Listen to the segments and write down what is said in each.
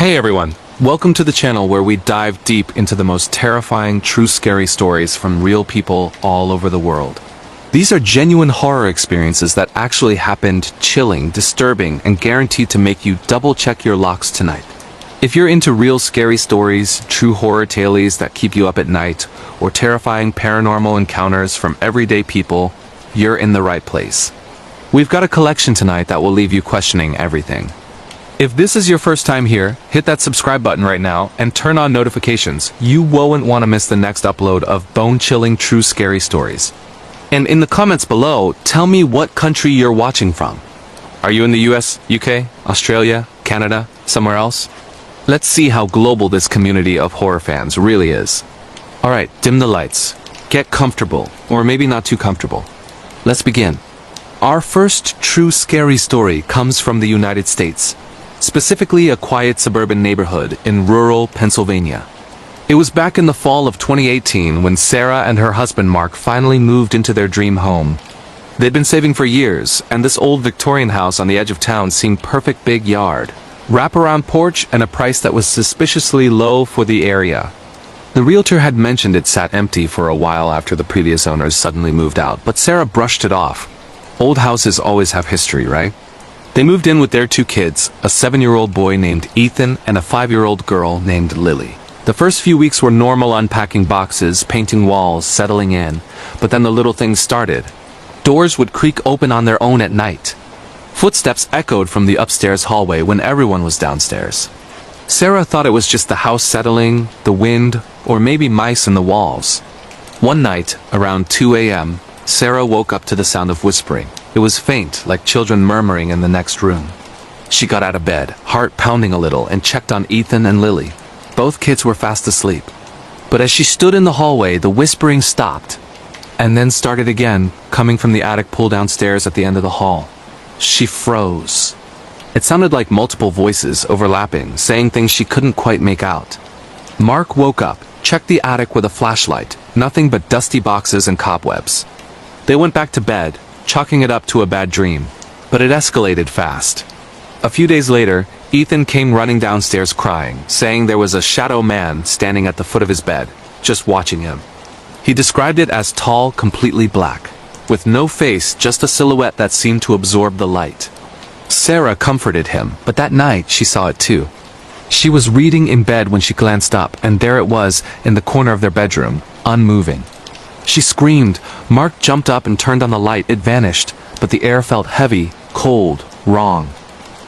Hey everyone, welcome to the channel where we dive deep into the most terrifying, true scary stories from real people all over the world. These are genuine horror experiences that actually happened, chilling, disturbing, and guaranteed to make you double-check your locks tonight. If you're into real scary stories, true horror tales that keep you up at night, or terrifying paranormal encounters from everyday people, you're in the right place. We've got a collection tonight that will leave you questioning everything. If this is your first time here, hit that subscribe button right now and turn on notifications. You won't want to miss the next upload of bone-chilling true scary stories. And in the comments below, tell me what country you're watching from. Are you in the US, UK, Australia, Canada, somewhere else? Let's see how global this community of horror fans really is. Alright, dim the lights. Get comfortable, or maybe not too comfortable. Let's begin. Our first true scary story comes from the United States. Specifically a quiet suburban neighborhood in rural Pennsylvania. It was back in the fall of 2018 when Sarah and her husband Mark finally moved into their dream home. They'd been saving for years, and this old Victorian house on the edge of town seemed perfect. Big yard, wraparound porch, and a price that was suspiciously low for the area. The realtor had mentioned it sat empty for a while after the previous owners suddenly moved out, but Sarah brushed it off. Old houses always have history, right? They moved in with their two kids, a 7-year-old boy named Ethan and a 5-year-old girl named Lily. The first few weeks were normal unpacking boxes, painting walls, settling in, but then the little things started. Doors would creak open on their own at night. Footsteps echoed from the upstairs hallway when everyone was downstairs. Sarah thought it was just the house settling, the wind, or maybe mice in the walls. One night, around 2 a.m., Sarah woke up to the sound of whispering. It was faint, like children murmuring in the next room. She got out of bed, heart pounding a little, and checked on Ethan and Lily. Both kids were fast asleep. But as she stood in the hallway, the whispering stopped, and then started again, coming from the attic pool downstairs at the end of the hall. She froze. It sounded like multiple voices overlapping, saying things she couldn't quite make out. Mark woke up, checked the attic with a flashlight, nothing but dusty boxes and cobwebs. They went back to bed, chalking it up to a bad dream, but it escalated fast. A few days later, Ethan came running downstairs crying, saying there was a shadow man standing at the foot of his bed, just watching him. He described it as tall, completely black, with no face, just a silhouette that seemed to absorb the light. Sarah comforted him, but that night she saw it too. She was reading in bed when she glanced up, and there it was, in the corner of their bedroom, unmoving. She screamed. Mark jumped up and turned on the light. It vanished, but the air felt heavy, cold, wrong.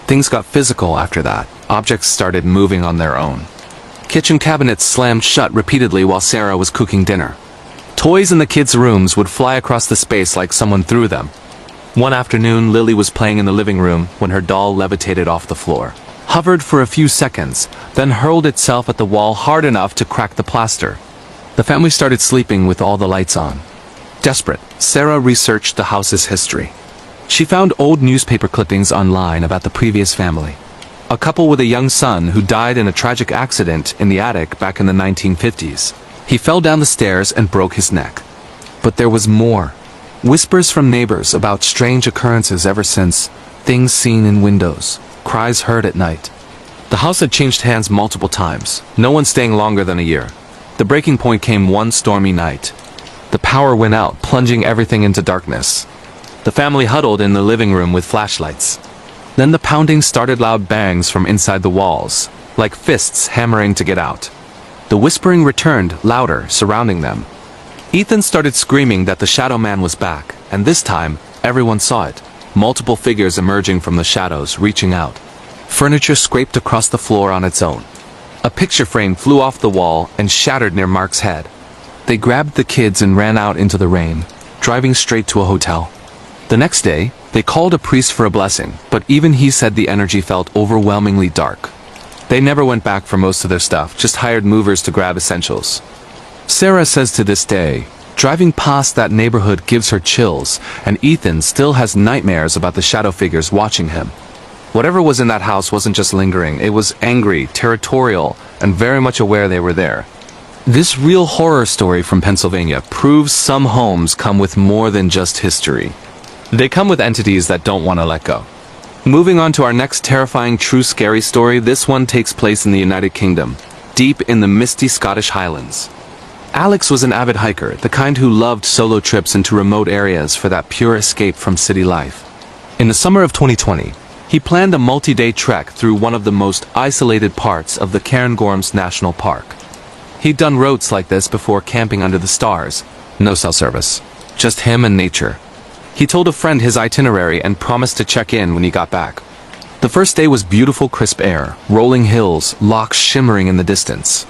Things got physical after that. Objects started moving on their own. Kitchen cabinets slammed shut repeatedly while Sarah was cooking dinner. Toys in the kids' rooms would fly across the space like someone threw them. One afternoon, Lily was playing in the living room when her doll levitated off the floor, hovered for a few seconds, then hurled itself at the wall hard enough to crack the plaster. The family started sleeping with all the lights on. Desperate, Sarah researched the house's history. She found old newspaper clippings online about the previous family. A couple with a young son who died in a tragic accident in the attic back in the 1950s. He fell down the stairs and broke his neck. But there was more. Whispers from neighbors about strange occurrences ever since, things seen in windows, cries heard at night. The house had changed hands multiple times, no one staying longer than a year. The breaking point came one stormy night. The power went out, plunging everything into darkness. The family huddled in the living room with flashlights. Then the pounding started, loud bangs from inside the walls, like fists hammering to get out. The whispering returned, louder, surrounding them. Ethan started screaming that the shadow man was back, and this time, everyone saw it. Multiple figures emerging from the shadows, reaching out. Furniture scraped across the floor on its own. A picture frame flew off the wall and shattered near Mark's head. They grabbed the kids and ran out into the rain, driving straight to a hotel. The next day, they called a priest for a blessing, but even he said the energy felt overwhelmingly dark. They never went back for most of their stuff, just hired movers to grab essentials. Sarah says to this day, driving past that neighborhood gives her chills, and Ethan still has nightmares about the shadow figures watching him. Whatever was in that house wasn't just lingering, it was angry, territorial, and very much aware they were there. This real horror story from Pennsylvania proves some homes come with more than just history. They come with entities that don't want to let go. Moving on to our next terrifying true scary story, this one takes place in the United Kingdom, deep in the misty Scottish Highlands. Alex was an avid hiker, the kind who loved solo trips into remote areas for that pure escape from city life. In the summer of 2020, he planned a multi-day trek through one of the most isolated parts of the Cairngorms National Park. He'd done routes like this before camping under the stars. No cell service. Just him and nature. He told a friend his itinerary and promised to check in when he got back. The first day was beautiful crisp air, rolling hills, lochs shimmering in the distance.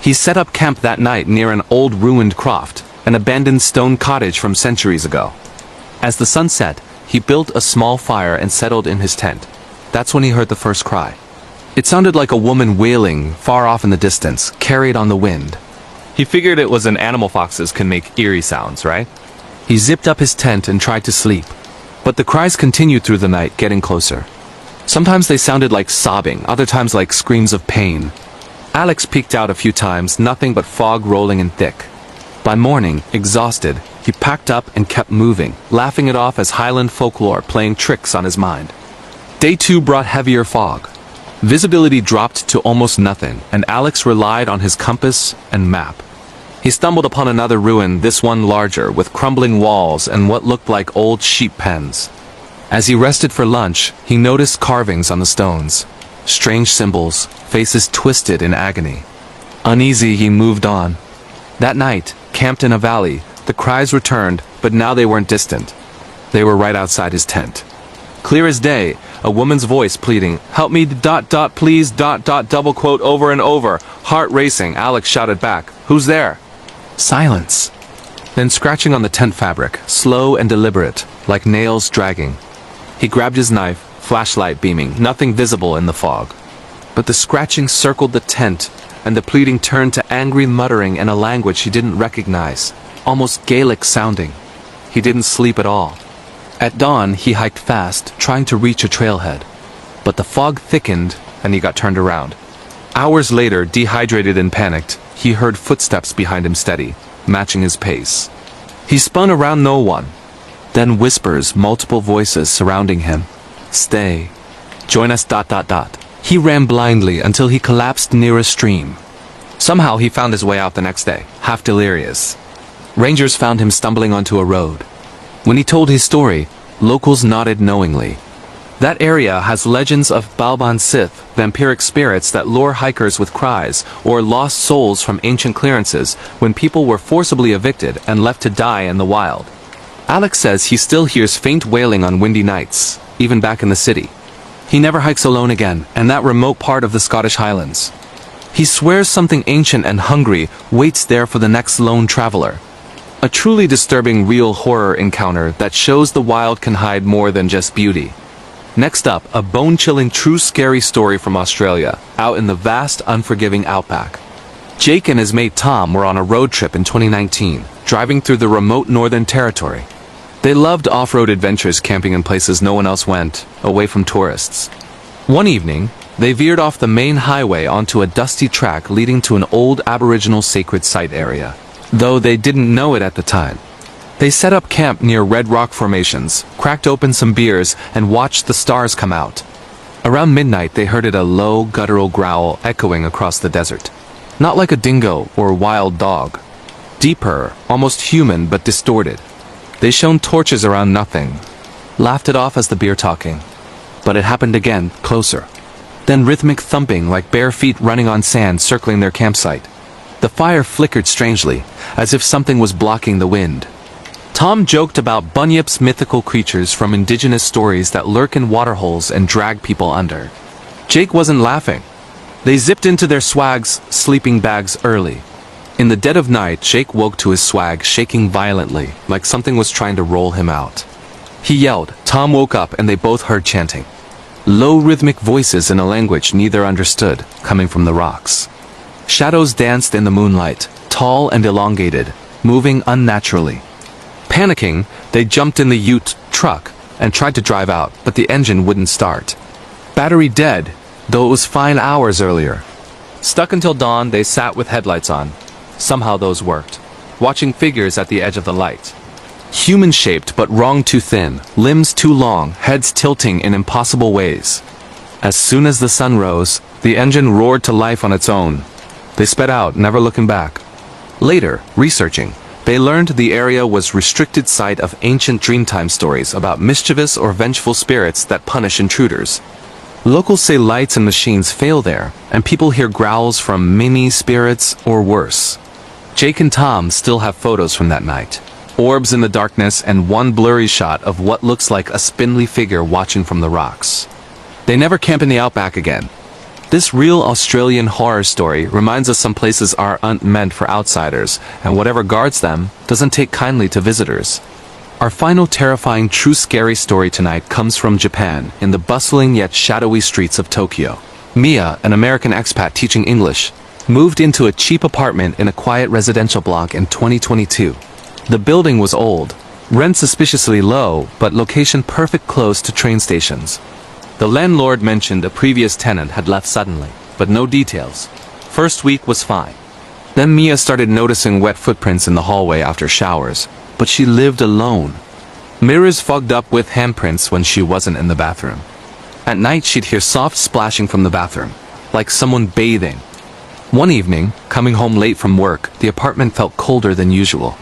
He set up camp that night near an old ruined croft, an abandoned stone cottage from centuries ago. As the sun set, he built a small fire and settled in his tent. That's when he heard the first cry. It sounded like a woman wailing, far off in the distance, carried on the wind. He figured it was an animal. Foxes can make eerie sounds, right? He zipped up his tent and tried to sleep. But the cries continued through the night, getting closer. Sometimes they sounded like sobbing, other times like screams of pain. Alex peeked out a few times, nothing but fog rolling in thick. By morning, exhausted, he packed up and kept moving, laughing it off as Highland folklore playing tricks on his mind. Day 2 brought heavier fog. Visibility dropped to almost nothing, and Alex relied on his compass and map. He stumbled upon another ruin, this one larger, with crumbling walls and what looked like old sheep pens. As he rested for lunch, he noticed carvings on the stones. Strange symbols, faces twisted in agony. Uneasy, he moved on. That night, camped in a valley, the cries returned, but now they weren't distant. They were right outside his tent. Clear as day, a woman's voice pleading, "Help me, please, double quote over and over." Heart racing, Alex shouted back, "Who's there?" Silence. Then scratching on the tent fabric, slow and deliberate, like nails dragging. He grabbed his knife, flashlight beaming, nothing visible in the fog. But the scratching circled the tent, and the pleading turned to angry muttering in a language he didn't recognize, almost Gaelic sounding. He didn't sleep at all. At dawn, he hiked fast, trying to reach a trailhead. But the fog thickened, and he got turned around. Hours later, dehydrated and panicked, he heard footsteps behind him steady, matching his pace. He spun around no one. Then whispers, multiple voices surrounding him. "Stay. Join us. He ran blindly until he collapsed near a stream. Somehow he found his way out the next day, half delirious. Rangers found him stumbling onto a road. When he told his story, locals nodded knowingly. That area has legends of Balban Sith, vampiric spirits that lure hikers with cries, or lost souls from ancient clearances when people were forcibly evicted and left to die in the wild. Alex says he still hears faint wailing on windy nights, even back in the city. He never hikes alone again, and that remote part of the Scottish Highlands. He swears something ancient and hungry waits there for the next lone traveler. A truly disturbing real horror encounter that shows the wild can hide more than just beauty. Next up, a bone-chilling true scary story from Australia, out in the vast, unforgiving outback. Jake and his mate Tom were on a road trip in 2019, driving through the remote Northern Territory. They loved off-road adventures, camping in places no one else went, away from tourists. One evening, they veered off the main highway onto a dusty track leading to an old Aboriginal sacred site area, though they didn't know it at the time. They set up camp near red rock formations, cracked open some beers, and watched the stars come out. Around midnight, they heard a low, guttural growl echoing across the desert. Not like a dingo or a wild dog. Deeper, almost human but distorted. They shone torches around nothing, laughed it off as the beer talking. But it happened again, closer. Then rhythmic thumping like bare feet running on sand circling their campsite. The fire flickered strangely, as if something was blocking the wind. Tom joked about Bunyip's mythical creatures from indigenous stories that lurk in waterholes and drag people under. Jake wasn't laughing. They zipped into their swag's sleeping bags early. In the dead of night, Jake woke to his swag shaking violently, like something was trying to roll him out. He yelled, Tom woke up, and they both heard chanting. Low rhythmic voices in a language neither understood, coming from the rocks. Shadows danced in the moonlight, tall and elongated, moving unnaturally. Panicking, they jumped in the ute truck and tried to drive out, but the engine wouldn't start. Battery dead, though it was fine hours earlier. Stuck until dawn, they sat with headlights on. Somehow those worked, watching figures at the edge of the light. Human-shaped but wrong too thin, limbs too long, heads tilting in impossible ways. As soon as the sun rose, the engine roared to life on its own. They sped out, never looking back. Later, researching, they learned the area was restricted site of ancient Dreamtime stories about mischievous or vengeful spirits that punish intruders. Locals say lights and machines fail there, and people hear growls from mini spirits or worse. Jake and Tom still have photos from that night. Orbs in the darkness and one blurry shot of what looks like a spindly figure watching from the rocks. They never camp in the outback again. This real Australian horror story reminds us some places aren't meant for outsiders, and whatever guards them doesn't take kindly to visitors. Our final terrifying true scary story tonight comes from Japan, in the bustling yet shadowy streets of Tokyo. Mia, an American expat teaching English, moved into a cheap apartment in a quiet residential block in 2022. The building was old, rent suspiciously low, but location perfect close to train stations. The landlord mentioned a previous tenant had left suddenly, but no details. First week was fine. Then Mia started noticing wet footprints in the hallway after showers, but she lived alone. Mirrors fogged up with handprints when she wasn't in the bathroom. At night she'd hear soft splashing from the bathroom, like someone bathing. One evening, coming home late from work, the apartment felt colder than usual.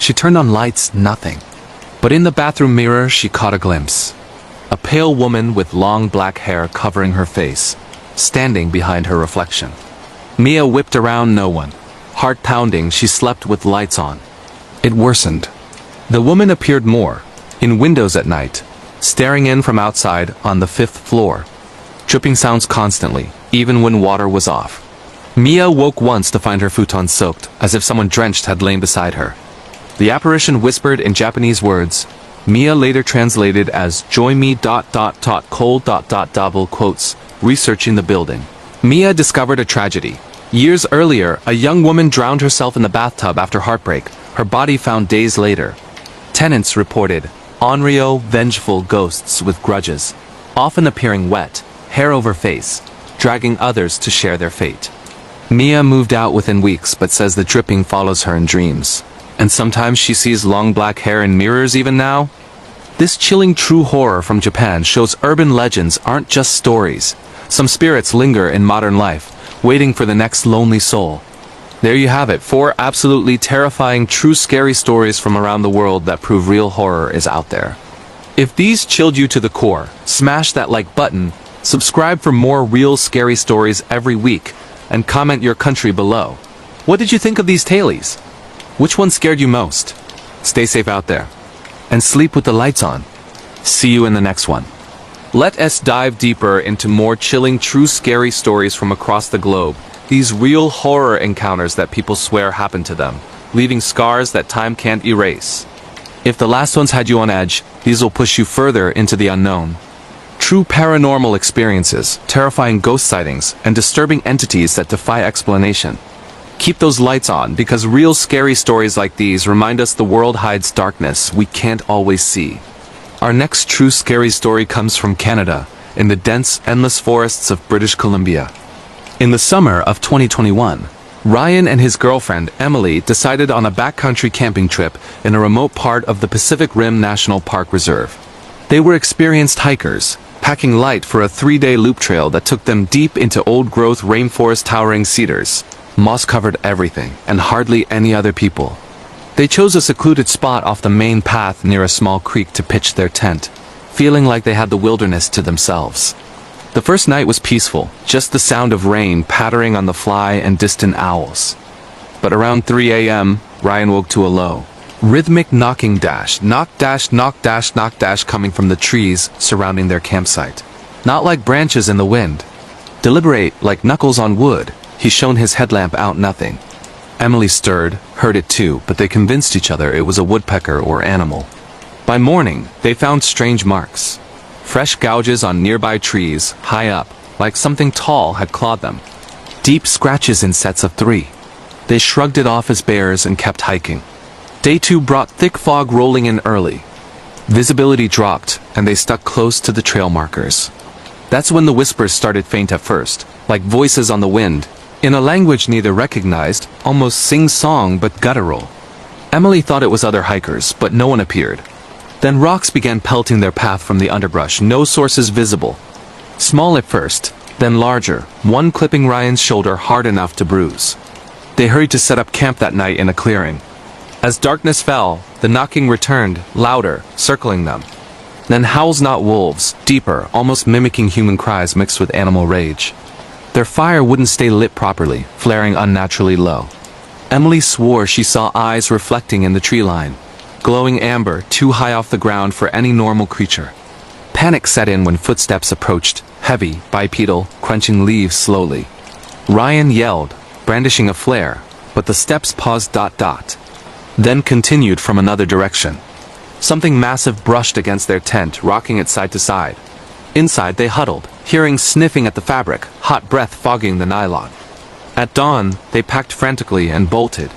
She turned on lights, nothing. But in the bathroom mirror she caught a glimpse. A pale woman with long black hair covering her face, standing behind her reflection. Mia whipped around, no one. Heart pounding, she slept with lights on. It worsened. The woman appeared more, in windows at night, staring in from outside on the 5th floor. Dripping sounds constantly, even when water was off. Mia woke once to find her futon soaked, as if someone drenched had lain beside her. The apparition whispered in Japanese words, Mia later translated as join me ... cold ... double quotes, researching the building. Mia discovered a tragedy. Years earlier, a young woman drowned herself in the bathtub after heartbreak, her body found days later. Tenants reported onryo, vengeful ghosts with grudges, often appearing wet, hair over face, dragging others to share their fate. Mia moved out within weeks but says the dripping follows her in dreams. And sometimes she sees long black hair in mirrors even now. This chilling true horror from Japan shows urban legends aren't just stories. Some spirits linger in modern life, waiting for the next lonely soul. There you have it, 4 absolutely terrifying true scary stories from around the world that prove real horror is out there. If these chilled you to the core, smash that like button, subscribe for more real scary stories every week, and comment your country below. What did you think of these tales? Which one scared you most? Stay safe out there. And sleep with the lights on. See you in the next one. Let us dive deeper into more chilling true scary stories from across the globe. These real horror encounters that people swear happened to them, leaving scars that time can't erase. If the last ones had you on edge, these will push you further into the unknown. True paranormal experiences, terrifying ghost sightings, and disturbing entities that defy explanation. Keep those lights on, because real scary stories like these remind us the world hides darkness we can't always see. Our next true scary story comes from Canada, in the dense, endless forests of British Columbia. In the summer of 2021, Ryan and his girlfriend, Emily, decided on a backcountry camping trip in a remote part of the Pacific Rim National Park Reserve. They were experienced hikers, packing light for a 3-day loop trail that took them deep into old-growth rainforest towering cedars. Moss covered everything, and hardly any other people. They chose a secluded spot off the main path near a small creek to pitch their tent, feeling like they had the wilderness to themselves. The first night was peaceful, just the sound of rain pattering on the fly and distant owls. But around 3 a.m., Ryan woke to a low, rhythmic knocking dash, knock dash, knock dash, knock dash coming from the trees surrounding their campsite. Not like branches in the wind. Deliberate, like knuckles on wood. He shone his headlamp out, nothing. Emily stirred, heard it too, but they convinced each other it was a woodpecker or animal. By morning, they found strange marks. Fresh gouges on nearby trees, high up, like something tall had clawed them. Deep scratches in sets of 3. They shrugged it off as bears and kept hiking. Day 2 brought thick fog rolling in early. Visibility dropped, and they stuck close to the trail markers. That's when the whispers started faint at first, like voices on the wind, in a language neither recognized, almost sing-song but guttural. Emily thought it was other hikers, but no one appeared. Then rocks began pelting their path from the underbrush, no sources visible. Small at first, then larger, one clipping Ryan's shoulder hard enough to bruise. They hurried to set up camp that night in a clearing. As darkness fell, the knocking returned, louder, circling them. Then howls not wolves, deeper, almost mimicking human cries mixed with animal rage. Their fire wouldn't stay lit properly, flaring unnaturally low. Emily swore she saw eyes reflecting in the tree line, glowing amber, too high off the ground for any normal creature. Panic set in when footsteps approached, heavy, bipedal, crunching leaves slowly. Ryan yelled, brandishing a flare, but the steps paused ... then continued from another direction. Something massive brushed against their tent, rocking it side to side. Inside they huddled, hearing sniffing at the fabric, hot breath fogging the nylon. At dawn, they packed frantically and bolted.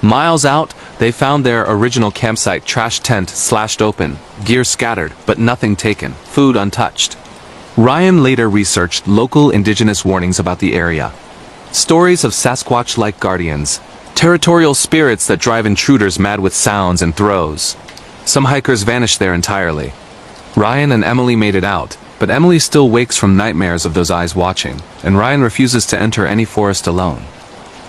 Miles out, they found their original campsite trash tent slashed open, gear scattered, but nothing taken, food untouched. Ryan later researched local indigenous warnings about the area. Stories of Sasquatch-like guardians, territorial spirits that drive intruders mad with sounds and throws. Some hikers vanished there entirely. Ryan and Emily made it out, but Emily still wakes from nightmares of those eyes watching, and Ryan refuses to enter any forest alone.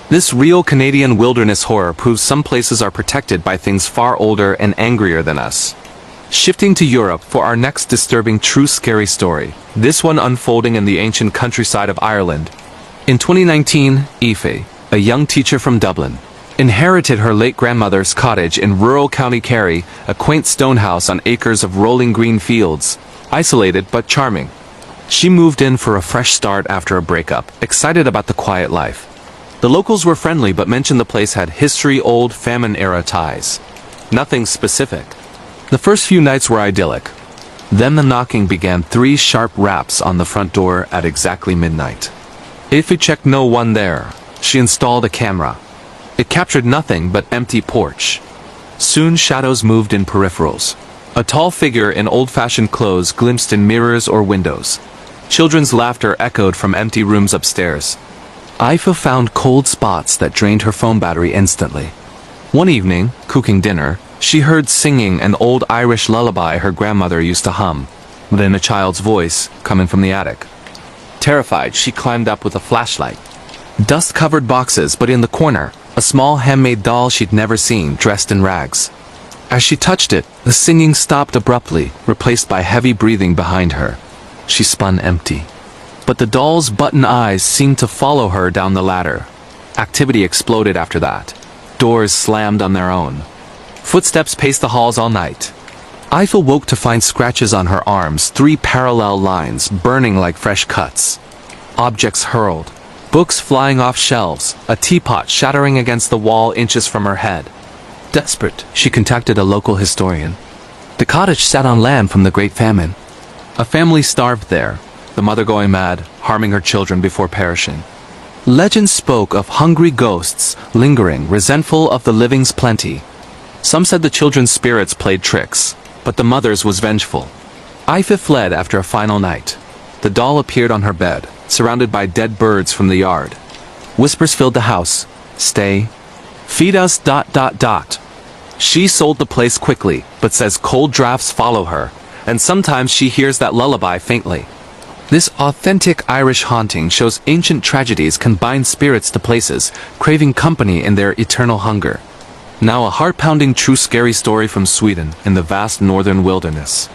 This real Canadian wilderness horror proves some places are protected by things far older and angrier than us. Shifting to Europe for our next disturbing true scary story, this one unfolding in the ancient countryside of Ireland. In 2019, Aoife, a young teacher from Dublin, inherited her late grandmother's cottage in rural County Kerry, a quaint stone house on acres of rolling green fields, isolated but charming. She moved in for a fresh start after a breakup, excited about the quiet life. The locals were friendly but mentioned the place had history-old famine-era ties. Nothing specific. The first few nights were idyllic. Then the knocking began, 3 sharp raps on the front door at exactly midnight. Aoife checked no one there. She installed a camera. It captured nothing but empty porch. Soon shadows moved in peripherals. A tall figure in old-fashioned clothes glimpsed in mirrors or windows. Children's laughter echoed from empty rooms upstairs. Aoife found cold spots that drained her phone battery instantly. One evening, cooking dinner, she heard singing an old Irish lullaby her grandmother used to hum, then a child's voice coming from the attic. Terrified, she climbed up with a flashlight. Dust-covered boxes, but in the corner, a small handmade doll she'd never seen, dressed in rags. As she touched it, the singing stopped abruptly, replaced by heavy breathing behind her. She spun empty. But the doll's button eyes seemed to follow her down the ladder. Activity exploded after that. Doors slammed on their own. Footsteps paced the halls all night. Aoife woke to find scratches on her arms, 3 parallel lines, burning like fresh cuts. Objects hurled. Books flying off shelves, a teapot shattering against the wall inches from her head. Desperate, she contacted a local historian. The cottage sat on land from the Great Famine. A family starved there, the mother going mad, harming her children before perishing. Legend spoke of hungry ghosts, lingering, resentful of the living's plenty. Some said the children's spirits played tricks, but the mother's was vengeful. Aoife fled after a final night. The doll appeared on her bed, surrounded by dead birds from the yard. Whispers filled the house. Stay. Feed us ... She sold the place quickly, but says cold drafts follow her, and sometimes she hears that lullaby faintly. This authentic Irish haunting shows ancient tragedies can bind spirits to places, craving company in their eternal hunger. Now a heart-pounding true scary story from Sweden in the vast northern wilderness.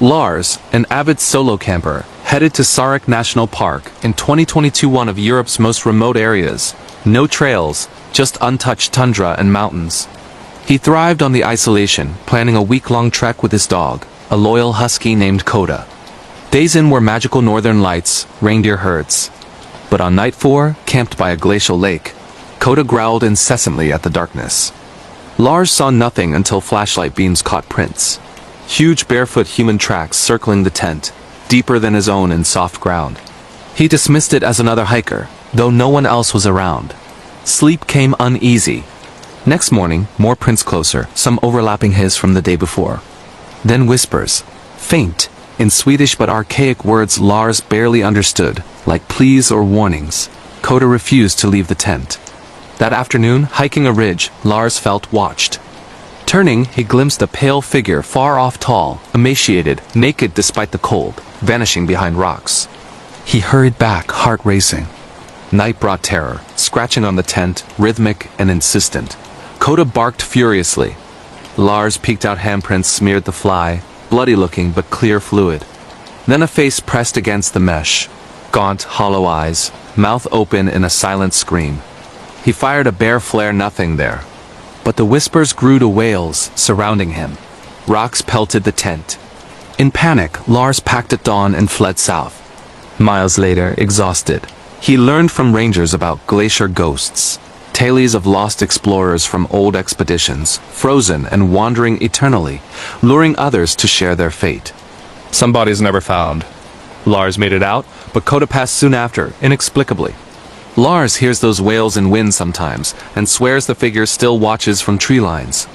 Lars, an avid solo camper, headed to Sarek National Park in 2022, one of Europe's most remote areas. No trails, just untouched tundra and mountains. He thrived on the isolation, planning a week-long trek with his dog, a loyal husky named Coda. Days in were magical northern lights, reindeer herds. But on night 4, camped by a glacial lake, Coda growled incessantly at the darkness. Lars saw nothing until flashlight beams caught prints. Huge barefoot human tracks circling the tent, deeper than his own in soft ground. He dismissed it as another hiker, though no one else was around. Sleep came uneasy. Next morning, more prints closer, some overlapping his from the day before. Then whispers, faint, in Swedish but archaic words Lars barely understood, like pleas or warnings. Coda refused to leave the tent. That afternoon, hiking a ridge, Lars felt watched. Turning, he glimpsed a pale figure far off, tall, emaciated, naked despite the cold, vanishing behind rocks. He hurried back, heart racing. Night brought terror, scratching on the tent, rhythmic and insistent. Coda barked furiously. Lars' peeked-out handprints smeared the fly, bloody-looking but clear fluid. Then a face pressed against the mesh. Gaunt, hollow eyes, mouth open in a silent scream. He fired a bare flare, nothing there. But the whispers grew to wails, surrounding him. Rocks pelted the tent. In panic, Lars packed at dawn and fled south. Miles later, exhausted, he learned from rangers about glacier ghosts. Tales of lost explorers from old expeditions, frozen and wandering eternally, luring others to share their fate. Some bodies never found. Lars made it out, but Coda passed soon after, inexplicably. Lars hears those wails in wind sometimes, and swears the figure still watches from tree lines.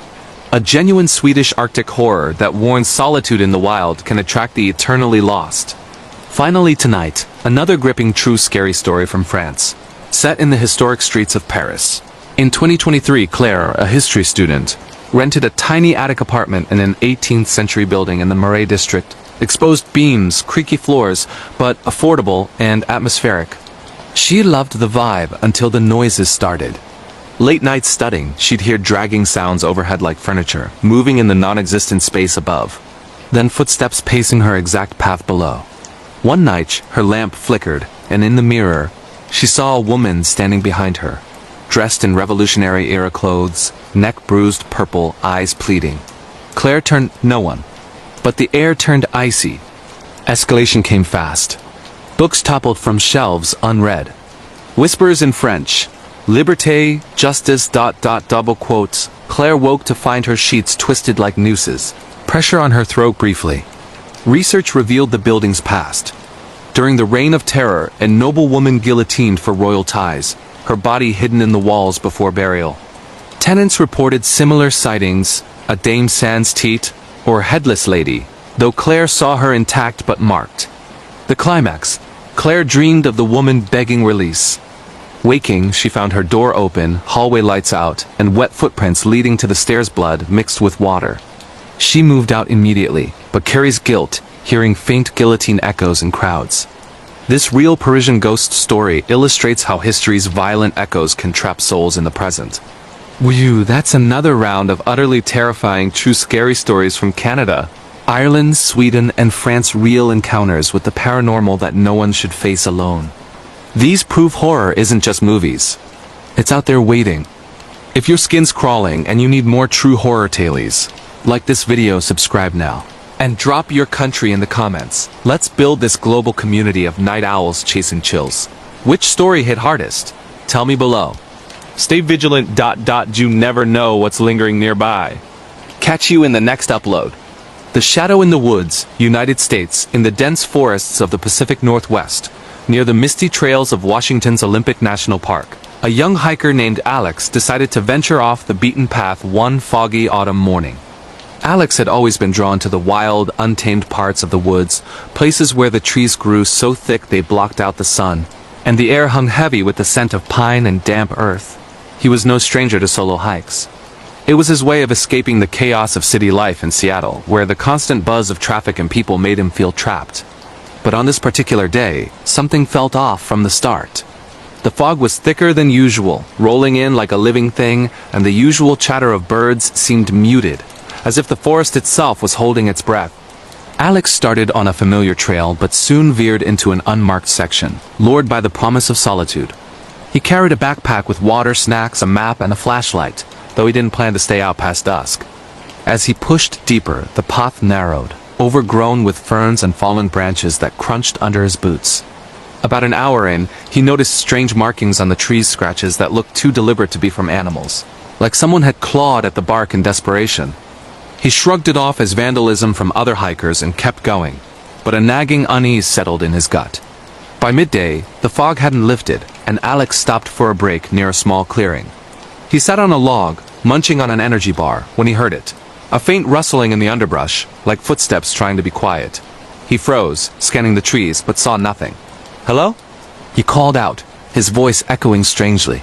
A genuine Swedish Arctic horror that warns solitude in the wild can attract the eternally lost. Finally tonight, another gripping true scary story from France, set in the historic streets of Paris. In 2023, Claire, a history student, rented a tiny attic apartment in an 18th century building in the Marais district. Exposed beams, creaky floors, but affordable and atmospheric. She loved the vibe until the noises started. Late night studying, she'd hear dragging sounds overhead like furniture, moving in the non-existent space above. Then footsteps pacing her exact path below. One night, her lamp flickered, and in the mirror, she saw a woman standing behind her, dressed in Revolutionary-era clothes, neck bruised purple, eyes pleading. Claire turned no one, but the air turned icy. Escalation came fast. Books toppled from shelves unread. Whispers in French. Liberté, justice, ... double quotes. Claire woke to find her sheets twisted like nooses. Pressure on her throat briefly. Research revealed the building's past. During the Reign of Terror, a noble woman guillotined for royal ties, her body hidden in the walls before burial. Tenants reported similar sightings, a Dame Sans Tête, or headless lady, though Claire saw her intact but marked. The climax. Claire dreamed of the woman begging release. Waking, she found her door open, hallway lights out, and wet footprints leading to the stairs, blood mixed with water. She moved out immediately, but carries guilt, hearing faint guillotine echoes in crowds. This real Parisian ghost story illustrates how history's violent echoes can trap souls in the present. Whew, that's another round of utterly terrifying true scary stories from Canada. Ireland, Sweden, and France, real encounters with the paranormal that no one should face alone. These prove horror isn't just movies. It's out there waiting. If your skin's crawling and you need more true horror tales, like this video, subscribe now. And drop your country in the comments. Let's build this global community of night owls chasing chills. Which story hit hardest? Tell me below. Stay vigilant, ... You never know what's lingering nearby. Catch you in the next upload. The Shadow in the Woods, United States, in the dense forests of the Pacific Northwest, near the misty trails of Washington's Olympic National Park. A young hiker named Alex decided to venture off the beaten path one foggy autumn morning. Alex had always been drawn to the wild, untamed parts of the woods, places where the trees grew so thick they blocked out the sun, and the air hung heavy with the scent of pine and damp earth. He was no stranger to solo hikes. It was his way of escaping the chaos of city life in Seattle, where the constant buzz of traffic and people made him feel trapped. But on this particular day, something felt off from the start. The fog was thicker than usual, rolling in like a living thing, and the usual chatter of birds seemed muted, as if the forest itself was holding its breath. Alex started on a familiar trail but soon veered into an unmarked section, lured by the promise of solitude. He carried a backpack with water, snacks, a map, and a flashlight, though he didn't plan to stay out past dusk. As he pushed deeper, the path narrowed, overgrown with ferns and fallen branches that crunched under his boots. About an hour in, he noticed strange markings on the tree's scratches that looked too deliberate to be from animals, like someone had clawed at the bark in desperation. He shrugged it off as vandalism from other hikers and kept going, but a nagging unease settled in his gut. By midday, the fog hadn't lifted, and Alex stopped for a break near a small clearing. He sat on a log, munching on an energy bar, when he heard it. A faint rustling in the underbrush, like footsteps trying to be quiet. He froze, scanning the trees, but saw nothing. "Hello?" He called out, his voice echoing strangely.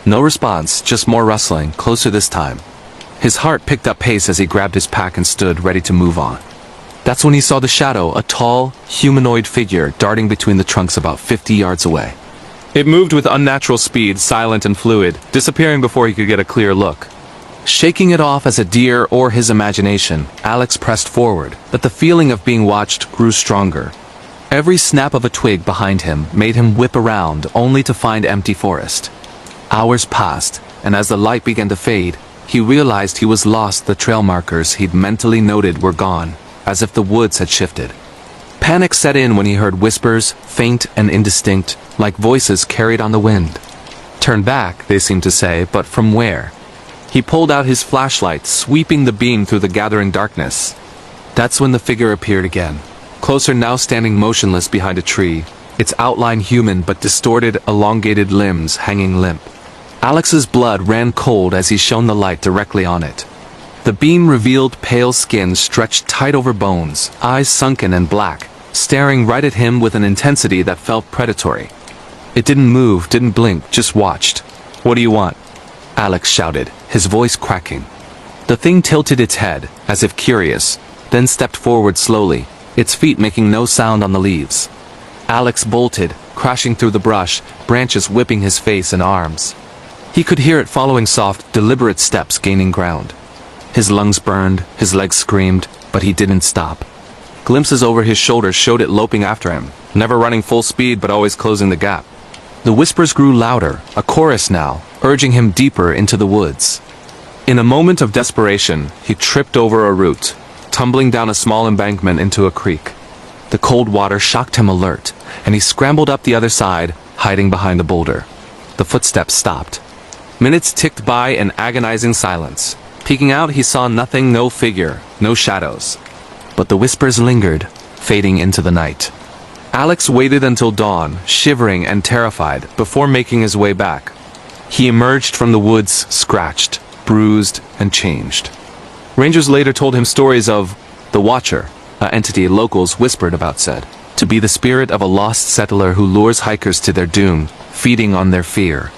No response, just more rustling, closer this time. His heart picked up pace as he grabbed his pack and stood ready to move on. That's when he saw the shadow, a tall, humanoid figure darting between the trunks about 50 yards away. It moved with unnatural speed, silent and fluid, disappearing before he could get a clear look. Shaking it off as a deer or his imagination, Alex pressed forward, but the feeling of being watched grew stronger. Every snap of a twig behind him made him whip around, only to find empty forest. Hours passed, and as the light began to fade, he realized he was lost. The trail markers he'd mentally noted were gone, as if the woods had shifted. Panic set in when he heard whispers, faint and indistinct, like voices carried on the wind. Turn back, they seemed to say, but from where? He pulled out his flashlight, sweeping the beam through the gathering darkness. That's when the figure appeared again, closer now, standing motionless behind a tree, its outline human but distorted, elongated limbs hanging limp. Alex's blood ran cold as he shone the light directly on it. The beam revealed pale skin stretched tight over bones, eyes sunken and black, staring right at him with an intensity that felt predatory. It didn't move, didn't blink, just watched. "What do you want?" Alex shouted, his voice cracking. The thing tilted its head, as if curious, then stepped forward slowly, its feet making no sound on the leaves. Alex bolted, crashing through the brush, branches whipping his face and arms. He could hear it following soft, deliberate steps gaining ground. His lungs burned, his legs screamed, but he didn't stop. Glimpses over his shoulders showed it loping after him, never running full speed but always closing the gap. The whispers grew louder, a chorus now, urging him deeper into the woods. In a moment of desperation, he tripped over a root, tumbling down a small embankment into a creek. The cold water shocked him alert, and he scrambled up the other side, hiding behind a boulder. The footsteps stopped. Minutes ticked by in agonizing silence. Peeking out, he saw nothing, no figure, no shadows. But the whispers lingered, fading into the night. Alex waited until dawn, shivering and terrified, before making his way back. He emerged from the woods scratched, bruised, and changed. Rangers later told him stories of the Watcher, an entity locals whispered about said to be the spirit of a lost settler who lures hikers to their doom, feeding on their fear.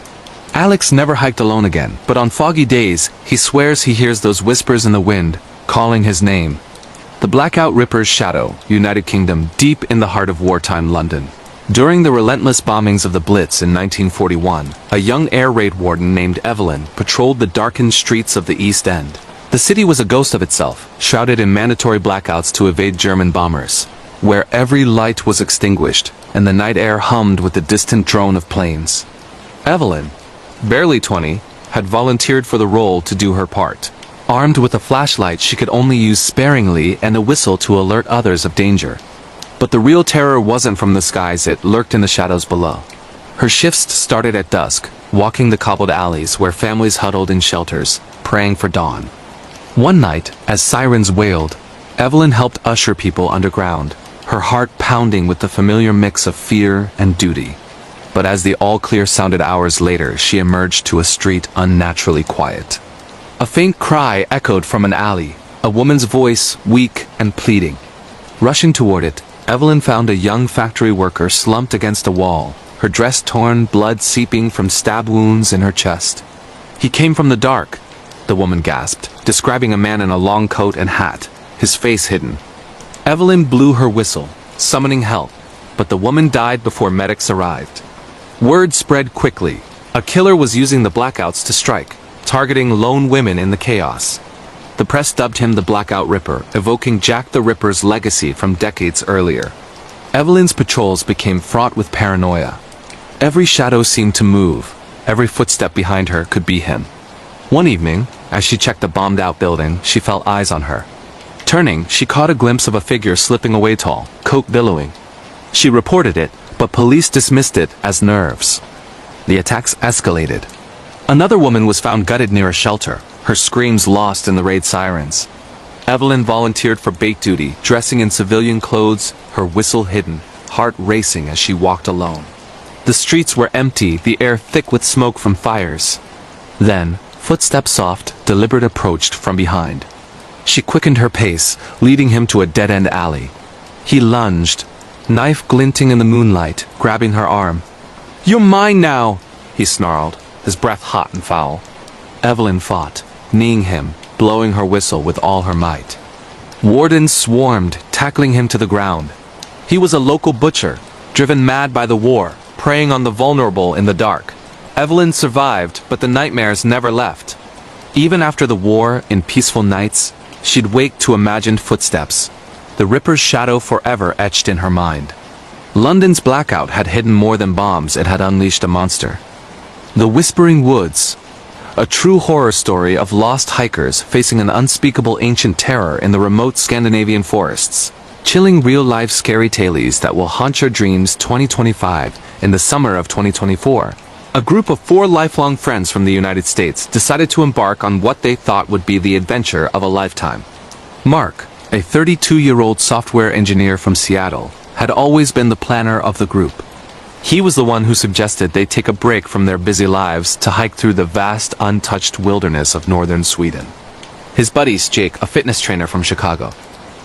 Alex never hiked alone again, but on foggy days, he swears he hears those whispers in the wind, calling his name. The Blackout Ripper's shadow, United Kingdom, deep in the heart of wartime London. During the relentless bombings of the Blitz in 1941, a young air raid warden named Evelyn patrolled the darkened streets of the East End. The city was a ghost of itself, shrouded in mandatory blackouts to evade German bombers, where every light was extinguished, and the night air hummed with the distant drone of planes. Evelyn, barely 20, had volunteered for the role to do her part. Armed with a flashlight she could only use sparingly and a whistle to alert others of danger. But the real terror wasn't from the skies, it lurked in the shadows below. Her shifts started at dusk, walking the cobbled alleys where families huddled in shelters, praying for dawn. One night, as sirens wailed, Evelyn helped usher people underground, her heart pounding with the familiar mix of fear and duty. But as the all-clear sounded hours later, she emerged to a street unnaturally quiet. A faint cry echoed from an alley, a woman's voice weak and pleading. Rushing toward it, Evelyn found a young factory worker slumped against a wall, her dress torn, blood seeping from stab wounds in her chest. "He came from the dark," the woman gasped, describing a man in a long coat and hat, his face hidden. Evelyn blew her whistle, summoning help, but the woman died before medics arrived. Word spread quickly. A killer was using the blackouts to strike, targeting lone women in the chaos. The press dubbed him the Blackout Ripper, evoking Jack the Ripper's legacy from decades earlier. Evelyn's patrols became fraught with paranoia. Every shadow seemed to move. Every footstep behind her could be him. One evening, as she checked a bombed-out building, she felt eyes on her. Turning, she caught a glimpse of a figure slipping away tall, coat billowing. She reported it, but police dismissed it as nerves. The attacks escalated. Another woman was found gutted near a shelter, her screams lost in the raid sirens. Evelyn volunteered for bait duty, dressing in civilian clothes, her whistle hidden, heart racing as she walked alone. The streets were empty, the air thick with smoke from fires. Then, footsteps soft, deliberate approached from behind. She quickened her pace, leading him to a dead-end alley. He lunged, knife glinting in the moonlight, grabbing her arm. "You're mine now!" he snarled, his breath hot and foul. Evelyn fought, kneeing him, blowing her whistle with all her might. Wardens swarmed, tackling him to the ground. He was a local butcher, driven mad by the war, preying on the vulnerable in the dark. Evelyn survived, but the nightmares never left. Even after the war, in peaceful nights, she'd wake to imagined footsteps, the Ripper's shadow forever etched in her mind. London's blackout had hidden more than bombs, it had unleashed a monster. The Whispering Woods, a true horror story of lost hikers facing an unspeakable ancient terror in the remote Scandinavian forests. Chilling real-life scary tales that will haunt your dreams. 2025. In the summer of 2024, a group of 4 lifelong friends from the United States decided to embark on what they thought would be the adventure of a lifetime. Mark, a 32-year-old software engineer from Seattle, had always been the planner of the group. He was the one who suggested they take a break from their busy lives to hike through the vast, untouched wilderness of northern Sweden. His buddies, Jake, a fitness trainer from Chicago,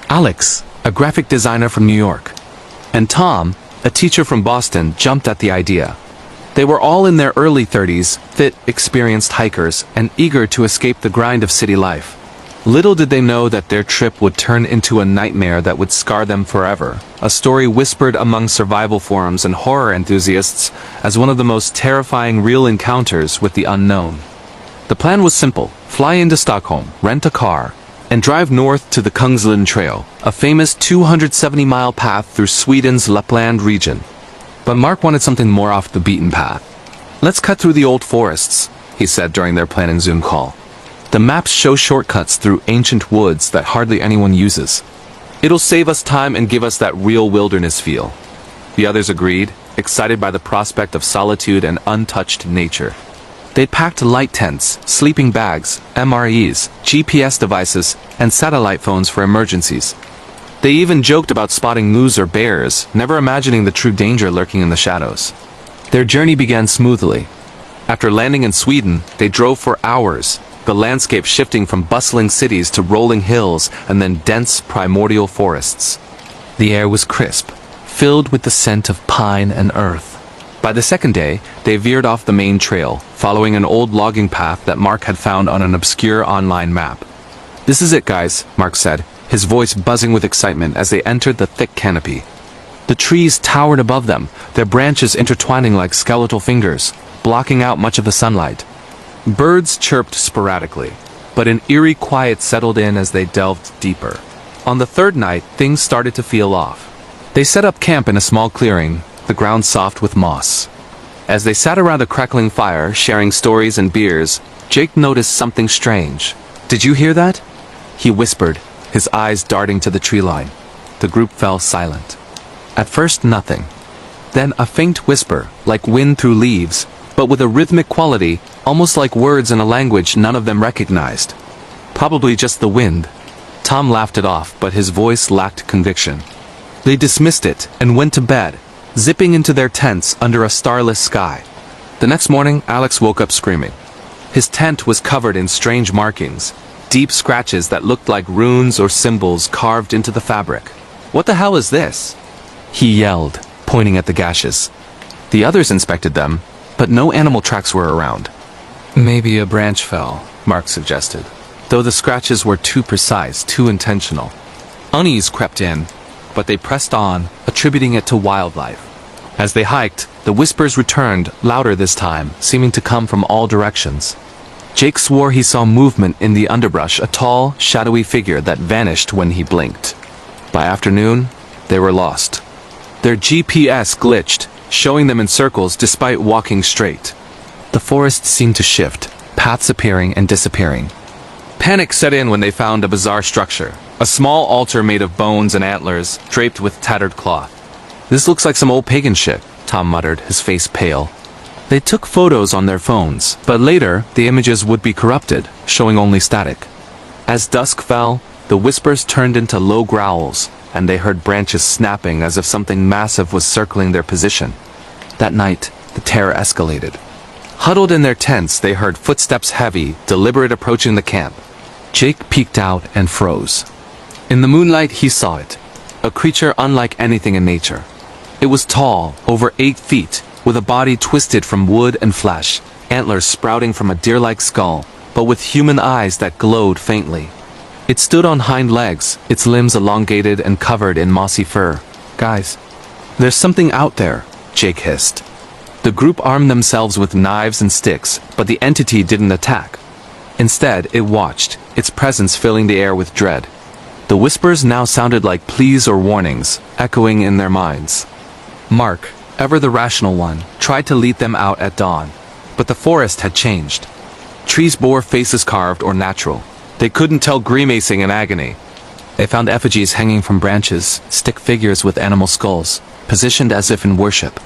Alex, a graphic designer from New York, and Tom, a teacher from Boston, jumped at the idea. They were all in their early 30s, fit, experienced hikers, and eager to escape the grind of city life. Little did they know that their trip would turn into a nightmare that would scar them forever, a story whispered among survival forums and horror enthusiasts as one of the most terrifying real encounters with the unknown. The plan was simple: fly into Stockholm, rent a car, and drive north to the Kungsleden Trail, a famous 270-mile path through Sweden's Lapland region. But Mark wanted something more off the beaten path. "Let's cut through the old forests," he said during their planning Zoom call. "The maps show shortcuts through ancient woods that hardly anyone uses. It'll save us time and give us that real wilderness feel." The others agreed, excited by the prospect of solitude and untouched nature. They'd packed light tents, sleeping bags, MREs, GPS devices, and satellite phones for emergencies. They even joked about spotting moose or bears, never imagining the true danger lurking in the shadows. Their journey began smoothly. After landing in Sweden, they drove for hours, the landscape shifting from bustling cities to rolling hills and then dense primordial forests. The air was crisp, filled with the scent of pine and earth. By the second day, they veered off the main trail, following an old logging path that Mark had found on an obscure online map. "This is it, guys," Mark said, his voice buzzing with excitement as they entered the thick canopy. The trees towered above them, their branches intertwining like skeletal fingers, blocking out much of the sunlight. Birds chirped sporadically, but an eerie quiet settled in as they delved deeper. On the third night, things started to feel off. They set up camp in a small clearing, the ground soft with moss. As they sat around a crackling fire, sharing stories and beers, Jake noticed something strange. "Did you hear that?" he whispered, his eyes darting to the tree line. The group fell silent. At first, nothing. Then a faint whisper, like wind through leaves, but with a rhythmic quality, almost like words in a language none of them recognized. "Probably just the wind." Tom laughed it off, but his voice lacked conviction. They dismissed it and went to bed, zipping into their tents under a starless sky. The next morning, Alex woke up screaming. His tent was covered in strange markings, deep scratches that looked like runes or symbols carved into the fabric. "What the hell is this?" he yelled, pointing at the gashes. The others inspected them, but no animal tracks were around. "Maybe a branch fell," Mark suggested, though the scratches were too precise, too intentional. Unease crept in, but they pressed on, attributing it to wildlife. As they hiked, the whispers returned, louder this time, seeming to come from all directions. Jake swore he saw movement in the underbrush, a tall, shadowy figure that vanished when he blinked. By afternoon, they were lost. Their GPS glitched, showing them in circles despite walking straight. The forest seemed to shift, paths appearing and disappearing. Panic set in when they found a bizarre structure, a small altar made of bones and antlers, draped with tattered cloth. "This looks like some old pagan shit," Tom muttered, his face pale. They took photos on their phones, but later, the images would be corrupted, showing only static. As dusk fell, the whispers turned into low growls, and they heard branches snapping as if something massive was circling their position. That night, the terror escalated. Huddled in their tents, they heard footsteps heavy, deliberate approaching the camp. Jake peeked out and froze. In the moonlight, he saw it. A creature unlike anything in nature. It was tall, over 8 feet, with a body twisted from wood and flesh, antlers sprouting from a deer-like skull, but with human eyes that glowed faintly. It stood on hind legs, its limbs elongated and covered in mossy fur. "Guys, there's something out there," Jake hissed. The group armed themselves with knives and sticks, but the entity didn't attack. Instead, it watched, its presence filling the air with dread. The whispers now sounded like pleas or warnings, echoing in their minds. Mark, ever the rational one, tried to lead them out at dawn. But the forest had changed. Trees bore faces carved or natural. They couldn't tell grimacing in agony. They found effigies hanging from branches, stick figures with animal skulls, positioned as if in worship.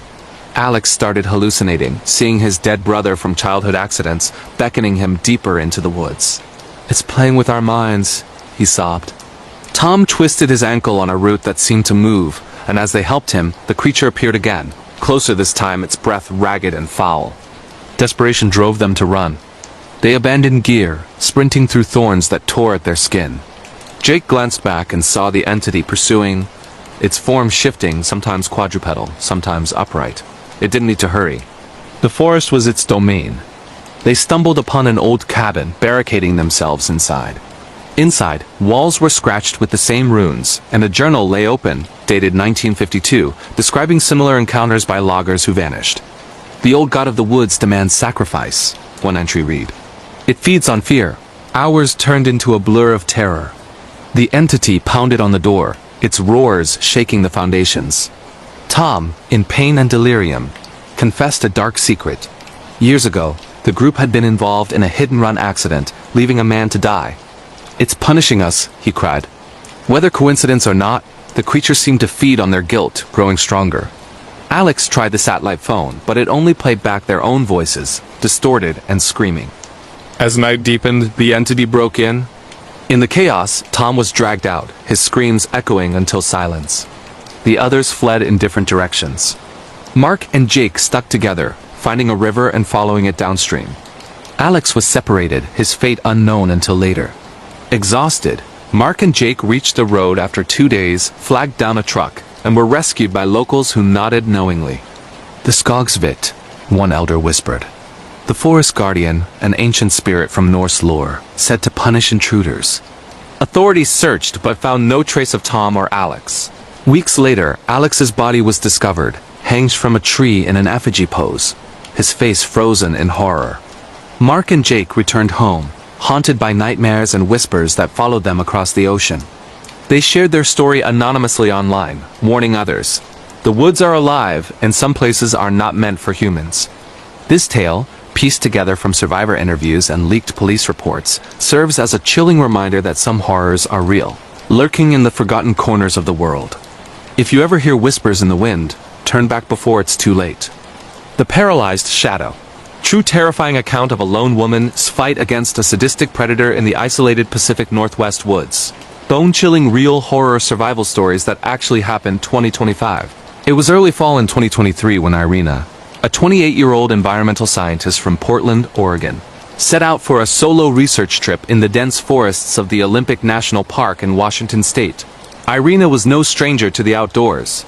Alex started hallucinating, seeing his dead brother from childhood accidents, beckoning him deeper into the woods. "It's playing with our minds," he sobbed. Tom twisted his ankle on a root that seemed to move, and as they helped him, the creature appeared again, closer this time, its breath ragged and foul. Desperation drove them to run. They abandoned gear, sprinting through thorns that tore at their skin. Jake glanced back and saw the entity pursuing, its form shifting, sometimes quadrupedal, sometimes upright. It didn't need to hurry. The forest was its domain. They stumbled upon an old cabin, barricading themselves inside. Inside, walls were scratched with the same runes, and a journal lay open, dated 1952, describing similar encounters by loggers who vanished. "The old god of the woods demands sacrifice," one entry read. "It feeds on fear." Hours turned into a blur of terror. The entity pounded on the door, its roars shaking the foundations. Tom, in pain and delirium, confessed a dark secret. Years ago, the group had been involved in a hit-and-run accident, leaving a man to die. "It's punishing us," he cried. Whether coincidence or not, the creature seemed to feed on their guilt, growing stronger. Alex tried the satellite phone, but it only played back their own voices, distorted and screaming. As night deepened, the entity broke in. In the chaos, Tom was dragged out, his screams echoing until silence. The others fled in different directions. Mark and Jake stuck together, finding a river and following it downstream. Alex was separated, his fate unknown until later. Exhausted, Mark and Jake reached the road after 2 days, flagged down a truck, and were rescued by locals who nodded knowingly. "The Skogsvit," one elder whispered. The forest guardian, an ancient spirit from Norse lore, said to punish intruders. Authorities searched but found no trace of Tom or Alex. Weeks later, Alex's body was discovered, hanged from a tree in an effigy pose, his face frozen in horror. Mark and Jake returned home, haunted by nightmares and whispers that followed them across the ocean. They shared their story anonymously online, warning others. The woods are alive, and some places are not meant for humans. This tale, pieced together from survivor interviews and leaked police reports, serves as a chilling reminder that some horrors are real, lurking in the forgotten corners of the world. If you ever hear whispers in the wind, turn back before it's too late. The Paralyzed Shadow. True terrifying account of a lone woman's fight against a sadistic predator in the isolated Pacific Northwest woods. Bone-chilling real horror survival stories that actually happened 2025. It was early fall in 2023 when Irina, a 28-year-old environmental scientist from Portland, Oregon, set out for a solo research trip in the dense forests of the Olympic National Park in Washington state. Irina was no stranger to the outdoors.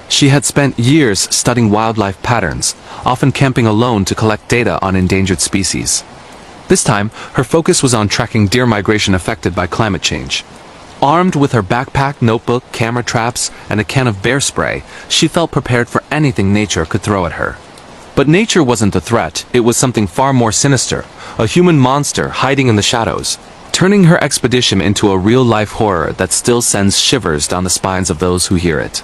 She had spent years studying wildlife patterns, often camping alone to collect data on endangered species. This time, her focus was on tracking deer migration affected by climate change. Armed with her backpack, notebook, camera traps, and a can of bear spray, she felt prepared for anything nature could throw at her. But nature wasn't a threat, it was something far more sinister, a human monster hiding in the shadows, turning her expedition into a real-life horror that still sends shivers down the spines of those who hear it.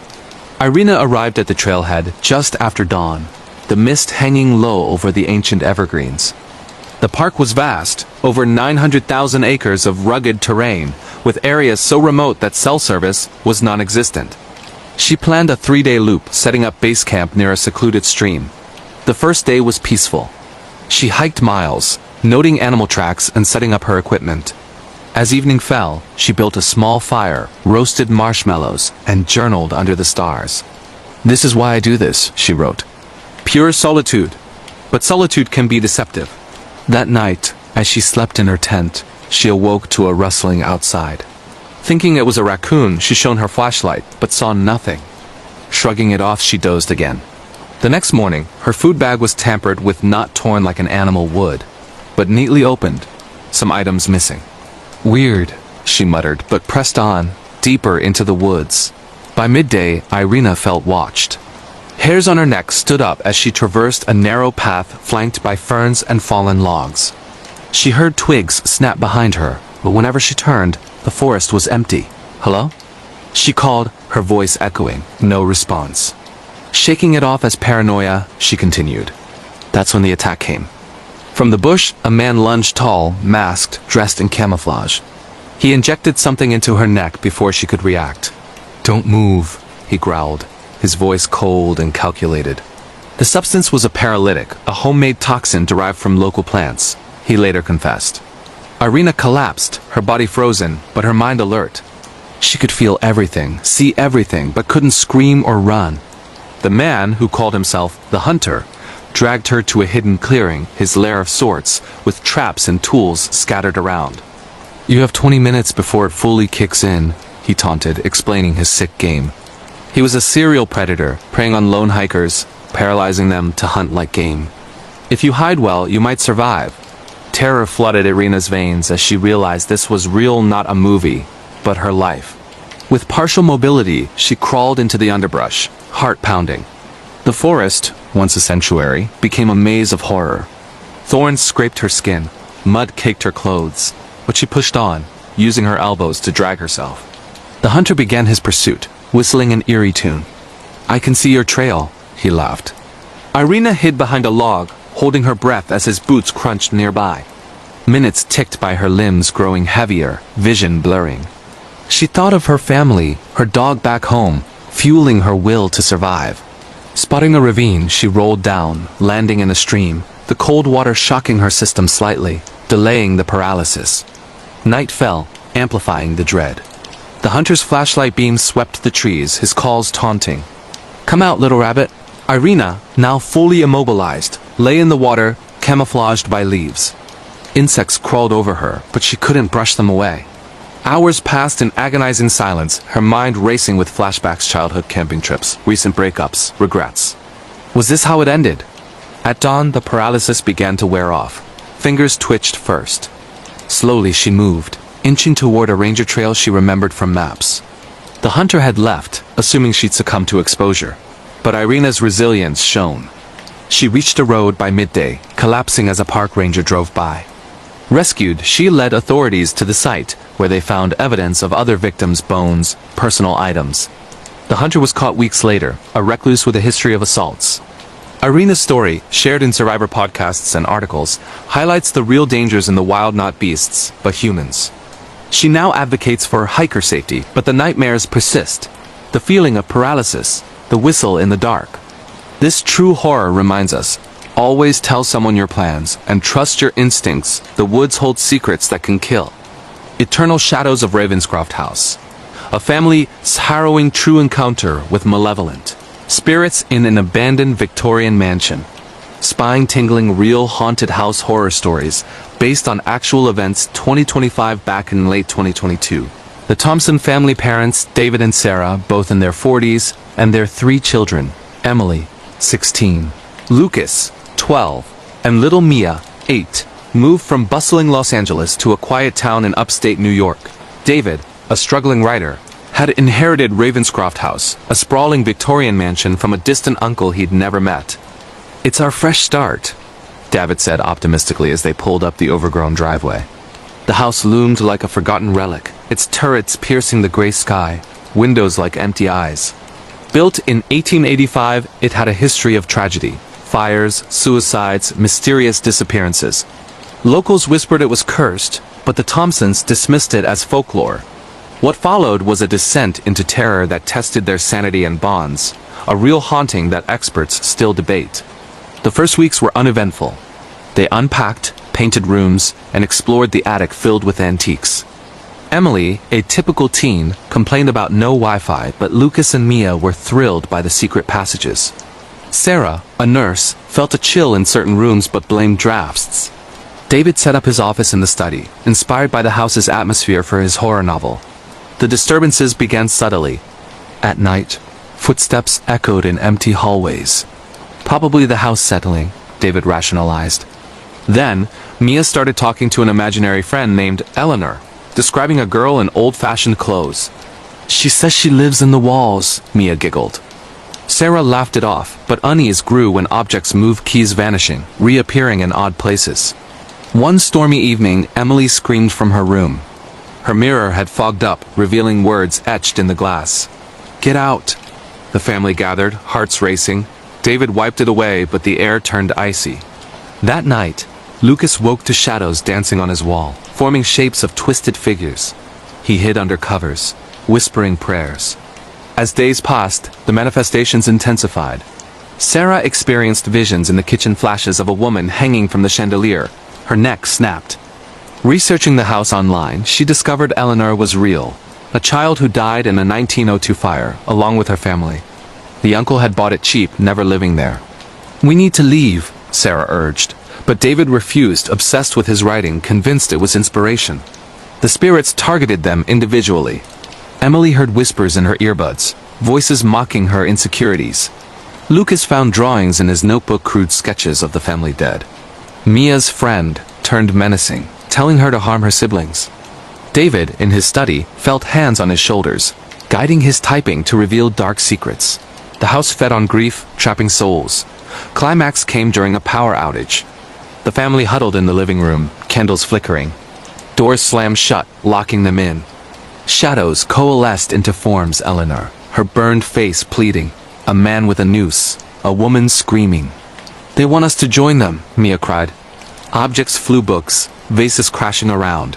Irina arrived at the trailhead just after dawn, the mist hanging low over the ancient evergreens. The park was vast, over 900,000 acres of rugged terrain, with areas so remote that cell service was non-existent. She planned a 3-day loop, setting up base camp near a secluded stream. The first day was peaceful. She hiked miles, noting animal tracks and setting up her equipment. As evening fell, she built a small fire, roasted marshmallows, and journaled under the stars. "This is why I do this," she wrote. "Pure solitude. But solitude can be deceptive." That night, as she slept in her tent, she awoke to a rustling outside. Thinking it was a raccoon, she shone her flashlight, but saw nothing. Shrugging it off, she dozed again. The next morning, her food bag was tampered with, not torn like an animal would, but neatly opened. some items missing. Weird, she muttered, but pressed on, deeper into the woods. By midday, Irina felt watched. Hairs on her neck stood up as she traversed a narrow path flanked by ferns and fallen logs. She heard twigs snap behind her, but whenever she turned, the forest was empty. Hello? She called, her voice echoing. No response. Shaking it off as paranoia, she continued. That's when the attack came. From the bush, a man lunged tall, masked, dressed in camouflage. He injected something into her neck before she could react. Don't move, he growled, his voice cold and calculated. The substance was a paralytic, a homemade toxin derived from local plants, he later confessed. Irina collapsed, her body frozen, but her mind alert. She could feel everything, see everything, but couldn't scream or run. The man, who called himself the Hunter, dragged her to a hidden clearing, his lair of sorts, with traps and tools scattered around. You have 20 minutes before it fully kicks in, he taunted, explaining his sick game. He was a serial predator, preying on lone hikers, paralyzing them to hunt like game. If you hide well, you might survive. Terror flooded Irina's veins as she realized this was real, not a movie, but her life. With partial mobility, she crawled into the underbrush, heart pounding. The forest, once a sanctuary, became a maze of horror. Thorns scraped her skin, mud caked her clothes, but she pushed on, using her elbows to drag herself. The hunter began his pursuit, whistling an eerie tune. I can see your trail, he laughed. Irina hid behind a log, holding her breath as his boots crunched nearby. Minutes ticked by, her limbs growing heavier, vision blurring. She thought of her family, her dog back home, fueling her will to survive. Spotting a ravine, she rolled down, landing in a stream, the cold water shocking her system slightly, delaying the paralysis. Night fell, amplifying the dread. The hunter's flashlight beam swept the trees, his calls taunting. Come out, little rabbit. Irina, now fully immobilized, lay in the water, camouflaged by leaves. Insects crawled over her, but she couldn't brush them away. Hours passed in agonizing silence, her mind racing with flashbacks, childhood camping trips, recent breakups, regrets. Was this how it ended? At dawn, the paralysis began to wear off. Fingers twitched first. Slowly she moved, inching toward a ranger trail she remembered from maps. The hunter had left, assuming she'd succumb to exposure. But Irina's resilience shone. She reached a road by midday, collapsing as a park ranger drove by. Rescued, she led authorities to the site, where they found evidence of other victims' bones, personal items. The hunter was caught weeks later, a recluse with a history of assaults. Irina's story, shared in survivor podcasts and articles, highlights the real dangers in the wild, not beasts, but humans. She now advocates for hiker safety, but the nightmares persist. The feeling of paralysis, the whistle in the dark. This true horror reminds us, always tell someone your plans, and trust your instincts. The woods hold secrets that can kill. Eternal Shadows of Ravenscroft House. A family's harrowing true encounter with malevolent spirits in an abandoned Victorian mansion. Spine-tingling real haunted house horror stories based on actual events 2025 back in late 2022. The Thompson family parents, David and Sarah, both in their 40s, and their 3 children, Emily, 16, Lucas, 12, and little Mia, 8, moved from bustling Los Angeles to a quiet town in upstate New York. David, a struggling writer, had inherited Ravenscroft House, a sprawling Victorian mansion from a distant uncle he'd never met. It's our fresh start, David said optimistically as they pulled up the overgrown driveway. The house loomed like a forgotten relic, its turrets piercing the gray sky, windows like empty eyes. Built in 1885, it had a history of tragedy, fires, suicides, mysterious disappearances. Locals whispered it was cursed, but the Thompsons dismissed it as folklore. What followed was a descent into terror that tested their sanity and bonds, a real haunting that experts still debate. The first weeks were uneventful. They unpacked, painted rooms, and explored the attic filled with antiques. Emily, a typical teen, complained about no Wi-Fi, but Lucas and Mia were thrilled by the secret passages. Sarah, a nurse, felt a chill in certain rooms but blamed drafts. David set up his office in the study, inspired by the house's atmosphere for his horror novel. The disturbances began subtly. At night, footsteps echoed in empty hallways. Probably the house settling, David rationalized. Then, Mia started talking to an imaginary friend named Eleanor, describing a girl in old-fashioned clothes. "She says she lives in the walls," Mia giggled. Sarah laughed it off, but unease grew when objects moved, keys vanishing, reappearing in odd places. One stormy evening, Emily screamed from her room. Her mirror had fogged up, revealing words etched in the glass. "Get out!" The family gathered, hearts racing. David wiped it away, but the air turned icy. That night, Lucas woke to shadows dancing on his wall, forming shapes of twisted figures. He hid under covers, whispering prayers. As days passed, the manifestations intensified. Sarah experienced visions in the kitchen, flashes of a woman hanging from the chandelier. Her neck snapped. Researching the house online, she discovered Eleanor was real, a child who died in a 1902 fire, along with her family. The uncle had bought it cheap, never living there. "We need to leave," Sarah urged, but David refused, obsessed with his writing, convinced it was inspiration. The spirits targeted them individually. Emily heard whispers in her earbuds, voices mocking her insecurities. Lucas found drawings in his notebook, crude sketches of the family dead. Mia's friend turned menacing, telling her to harm her siblings. David, in his study, felt hands on his shoulders, guiding his typing to reveal dark secrets. The house fed on grief, trapping souls. Climax came during a power outage. The family huddled in the living room, candles flickering. Doors slammed shut, locking them in. Shadows coalesced into forms, Eleanor, her burned face pleading. A man with a noose, a woman screaming. "They want us to join them," Mia cried. Objects flew, books, vases crashing around.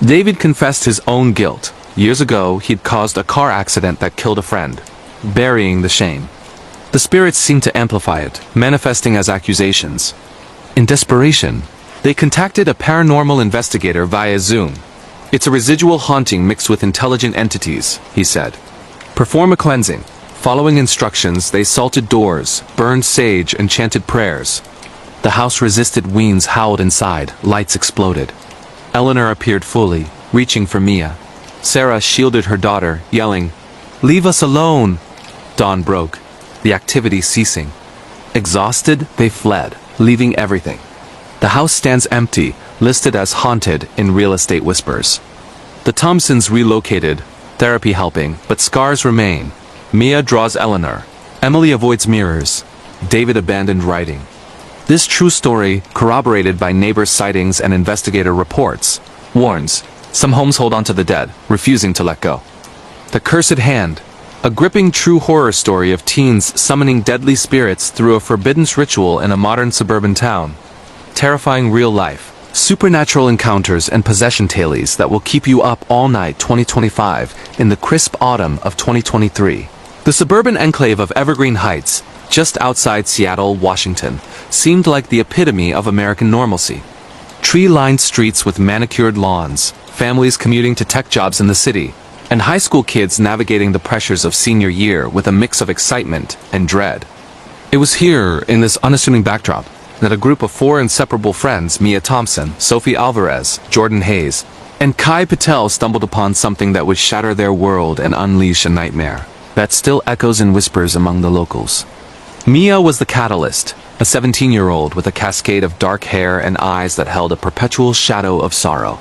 David confessed his own guilt. Years ago, he'd caused a car accident that killed a friend, burying the shame. The spirits seemed to amplify it, manifesting as accusations. In desperation, they contacted a paranormal investigator via Zoom. "It's a residual haunting mixed with intelligent entities," he said. "Perform a cleansing." Following instructions, they salted doors, burned sage, and chanted prayers. The house resisted, winds howled inside, lights exploded. Eleanor appeared fully, reaching for Mia. Sarah shielded her daughter, yelling, "Leave us alone!" Dawn broke, the activity ceasing. Exhausted, they fled, leaving everything. The house stands empty, listed as haunted in real estate whispers. The Thompsons relocated, therapy helping, but scars remain. Mia draws Eleanor. Emily avoids mirrors. David abandoned writing. This true story, corroborated by neighbor sightings and investigator reports, warns, some homes hold on to the dead, refusing to let go. The Cursed Hand, a gripping true horror story of teens summoning deadly spirits through a forbidden ritual in a modern suburban town. Terrifying real life, supernatural encounters and possession tales that will keep you up all night. 2025, in the crisp autumn of 2023. The suburban enclave of Evergreen Heights, just outside Seattle, Washington, seemed like the epitome of American normalcy. Tree-lined streets with manicured lawns, families commuting to tech jobs in the city, and high school kids navigating the pressures of senior year with a mix of excitement and dread. It was here, in this unassuming backdrop, that a group of four inseparable friends, Mia Thompson, Sophie Alvarez, Jordan Hayes, and Kai Patel, stumbled upon something that would shatter their world and unleash a nightmare that still echoes in whispers among the locals. Mia was the catalyst, a 17-year-old with a cascade of dark hair and eyes that held a perpetual shadow of sorrow.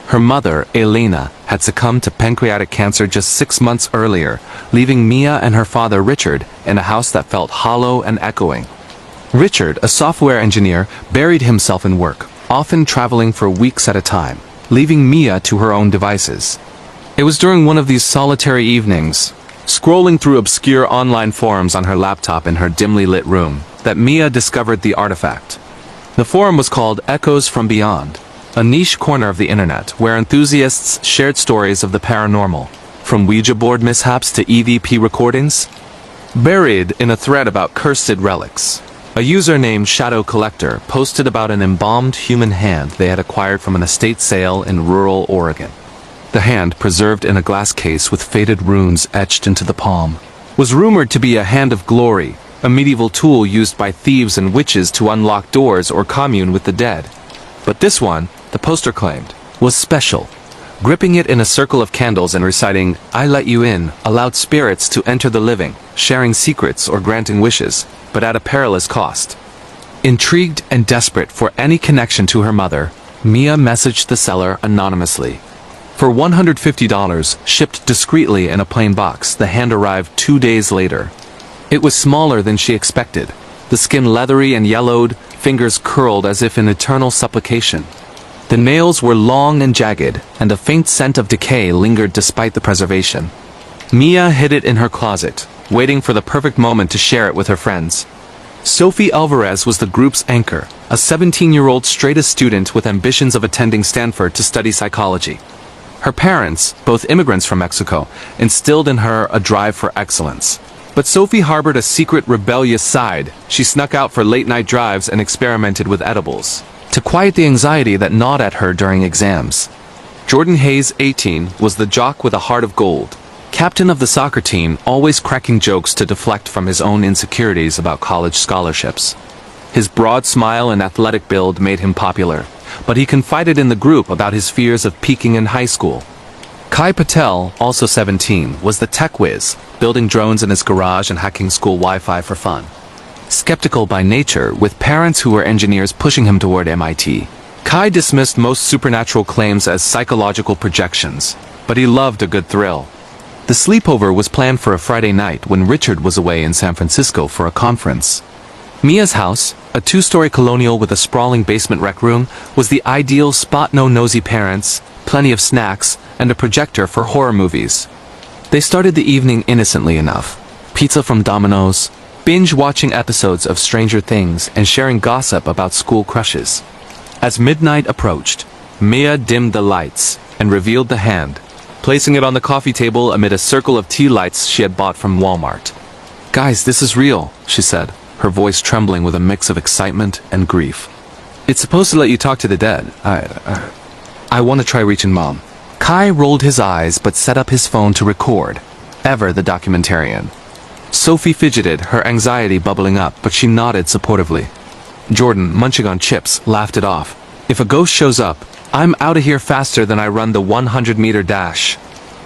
Her mother, Elena, had succumbed to pancreatic cancer just 6 months earlier, leaving Mia and her father, Richard, in a house that felt hollow and echoing. Richard, a software engineer, buried himself in work, often traveling for weeks at a time, leaving Mia to her own devices. It was during one of these solitary evenings, scrolling through obscure online forums on her laptop in her dimly lit room, that Mia discovered the artifact. The forum was called Echoes from Beyond, a niche corner of the internet where enthusiasts shared stories of the paranormal, from Ouija board mishaps to EVP recordings. Buried in a thread about cursed relics, a user named Shadow Collector posted about an embalmed human hand they had acquired from an estate sale in rural Oregon. The hand, preserved in a glass case with faded runes etched into the palm, was rumored to be a hand of glory, a medieval tool used by thieves and witches to unlock doors or commune with the dead. But this one, the poster claimed, was special. Gripping it in a circle of candles and reciting, "I let you in," allowed spirits to enter the living, sharing secrets or granting wishes, but at a perilous cost. Intrigued and desperate for any connection to her mother, Mia messaged the seller anonymously. For $150, shipped discreetly in a plain box, the hand arrived 2 days later. It was smaller than she expected, the skin leathery and yellowed, fingers curled as if in eternal supplication. The nails were long and jagged, and a faint scent of decay lingered despite the preservation. Mia hid it in her closet, waiting for the perfect moment to share it with her friends. Sophie Alvarez was the group's anchor, a 17-year-old straight-A student with ambitions of attending Stanford to study psychology. Her parents, both immigrants from Mexico, instilled in her a drive for excellence. But Sophie harbored a secret rebellious side. She snuck out for late-night drives and experimented with edibles, to quiet the anxiety that gnawed at her during exams. Jordan Hayes, 18, was the jock with a heart of gold. Captain of the soccer team, always cracking jokes to deflect from his own insecurities about college scholarships. His broad smile and athletic build made him popular, but he confided in the group about his fears of peaking in high school. Kai Patel, also 17, was the tech whiz, building drones in his garage and hacking school Wi-Fi for fun. Skeptical by nature, with parents who were engineers pushing him toward MIT, Kai dismissed most supernatural claims as psychological projections, but he loved a good thrill. The sleepover was planned for a Friday night when Richard was away in San Francisco for a conference. Mia's house, a 2-story colonial with a sprawling basement rec room, was the ideal spot. No nosy parents, plenty of snacks, and a projector for horror movies. They started the evening innocently enough. Pizza from Domino's, binge-watching episodes of Stranger Things, and sharing gossip about school crushes. As midnight approached, Mia dimmed the lights and revealed the hand, placing it on the coffee table amid a circle of tea lights she had bought from Walmart. "Guys, this is real," she said, her voice trembling with a mix of excitement and grief. "It's supposed to let you talk to the dead. I want to try reaching Mom." Kai rolled his eyes but set up his phone to record, ever the documentarian. Sophie fidgeted, her anxiety bubbling up, but she nodded supportively. Jordan, munching on chips, laughed it off. "If a ghost shows up, I'm out of here faster than I run the 100-meter dash."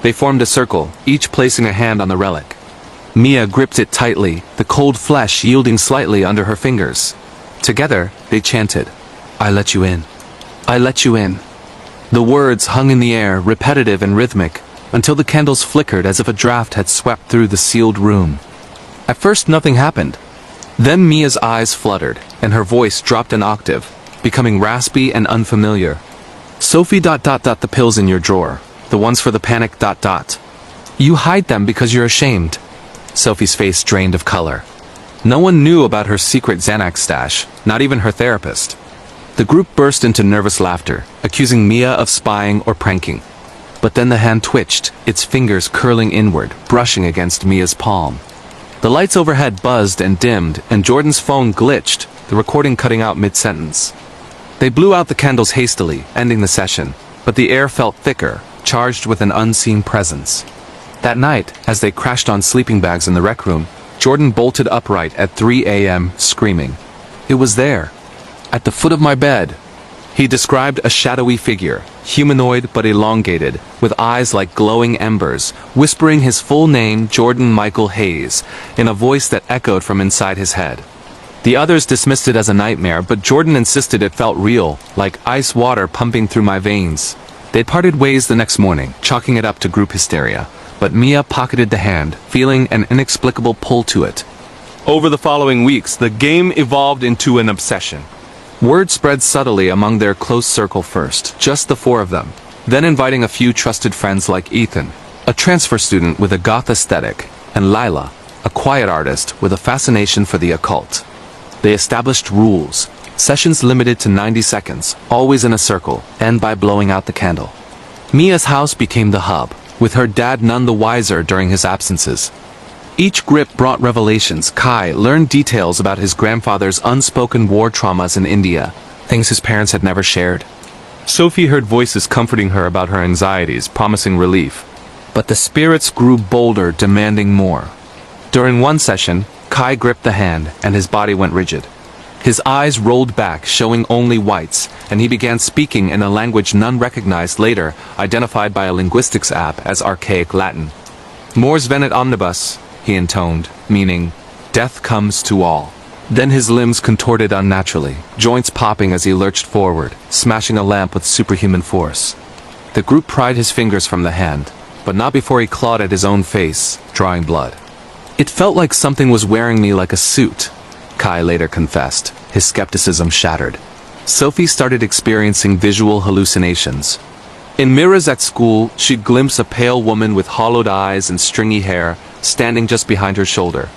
They formed a circle, each placing a hand on the relic. Mia gripped it tightly, the cold flesh yielding slightly under her fingers. Together, they chanted, "I let you in. I let you in." The words hung in the air, repetitive and rhythmic, until the candles flickered as if a draft had swept through the sealed room. At first, nothing happened. Then Mia's eyes fluttered, and her voice dropped an octave, becoming raspy and unfamiliar. "Sophie ... the pills in your drawer. The ones for the panic ... You hide them because you're ashamed." Sophie's face drained of color. No one knew about her secret Xanax stash, not even her therapist. The group burst into nervous laughter, accusing Mia of spying or pranking. But then the hand twitched, its fingers curling inward, brushing against Mia's palm. The lights overhead buzzed and dimmed, and Jordan's phone glitched, the recording cutting out mid-sentence. They blew out the candles hastily, ending the session, but the air felt thicker, charged with an unseen presence. That night, as they crashed on sleeping bags in the rec room, Jordan bolted upright at 3 a.m., screaming. It was there, at the foot of my bed. He described a shadowy figure, humanoid but elongated, with eyes like glowing embers, whispering his full name, Jordan Michael Hayes, in a voice that echoed from inside his head. The others dismissed it as a nightmare, but Jordan insisted it felt real, like ice water pumping through my veins. They parted ways the next morning, chalking it up to group hysteria, but Mia pocketed the hand, feeling an inexplicable pull to it. Over the following weeks, the game evolved into an obsession. Word spread subtly among their close circle first, just the 4 of them, then inviting a few trusted friends like Ethan, a transfer student with a goth aesthetic, and Lila, a quiet artist with a fascination for the occult. They established rules, sessions limited to 90 seconds, always in a circle, end by blowing out the candle. Mia's house became the hub, with her dad none the wiser during his absences. Each grip brought revelations. Kai learned details about his grandfather's unspoken war traumas in India, things his parents had never shared. Sophie heard voices comforting her about her anxieties, promising relief. But the spirits grew bolder, demanding more. During one session, Kai gripped the hand, and his body went rigid. His eyes rolled back, showing only whites, and he began speaking in a language none recognized later, identified by a linguistics app as archaic Latin. Mors venit omnibus, he intoned, meaning, death comes to all. Then his limbs contorted unnaturally, joints popping as he lurched forward, smashing a lamp with superhuman force. The group pried his fingers from the hand, but not before he clawed at his own face, drawing blood. It felt like something was wearing me like a suit, Kai later confessed, his skepticism shattered. Sophie started experiencing visual hallucinations. In mirrors at school, she'd glimpse a pale woman with hollowed eyes and stringy hair, standing just behind her shoulder.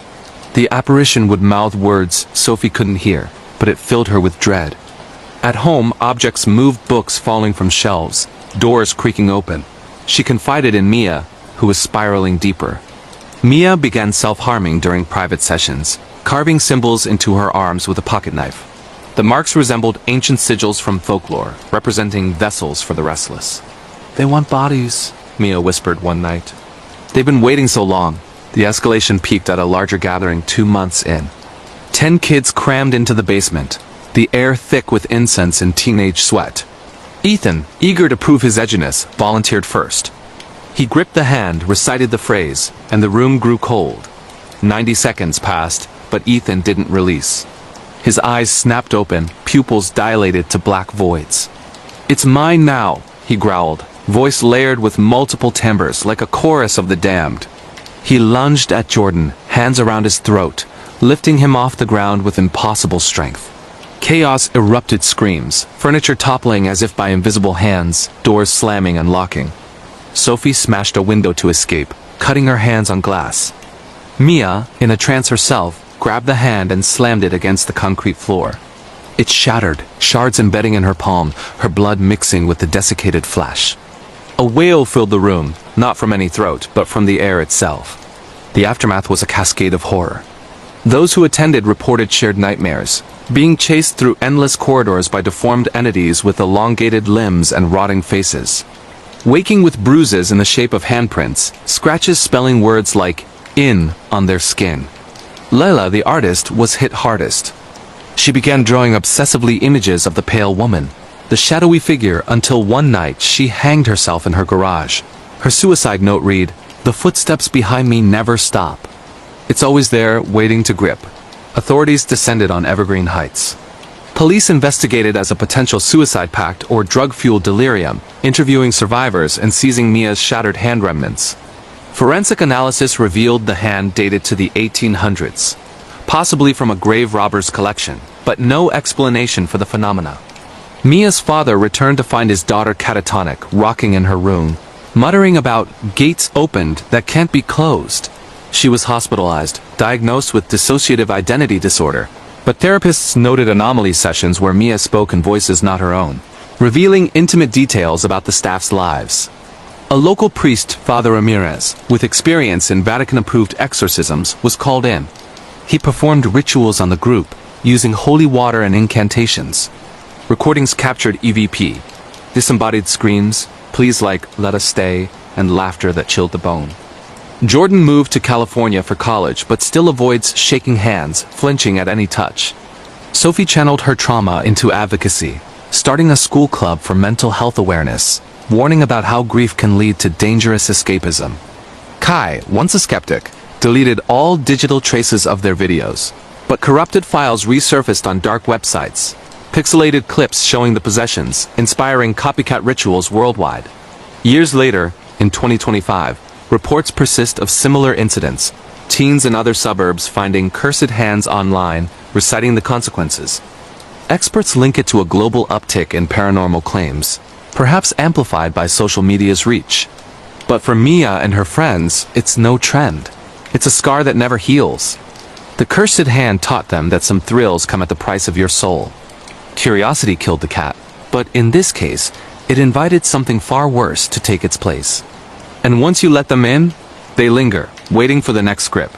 The apparition would mouth words Sophie couldn't hear, but it filled her with dread. At home, objects moved, books falling from shelves, doors creaking open. She confided in Mia, who was spiraling deeper. Mia began self-harming during private sessions, carving symbols into her arms with a pocket knife. The marks resembled ancient sigils from folklore, representing vessels for the restless. "They want bodies," Mia whispered one night. "They've been waiting so long." The escalation peaked at a larger gathering 2 months in. 10 kids crammed into the basement, the air thick with incense and teenage sweat. Ethan, eager to prove his edginess, volunteered first. He gripped the hand, recited the phrase, and the room grew cold. 90 seconds passed, but Ethan didn't release. His eyes snapped open, pupils dilated to black voids. "It's mine now," he growled, voice layered with multiple timbres like a chorus of the damned. He lunged at Jordan, hands around his throat, lifting him off the ground with impossible strength. Chaos erupted, screams, furniture toppling as if by invisible hands, doors slamming and locking. Sophie smashed a window to escape, cutting her hands on glass. Mia, in a trance herself, grabbed the hand and slammed it against the concrete floor. It shattered, shards embedding in her palm, her blood mixing with the desiccated flesh. A wail filled the room, not from any throat, but from the air itself. The aftermath was a cascade of horror. Those who attended reported shared nightmares, being chased through endless corridors by deformed entities with elongated limbs and rotting faces. Waking with bruises in the shape of handprints, scratches spelling words like "in" on their skin. Leila, the artist, was hit hardest. She began drawing obsessively images of the pale woman, the shadowy figure, until one night she hanged herself in her garage. Her suicide note read, "The footsteps behind me never stop. It's always there, waiting to grip." Authorities descended on Evergreen Heights. Police investigated as a potential suicide pact or drug-fueled delirium, interviewing survivors and seizing Mia's shattered hand remnants. Forensic analysis revealed the hand dated to the 1800s, possibly from a grave robber's collection, but no explanation for the phenomena. Mia's father returned to find his daughter catatonic, rocking in her room, muttering about gates opened that can't be closed. She was hospitalized, diagnosed with dissociative identity disorder, but therapists noted anomaly sessions where Mia spoke in voices not her own, revealing intimate details about the staff's lives. A local priest, Father Ramirez, with experience in Vatican-approved exorcisms, was called in. He performed rituals on the group, using holy water and incantations. Recordings captured EVP, disembodied screams, pleas like "let us stay," and laughter that chilled the bone. Jordan moved to California for college but still avoids shaking hands, flinching at any touch. Sophie channeled her trauma into advocacy, starting a school club for mental health awareness, warning about how grief can lead to dangerous escapism. Kai, once a skeptic, deleted all digital traces of their videos, but corrupted files resurfaced on dark websites. Pixelated clips showing the possessions, inspiring copycat rituals worldwide. Years later, in 2025, reports persist of similar incidents, teens in other suburbs finding cursed hands online, reciting the consequences. Experts link it to a global uptick in paranormal claims, perhaps amplified by social media's reach. But for Mia and her friends, it's no trend. It's a scar that never heals. The cursed hand taught them that some thrills come at the price of your soul. Curiosity killed the cat, but in this case, it invited something far worse to take its place. And once you let them in, they linger, waiting for the next grip.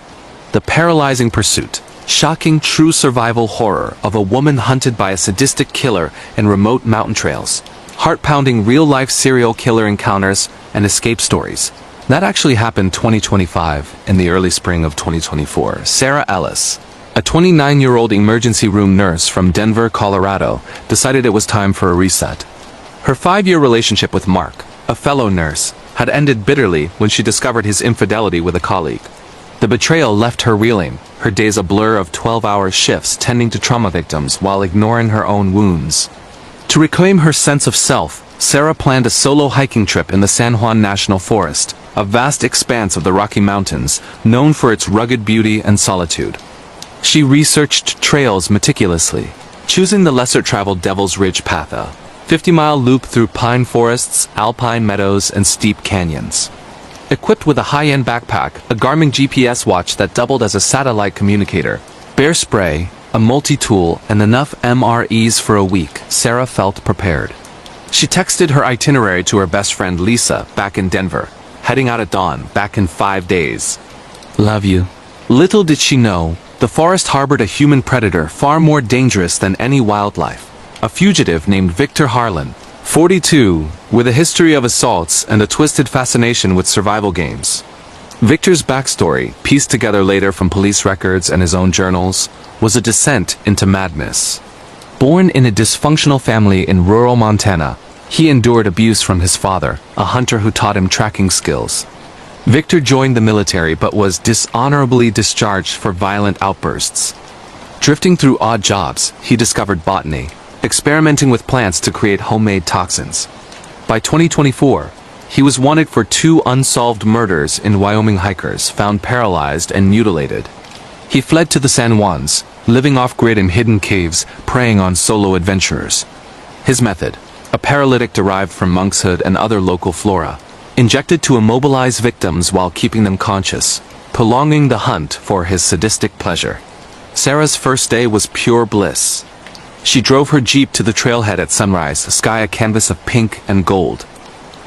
The paralyzing pursuit, shocking true survival horror of a woman hunted by a sadistic killer in remote mountain trails. Heart-pounding real-life serial killer encounters and escape stories. That actually happened 2025, in the early spring of 2024. Sarah Ellis, a 29-year-old emergency room nurse from Denver, Colorado, decided it was time for a reset. Her 5-year relationship with Mark, a fellow nurse, had ended bitterly when she discovered his infidelity with a colleague. The betrayal left her reeling, her days a blur of 12-hour shifts tending to trauma victims while ignoring her own wounds. To reclaim her sense of self, Sarah planned a solo hiking trip in the San Juan National Forest, a vast expanse of the Rocky Mountains, known for its rugged beauty and solitude. She researched trails meticulously, choosing the lesser-traveled Devil's Ridge Path, a 50-mile loop through pine forests, alpine meadows, and steep canyons. Equipped with a high-end backpack, a Garmin GPS watch that doubled as a satellite communicator, bear spray, a multi-tool, and enough MREs for a week, Sarah felt prepared. She texted her itinerary to her best friend Lisa, back in Denver, heading out at dawn, back in 5 days. Love you. Little did she know, the forest harbored a human predator far more dangerous than any wildlife. A fugitive named Victor Harlan, 42, with a history of assaults and a twisted fascination with survival games. Victor's backstory, pieced together later from police records and his own journals, was a descent into madness. Born in a dysfunctional family in rural Montana, he endured abuse from his father, a hunter who taught him tracking skills. Victor joined the military but was dishonorably discharged for violent outbursts. Drifting through odd jobs, he discovered botany, experimenting with plants to create homemade toxins. By 2024, he was wanted for 2 unsolved murders in Wyoming hikers found paralyzed and mutilated. He fled to the San Juans, living off-grid in hidden caves, preying on solo adventurers. His method, a paralytic derived from monkshood and other local flora, injected to immobilize victims while keeping them conscious, prolonging the hunt for his sadistic pleasure. Sarah's first day was pure bliss. She drove her Jeep to the trailhead at sunrise, the sky a canvas of pink and gold.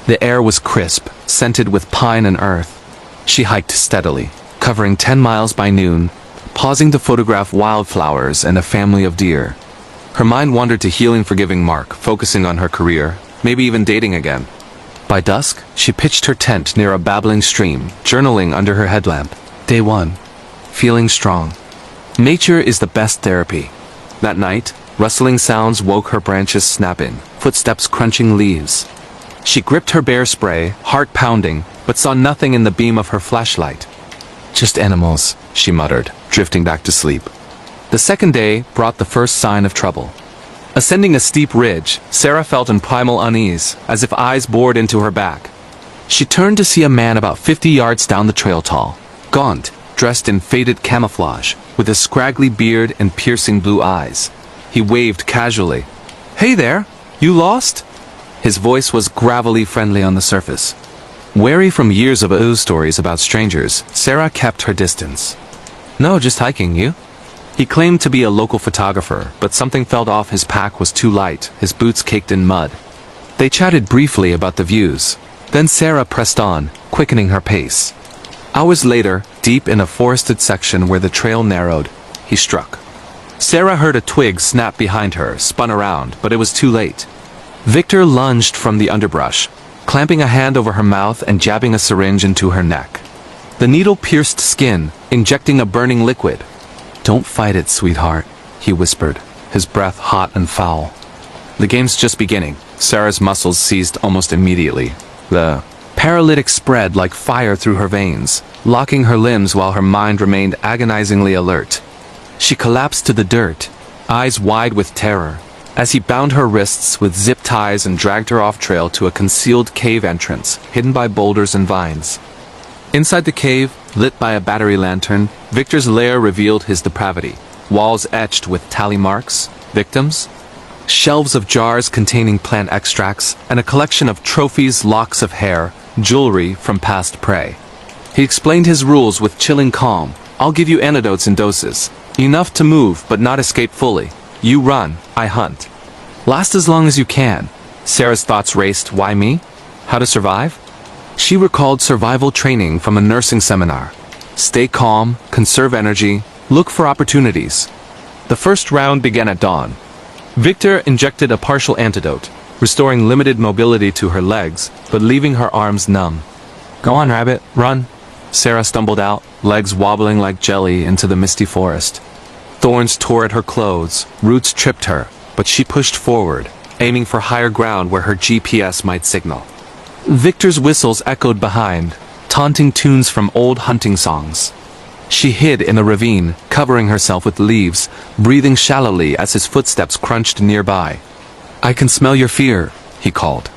The air was crisp, scented with pine and earth. She hiked steadily, covering 10 miles by noon, pausing to photograph wildflowers and a family of deer. Her mind wandered to healing, forgiving Mark, focusing on her career, maybe even dating again. By dusk, she pitched her tent near a babbling stream, journaling under her headlamp. Day 1. Feeling strong. Nature is the best therapy. That night, rustling sounds woke her, branches snapping, footsteps crunching leaves. She gripped her bear spray, heart pounding, but saw nothing in the beam of her flashlight. Just animals, she muttered, drifting back to sleep. The second day brought the first sign of trouble. Ascending a steep ridge, Sarah felt in primal unease, as if eyes bored into her back. She turned to see a man about 50 yards down the trail, tall, gaunt, dressed in faded camouflage, with a scraggly beard and piercing blue eyes. He waved casually. "Hey there, you lost?" His voice was gravelly friendly on the surface. Wary from years of ooze stories about strangers, Sarah kept her distance. "No, just hiking, you?" He claimed to be a local photographer, but something felt off. His pack was too light, his boots caked in mud. They chatted briefly about the views. Then Sarah pressed on, quickening her pace. Hours later, deep in a forested section where the trail narrowed, he struck. Sarah heard a twig snap behind her, spun around, but it was too late. Victor lunged from the underbrush, clamping a hand over her mouth and jabbing a syringe into her neck. The needle pierced skin, injecting a burning liquid. "Don't fight it, sweetheart," he whispered, his breath hot and foul. The game's just beginning. Sarah's muscles seized almost immediately. The paralytic spread like fire through her veins, locking her limbs while her mind remained agonizingly alert. She collapsed to the dirt, eyes wide with terror, as he bound her wrists with zip ties and dragged her off trail to a concealed cave entrance, hidden by boulders and vines. Inside the cave, lit by a battery lantern, Victor's lair revealed his depravity. Walls etched with tally marks, victims, shelves of jars containing plant extracts, and a collection of trophies, locks of hair, jewelry from past prey. He explained his rules with chilling calm. "I'll give you antidotes in doses. Enough to move, but not escape fully. You run, I hunt. Last as long as you can." Sarah's thoughts raced. Why me? How to survive? She recalled survival training from a nursing seminar. Stay calm, conserve energy, look for opportunities. The first round began at dawn. Victor injected a partial antidote, restoring limited mobility to her legs, but leaving her arms numb. "Go on, rabbit, run." Sarah stumbled out, legs wobbling like jelly, into the misty forest. Thorns tore at her clothes, roots tripped her, but she pushed forward, aiming for higher ground where her GPS might signal. Victor's whistles echoed behind, taunting tunes from old hunting songs. She hid in a ravine, covering herself with leaves, breathing shallowly as his footsteps crunched nearby. "I can smell your fear," he called.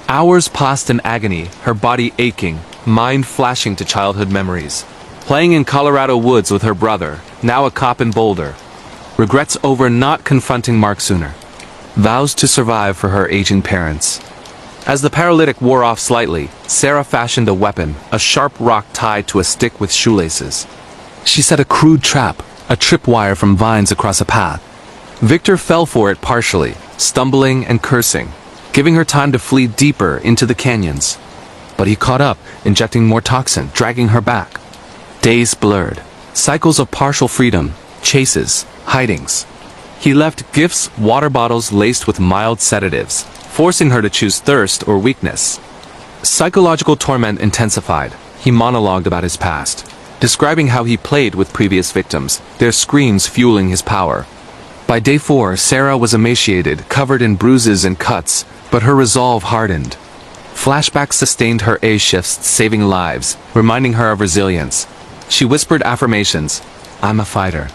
Hours passed in agony, her body aching, mind flashing to childhood memories. Playing in Colorado woods with her brother, now a cop in Boulder. Regrets over not confronting Mark sooner. Vows to survive for her aging parents. As the paralytic wore off slightly, Sarah fashioned a weapon, a sharp rock tied to a stick with shoelaces. She set a crude trap, a tripwire from vines across a path. Victor fell for it partially, stumbling and cursing, giving her time to flee deeper into the canyons. But he caught up, injecting more toxin, dragging her back. Days blurred. Cycles of partial freedom, chases, hidings. He left gifts, water bottles laced with mild sedatives, forcing her to choose thirst or weakness. Psychological torment intensified. He monologued about his past, describing how he played with previous victims, their screams fueling his power. By day 4, Sarah was emaciated, covered in bruises and cuts, but her resolve hardened. Flashbacks sustained her shifts, saving lives, reminding her of resilience. She whispered affirmations. "I'm a fighter.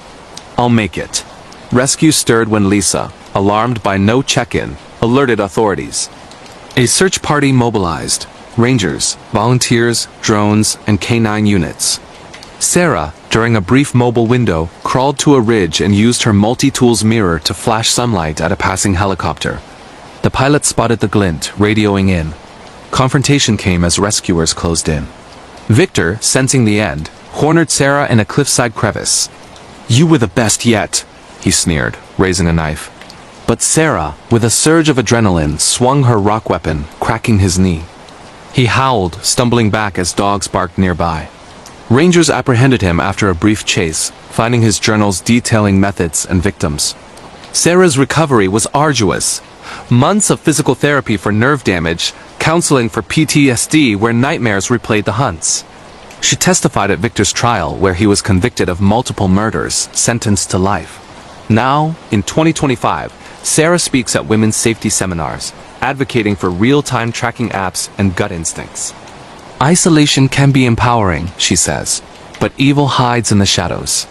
I'll make it." Rescue stirred when Lisa, alarmed by no check-in, alerted authorities. A search party mobilized. Rangers, volunteers, drones, and K9 units. Sarah, during a brief mobile window, crawled to a ridge and used her multi-tools mirror to flash sunlight at a passing helicopter. The pilot spotted the glint, radioing in. Confrontation came as rescuers closed in. Victor, sensing the end, cornered Sarah in a cliffside crevice. "You were the best yet," he sneered, raising a knife. But Sarah, with a surge of adrenaline, swung her rock weapon, cracking his knee. He howled, stumbling back as dogs barked nearby. Rangers apprehended him after a brief chase, finding his journals detailing methods and victims. Sarah's recovery was arduous. Months of physical therapy for nerve damage, counseling for PTSD where nightmares replayed the hunts. She testified at Victor's trial, where he was convicted of multiple murders, sentenced to life. Now, in 2025, Sarah speaks at women's safety seminars, advocating for real-time tracking apps and gut instincts. Isolation can be empowering, she says, but evil hides in the shadows.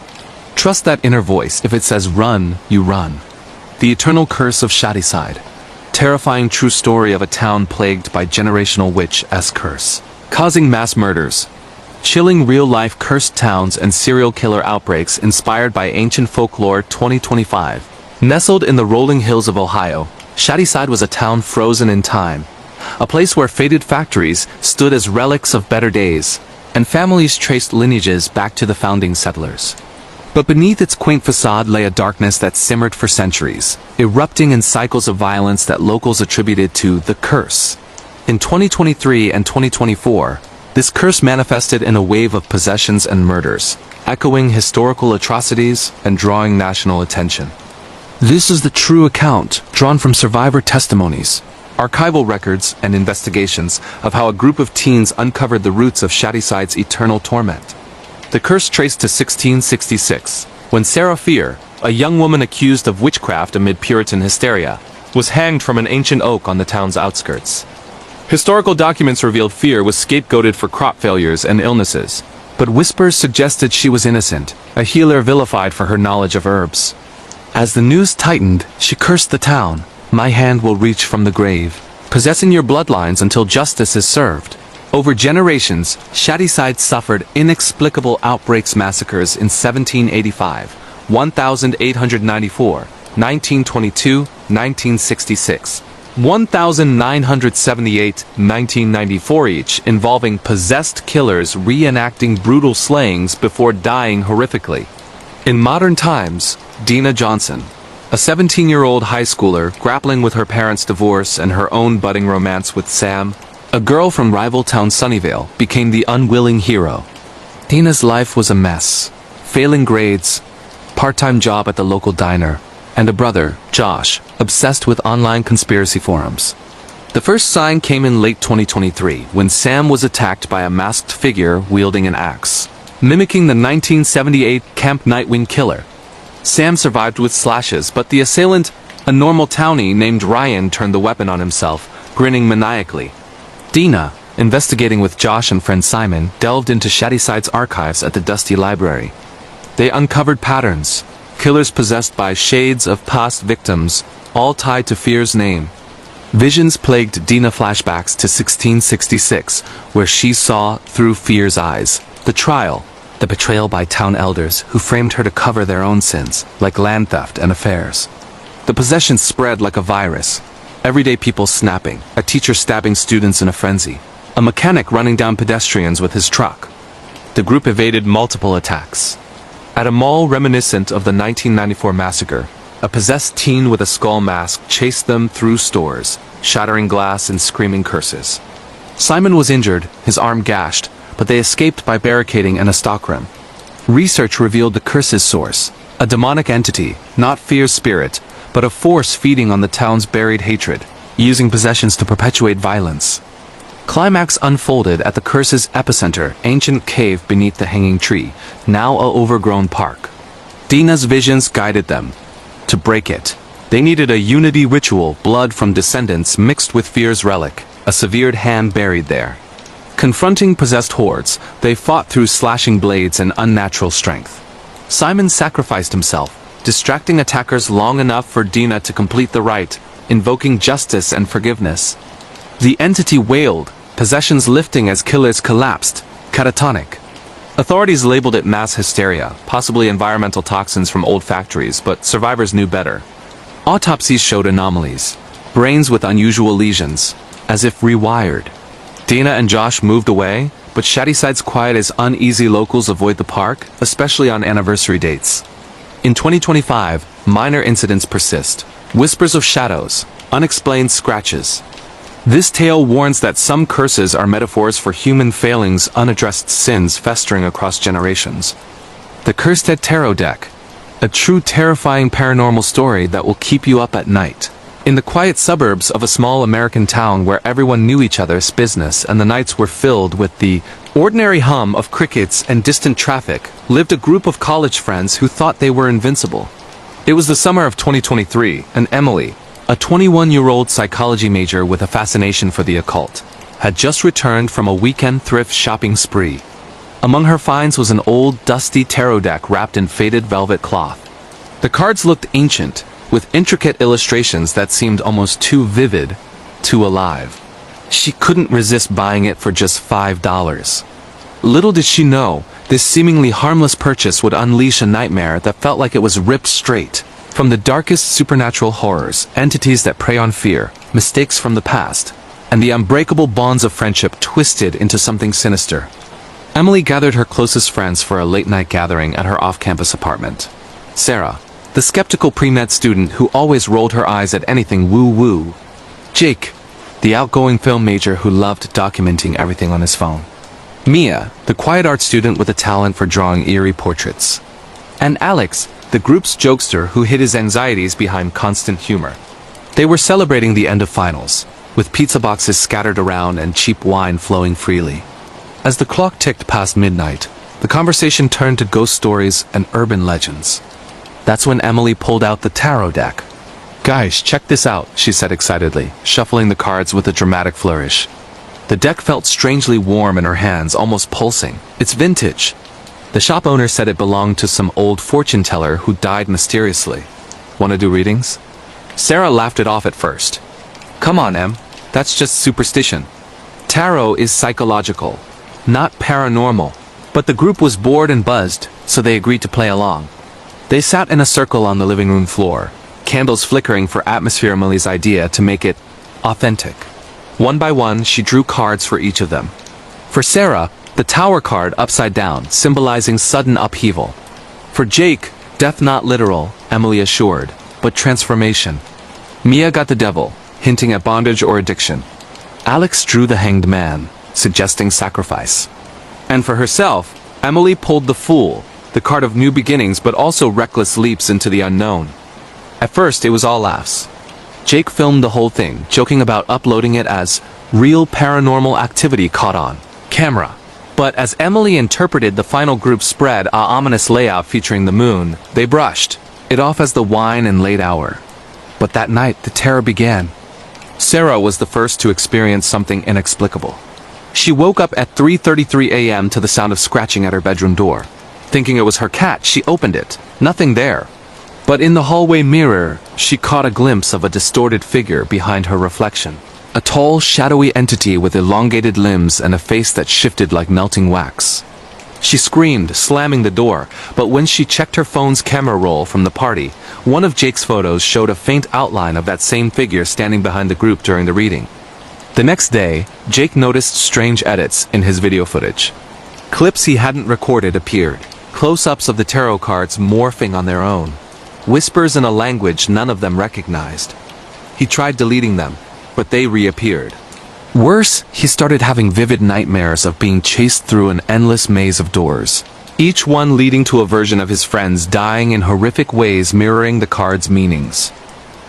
Trust that inner voice. If it says run, you run. The eternal curse of Shadyside. Terrifying true story of a town plagued by generational witch-esque curse, causing mass murders. Chilling real-life cursed towns and serial killer outbreaks inspired by ancient folklore. 2025. Nestled in the rolling hills of Ohio, Shadyside was a town frozen in time. A place where faded factories stood as relics of better days, and families traced lineages back to the founding settlers. But beneath its quaint facade lay a darkness that simmered for centuries, erupting in cycles of violence that locals attributed to the curse. In 2023 and 2024, this curse manifested in a wave of possessions and murders, echoing historical atrocities and drawing national attention. This is the true account, drawn from survivor testimonies, archival records, and investigations of how a group of teens uncovered the roots of Shadyside's eternal torment. The curse traced to 1666, when Sarah Fear, a young woman accused of witchcraft amid Puritan hysteria, was hanged from an ancient oak on the town's outskirts. Historical documents revealed Fear was scapegoated for crop failures and illnesses, but whispers suggested she was innocent, a healer vilified for her knowledge of herbs. As the news tightened, she cursed the town. "My hand will reach from the grave, possessing your bloodlines until justice is served." Over generations, Shadyside suffered inexplicable outbreaks, massacres in 1785, 1894, 1922, 1966, 1978, 1994 each, involving possessed killers reenacting brutal slayings before dying horrifically. In modern times, Dina Johnson, a 17-year-old high schooler grappling with her parents' divorce and her own budding romance with Sam, a girl from rival town Sunnyvale, became the unwilling hero. Dina's life was a mess. Failing grades, part-time job at the local diner, and a brother, Josh, obsessed with online conspiracy forums. The first sign came in late 2023, when Sam was attacked by a masked figure wielding an axe, mimicking the 1978 Camp Nightwing killer. Sam survived with slashes, but the assailant, a normal townie named Ryan, turned the weapon on himself, grinning maniacally. Dina, investigating with Josh and friend Simon, delved into Shadyside archives at the dusty library. They uncovered patterns, killers possessed by shades of past victims, all tied to fear's name. Visions plagued Dina, flashbacks to 1666, where she saw through fear's eyes. The trial, the betrayal by town elders who framed her to cover their own sins, like land theft and affairs. The possession spread like a virus. Everyday people snapping, a teacher stabbing students in a frenzy, a mechanic running down pedestrians with his truck. The group evaded multiple attacks. At a mall reminiscent of the 1994 massacre, a possessed teen with a skull mask chased them through stores, shattering glass and screaming curses. Simon was injured, his arm gashed, but they escaped by barricading in a stockroom. Research revealed the curse's source, a demonic entity, not fear's spirit, but a force feeding on the town's buried hatred, using possessions to perpetuate violence. Climax unfolded at the curse's epicenter, ancient cave beneath the hanging tree, now a overgrown park. Dina's visions guided them. To break it, they needed a unity ritual, blood from descendants mixed with fear's relic, a severed hand buried there. Confronting possessed hordes, they fought through slashing blades and unnatural strength. Simon sacrificed himself, distracting attackers long enough for Dina to complete the rite, invoking justice and forgiveness. The entity wailed, possessions lifting as killers collapsed, catatonic. Authorities labeled it mass hysteria, possibly environmental toxins from old factories, but survivors knew better. Autopsies showed anomalies, brains with unusual lesions, as if rewired. Dina and Josh moved away, but Shadyside's quiet as uneasy locals avoid the park, especially on anniversary dates. In 2025, minor incidents persist. Whispers of shadows, unexplained scratches. This tale warns that some curses are metaphors for human failings, unaddressed sins festering across generations. The Cursed Tarot Deck. A true terrifying paranormal story that will keep you up at night. In the quiet suburbs of a small American town where everyone knew each other's business and the nights were filled with the ordinary hum of crickets and distant traffic, lived a group of college friends who thought they were invincible. It was the summer of 2023, and Emily, a 21-year-old psychology major with a fascination for the occult, had just returned from a weekend thrift shopping spree. Among her finds was an old, dusty tarot deck wrapped in faded velvet cloth. The cards looked ancient, with intricate illustrations that seemed almost too vivid, too alive. She couldn't resist buying it for just $5. Little did she know, this seemingly harmless purchase would unleash a nightmare that felt like it was ripped straight from the darkest supernatural horrors, entities that prey on fear, mistakes from the past, and the unbreakable bonds of friendship twisted into something sinister. Emily gathered her closest friends for a late-night gathering at her off-campus apartment. Sarah, the skeptical pre-med student who always rolled her eyes at anything woo-woo. Jake, the outgoing film major who loved documenting everything on his phone. Mia, the quiet art student with a talent for drawing eerie portraits. And Alex, the group's jokester who hid his anxieties behind constant humor. They were celebrating the end of finals, with pizza boxes scattered around and cheap wine flowing freely. As the clock ticked past midnight, the conversation turned to ghost stories and urban legends. That's when Emily pulled out the tarot deck. "Guys, check this out," she said excitedly, shuffling the cards with a dramatic flourish. The deck felt strangely warm in her hands, almost pulsing. "It's vintage." The shop owner said it belonged to some old fortune teller who died mysteriously. "Wanna do readings?" Sarah laughed it off at first. "Come on, Em. That's just superstition. Tarot is psychological, not paranormal." But the group was bored and buzzed, so they agreed to play along. They sat in a circle on the living room floor, candles flickering for atmosphere. Emily's idea to make it authentic. One by one, she drew cards for each of them. For Sarah, the Tower card upside down, symbolizing sudden upheaval. For Jake, death not literal, Emily assured, but transformation. Mia got the Devil, hinting at bondage or addiction. Alex drew the Hanged Man, suggesting sacrifice. And for herself, Emily pulled the Fool, the card of new beginnings but also reckless leaps into the unknown. At first, it was all laughs. Jake filmed the whole thing, joking about uploading it as real paranormal activity caught on camera. But as Emily interpreted the final group spread, a ominous layout featuring the moon, they brushed it off as the wine and late hour. But that night, the terror began. Sarah was the first to experience something inexplicable. She woke up at 3:33 a.m. to the sound of scratching at her bedroom door. Thinking it was her cat, she opened it. Nothing there. But in the hallway mirror, she caught a glimpse of a distorted figure behind her reflection. A tall, shadowy entity with elongated limbs and a face that shifted like melting wax. She screamed, slamming the door, but when she checked her phone's camera roll from the party, one of Jake's photos showed a faint outline of that same figure standing behind the group during the reading. The next day, Jake noticed strange edits in his video footage. Clips he hadn't recorded appeared, close-ups of the tarot cards morphing on their own. Whispers in a language none of them recognized. He tried deleting them, but they reappeared. Worse, he started having vivid nightmares of being chased through an endless maze of doors, each one leading to a version of his friends dying in horrific ways mirroring the cards' meanings.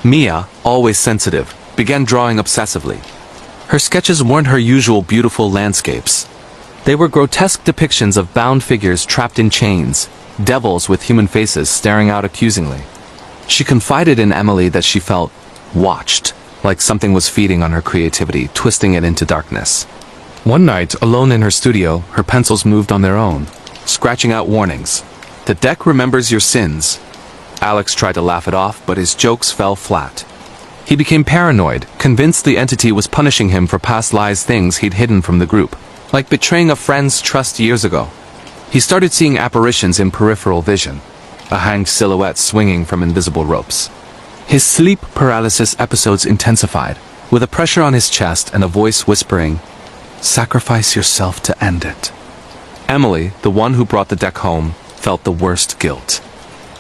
Mia, always sensitive, began drawing obsessively. Her sketches weren't her usual beautiful landscapes. They were grotesque depictions of bound figures trapped in chains, devils with human faces staring out accusingly. She confided in Emily that she felt watched, like something was feeding on her creativity, twisting it into darkness. One night, alone in her studio, her pencils moved on their own, scratching out warnings. "The deck remembers your sins." Alex tried to laugh it off, but his jokes fell flat. He became paranoid, convinced the entity was punishing him for past lies, things he'd hidden from the group, like betraying a friend's trust years ago. He started seeing apparitions in peripheral vision, a hanged silhouette swinging from invisible ropes. His sleep paralysis episodes intensified, with a pressure on his chest and a voice whispering, "Sacrifice yourself to end it." Emily, the one who brought the deck home, felt the worst guilt.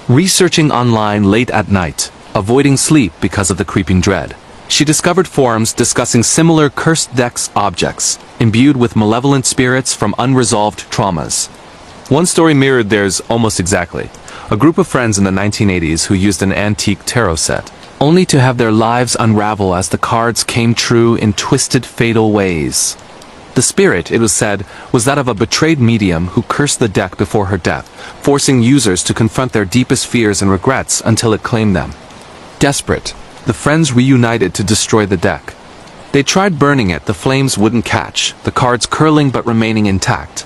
Researching online late at night, avoiding sleep because of the creeping dread, she discovered forums discussing similar cursed decks objects, imbued with malevolent spirits from unresolved traumas. One story mirrored theirs almost exactly. A group of friends in the 1980s who used an antique tarot set, only to have their lives unravel as the cards came true in twisted, fatal ways. The spirit, it was said, was that of a betrayed medium who cursed the deck before her death, forcing users to confront their deepest fears and regrets until it claimed them. Desperate, the friends reunited to destroy the deck. They tried burning it, the flames wouldn't catch, the cards curling but remaining intact.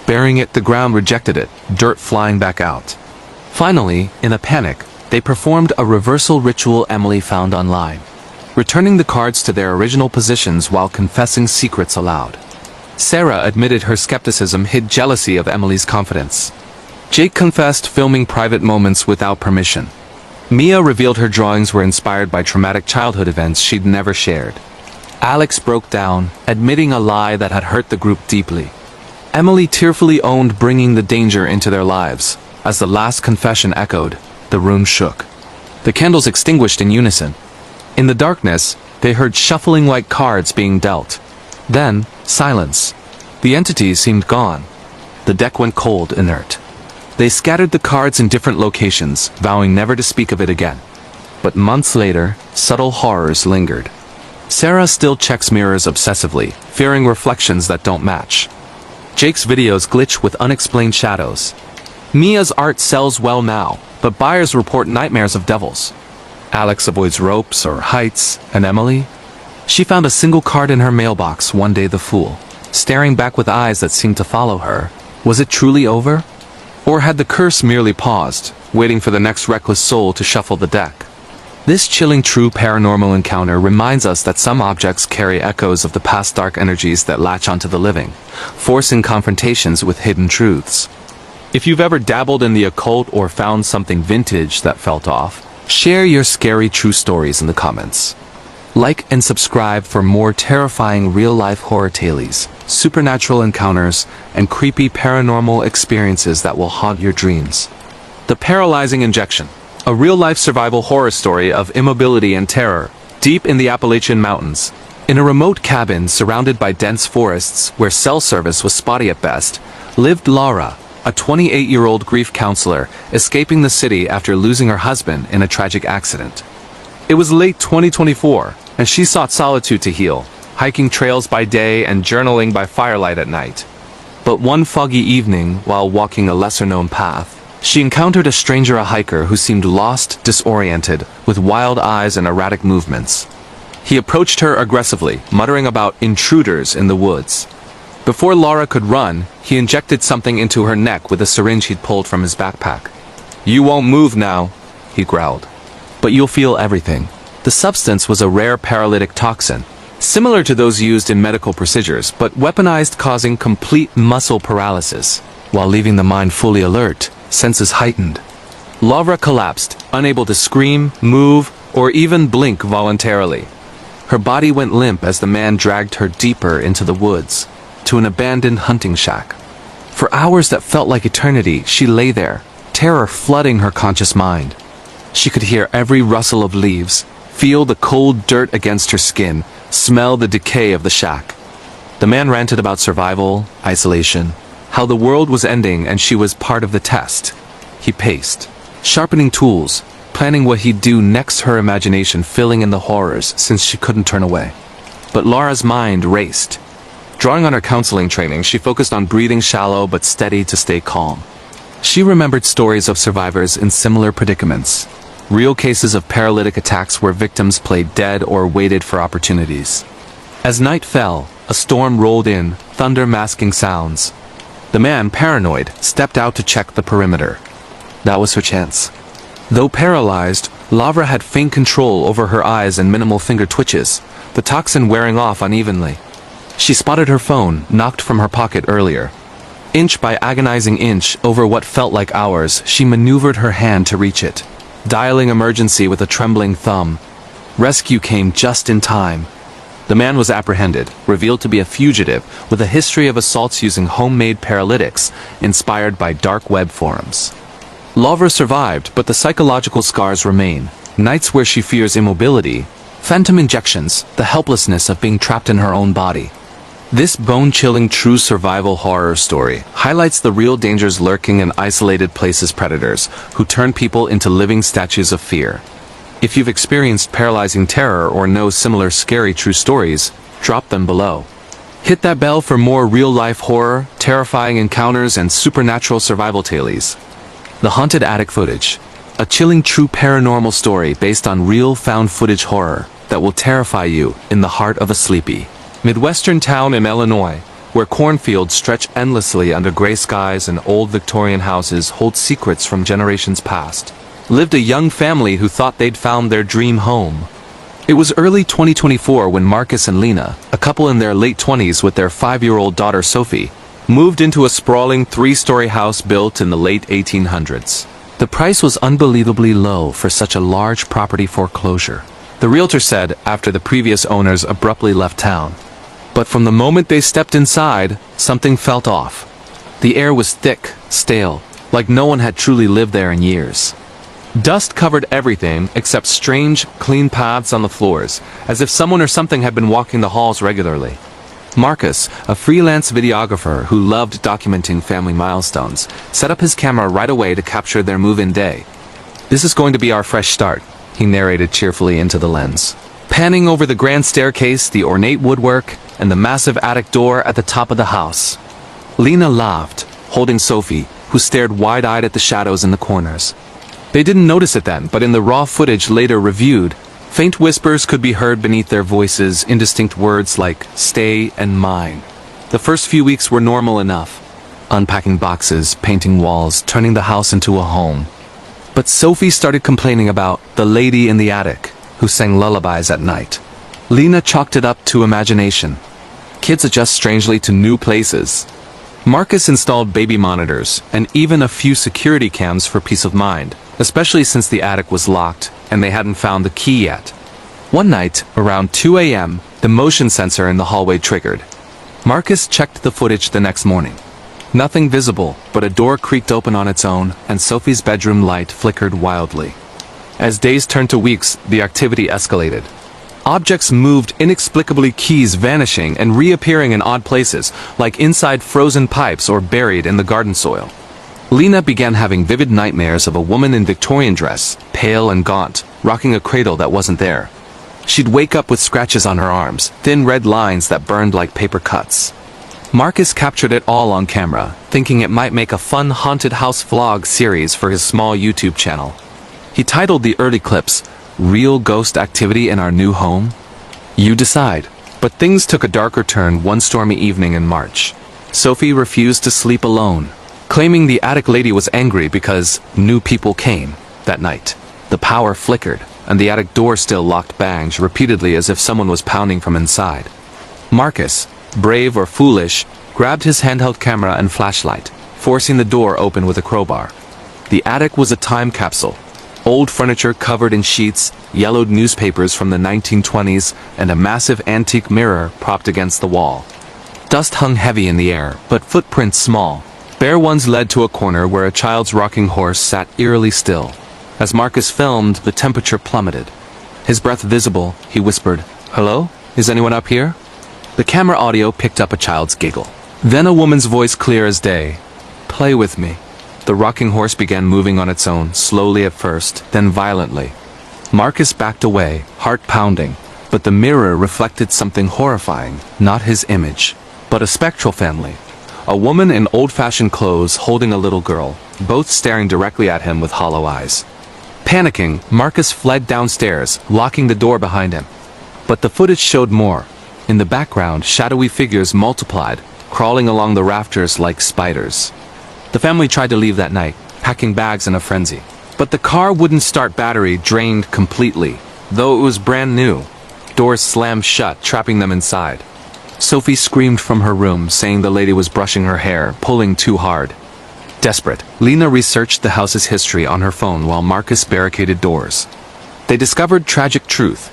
Burying it, the ground rejected it, dirt flying back out. Finally, in a panic, they performed a reversal ritual Emily found online, returning the cards to their original positions while confessing secrets aloud. Sarah admitted her skepticism hid jealousy of Emily's confidence. Jake confessed filming private moments without permission. Mia revealed her drawings were inspired by traumatic childhood events she'd never shared. Alex broke down, admitting a lie that had hurt the group deeply. Emily tearfully owned bringing the danger into their lives. As the last confession echoed, the room shook. The candles extinguished in unison. In the darkness, they heard shuffling white cards being dealt. Then, silence. The entity seemed gone. The deck went cold, inert. They scattered the cards in different locations, vowing never to speak of it again. But months later, subtle horrors lingered. Sarah still checks mirrors obsessively, fearing reflections that don't match. Jake's videos glitch with unexplained shadows. Mia's art sells well now, but buyers report nightmares of devils. Alex avoids ropes or heights, and Emily? She found a single card in her mailbox one day, the Fool, staring back with eyes that seemed to follow her. Was it truly over? Or had the curse merely paused, waiting for the next reckless soul to shuffle the deck? This chilling true paranormal encounter reminds us that some objects carry echoes of the past dark energies that latch onto the living, forcing confrontations with hidden truths. If you've ever dabbled in the occult or found something vintage that felt off, share your scary true stories in the comments. Like and subscribe for more terrifying real-life horror tales, supernatural encounters, and creepy paranormal experiences that will haunt your dreams. The Paralyzing Injection, a real-life survival horror story of immobility and terror, deep in the Appalachian Mountains. In a remote cabin surrounded by dense forests where cell service was spotty at best, lived Laura, a 28-year-old grief counselor, escaping the city after losing her husband in a tragic accident. It was late 2024, and she sought solitude to heal, hiking trails by day and journaling by firelight at night. But one foggy evening, while walking a lesser-known path, she encountered a stranger, a hiker who seemed lost, disoriented, with wild eyes and erratic movements. He approached her aggressively, muttering about intruders in the woods. Before Laura could run, he injected something into her neck with a syringe he'd pulled from his backpack. "You won't move now," he growled. "But you'll feel everything." The substance was a rare paralytic toxin, similar to those used in medical procedures, but weaponized, causing complete muscle paralysis, while leaving the mind fully alert, senses heightened. Laura collapsed, unable to scream, move, or even blink voluntarily. Her body went limp as the man dragged her deeper into the woods, to an abandoned hunting shack. For hours that felt like eternity, she lay there, terror flooding her conscious mind. She could hear every rustle of leaves, feel the cold dirt against her skin, smell the decay of the shack. The man ranted about survival, isolation, how the world was ending and she was part of the test. He paced, sharpening tools, planning what he'd do next, her imagination filling in the horrors since she couldn't turn away. But Laura's mind raced. Drawing on her counseling training, she focused on breathing shallow but steady to stay calm. She remembered stories of survivors in similar predicaments. Real cases of paralytic attacks where victims played dead or waited for opportunities. As night fell, a storm rolled in, thunder masking sounds. The man, paranoid, stepped out to check the perimeter. That was her chance. Though paralyzed, Laura had faint control over her eyes and minimal finger twitches, the toxin wearing off unevenly. She spotted her phone, knocked from her pocket earlier. Inch by agonizing inch, over what felt like hours, she maneuvered her hand to reach it, dialing emergency with a trembling thumb. Rescue came just in time. The man was apprehended, revealed to be a fugitive with a history of assaults using homemade paralytics inspired by dark web forums. Laura survived, but the psychological scars remain. Nights where she fears immobility, phantom injections, the helplessness of being trapped in her own body. This bone-chilling true survival horror story highlights the real dangers lurking in isolated places, predators who turn people into living statues of fear. If you've experienced paralyzing terror or know similar scary true stories, drop them below. Hit that bell for more real-life horror, terrifying encounters, and supernatural survival tales. The Haunted Attic Footage. A chilling true paranormal story based on real found footage horror that will terrify you in the heart of a sleepy Midwestern town in Illinois, where cornfields stretch endlessly under gray skies and old Victorian houses hold secrets from generations past, lived a young family who thought they'd found their dream home. It was early 2024 when Marcus and Lena, a couple in their late 20s with their 5-year-old daughter Sophie, moved into a sprawling 3-story house built in the late 1800s. The price was unbelievably low for such a large property foreclosure, the realtor said after the previous owners abruptly left town. But from the moment they stepped inside, something felt off. The air was thick, stale, like no one had truly lived there in years. Dust covered everything except strange, clean paths on the floors, as if someone or something had been walking the halls regularly. Marcus, a freelance videographer who loved documenting family milestones, set up his camera right away to capture their move-in day. "This is going to be our fresh start," he narrated cheerfully into the lens, panning over the grand staircase, the ornate woodwork, and the massive attic door at the top of the house. Lena laughed, holding Sophie, who stared wide-eyed at the shadows in the corners. They didn't notice it then, but in the raw footage later reviewed, faint whispers could be heard beneath their voices, indistinct words like "stay" and "mine." The first few weeks were normal enough. Unpacking boxes, painting walls, turning the house into a home. But Sophie started complaining about the lady in the attic, who sang lullabies at night. Lena chalked it up to imagination. Kids adjust strangely to new places. Marcus installed baby monitors, and even a few security cams for peace of mind, especially since the attic was locked, and they hadn't found the key yet. One night, around 2 a.m., the motion sensor in the hallway triggered. Marcus checked the footage the next morning. Nothing visible, but a door creaked open on its own, and Sophie's bedroom light flickered wildly. As days turned to weeks, the activity escalated. Objects moved inexplicably, keys vanishing and reappearing in odd places, like inside frozen pipes or buried in the garden soil. Lena began having vivid nightmares of a woman in Victorian dress, pale and gaunt, rocking a cradle that wasn't there. She'd wake up with scratches on her arms, thin red lines that burned like paper cuts. Marcus captured it all on camera, thinking it might make a fun haunted house vlog series for his small YouTube channel. He titled the early clips, "Real Ghost Activity in Our New Home?" You decide. But things took a darker turn one stormy evening in March. Sophie refused to sleep alone, claiming the attic lady was angry because new people came that night. The power flickered, and the attic door still locked banged repeatedly as if someone was pounding from inside. Marcus, brave or foolish, grabbed his handheld camera and flashlight, forcing the door open with a crowbar. The attic was a time capsule. Old furniture covered in sheets, yellowed newspapers from the 1920s, and a massive antique mirror propped against the wall. Dust hung heavy in the air, but footprints small. Bare ones led to a corner where a child's rocking horse sat eerily still. As Marcus filmed, the temperature plummeted. His breath visible, he whispered, "Hello? Is anyone up here?" The camera audio picked up a child's giggle. Then a woman's voice clear as day. "Play with me." The rocking horse began moving on its own, slowly at first, then violently. Marcus backed away, heart pounding, but the mirror reflected something horrifying, not his image, but a spectral family. A woman in old-fashioned clothes holding a little girl, both staring directly at him with hollow eyes. Panicking, Marcus fled downstairs, locking the door behind him. But the footage showed more. In the background, shadowy figures multiplied, crawling along the rafters like spiders. The family tried to leave that night, packing bags in a frenzy. But the car wouldn't start, battery drained completely, though it was brand new. Doors slammed shut, trapping them inside. Sophie screamed from her room, saying the lady was brushing her hair, pulling too hard. Desperate, Lena researched the house's history on her phone while Marcus barricaded doors. They discovered tragic truth.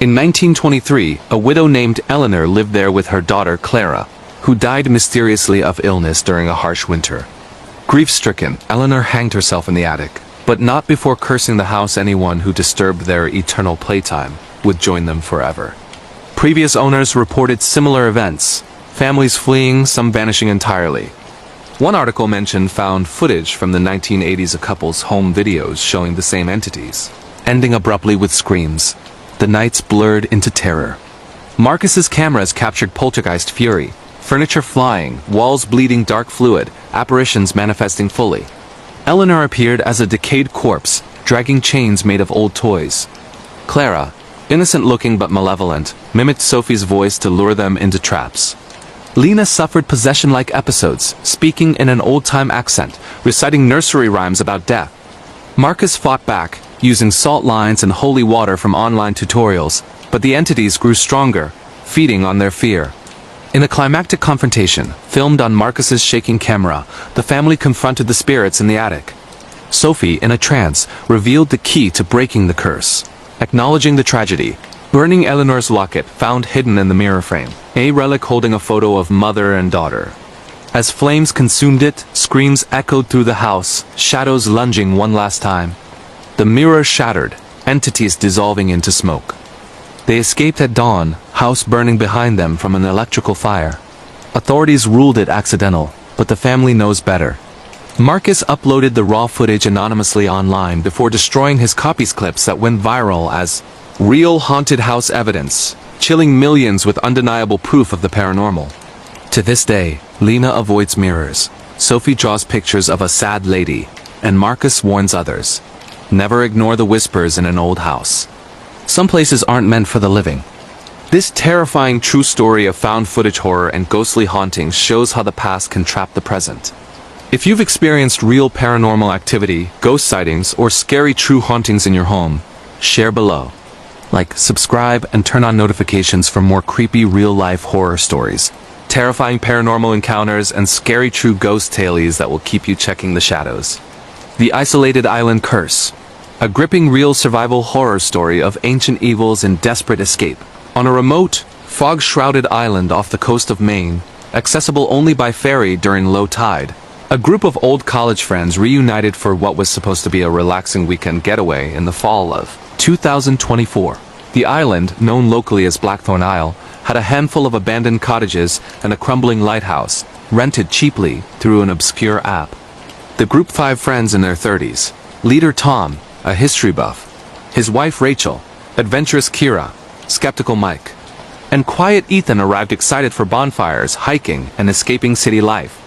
In 1923, a widow named Eleanor lived there with her daughter Clara, who died mysteriously of illness during a harsh winter. Grief-stricken, Eleanor hanged herself in the attic, but not before cursing the house. Anyone who disturbed their eternal playtime would join them forever. Previous owners reported similar events, families fleeing, some vanishing entirely. One article mentioned found footage from the 1980s, a couple's home videos showing the same entities, ending abruptly with screams. The nights blurred into terror. Marcus's cameras captured poltergeist fury, furniture flying, walls bleeding dark fluid, apparitions manifesting fully. Eleanor appeared as a decayed corpse, dragging chains made of old toys. Clara, innocent-looking but malevolent, mimicked Sophie's voice to lure them into traps. Lena suffered possession-like episodes, speaking in an old-time accent, reciting nursery rhymes about death. Marcus fought back, using salt lines and holy water from online tutorials, but the entities grew stronger, feeding on their fear. In a climactic confrontation, filmed on Marcus's shaking camera, the family confronted the spirits in the attic. Sophie, in a trance, revealed the key to breaking the curse. Acknowledging the tragedy, burning Eleanor's locket found hidden in the mirror frame, a relic holding a photo of mother and daughter. As flames consumed it, screams echoed through the house, shadows lunging one last time. The mirror shattered, entities dissolving into smoke. They escaped at dawn, house burning behind them from an electrical fire. Authorities ruled it accidental, but the family knows better. Marcus uploaded the raw footage anonymously online before destroying his copies clips that went viral as real haunted house evidence, chilling millions with undeniable proof of the paranormal. To this day, Lena avoids mirrors. Sophie draws pictures of a sad lady, and Marcus warns others. Never ignore the whispers in an old house. Some places aren't meant for the living. This terrifying true story of found footage horror and ghostly hauntings shows how the past can trap the present. If you've experienced real paranormal activity, ghost sightings, or scary true hauntings in your home, share below. Like, subscribe, and turn on notifications for more creepy real-life horror stories, terrifying paranormal encounters, and scary true ghost tales that will keep you checking the shadows. The Isolated Island Curse. A gripping real survival horror story of ancient evils and desperate escape. On a remote, fog-shrouded island off the coast of Maine, accessible only by ferry during low tide, a group of old college friends reunited for what was supposed to be a relaxing weekend getaway in the fall of 2024. The island, known locally as Blackthorn Isle, had a handful of abandoned cottages and a crumbling lighthouse, rented cheaply through an obscure app. The group 5 friends in their 30s, leader Tom, a history buff, his wife Rachel, adventurous Kira, skeptical Mike, and quiet Ethan arrived excited for bonfires, hiking, and escaping city life.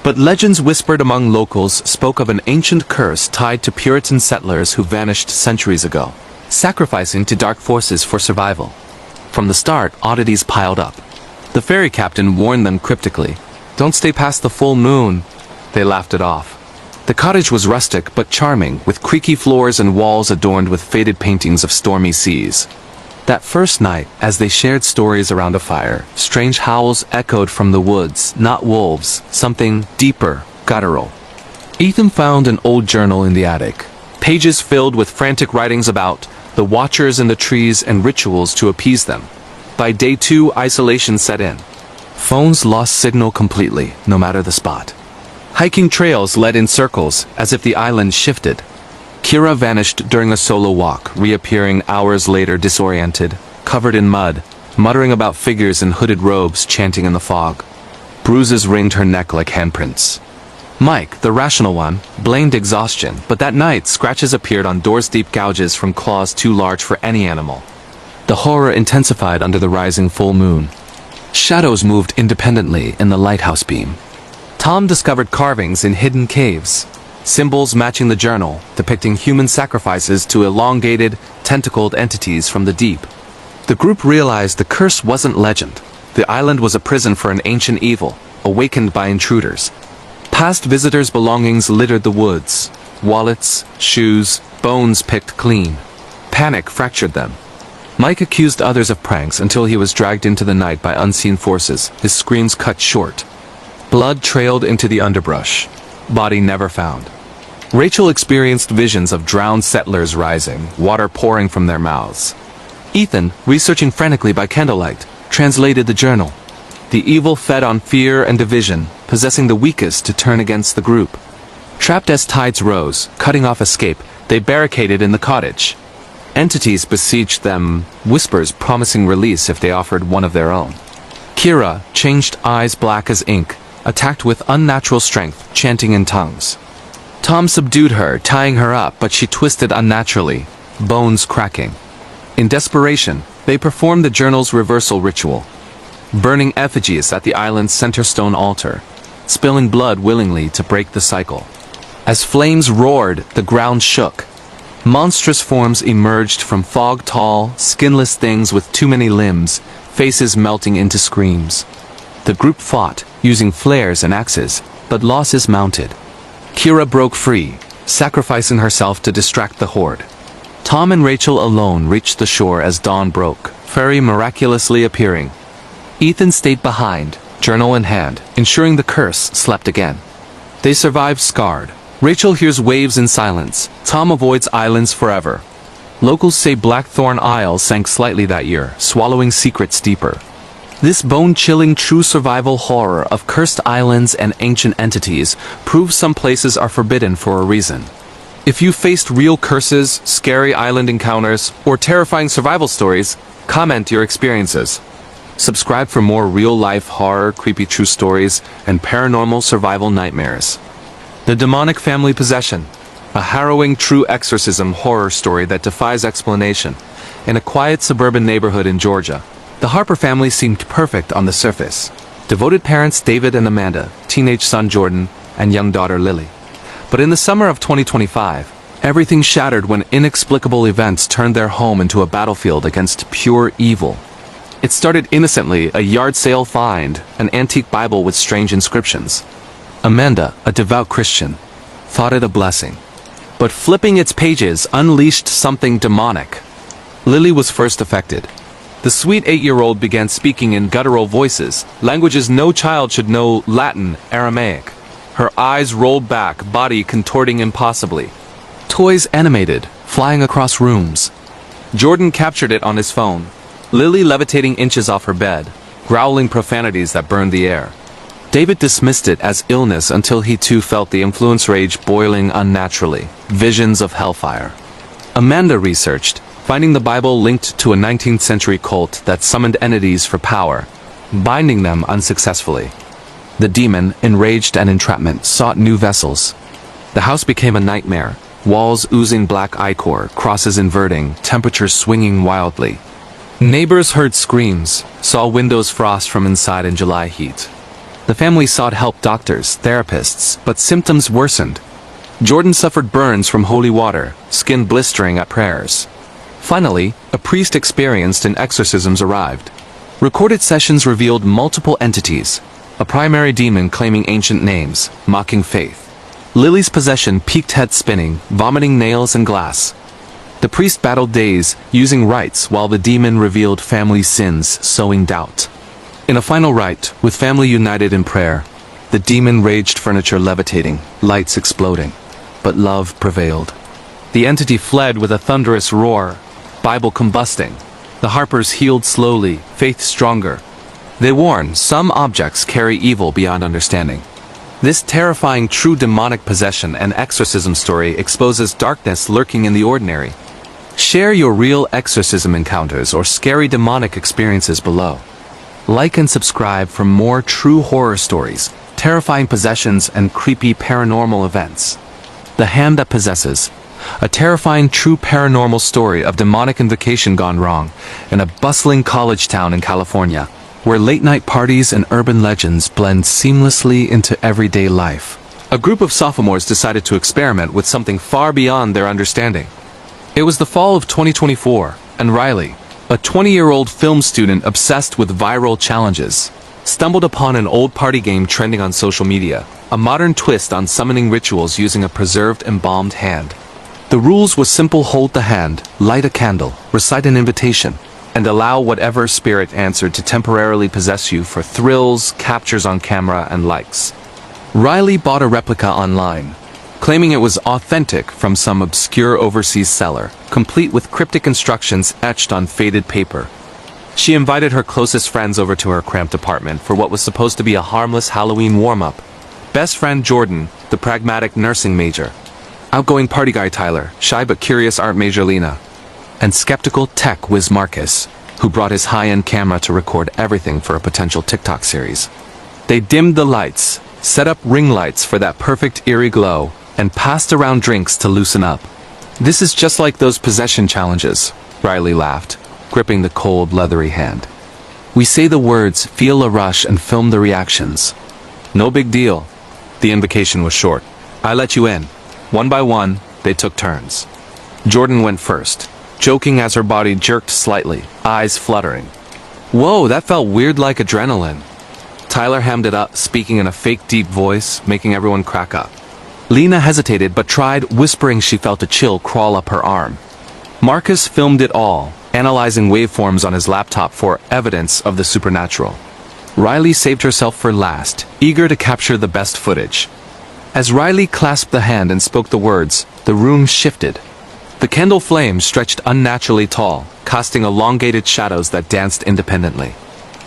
But legends whispered among locals spoke of an ancient curse tied to Puritan settlers who vanished centuries ago, sacrificing to dark forces for survival. From the start, oddities piled up. The ferry captain warned them cryptically, "Don't stay past the full moon." They laughed it off. The cottage was rustic but charming, with creaky floors and walls adorned with faded paintings of stormy seas. That first night, as they shared stories around a fire, strange howls echoed from the woods, not wolves, something deeper, guttural. Ethan found an old journal in the attic, pages filled with frantic writings about the watchers in the trees and rituals to appease them. By day 2, isolation set in. Phones lost signal completely, no matter the spot. Hiking trails led in circles, as if the island shifted. Kira vanished during a solo walk, reappearing hours later disoriented, covered in mud, muttering about figures in hooded robes chanting in the fog. Bruises ringed her neck like handprints. Mike, the rational one, blamed exhaustion, but that night scratches appeared on doors, deep gouges from claws too large for any animal. The horror intensified under the rising full moon. Shadows moved independently in the lighthouse beam. Tom discovered carvings in hidden caves, symbols matching the journal, depicting human sacrifices to elongated, tentacled entities from the deep. The group realized the curse wasn't legend. The island was a prison for an ancient evil, awakened by intruders. Past visitors' belongings littered the woods. Wallets, shoes, bones picked clean. Panic fractured them. Mike accused others of pranks until he was dragged into the night by unseen forces, his screams cut short. Blood trailed into the underbrush. Body never found. Rachel experienced visions of drowned settlers rising, water pouring from their mouths. Ethan, researching frantically by candlelight, translated the journal. The evil fed on fear and division, possessing the weakest to turn against the group. Trapped as tides rose, cutting off escape, they barricaded in the cottage. Entities besieged them, whispers promising release if they offered one of their own. Kira, changed eyes black as ink, attacked with unnatural strength, chanting in tongues. Tom subdued her, tying her up, but she twisted unnaturally, bones cracking. In desperation, they performed the journal's reversal ritual, burning effigies at the island's center stone altar, spilling blood willingly to break the cycle. As flames roared, the ground shook. Monstrous forms emerged from fog, tall, skinless things with too many limbs, faces melting into screams. The group fought, using flares and axes, but losses mounted. Kira broke free, sacrificing herself to distract the horde. Tom and Rachel alone reached the shore as dawn broke, ferry miraculously appearing. Ethan stayed behind, journal in hand, ensuring the curse slept again. They survived scarred. Rachel hears waves in silence. Tom avoids islands forever. Locals say Blackthorn Isle sank slightly that year, swallowing secrets deeper. This bone-chilling true survival horror of cursed islands and ancient entities proves some places are forbidden for a reason. If you faced real curses, scary island encounters, or terrifying survival stories, comment your experiences. Subscribe for more real-life horror, creepy true stories, and paranormal survival nightmares. The Demonic Family Possession, a harrowing true exorcism horror story that defies explanation. In a quiet suburban neighborhood in Georgia, the Harper family seemed perfect on the surface. Devoted parents David and Amanda, teenage son Jordan, and young daughter Lily. But in the summer of 2025, everything shattered when inexplicable events turned their home into a battlefield against pure evil. It started innocently, a yard sale find, an antique Bible with strange inscriptions. Amanda, a devout Christian, thought it a blessing. But flipping its pages unleashed something demonic. Lily was first affected. The sweet 8-year-old began speaking in guttural voices, languages no child should know: Latin, Aramaic. Her eyes rolled back, body contorting impossibly. Toys animated, flying across rooms. Jordan captured it on his phone. Lily levitating inches off her bed, growling profanities that burned the air. David dismissed it as illness until he too felt the influence rage boiling unnaturally, visions of hellfire. Amanda researched, finding the Bible linked to a 19th century cult that summoned entities for power, binding them unsuccessfully. The demon, enraged and entrapment, sought new vessels. The house became a nightmare, walls oozing black ichor, crosses inverting, temperatures swinging wildly. Neighbors heard screams, saw windows frost from inside in July heat. The family sought help, doctors, therapists, but symptoms worsened. Jordan suffered burns from holy water, skin blistering at prayers. Finally, a priest experienced in exorcisms arrived. Recorded sessions revealed multiple entities, a primary demon claiming ancient names, mocking faith. Lily's possession peaked head spinning, vomiting nails and glass. The priest battled days, using rites, while the demon revealed family sins, sowing doubt. In a final rite, with family united in prayer, the demon raged, furniture levitating, lights exploding. But love prevailed. The entity fled with a thunderous roar, Bible combusting. The Harpers healed slowly, faith stronger. They warn some objects carry evil beyond understanding. This terrifying true demonic possession and exorcism story exposes darkness lurking in the ordinary. Share your real exorcism encounters or scary demonic experiences below. Like and subscribe for more true horror stories, terrifying possessions, and creepy paranormal events. The Hand That Possesses. A terrifying true paranormal story of demonic invocation gone wrong in a bustling college town in California, where late-night parties and urban legends blend seamlessly into everyday life. A group of sophomores decided to experiment with something far beyond their understanding. It was the fall of 2024, and Riley, a 20-year-old film student obsessed with viral challenges, stumbled upon an old party game trending on social media, a modern twist on summoning rituals using a preserved embalmed hand. The rules was simple: hold the hand, light a candle, recite an invitation, and allow whatever spirit answered to temporarily possess you for thrills, captures on camera, and likes. Riley bought a replica online, claiming it was authentic from some obscure overseas seller, complete with cryptic instructions etched on faded paper. She invited her closest friends over to her cramped apartment for what was supposed to be a harmless Halloween warm-up. Best friend Jordan, the pragmatic nursing major. Outgoing party guy Tyler, shy but curious art major Lena. And skeptical tech whiz Marcus, who brought his high-end camera to record everything for a potential TikTok series. They dimmed the lights, set up ring lights for that perfect eerie glow, and passed around drinks to loosen up. This is just like those possession challenges, Riley laughed, gripping the cold, leathery hand. We say the words, feel a rush, and film the reactions. No big deal. The invocation was short. I let you in. One by one, they took turns. Jordan went first, joking as her body jerked slightly, eyes fluttering. Whoa, that felt weird, like adrenaline. Tyler hammed it up, speaking in a fake deep voice, making everyone crack up. Lena hesitated but tried, whispering she felt a chill crawl up her arm. Marcus filmed it all, analyzing waveforms on his laptop for evidence of the supernatural. Riley saved herself for last, eager to capture the best footage. As Riley clasped the hand and spoke the words, the room shifted. The candle flame stretched unnaturally tall, casting elongated shadows that danced independently.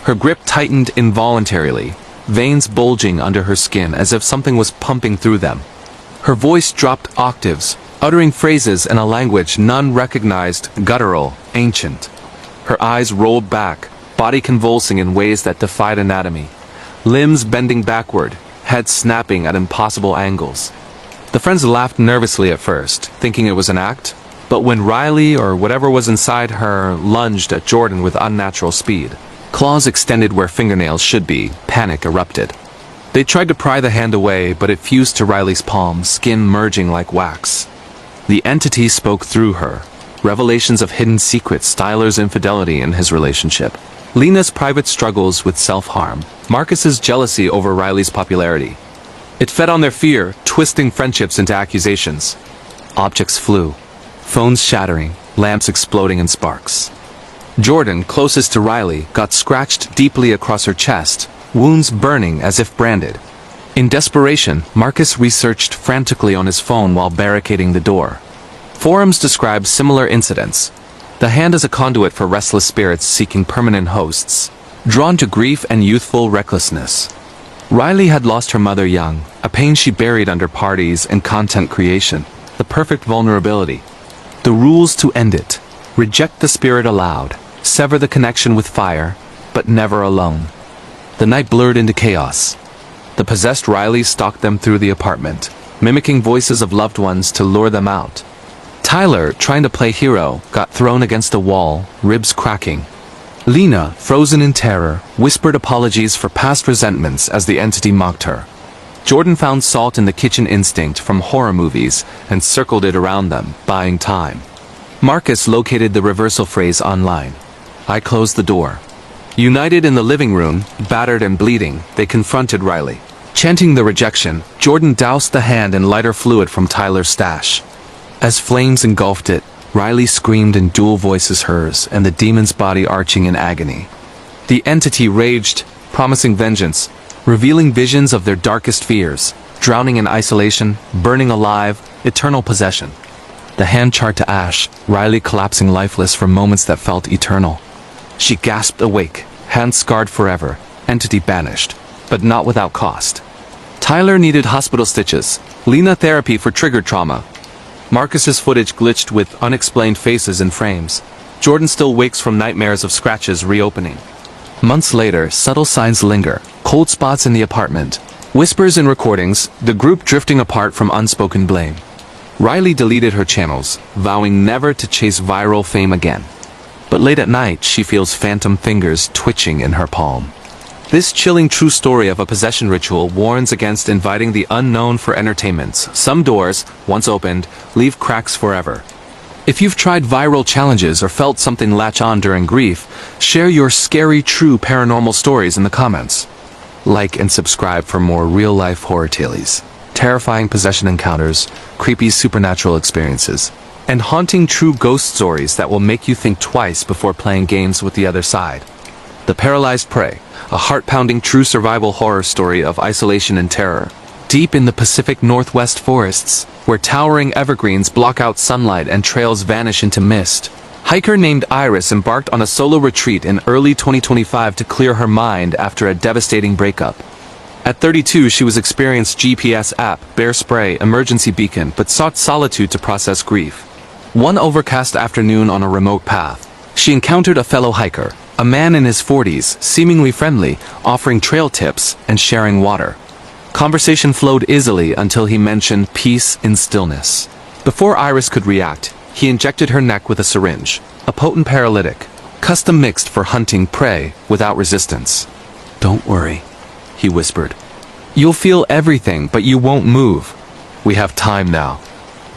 Her grip tightened involuntarily, veins bulging under her skin as if something was pumping through them. Her voice dropped octaves, uttering phrases in a language none recognized, guttural, ancient. Her eyes rolled back, body convulsing in ways that defied anatomy. Limbs bending backward, head snapping at impossible angles. The friends laughed nervously at first, thinking it was an act, but when Riley, or whatever was inside her, lunged at Jordan with unnatural speed, claws extended where fingernails should be, panic erupted. They tried to pry the hand away, but it fused to Riley's palm, skin merging like wax. The entity spoke through her, revelations of hidden secrets, Tyler's infidelity in his relationship, Lena's private struggles with self-harm, Marcus's jealousy over Riley's popularity. It fed on their fear, twisting friendships into accusations. Objects flew, phones shattering, lamps exploding in sparks. Jordan, closest to Riley, got scratched deeply across her chest, wounds burning as if branded. In desperation, Marcus researched frantically on his phone while barricading the door. Forums describe similar incidents. The hand is a conduit for restless spirits seeking permanent hosts, drawn to grief and youthful recklessness. Riley had lost her mother young, a pain she buried under parties and content creation, the perfect vulnerability. The rules to end it: reject the spirit aloud, sever the connection with fire, but never alone. The night blurred into chaos. The possessed Riley stalked them through the apartment, mimicking voices of loved ones to lure them out. Tyler, trying to play hero, got thrown against a wall, ribs cracking. Lena, frozen in terror, whispered apologies for past resentments as the entity mocked her. Jordan found salt in the kitchen instinct from horror movies and circled it around them, buying time. Marcus located the reversal phrase online. I closed the door. United in the living room, battered and bleeding, they confronted Riley. Chanting the rejection, Jordan doused the hand in lighter fluid from Tyler's stash. As flames engulfed it, Riley screamed in dual voices, hers and the demon's body arching in agony. The entity raged, promising vengeance, revealing visions of their darkest fears, drowning in isolation, burning alive, eternal possession. The hand charred to ash, Riley collapsing lifeless for moments that felt eternal. She gasped awake, hand scarred forever, entity banished, but not without cost. Tyler needed hospital stitches, Lena therapy for triggered trauma. Marcus's footage glitched with unexplained faces and frames. Jordan still wakes from nightmares of scratches reopening. Months later, subtle signs linger, cold spots in the apartment, whispers in recordings, the group drifting apart from unspoken blame. Riley deleted her channels, vowing never to chase viral fame again. But late at night, she feels phantom fingers twitching in her palm. This chilling true story of a possession ritual warns against inviting the unknown for entertainment. Some doors, once opened, leave cracks forever. If you've tried viral challenges or felt something latch on during grief, share your scary true paranormal stories in the comments. Like and subscribe for more real-life horror tales, terrifying possession encounters, creepy supernatural experiences, and haunting true ghost stories that will make you think twice before playing games with the other side. The Paralyzed Prey, a heart-pounding true survival horror story of isolation and terror. Deep in the Pacific Northwest forests, where towering evergreens block out sunlight and trails vanish into mist, hiker named Iris embarked on a solo retreat in early 2025 to clear her mind after a devastating breakup. At 32, she was experienced GPS app, bear spray, emergency beacon, but sought solitude to process grief. One overcast afternoon on a remote path, she encountered a fellow hiker, a man in his 40s, seemingly friendly, offering trail tips and sharing water. Conversation flowed easily until he mentioned peace in stillness. Before Iris could react, he injected her neck with a syringe, a potent paralytic, custom mixed for hunting prey without resistance. "Don't worry," he whispered. "You'll feel everything, but you won't move. We have time now."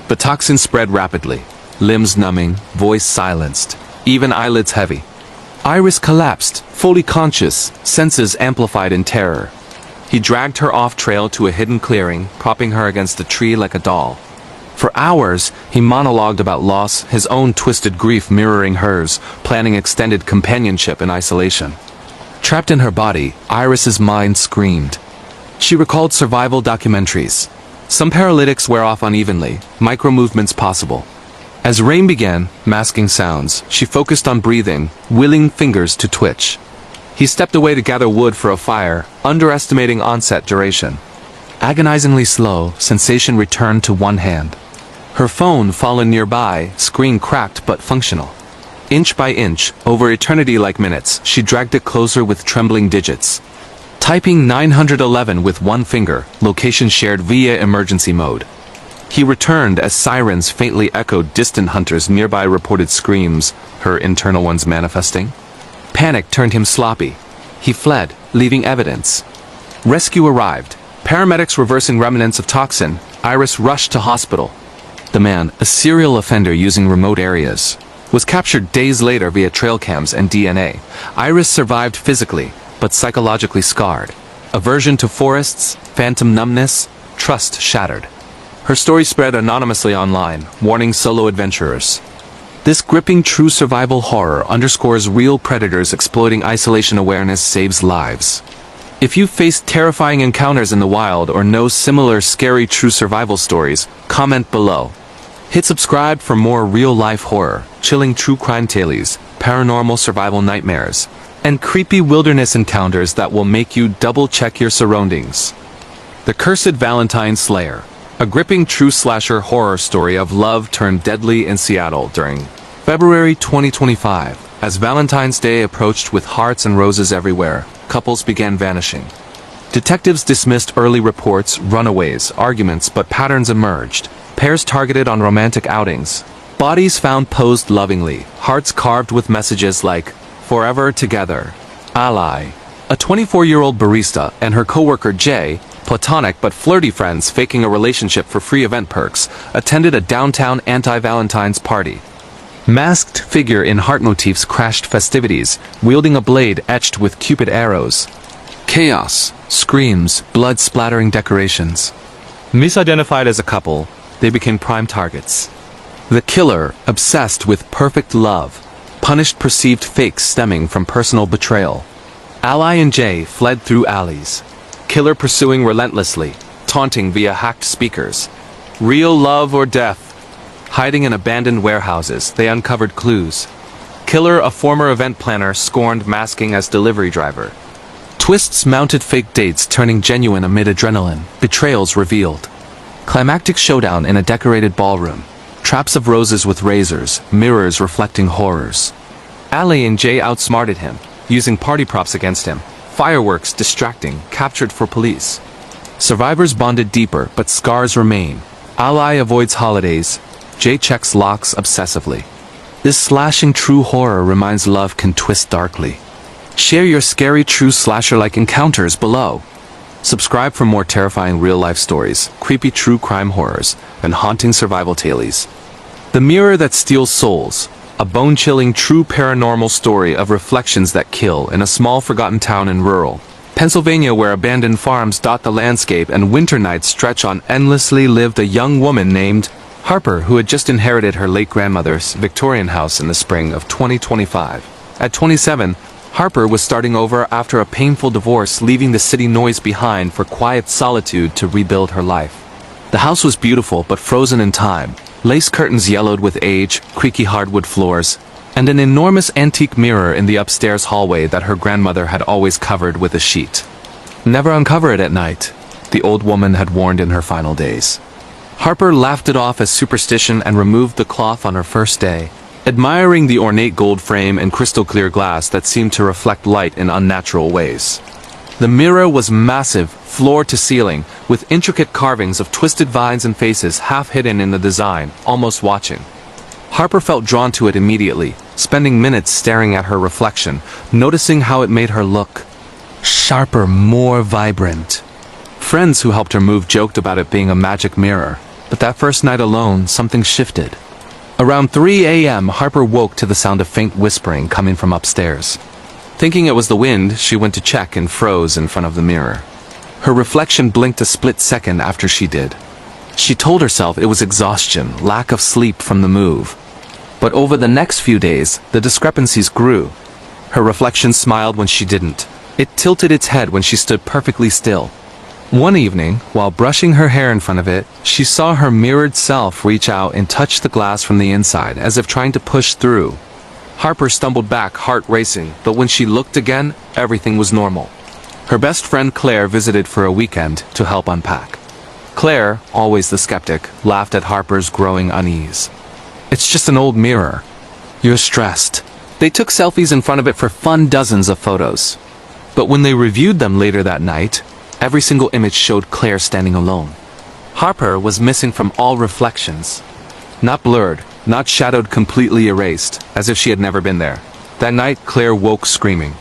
The toxin spread rapidly, limbs numbing, voice silenced, even eyelids heavy. Iris collapsed, fully conscious, senses amplified in terror. He dragged her off-trail to a hidden clearing, propping her against a tree like a doll. For hours, he monologued about loss, his own twisted grief mirroring hers, planning extended companionship in isolation. Trapped in her body, Iris's mind screamed. She recalled survival documentaries. Some paralytics wear off unevenly, micro-movements possible. As rain began, masking sounds, she focused on breathing, willing fingers to twitch. He stepped away to gather wood for a fire, underestimating onset duration. Agonizingly slow, sensation returned to one hand. Her phone, fallen nearby, screen cracked but functional. Inch by inch, over eternity-like minutes, she dragged it closer with trembling digits. Typing 911 with one finger, location shared via emergency mode. He returned as sirens faintly echoed distant hunters' nearby reported screams, her internal ones manifesting. Panic turned him sloppy. He fled, leaving evidence. Rescue arrived. Paramedics reversing remnants of toxin. Iris rushed to hospital. The man, a serial offender using remote areas, was captured days later via trail cams and DNA. Iris survived physically, but psychologically scarred. Aversion to forests, phantom numbness, trust shattered. Her story spread anonymously online, warning solo adventurers. This gripping true survival horror underscores real predators exploiting isolation awareness saves lives. If you've faced terrifying encounters in the wild or know similar scary true survival stories, comment below. Hit subscribe for more real-life horror, chilling true crime tales, paranormal survival nightmares, and creepy wilderness encounters that will make you double-check your surroundings. The Cursed Valentine Slayer. A gripping true slasher horror story of love turned deadly in Seattle during February 2025. As Valentine's Day approached with hearts and roses everywhere, couples began vanishing. Detectives dismissed early reports, runaways, arguments, but patterns emerged. Pairs targeted on romantic outings. Bodies found posed lovingly, hearts carved with messages like, "Forever together," "Ally." A 24-year-old barista and her coworker Jay, platonic but flirty friends faking a relationship for free event perks, attended a downtown anti-Valentine's party. Masked figure in heart motifs crashed festivities, wielding a blade etched with Cupid arrows. Chaos, screams, blood-splattering decorations. Misidentified as a couple, they became prime targets. The killer, obsessed with perfect love, punished perceived fakes stemming from personal betrayal. Ally and Jay fled through alleys. Killer pursuing relentlessly, taunting via hacked speakers. Real love or death. Hiding in abandoned warehouses, they uncovered clues. Killer, a former event planner, scorned masking as delivery driver. Twists mounted fake dates turning genuine amid adrenaline. Betrayals revealed. Climactic showdown in a decorated ballroom. Traps of roses with razors, mirrors reflecting horrors. Ali and Jay outsmarted him, using party props against him. Fireworks distracting, captured for police. Survivors bonded deeper, but scars remain. Ally avoids holidays. Jay checks locks obsessively. This slashing true horror reminds love can twist darkly. Share your scary true slasher-like encounters below. Subscribe for more terrifying real-life stories, creepy true crime horrors, and haunting survival tales. The Mirror That Steals Souls, a bone-chilling true paranormal story of reflections that kill in a small forgotten town in rural Pennsylvania where abandoned farms dot the landscape and winter nights stretch on endlessly lived a young woman named Harper, who had just inherited her late grandmother's Victorian house in the spring of 2025. At 27, Harper was starting over after a painful divorce, leaving the city noise behind for quiet solitude to rebuild her life. The house was beautiful but frozen in time, lace curtains yellowed with age, creaky hardwood floors, and an enormous antique mirror in the upstairs hallway that her grandmother had always covered with a sheet. Never uncover it at night, the old woman had warned in her final days. Harper laughed it off as superstition and removed the cloth on her first day, admiring the ornate gold frame and crystal-clear glass that seemed to reflect light in unnatural ways. The mirror was massive, floor to ceiling, with intricate carvings of twisted vines and faces half hidden in the design, almost watching. Harper felt drawn to it immediately, spending minutes staring at her reflection, noticing how it made her look sharper, more vibrant. Friends who helped her move joked about it being a magic mirror, but that first night alone, something shifted. Around 3 a.m., Harper woke to the sound of faint whispering coming from upstairs. Thinking it was the wind, she went to check and froze in front of the mirror. Her reflection blinked a split second after she did. She told herself it was exhaustion, lack of sleep from the move. But over the next few days, the discrepancies grew. Her reflection smiled when she didn't. It tilted its head when she stood perfectly still. One evening, while brushing her hair in front of it, she saw her mirrored self reach out and touch the glass from the inside, as if trying to push through. Harper stumbled back, heart racing, but when she looked again, everything was normal. Her best friend Claire visited for a weekend to help unpack. Claire, always the skeptic, laughed at Harper's growing unease. "It's just an old mirror. You're stressed." They took selfies in front of it for fun, dozens of photos. But when they reviewed them later that night, every single image showed Claire standing alone. Harper was missing from all reflections. Not blurred, not shadowed, completely erased, as if she had never been there. That night, Claire woke screaming.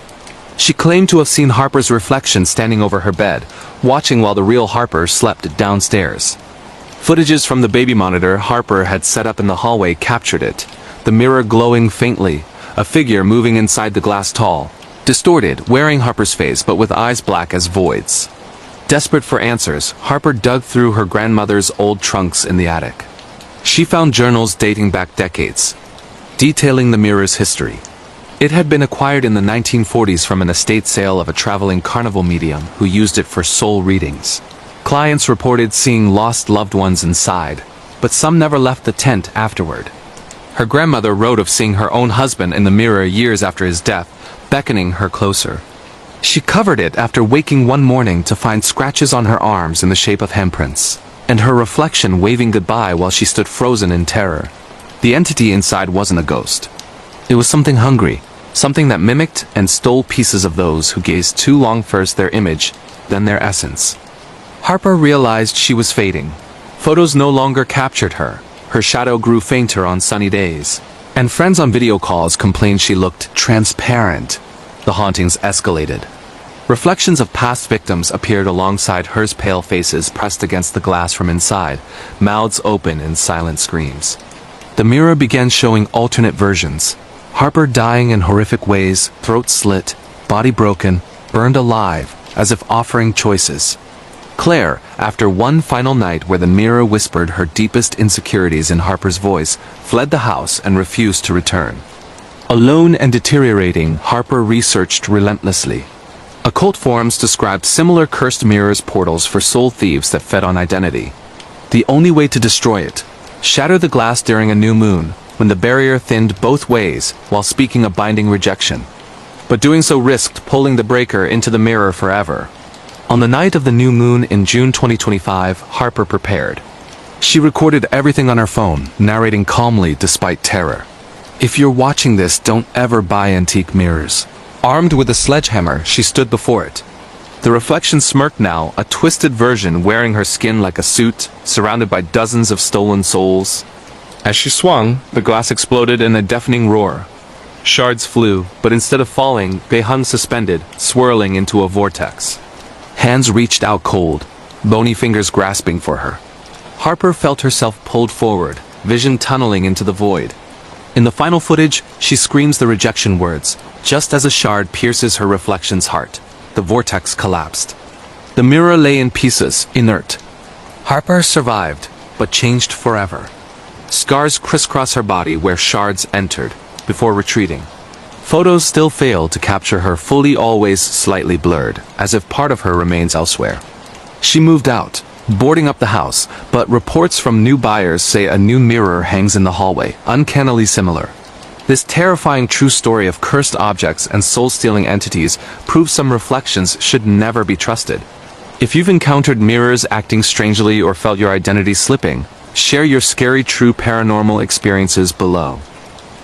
She claimed to have seen Harper's reflection standing over her bed, watching while the real Harper slept downstairs. Footages from the baby monitor Harper had set up in the hallway captured it, the mirror glowing faintly, a figure moving inside the glass tall, distorted, wearing Harper's face but with eyes black as voids. Desperate for answers, Harper dug through her grandmother's old trunks in the attic. She found journals dating back decades, detailing the mirror's history. It had been acquired in the 1940s from an estate sale of a traveling carnival medium who used it for soul readings. Clients reported seeing lost loved ones inside, but some never left the tent afterward. Her grandmother wrote of seeing her own husband in the mirror years after his death, beckoning her closer. She covered it after waking one morning to find scratches on her arms in the shape of handprints, and her reflection waving goodbye while she stood frozen in terror. The entity inside wasn't a ghost. It was something hungry, something that mimicked and stole pieces of those who gazed too long, first their image, then their essence. Harper realized she was fading. Photos no longer captured her. Her shadow grew fainter on sunny days. And friends on video calls complained she looked transparent. The hauntings escalated. Reflections of past victims appeared alongside hers, pale faces pressed against the glass from inside, mouths open in silent screams. The mirror began showing alternate versions. Harper dying in horrific ways, throat slit, body broken, burned alive, as if offering choices. Claire, after one final night where the mirror whispered her deepest insecurities in Harper's voice, fled the house and refused to return. Alone and deteriorating, Harper researched relentlessly. Occult forums described similar cursed mirrors portals for soul thieves that fed on identity. The only way to destroy it: shatter the glass during a new moon, when the barrier thinned both ways while speaking a binding rejection. But doing so risked pulling the breaker into the mirror forever. On the night of the new moon in June 2025, Harper prepared. She recorded everything on her phone, narrating calmly despite terror. If you're watching this, don't ever buy antique mirrors. Armed with a sledgehammer, she stood before it. The reflection smirked now, a twisted version wearing her skin like a suit, surrounded by dozens of stolen souls. As she swung, the glass exploded in a deafening roar. Shards flew, but instead of falling, they hung suspended, swirling into a vortex. Hands reached out cold, bony fingers grasping for her. Harper felt herself pulled forward, vision tunneling into the void. In the final footage, she screams the rejection words, just as a shard pierces her reflection's heart. The vortex collapsed. The mirror lay in pieces, inert. Harper survived, but changed forever. Scars crisscross her body where shards entered, before retreating. Photos still fail to capture her fully, always slightly blurred, as if part of her remains elsewhere. She moved out, boarding up the house, but reports from new buyers say a new mirror hangs in the hallway, uncannily similar. This terrifying true story of cursed objects and soul-stealing entities proves some reflections should never be trusted. If you've encountered mirrors acting strangely or felt your identity slipping, share your scary true paranormal experiences below.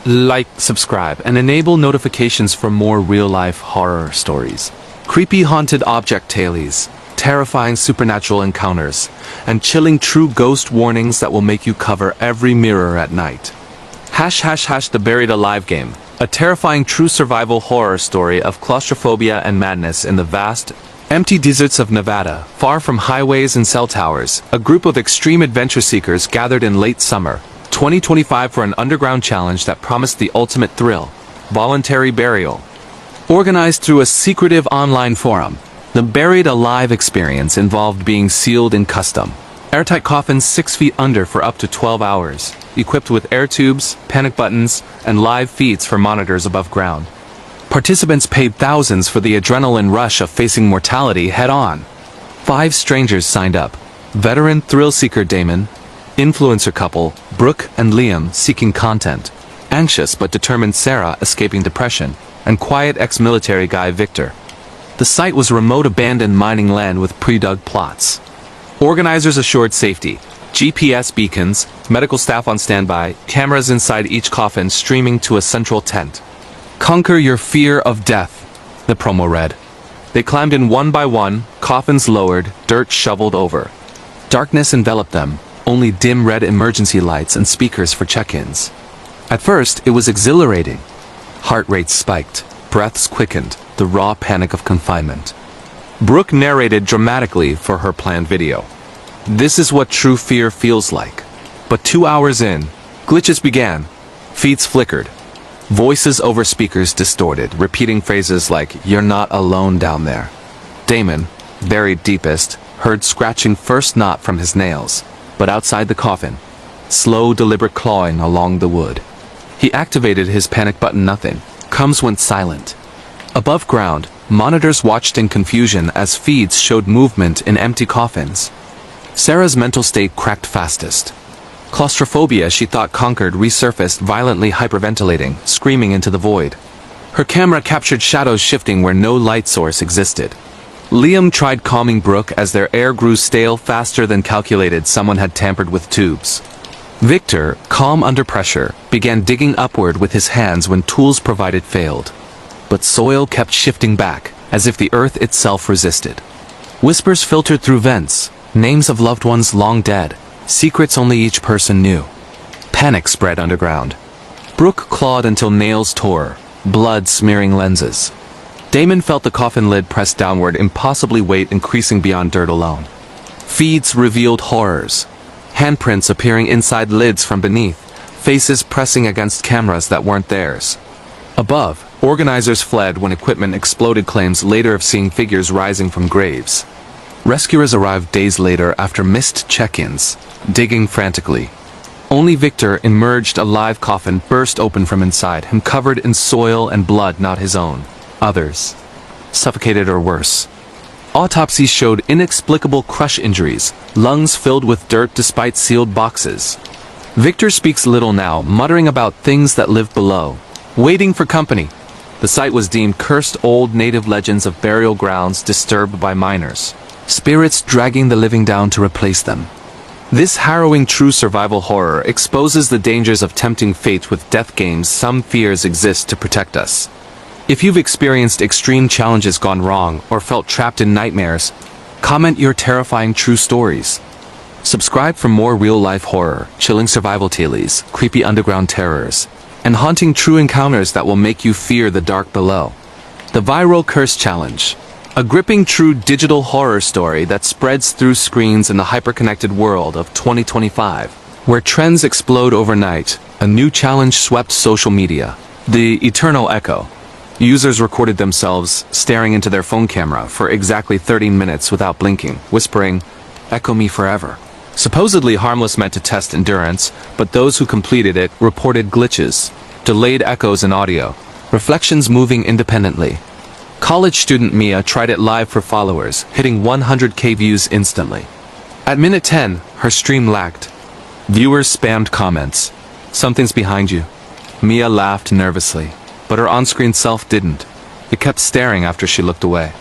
Like, subscribe, and enable notifications for more real-life horror stories. Creepy haunted object tales, terrifying supernatural encounters, and chilling true ghost warnings that will make you cover every mirror at night. ## The Buried Alive Game, a terrifying true survival horror story of claustrophobia and madness in the vast, empty deserts of Nevada, far from highways and cell towers. A group of extreme adventure seekers gathered in late summer 2025 for an underground challenge that promised the ultimate thrill: voluntary burial. Organized through a secretive online forum, the Buried Alive experience involved being sealed in custom, airtight coffins 6 feet under for up to 12 hours, equipped with air tubes, panic buttons, and live feeds for monitors above ground. Participants paid thousands for the adrenaline rush of facing mortality head-on. 5 strangers signed up: veteran thrill-seeker Damon, influencer couple Brooke and Liam seeking content, anxious but determined Sarah escaping depression, and quiet ex-military guy Victor. The site was remote abandoned mining land with pre-dug plots. Organizers assured safety: GPS beacons, medical staff on standby, cameras inside each coffin streaming to a central tent. Conquer your fear of death, the promo read. They climbed in one by one, coffins lowered, dirt shoveled over. Darkness enveloped them, only dim red emergency lights and speakers for check-ins. At first, it was exhilarating. Heart rates spiked, breaths quickened, the raw panic of confinement. Brooke narrated dramatically for her planned video. This is what true fear feels like. But 2 hours in, glitches began. Feeds flickered. Voices over speakers distorted, repeating phrases like, "You're not alone down there." Damon, buried deepest, heard scratching first not from his nails, but outside the coffin. Slow, deliberate clawing along the wood. He activated his panic button. Nothing. Combs went silent. Above ground, monitors watched in confusion as feeds showed movement in empty coffins. Sarah's mental state cracked fastest. Claustrophobia she thought conquered resurfaced, violently hyperventilating, screaming into the void. Her camera captured shadows shifting where no light source existed. Liam tried calming Brooke as their air grew stale faster than calculated. Someone had tampered with tubes. Victor, calm under pressure, began digging upward with his hands when tools provided failed. But soil kept shifting back, as if the earth itself resisted. Whispers filtered through vents, names of loved ones long dead, secrets only each person knew. Panic spread underground. Brooke clawed until nails tore, blood smearing lenses. Damon felt the coffin lid pressed downward, impossibly weight increasing beyond dirt alone. Feeds revealed horrors. Handprints appearing inside lids from beneath, faces pressing against cameras that weren't theirs. Above, organizers fled when equipment exploded, claims later of seeing figures rising from graves. Rescuers arrived days later after missed check-ins, digging frantically. Only Victor emerged, a live coffin burst open from inside, him covered in soil and blood not his own. Others, suffocated or worse. Autopsies showed inexplicable crush injuries, lungs filled with dirt despite sealed boxes. Victor speaks little now, muttering about things that live below, waiting for company. The site was deemed cursed, old native legends of burial grounds disturbed by miners, spirits dragging the living down to replace them. This harrowing true survival horror exposes the dangers of tempting fate with death games. Some fears exist to protect us. If you've experienced extreme challenges gone wrong or felt trapped in nightmares, comment your terrifying true stories. Subscribe for more real-life horror, chilling survival tales, creepy underground terrors, and haunting true encounters that will make you fear the dark below. The Viral Curse Challenge. A gripping true digital horror story that spreads through screens in the hyper-connected world of 2025. Where trends explode overnight, a new challenge swept social media. The Eternal Echo. Users recorded themselves staring into their phone camera for exactly 30 minutes without blinking, whispering, "Echo me forever." Supposedly harmless, meant to test endurance, but those who completed it reported glitches, delayed echoes in audio, reflections moving independently. College student Mia tried it live for followers, hitting 100K views instantly. At minute 10, her stream lagged. Viewers spammed comments. "Something's behind you." Mia laughed nervously, but her on-screen self didn't. It kept staring after she looked away.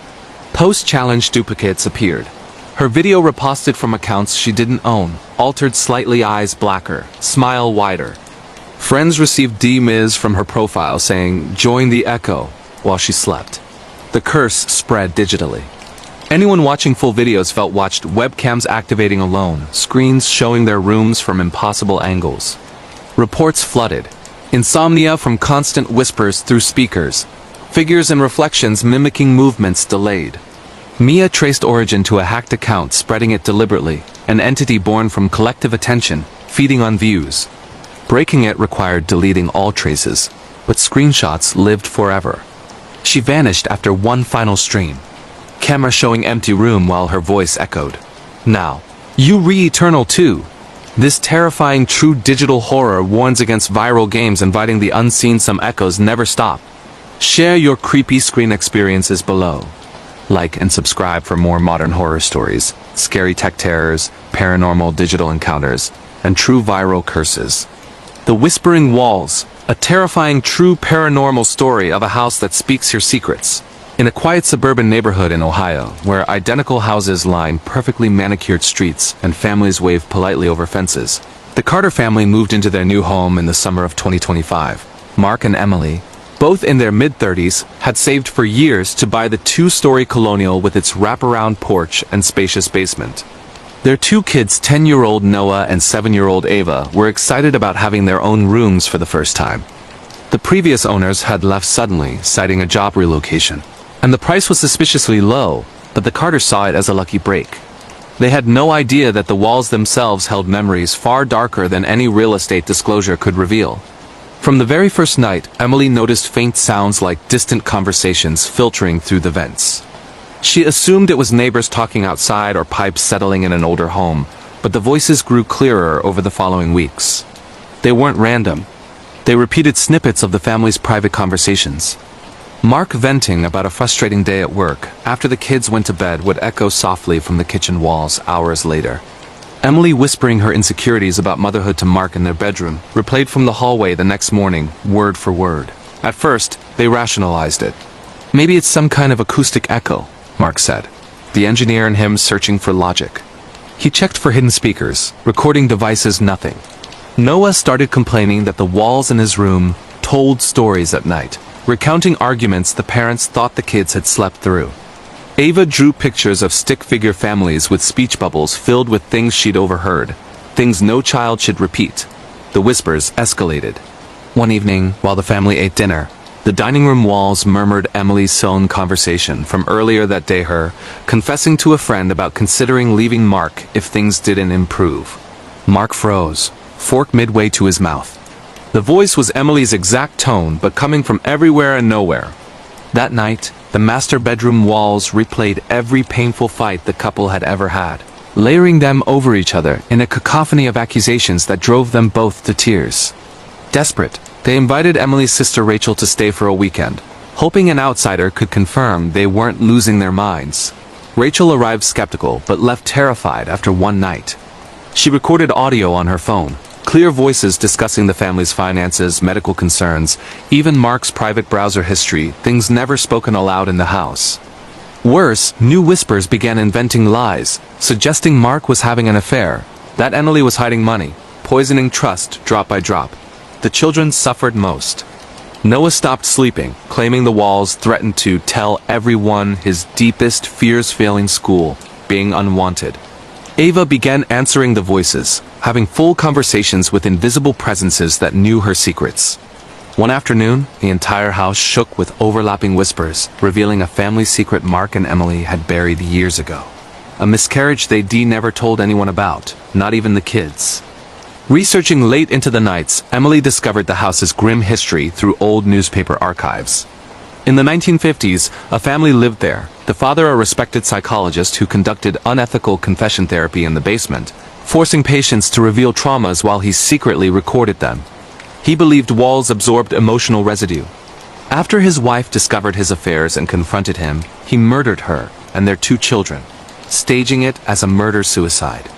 Post-challenge duplicates appeared. Her video reposted from accounts she didn't own, altered slightly, eyes blacker, smile wider. Friends received DMs from her profile saying, "Join the echo," while she slept. The curse spread digitally. Anyone watching full videos felt watched, webcams activating alone, screens showing their rooms from impossible angles. Reports flooded. Insomnia from constant whispers through speakers. Figures and reflections mimicking movements delayed. Mia traced origin to a hacked account, spreading it deliberately, an entity born from collective attention, feeding on views. Breaking it required deleting all traces, but screenshots lived forever. She vanished after one final stream. Camera showing empty room while her voice echoed. "Now, you re-eternal too." This terrifying true digital horror warns against viral games, inviting the unseen. Some echoes never stop. Share your creepy screen experiences below. Like and subscribe for more modern horror stories, scary tech terrors, paranormal digital encounters, and true viral curses. The Whispering Walls. A terrifying true paranormal story of a house that speaks your secrets. In a quiet suburban neighborhood in Ohio, where identical houses line perfectly manicured streets and families wave politely over fences, the Carter family moved into their new home in the summer of 2025. Mark and Emily, both in their mid-30s, had saved for years to buy the two-story colonial with its wraparound porch and spacious basement. Their two kids, 10-year-old Noah and 7-year-old Ava, were excited about having their own rooms for the first time. The previous owners had left suddenly, citing a job relocation, and the price was suspiciously low, but the Carters saw it as a lucky break. They had no idea that the walls themselves held memories far darker than any real estate disclosure could reveal. From the very first night, Emily noticed faint sounds like distant conversations filtering through the vents. She assumed it was neighbors talking outside or pipes settling in an older home, but the voices grew clearer over the following weeks. They weren't random. They repeated snippets of the family's private conversations. Mark venting about a frustrating day at work after the kids went to bed would echo softly from the kitchen walls hours later. Emily whispering her insecurities about motherhood to Mark in their bedroom, replayed from the hallway the next morning, word for word. At first, they rationalized it. "Maybe it's some kind of acoustic echo," Mark said, the engineer in him searching for logic. He checked for hidden speakers, recording devices, nothing. Noah started complaining that the walls in his room told stories at night, recounting arguments the parents thought the kids had slept through. Ava drew pictures of stick-figure families with speech bubbles filled with things she'd overheard, things no child should repeat. The whispers escalated. One evening, while the family ate dinner, the dining room walls murmured Emily's own conversation from earlier that day, her confessing to a friend about considering leaving Mark if things didn't improve. Mark froze, fork midway to his mouth. The voice was Emily's exact tone, but coming from everywhere and nowhere. That night, the master bedroom walls replayed every painful fight the couple had ever had, layering them over each other in a cacophony of accusations that drove them both to tears. Desperate, they invited Emily's sister Rachel to stay for a weekend, hoping an outsider could confirm they weren't losing their minds. Rachel arrived skeptical but left terrified after one night. She recorded audio on her phone, clear voices discussing the family's finances, medical concerns, even Mark's private browser history, things never spoken aloud in the house. Worse, new whispers began inventing lies, suggesting Mark was having an affair, that Emily was hiding money, poisoning trust drop by drop. The children suffered most. Noah stopped sleeping, claiming the walls threatened to tell everyone his deepest fears failing school, being unwanted. Ava began answering the voices, having full conversations with invisible presences that knew her secrets. One afternoon, the entire house shook with overlapping whispers, revealing a family secret Mark and Emily had buried years ago. A miscarriage they never told anyone about, not even the kids. Researching late into the nights, Emily discovered the house's grim history through old newspaper archives. In the 1950s, a family lived there, the father a respected psychologist who conducted unethical confession therapy in the basement, forcing patients to reveal traumas while he secretly recorded them. He believed walls absorbed emotional residue. After his wife discovered his affairs and confronted him, he murdered her and their 2 children, staging it as a murder-suicide.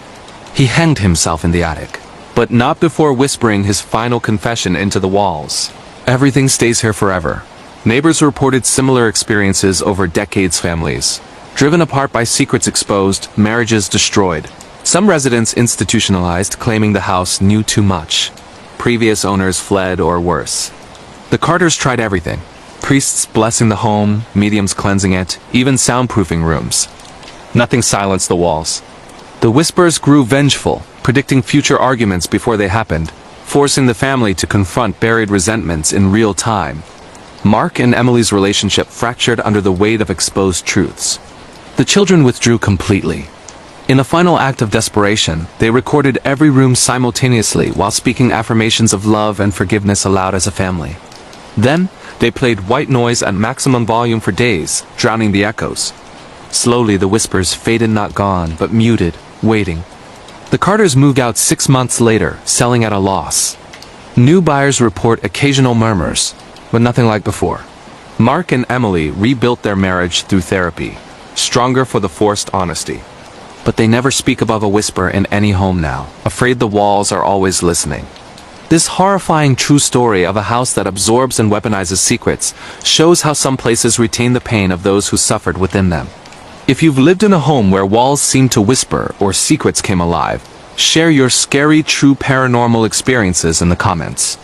He hanged himself in the attic, but not before whispering his final confession into the walls. Everything stays here forever. Neighbors reported similar experiences over decades. Families driven apart by secrets exposed, marriages destroyed. Some residents institutionalized, claiming the house knew too much. Previous owners fled or worse. The Carters tried everything. Priests blessing the home, mediums cleansing it, even soundproofing rooms. Nothing silenced the walls. The whispers grew vengeful, predicting future arguments before they happened, forcing the family to confront buried resentments in real time. Mark and Emily's relationship fractured under the weight of exposed truths. The children withdrew completely. In a final act of desperation, they recorded every room simultaneously while speaking affirmations of love and forgiveness aloud as a family. Then, they played white noise at maximum volume for days, drowning the echoes. Slowly the whispers faded, not gone, but muted, waiting. The Carters moved out 6 months later, selling at a loss. New buyers report occasional murmurs, but nothing like before. Mark and Emily rebuilt their marriage through therapy, stronger for the forced honesty. But they never speak above a whisper in any home now, afraid the walls are always listening. This horrifying true story of a house that absorbs and weaponizes secrets shows how some places retain the pain of those who suffered within them. If you've lived in a home where walls seemed to whisper or secrets came alive, share your scary true paranormal experiences in the comments.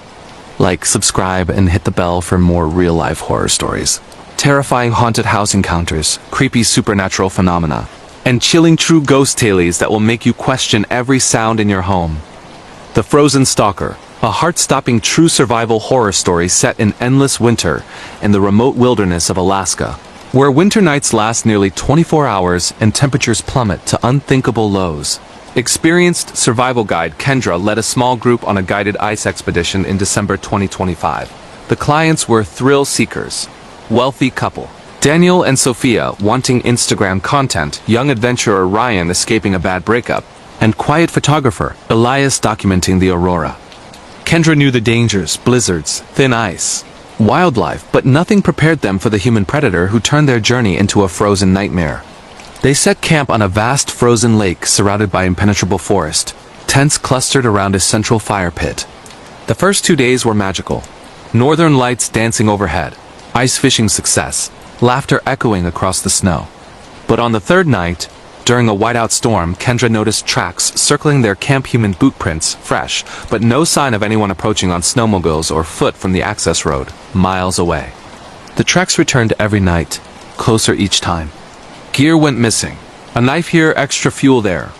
Like, subscribe, and hit the bell for more real-life horror stories. Terrifying haunted house encounters, creepy supernatural phenomena, and chilling true ghost tales that will make you question every sound in your home. The Frozen Stalker, a heart-stopping true survival horror story set in endless winter in the remote wilderness of Alaska, where winter nights last nearly 24 hours and temperatures plummet to unthinkable lows. Experienced survival guide Kendra led a small group on a guided ice expedition in December 2025. The clients were thrill seekers, wealthy couple Daniel and Sophia wanting Instagram content, young adventurer Ryan escaping a bad breakup, and quiet photographer Elias documenting the aurora. Kendra knew the dangers, blizzards, thin ice, wildlife, but nothing prepared them for the human predator who turned their journey into a frozen nightmare. They set camp on a vast frozen lake surrounded by impenetrable forest, tents clustered around a central fire pit. The first 2 days were magical. Northern lights dancing overhead, ice fishing success, laughter echoing across the snow. But on the 3rd night, during a whiteout storm, Kendra noticed tracks circling their camp human boot prints, fresh, but no sign of anyone approaching on snowmobiles or foot from the access road, miles away. The tracks returned every night, closer each time. Gear went missing. A knife here, extra fuel there.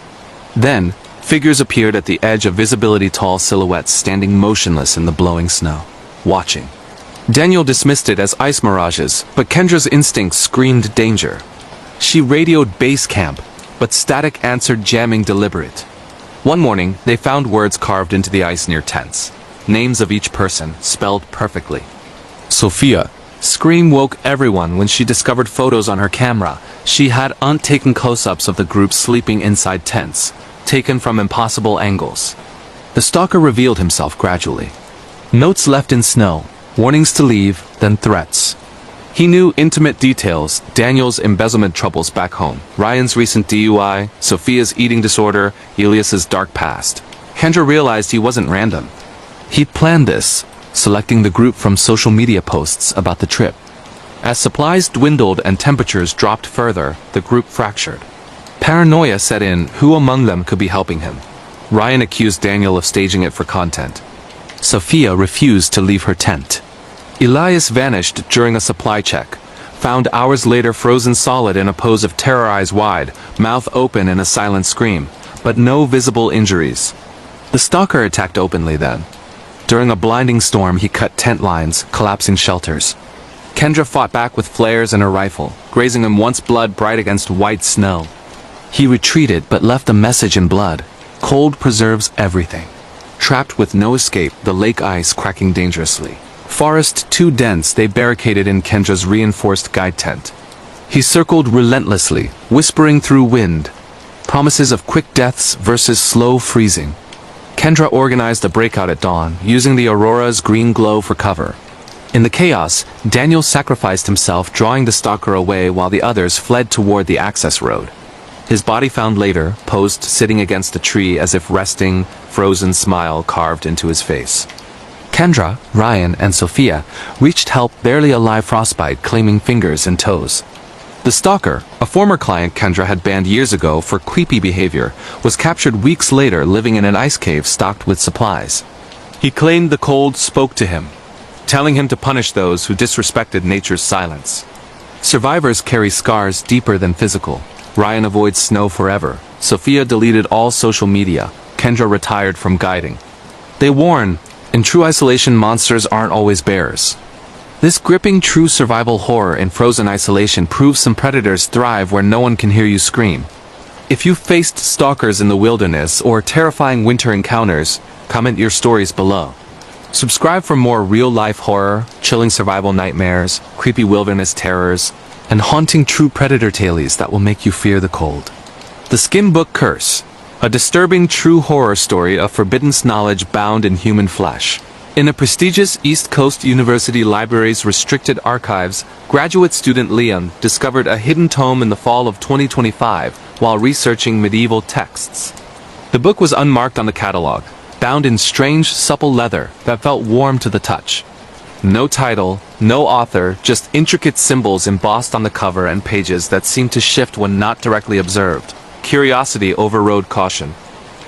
Then, figures appeared at the edge of visibility, tall silhouettes standing motionless in the blowing snow, watching. Daniel dismissed it as ice mirages, but Kendra's instincts screamed danger. She radioed base camp, but static answered jamming deliberate. One morning, they found words carved into the ice near tents. names of each person, spelled perfectly. Sophia. Scream woke everyone when she discovered photos on her camera. She had untaken close-ups of the group sleeping inside tents, taken from impossible angles. The stalker revealed himself gradually. Notes left in snow, warnings to leave, then threats. He knew intimate details: Daniel's embezzlement troubles back home, Ryan's recent DUI, Sophia's eating disorder, Elias's dark past. Kendra realized he wasn't random. He'd planned this, selecting the group from social media posts about the trip. As supplies dwindled and temperatures dropped further, the group fractured. Paranoia set in. Who among them could be helping him? Ryan accused Daniel of staging it for content. Sophia refused to leave her tent. Elias vanished during a supply check, found hours later frozen solid in a pose of terror, eyes wide, mouth open in a silent scream, but no visible injuries. The stalker attacked openly then. During a blinding storm, he cut tent lines, collapsing shelters. Kendra fought back with flares and a rifle, grazing him once, blood bright against white snow. He retreated but left a message in blood. Cold preserves everything. Trapped with no escape, the lake ice cracking dangerously. Forest too dense, they barricaded in Kendra's reinforced guide tent. He circled relentlessly, whispering through wind. Promises of quick deaths versus slow freezing. Kendra organized a breakout at dawn, using the aurora's green glow for cover. In the chaos, Daniel sacrificed himself, drawing the stalker away while the others fled toward the access road. His body found later, posed sitting against a tree as if resting, frozen smile carved into his face. Kendra, Ryan, and Sophia reached help, barely alive, frostbite claiming fingers and toes. The stalker, a former client Kendra had banned years ago for creepy behavior, was captured weeks later living in an ice cave stocked with supplies. He claimed the cold spoke to him, telling him to punish those who disrespected nature's silence. Survivors carry scars deeper than physical. Ryan avoids snow forever. Sophia deleted all social media. Kendra retired from guiding. They warn, in true isolation, monsters aren't always bears. This gripping true survival horror in frozen isolation proves some predators thrive where no one can hear you scream. If you've faced stalkers in the wilderness or terrifying winter encounters, comment your stories below. Subscribe for more real-life horror, chilling survival nightmares, creepy wilderness terrors, and haunting true predator tales that will make you fear the cold. The Skin Book Curse, a disturbing true horror story of forbidden knowledge bound in human flesh. In a prestigious East Coast University library's restricted archives, graduate student Liam discovered a hidden tome in the fall of 2025 while researching medieval texts. The book was unmarked on the catalog, bound in strange, supple leather that felt warm to the touch. No title, no author, just intricate symbols embossed on the cover and pages that seemed to shift when not directly observed. Curiosity overrode caution.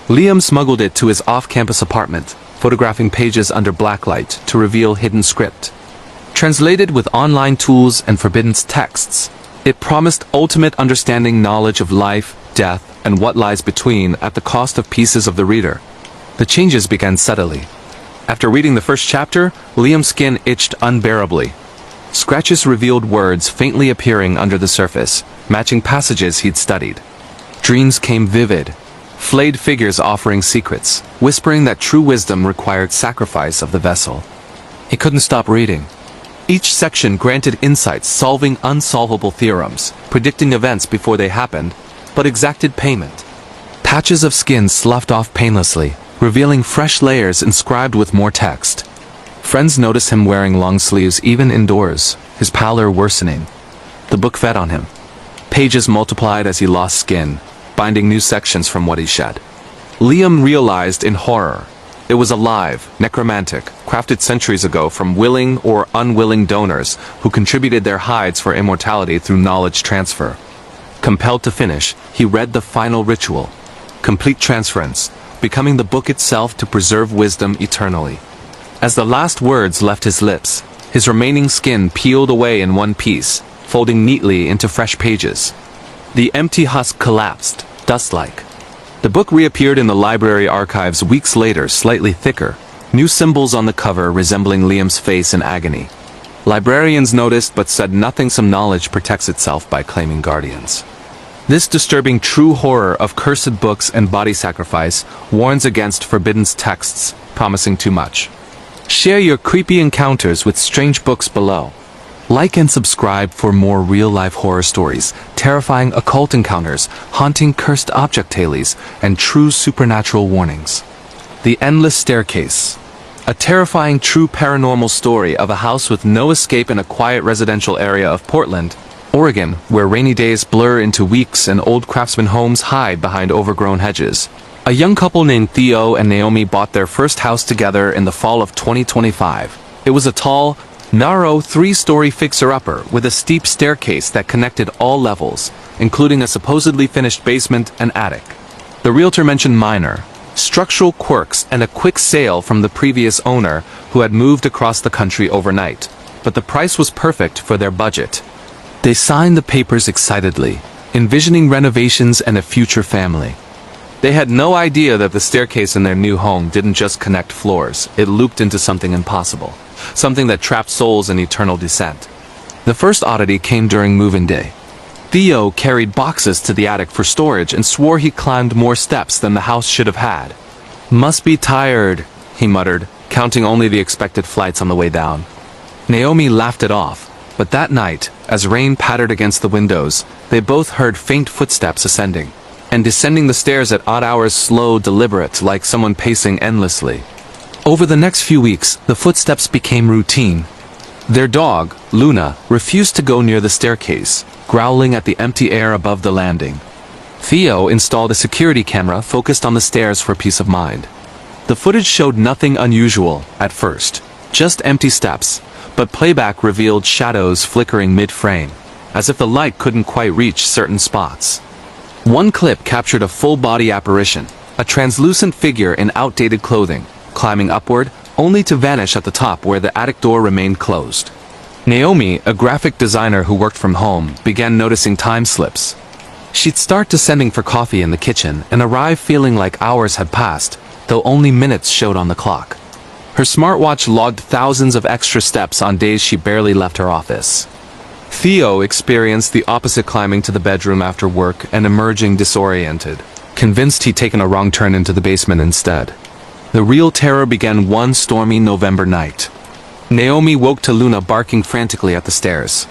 Liam smuggled it to his off-campus apartment, photographing pages under blacklight to reveal hidden script. Translated with online tools and forbidden texts, it promised ultimate understanding, knowledge of life, death, and what lies between at the cost of pieces of the reader. The changes began subtly. After reading the first chapter, Liam's skin itched unbearably. Scratches revealed words faintly appearing under the surface, matching passages he'd studied. Dreams came vivid, flayed figures offering secrets, whispering that true wisdom required sacrifice of the vessel. He couldn't stop reading. Each section granted insights, solving unsolvable theorems, predicting events before they happened, but exacted payment. Patches of skin sloughed off painlessly, revealing fresh layers inscribed with more text. Friends noticed him wearing long sleeves even indoors, his pallor worsening. The book fed on him. Pages multiplied as he lost skin, binding new sections from what he shed. Liam realized in horror. It was alive, necromantic, crafted centuries ago from willing or unwilling donors who contributed their hides for immortality through knowledge transfer. Compelled to finish, he read the final ritual. Complete transference, becoming the book itself to preserve wisdom eternally. As the last words left his lips, his remaining skin peeled away in one piece, folding neatly into fresh pages. The empty husk collapsed, dust-like. The book reappeared in the library archives weeks later, slightly thicker, new symbols on the cover resembling Liam's face in agony. Librarians noticed but said nothing. Some knowledge protects itself by claiming guardians. This disturbing true horror of cursed books and body sacrifice warns against forbidden texts, promising too much. Share your creepy encounters with strange books below. Like and subscribe for more real-life horror stories, terrifying occult encounters, haunting cursed object tales, and true supernatural warnings. The Endless Staircase. A terrifying true paranormal story of a house with no escape in a quiet residential area of Portland, Oregon, where rainy days blur into weeks and old craftsman homes hide behind overgrown hedges. A young couple named Theo and Naomi bought their first house together in the fall of 2025. It was a tall, narrow three-story fixer-upper with a steep staircase that connected all levels, including a supposedly finished basement and attic. The realtor mentioned minor, structural quirks and a quick sale from the previous owner who had moved across the country overnight, but the price was perfect for their budget. They signed the papers excitedly, envisioning renovations and a future family. They had no idea that the staircase in their new home didn't just connect floors, it looped into something impossible, something that trapped souls in eternal descent. The first oddity came during move-in day. Theo carried boxes to the attic for storage and swore he climbed more steps than the house should have had. "Must be tired," he muttered, counting only the expected flights on the way down. Naomi laughed it off, but that night, as rain pattered against the windows, they both heard faint footsteps ascending and descending the stairs at odd hours, slow, deliberate, like someone pacing endlessly. Over the next few weeks, the footsteps became routine. Their dog, Luna, refused to go near the staircase, growling at the empty air above the landing. Theo installed a security camera focused on the stairs for peace of mind. The footage showed nothing unusual at first, just empty steps, but playback revealed shadows flickering mid-frame, as if the light couldn't quite reach certain spots. One clip captured a full-body apparition, a translucent figure in outdated clothing, climbing upward, only to vanish at the top where the attic door remained closed. Naomi, a graphic designer who worked from home, began noticing time slips. She'd start descending for coffee in the kitchen and arrive feeling like hours had passed, though only minutes showed on the clock. Her smartwatch logged thousands of extra steps on days she barely left her office. Theo experienced the opposite, climbing to the bedroom after work and emerging disoriented, convinced he'd taken a wrong turn into the basement instead. The real terror began one stormy November night. Naomi woke to Luna barking frantically at the stairs.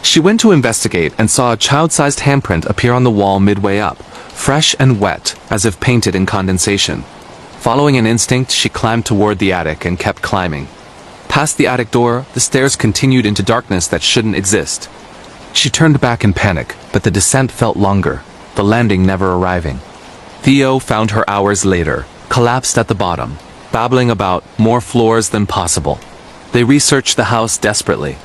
She went to investigate and saw a child-sized handprint appear on the wall midway up, fresh and wet, as if painted in condensation. Following an instinct, she climbed toward the attic and kept climbing. Past the attic door, the stairs continued into darkness that shouldn't exist. She turned back in panic, but the descent felt longer, the landing never arriving. Theo found her hours later, collapsed at the bottom, babbling about more floors than possible. They researched the house desperately.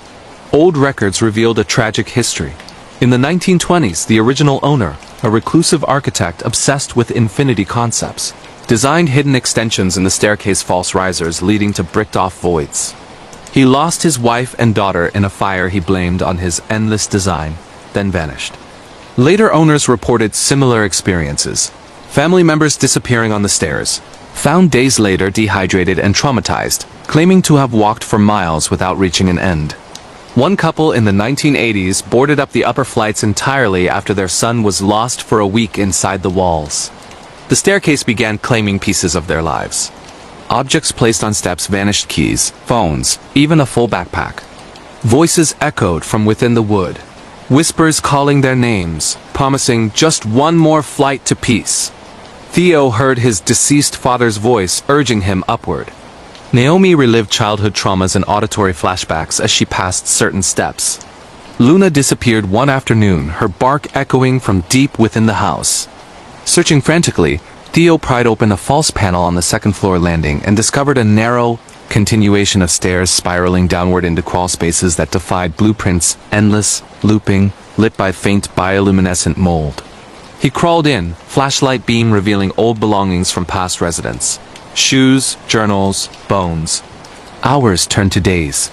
Old records revealed a tragic history. In the 1920s, the original owner, a reclusive architect obsessed with infinity concepts, designed hidden extensions in the staircase false risers leading to bricked-off voids. He lost his wife and daughter in a fire he blamed on his endless design, then vanished. Later owners reported similar experiences. Family members disappearing on the stairs, found days later dehydrated and traumatized, claiming to have walked for miles without reaching an end. One couple in the 1980s boarded up the upper flights entirely after their son was lost for a week inside the walls. The staircase began claiming pieces of their lives. Objects placed on steps vanished, keys, phones, even a full backpack. Voices echoed from within the wood, whispers calling their names, promising just one more flight to peace. Theo heard his deceased father's voice urging him upward. Naomi relived childhood traumas and auditory flashbacks as she passed certain steps. Luna disappeared one afternoon, her bark echoing from deep within the house. Searching frantically, Theo pried open a false panel on the second-floor landing and discovered a narrow continuation of stairs spiraling downward into crawl spaces that defied blueprints, endless, looping, lit by faint bioluminescent mold. He crawled in, flashlight beam revealing old belongings from past residents. Shoes, journals, bones. Hours turned to days.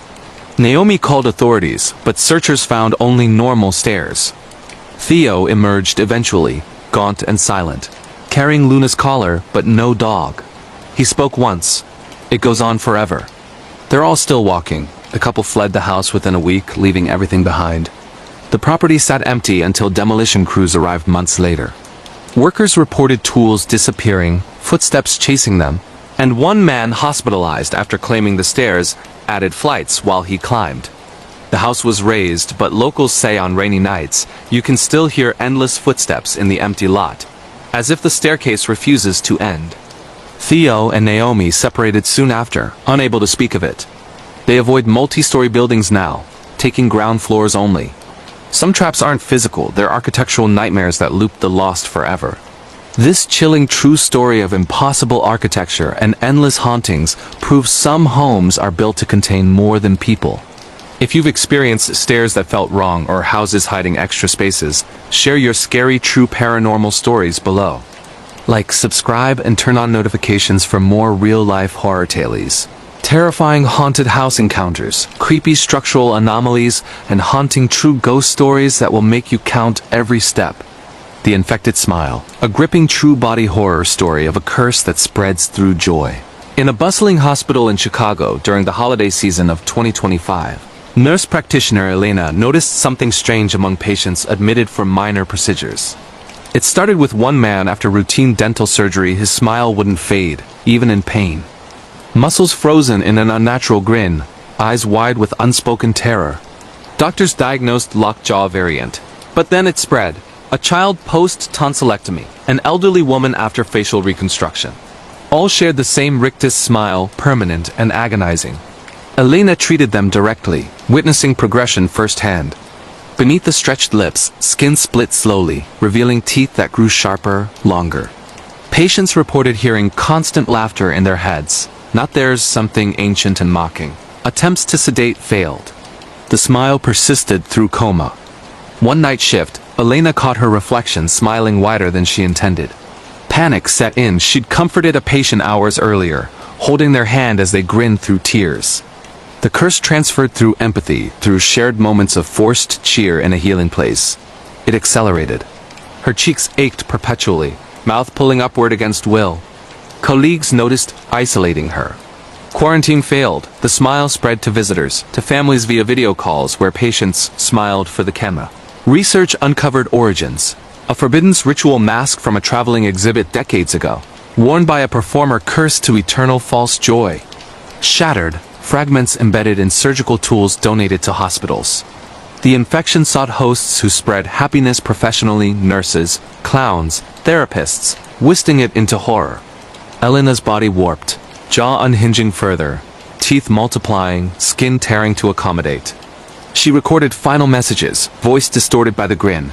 Naomi called authorities, but searchers found only normal stairs. Theo emerged eventually, gaunt and silent, carrying Luna's collar, but no dog. He spoke once. It goes on forever. They're all still walking. A couple fled the house within a week, leaving everything behind. The property sat empty until demolition crews arrived months later. Workers reported tools disappearing, footsteps chasing them, and one man hospitalized after claiming the stairs added flights while he climbed. The house was raised, but locals say on rainy nights, you can still hear endless footsteps in the empty lot, as if the staircase refuses to end. Theo and Naomi separated soon after, unable to speak of it. They avoid multi-story buildings now, taking ground floors only. Some traps aren't physical, they're architectural nightmares that loop the lost forever. This chilling true story of impossible architecture and endless hauntings proves some homes are built to contain more than people. If you've experienced stairs that felt wrong or houses hiding extra spaces, share your scary true paranormal stories below. Like, subscribe, and turn on notifications for more real-life horror tales. Terrifying haunted house encounters, creepy structural anomalies, and haunting true ghost stories that will make you count every step. The Infected Smile, a gripping true body horror story of a curse that spreads through joy. In a bustling hospital in Chicago during the holiday season of 2025, nurse practitioner Elena noticed something strange among patients admitted for minor procedures. It started with one man after routine dental surgery. His smile wouldn't fade, even in pain. Muscles frozen in an unnatural grin, eyes wide with unspoken terror. Doctors diagnosed lockjaw variant. But then it spread. A child post-tonsillectomy, an elderly woman after facial reconstruction. All shared the same rictus smile, permanent and agonizing. Elena treated them directly, witnessing progression firsthand. Beneath the stretched lips, skin split slowly, revealing teeth that grew sharper, longer. Patients reported hearing constant laughter in their heads, not theirs, something ancient and mocking. Attempts to sedate failed. The smile persisted through coma. One night shift, Elena caught her reflection smiling wider than she intended. Panic set in. She'd comforted a patient hours earlier, holding their hand as they grinned through tears. The curse transferred through empathy, through shared moments of forced cheer in a healing place. It accelerated. Her cheeks ached perpetually, mouth pulling upward against will. Colleagues noticed, isolating her. Quarantine failed. The smile spread to visitors, to families via video calls where patients smiled for the camera. Research uncovered origins. A forbidden ritual mask from a traveling exhibit decades ago, worn by a performer cursed to eternal false joy. Shattered, fragments embedded in surgical tools donated to hospitals. The infection sought hosts who spread happiness professionally, nurses, clowns, therapists, twisting it into horror. Elena's body warped, jaw unhinging further, teeth multiplying, skin tearing to accommodate. She recorded final messages, voice distorted by the grin.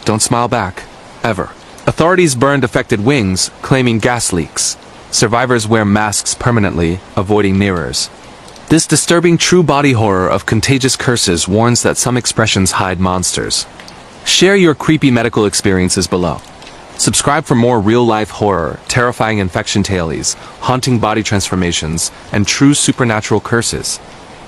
Don't smile back. Ever. Authorities burned affected wings, claiming gas leaks. Survivors wear masks permanently, avoiding mirrors. This disturbing true body horror of contagious curses warns that some expressions hide monsters. Share your creepy medical experiences below. Subscribe for more real-life horror, terrifying infection tales, haunting body transformations, and true supernatural curses.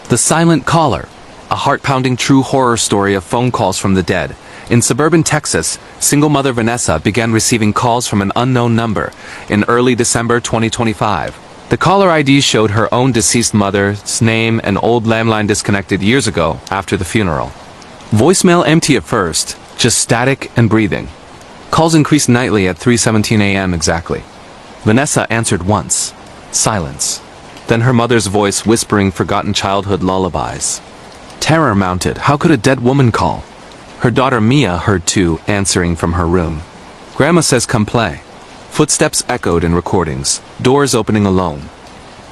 The Silent Caller, a heart-pounding true horror story of phone calls from the dead. In suburban Texas, single mother Vanessa began receiving calls from an unknown number in early December 2025. The caller ID showed her own deceased mother's name and old landline disconnected years ago after the funeral. Voicemail empty at first, just static and breathing. Calls increased nightly at 3:17 a.m. exactly. Vanessa answered once. Silence. Then her mother's voice whispering forgotten childhood lullabies. Terror mounted. How could a dead woman call? Her daughter Mia heard too, answering from her room. Grandma says come play. Footsteps echoed in recordings, doors opening alone.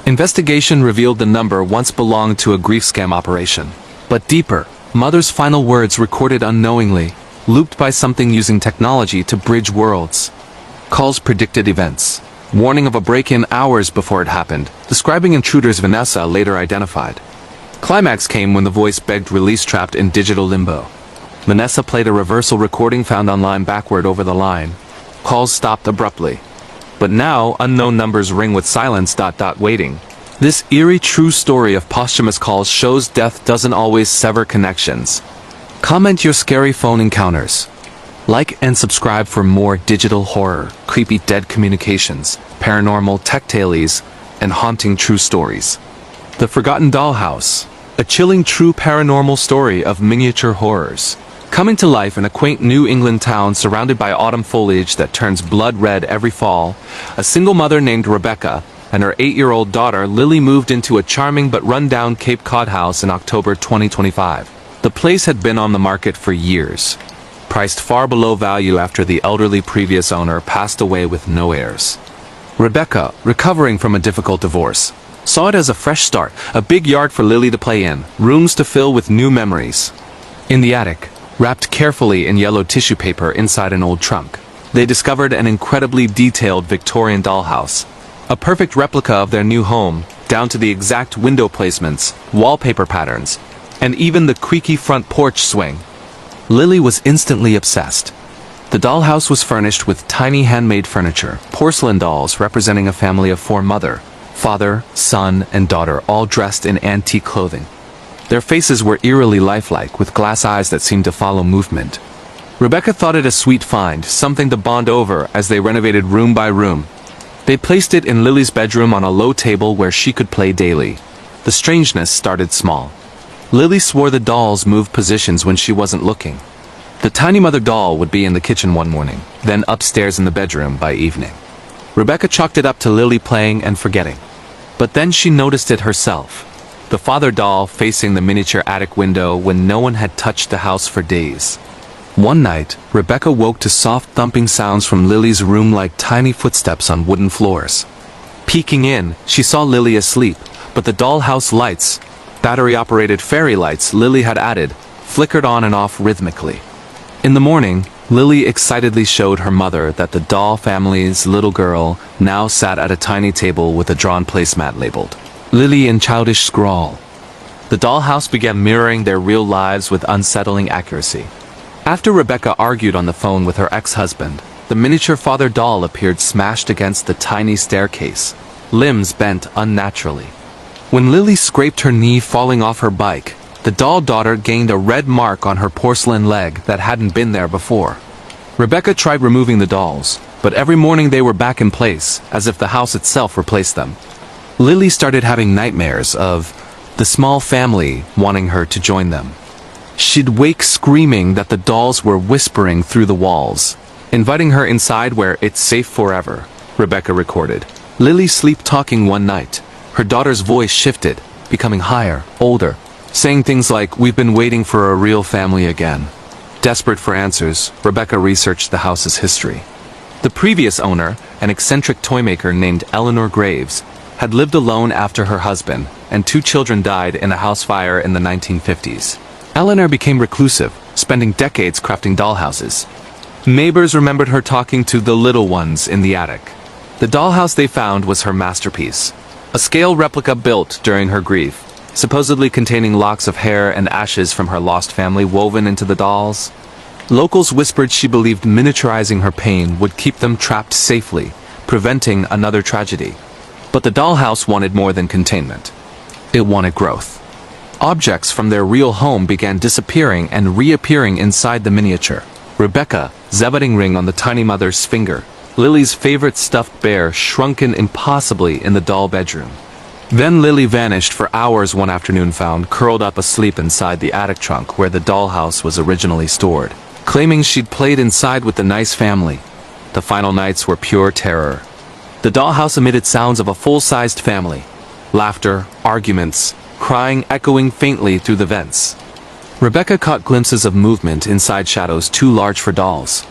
Investigation revealed the number once belonged to a grief scam operation. But deeper, mother's final words recorded unknowingly, looped by something using technology to bridge worlds. Calls predicted events. Warning of a break-in hours before it happened, describing intruders Vanessa later identified. Climax came when the voice begged release, trapped in digital limbo. Vanessa played a reversal recording found online backward over the line. Calls stopped abruptly. But now, unknown numbers ring with silence. Waiting. This eerie true story of posthumous calls shows death doesn't always sever connections. Comment your scary phone encounters. Like and subscribe for more digital horror, creepy dead communications, paranormal tech tales, and haunting true stories. The Forgotten Dollhouse, a chilling true paranormal story of miniature horrors. Coming to life in a quaint New England town surrounded by autumn foliage that turns blood red every fall, a single mother named Rebecca, and her 8-year-old daughter, Lily, moved into a charming but run-down Cape Cod house in October 2025. The place had been on the market for years, priced far below value after the elderly previous owner passed away with no heirs. Rebecca, recovering from a difficult divorce, saw it as a fresh start, a big yard for Lily to play in, rooms to fill with new memories. In the attic, wrapped carefully in yellow tissue paper inside an old trunk, they discovered an incredibly detailed Victorian dollhouse, a perfect replica of their new home, down to the exact window placements, wallpaper patterns, and even the creaky front porch swing. Lily was instantly obsessed. The dollhouse was furnished with tiny handmade furniture, porcelain dolls representing a family of 4: mother, father, son, and daughter, all dressed in antique clothing. Their faces were eerily lifelike, with glass eyes that seemed to follow movement. Rebecca thought it a sweet find, something to bond over as they renovated room by room. They placed it in Lily's bedroom on a low table where she could play daily. The strangeness started small. Lily swore the dolls moved positions when she wasn't looking. The tiny mother doll would be in the kitchen one morning, then upstairs in the bedroom by evening. Rebecca chalked it up to Lily playing and forgetting. But then she noticed it herself. The father doll facing the miniature attic window when no one had touched the house for days. One night, Rebecca woke to soft thumping sounds from Lily's room like tiny footsteps on wooden floors. Peeking in, she saw Lily asleep, but the dollhouse lights, battery-operated fairy lights Lily had added, flickered on and off rhythmically. In the morning, Lily excitedly showed her mother that the doll family's little girl now sat at a tiny table with a drawn placemat labeled Lily in childish scrawl. The dollhouse began mirroring their real lives with unsettling accuracy. After Rebecca argued on the phone with her ex-husband, the miniature father doll appeared smashed against the tiny staircase, limbs bent unnaturally. When Lily scraped her knee falling off her bike, the doll daughter gained a red mark on her porcelain leg that hadn't been there before. Rebecca tried removing the dolls, but every morning they were back in place, as if the house itself replaced them. Lily started having nightmares of the small family wanting her to join them. She'd wake screaming that the dolls were whispering through the walls, inviting her inside where it's safe forever, Rebecca recorded. Lily sleep-talking one night. Her daughter's voice shifted, becoming higher, older, saying things like, "We've been waiting for a real family again." Desperate for answers, Rebecca researched the house's history. The previous owner, an eccentric toymaker named Eleanor Graves, had lived alone after her husband, and 2 children died in a house fire in the 1950s. Eleanor became reclusive, spending decades crafting dollhouses. Neighbors remembered her talking to the little ones in the attic. The dollhouse they found was her masterpiece, a scale replica built during her grief, supposedly containing locks of hair and ashes from her lost family woven into the dolls. Locals whispered she believed miniaturizing her pain would keep them trapped safely, preventing another tragedy. But the dollhouse wanted more than containment. It wanted growth. Objects from their real home began disappearing and reappearing inside the miniature. Rebecca, wedding ring on the tiny mother's finger. Lily's favorite stuffed bear shrunken impossibly in the doll bedroom. Then Lily vanished for hours one afternoon, found curled up asleep inside the attic trunk where the dollhouse was originally stored, claiming she'd played inside with the nice family. The final nights were pure terror. The dollhouse emitted sounds of a full-sized family. Laughter, arguments, crying echoing faintly through the vents. Rebecca caught glimpses of movement inside shadows too large for dolls.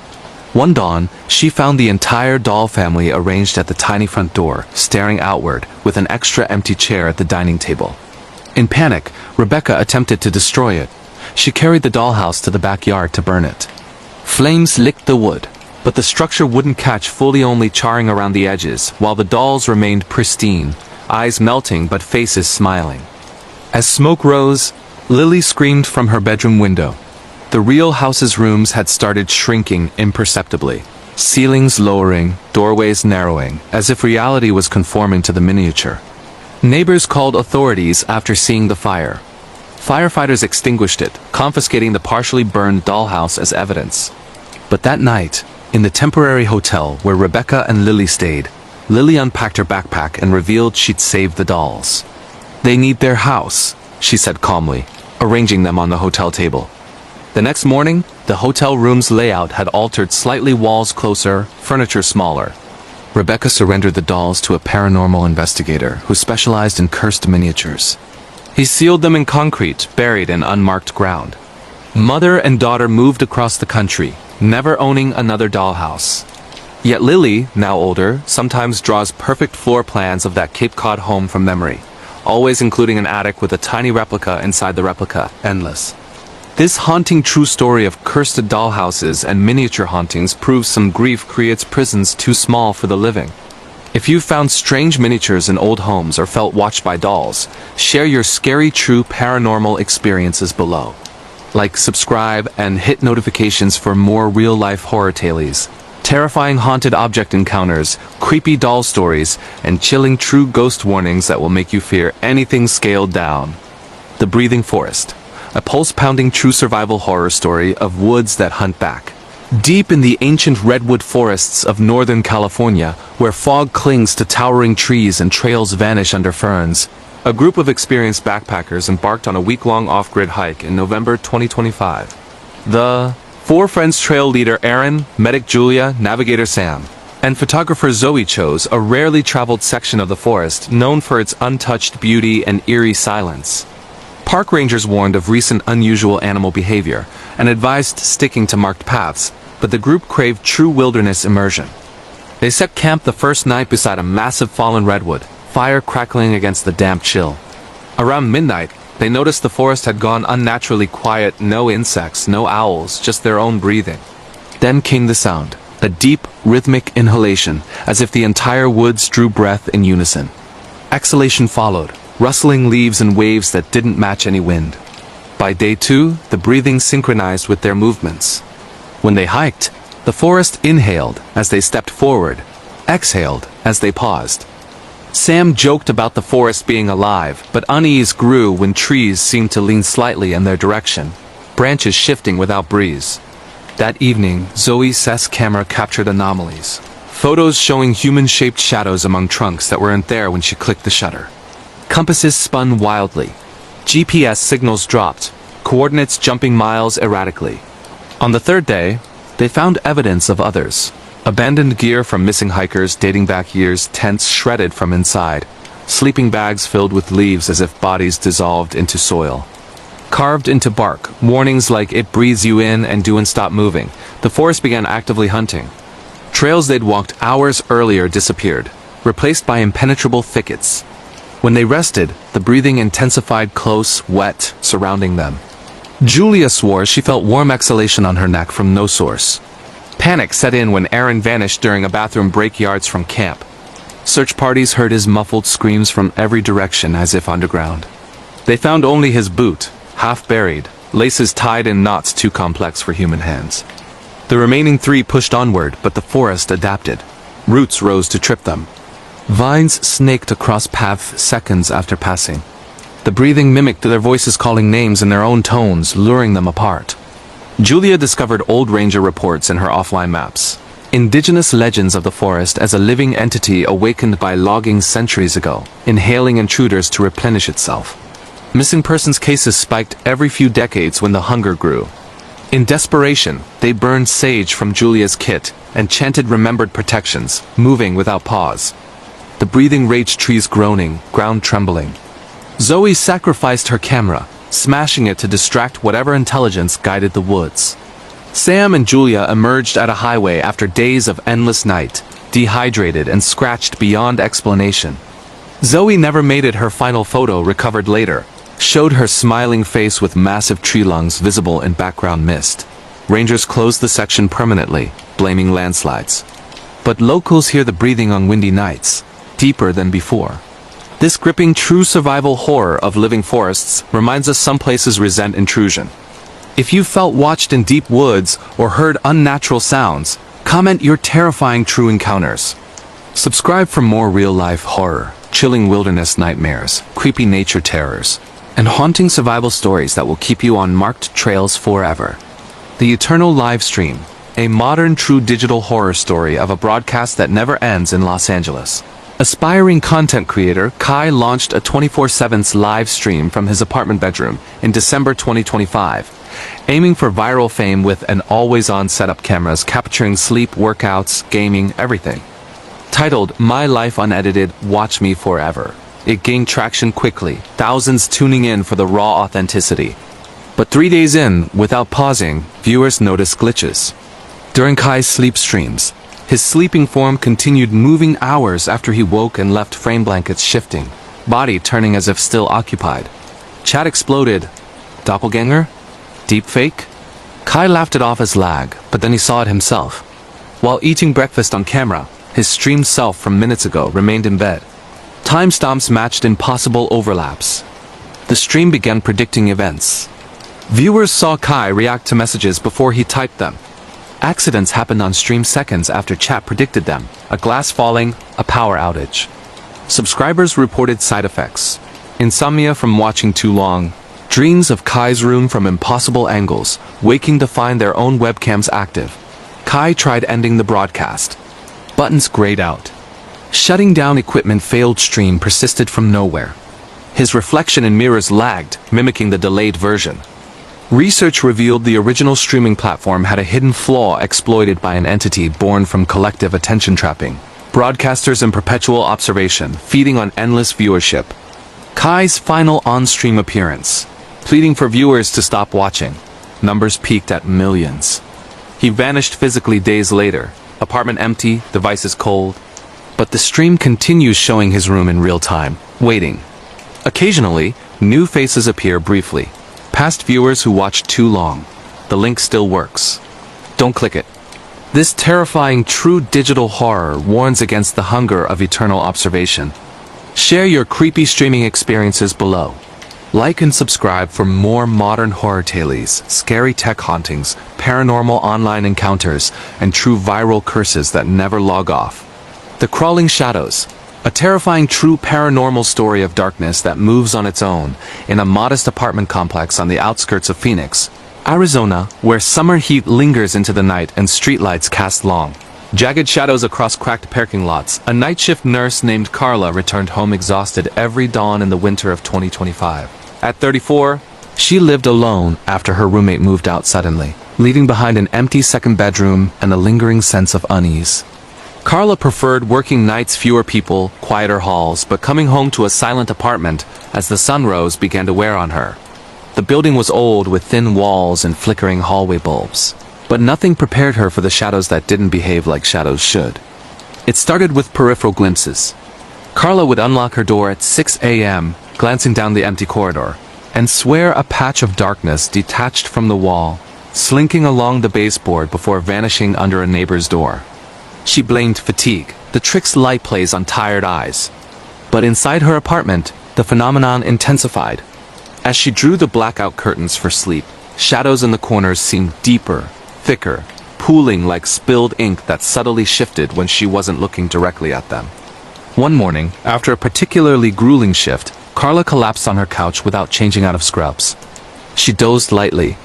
One dawn, she found the entire doll family arranged at the tiny front door, staring outward, with an extra empty chair at the dining table. In panic, Rebecca attempted to destroy it. She carried the dollhouse to the backyard to burn it. Flames licked the wood, but the structure wouldn't catch, fully only charring around the edges, while the dolls remained pristine, eyes melting but faces smiling. As smoke rose, Lily screamed from her bedroom window. The real house's rooms had started shrinking imperceptibly, ceilings lowering, doorways narrowing, as if reality was conforming to the miniature. Neighbors called authorities after seeing the fire. Firefighters extinguished it, confiscating the partially burned dollhouse as evidence. But that night, in the temporary hotel where Rebecca and Lily stayed, Lily unpacked her backpack and revealed she'd saved the dolls. "They need their house," she said calmly, arranging them on the hotel table. The next morning, the hotel room's layout had altered slightly, walls closer, furniture smaller. Rebecca surrendered the dolls to a paranormal investigator who specialized in cursed miniatures. He sealed them in concrete, buried in unmarked ground. Mother and daughter moved across the country, never owning another dollhouse. Yet Lily, now older, sometimes draws perfect floor plans of that Cape Cod home from memory, always including an attic with a tiny replica inside the replica, endless. This haunting true story of cursed dollhouses and miniature hauntings proves some grief creates prisons too small for the living. If you've found strange miniatures in old homes or felt watched by dolls, share your scary true paranormal experiences below. Like, subscribe, and hit notifications for more real-life horror tales, terrifying haunted object encounters, creepy doll stories, and chilling true ghost warnings that will make you fear anything scaled down. The Breathing Forest. A pulse-pounding true survival horror story of woods that hunt back. Deep in the ancient redwood forests of Northern California, where fog clings to towering trees and trails vanish under ferns, a group of experienced backpackers embarked on a week-long off-grid hike in November 2025. The four friends trail leader Aaron, medic Julia, navigator Sam, and photographer Zoe chose a rarely traveled section of the forest known for its untouched beauty and eerie silence. Park rangers warned of recent unusual animal behavior and advised sticking to marked paths, but the group craved true wilderness immersion. They set camp the first night beside a massive fallen redwood, fire crackling against the damp chill. Around midnight, they noticed the forest had gone unnaturally quiet, no insects, no owls, just their own breathing. Then came the sound, a deep, rhythmic inhalation, as if the entire woods drew breath in unison. Exhalation followed, rustling leaves and waves that didn't match any wind. By day 2, the breathing synchronized with their movements. When they hiked, the forest inhaled as they stepped forward, exhaled as they paused. Sam joked about the forest being alive, but unease grew when trees seemed to lean slightly in their direction, branches shifting without breeze. That evening, Zoe's camera captured anomalies. Photos showing human-shaped shadows among trunks that weren't there when she clicked the shutter. Compasses spun wildly. GPS signals dropped, coordinates jumping miles erratically. On the third day, they found evidence of others. Abandoned gear from missing hikers dating back years, tents shredded from inside, sleeping bags filled with leaves as if bodies dissolved into soil. Carved into bark, warnings like "it breathes you in and do and stop moving." The forest began actively hunting. Trails they'd walked hours earlier disappeared, replaced by impenetrable thickets. When they rested, the breathing intensified, close, wet, surrounding them. Julia swore she felt warm exhalation on her neck from no source. Panic set in when Aaron vanished during a bathroom break yards from camp. Search parties heard his muffled screams from every direction as if underground. They found only his boot, half buried, laces tied in knots too complex for human hands. The remaining 3 pushed onward, but the forest adapted. Roots rose to trip them. Vines snaked across paths seconds after passing. The breathing mimicked their voices calling names in their own tones, luring them apart. Julia discovered old ranger reports in her offline maps. Indigenous legends of the forest as a living entity awakened by logging centuries ago, inhaling intruders to replenish itself. Missing persons cases spiked every few decades when the hunger grew. In desperation, they burned sage from Julia's kit and chanted remembered protections, moving without pause. The breathing raged, trees groaning, ground trembling. Zoe sacrificed her camera, smashing it to distract whatever intelligence guided the woods. Sam and Julia emerged at a highway after days of endless night, dehydrated and scratched beyond explanation. Zoe never made it. Her final photo, recovered later, showed her smiling face with massive tree lungs visible in background mist. Rangers closed the section permanently, blaming landslides. But locals hear the breathing on windy nights, deeper than before. This gripping true survival horror of living forests reminds us some places resent intrusion. If you felt watched in deep woods or heard unnatural sounds, comment your terrifying true encounters. Subscribe for more real-life horror, chilling wilderness nightmares, creepy nature terrors, and haunting survival stories that will keep you on marked trails forever. The Eternal Livestream, a modern true digital horror story of a broadcast that never ends in Los Angeles. Aspiring content creator Kai launched a 24/7 live stream from his apartment bedroom in December 2025, aiming for viral fame with an always-on setup, cameras capturing sleep, workouts, gaming, everything. Titled My Life Unedited, Watch Me Forever. It gained traction quickly, thousands tuning in for the raw authenticity. But 3 days in, without pausing, viewers noticed glitches. During Kai's sleep streams, his sleeping form continued moving hours after he woke and left frame blankets shifting, body turning as if still occupied. Chat exploded. Doppelganger? Deepfake? Kai laughed it off as lag, but then he saw it himself. While eating breakfast on camera, his streamed self from minutes ago remained in bed. Timestamps matched impossible overlaps. The stream began predicting events. Viewers saw Kai react to messages before he typed them. Accidents happened on stream seconds after chat predicted them. A glass falling, a power outage. Subscribers reported side effects. Insomnia from watching too long. Dreams of Kai's room from impossible angles, waking to find their own webcams active. Kai tried ending the broadcast. Buttons grayed out. Shutting down equipment failed stream persisted from nowhere. His reflection in mirrors lagged, mimicking the delayed version. Research revealed the original streaming platform had a hidden flaw exploited by an entity born from collective attention trapping. Broadcasters in perpetual observation, feeding on endless viewership. Kai's final on-stream appearance. Pleading for viewers to stop watching. Numbers peaked at millions. He vanished physically days later. Apartment empty, devices cold. But the stream continues showing his room in real time, waiting. Occasionally, new faces appear briefly. Past viewers who watched too long. The link still works. Don't click it. This terrifying true digital horror warns against the hunger of eternal observation. Share your creepy streaming experiences below. Like and subscribe for more modern horror tales, scary tech hauntings, paranormal online encounters, and true viral curses that never log off. The Crawling Shadows. A terrifying true paranormal story of darkness that moves on its own in a modest apartment complex on the outskirts of Phoenix, Arizona, where summer heat lingers into the night and streetlights cast long, jagged shadows across cracked parking lots. A night shift nurse named Carla returned home exhausted every dawn in the winter of 2025. At 34, she lived alone after her roommate moved out suddenly, leaving behind an empty second bedroom and a lingering sense of unease. Carla preferred working nights, fewer people, quieter halls, but coming home to a silent apartment as the sun rose began to wear on her. The building was old with thin walls and flickering hallway bulbs, but nothing prepared her for the shadows that didn't behave like shadows should. It started with peripheral glimpses. Carla would unlock her door at 6 a.m., glancing down the empty corridor, and swear a patch of darkness detached from the wall, slinking along the baseboard before vanishing under a neighbor's door. She blamed fatigue, the tricks light plays on tired eyes. But inside her apartment, the phenomenon intensified. As she drew the blackout curtains for sleep, shadows in the corners seemed deeper, thicker, pooling like spilled ink that subtly shifted when she wasn't looking directly at them. One morning, after a particularly grueling shift, Carla collapsed on her couch without changing out of scrubs. She dozed lightly,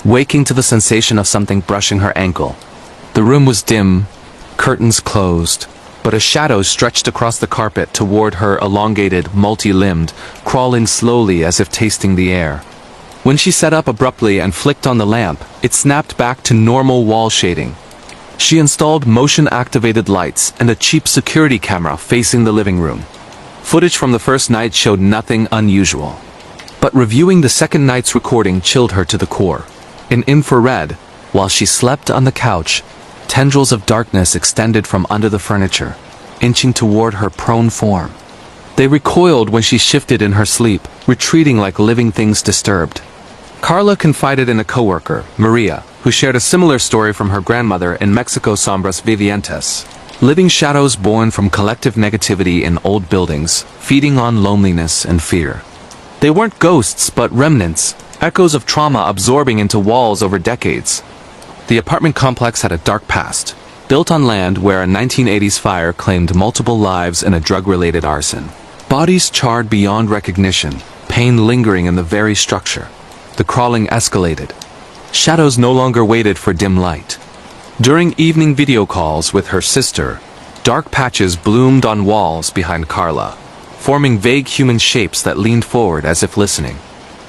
waking to the sensation of something brushing her ankle. The room was dim, curtains closed, but a shadow stretched across the carpet toward her, elongated, multi-limbed, crawling slowly as if tasting the air. When she sat up abruptly and flicked on the lamp, it snapped back to normal wall shading. She installed motion-activated lights and a cheap security camera facing the living room. Footage from the first night showed nothing unusual. But reviewing the second night's recording chilled her to the core. In infrared, while she slept on the couch, tendrils of darkness extended from under the furniture, inching toward her prone form. They recoiled when she shifted in her sleep, retreating like living things disturbed. Carla confided in a coworker, Maria, who shared a similar story from her grandmother in Mexico. Sombras vivientes. Living shadows born from collective negativity in old buildings, feeding on loneliness and fear. They weren't ghosts but remnants, echoes of trauma absorbing into walls over decades. The apartment complex had a dark past, built on land where a 1980s fire claimed multiple lives in a drug-related arson. Bodies charred beyond recognition, pain lingering in the very structure. The crawling escalated. Shadows no longer waited for dim light. During evening video calls with her sister, dark patches bloomed on walls behind Carla, forming vague human shapes that leaned forward as if listening.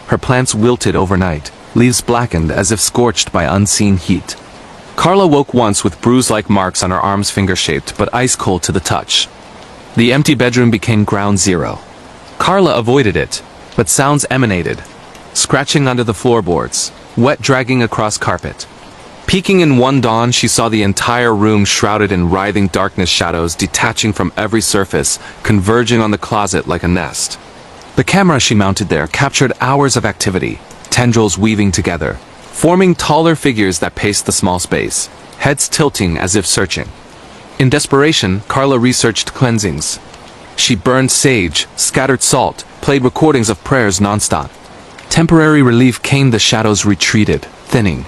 Her plants wilted overnight, leaves blackened as if scorched by unseen heat. Carla woke once with bruise-like marks on her arms finger-shaped but ice-cold to the touch. The empty bedroom became ground zero. Carla avoided it, but sounds emanated. Scratching under the floorboards, wet dragging across carpet. Peeking in one dawn, she saw the entire room shrouded in writhing darkness, shadows detaching from every surface, converging on the closet like a nest. The camera she mounted there captured hours of activity, tendrils weaving together, forming taller figures that paced the small space, heads tilting as if searching. In desperation, Carla researched cleansings. She burned sage, scattered salt, played recordings of prayers nonstop. Temporary relief came, the shadows retreated, thinning.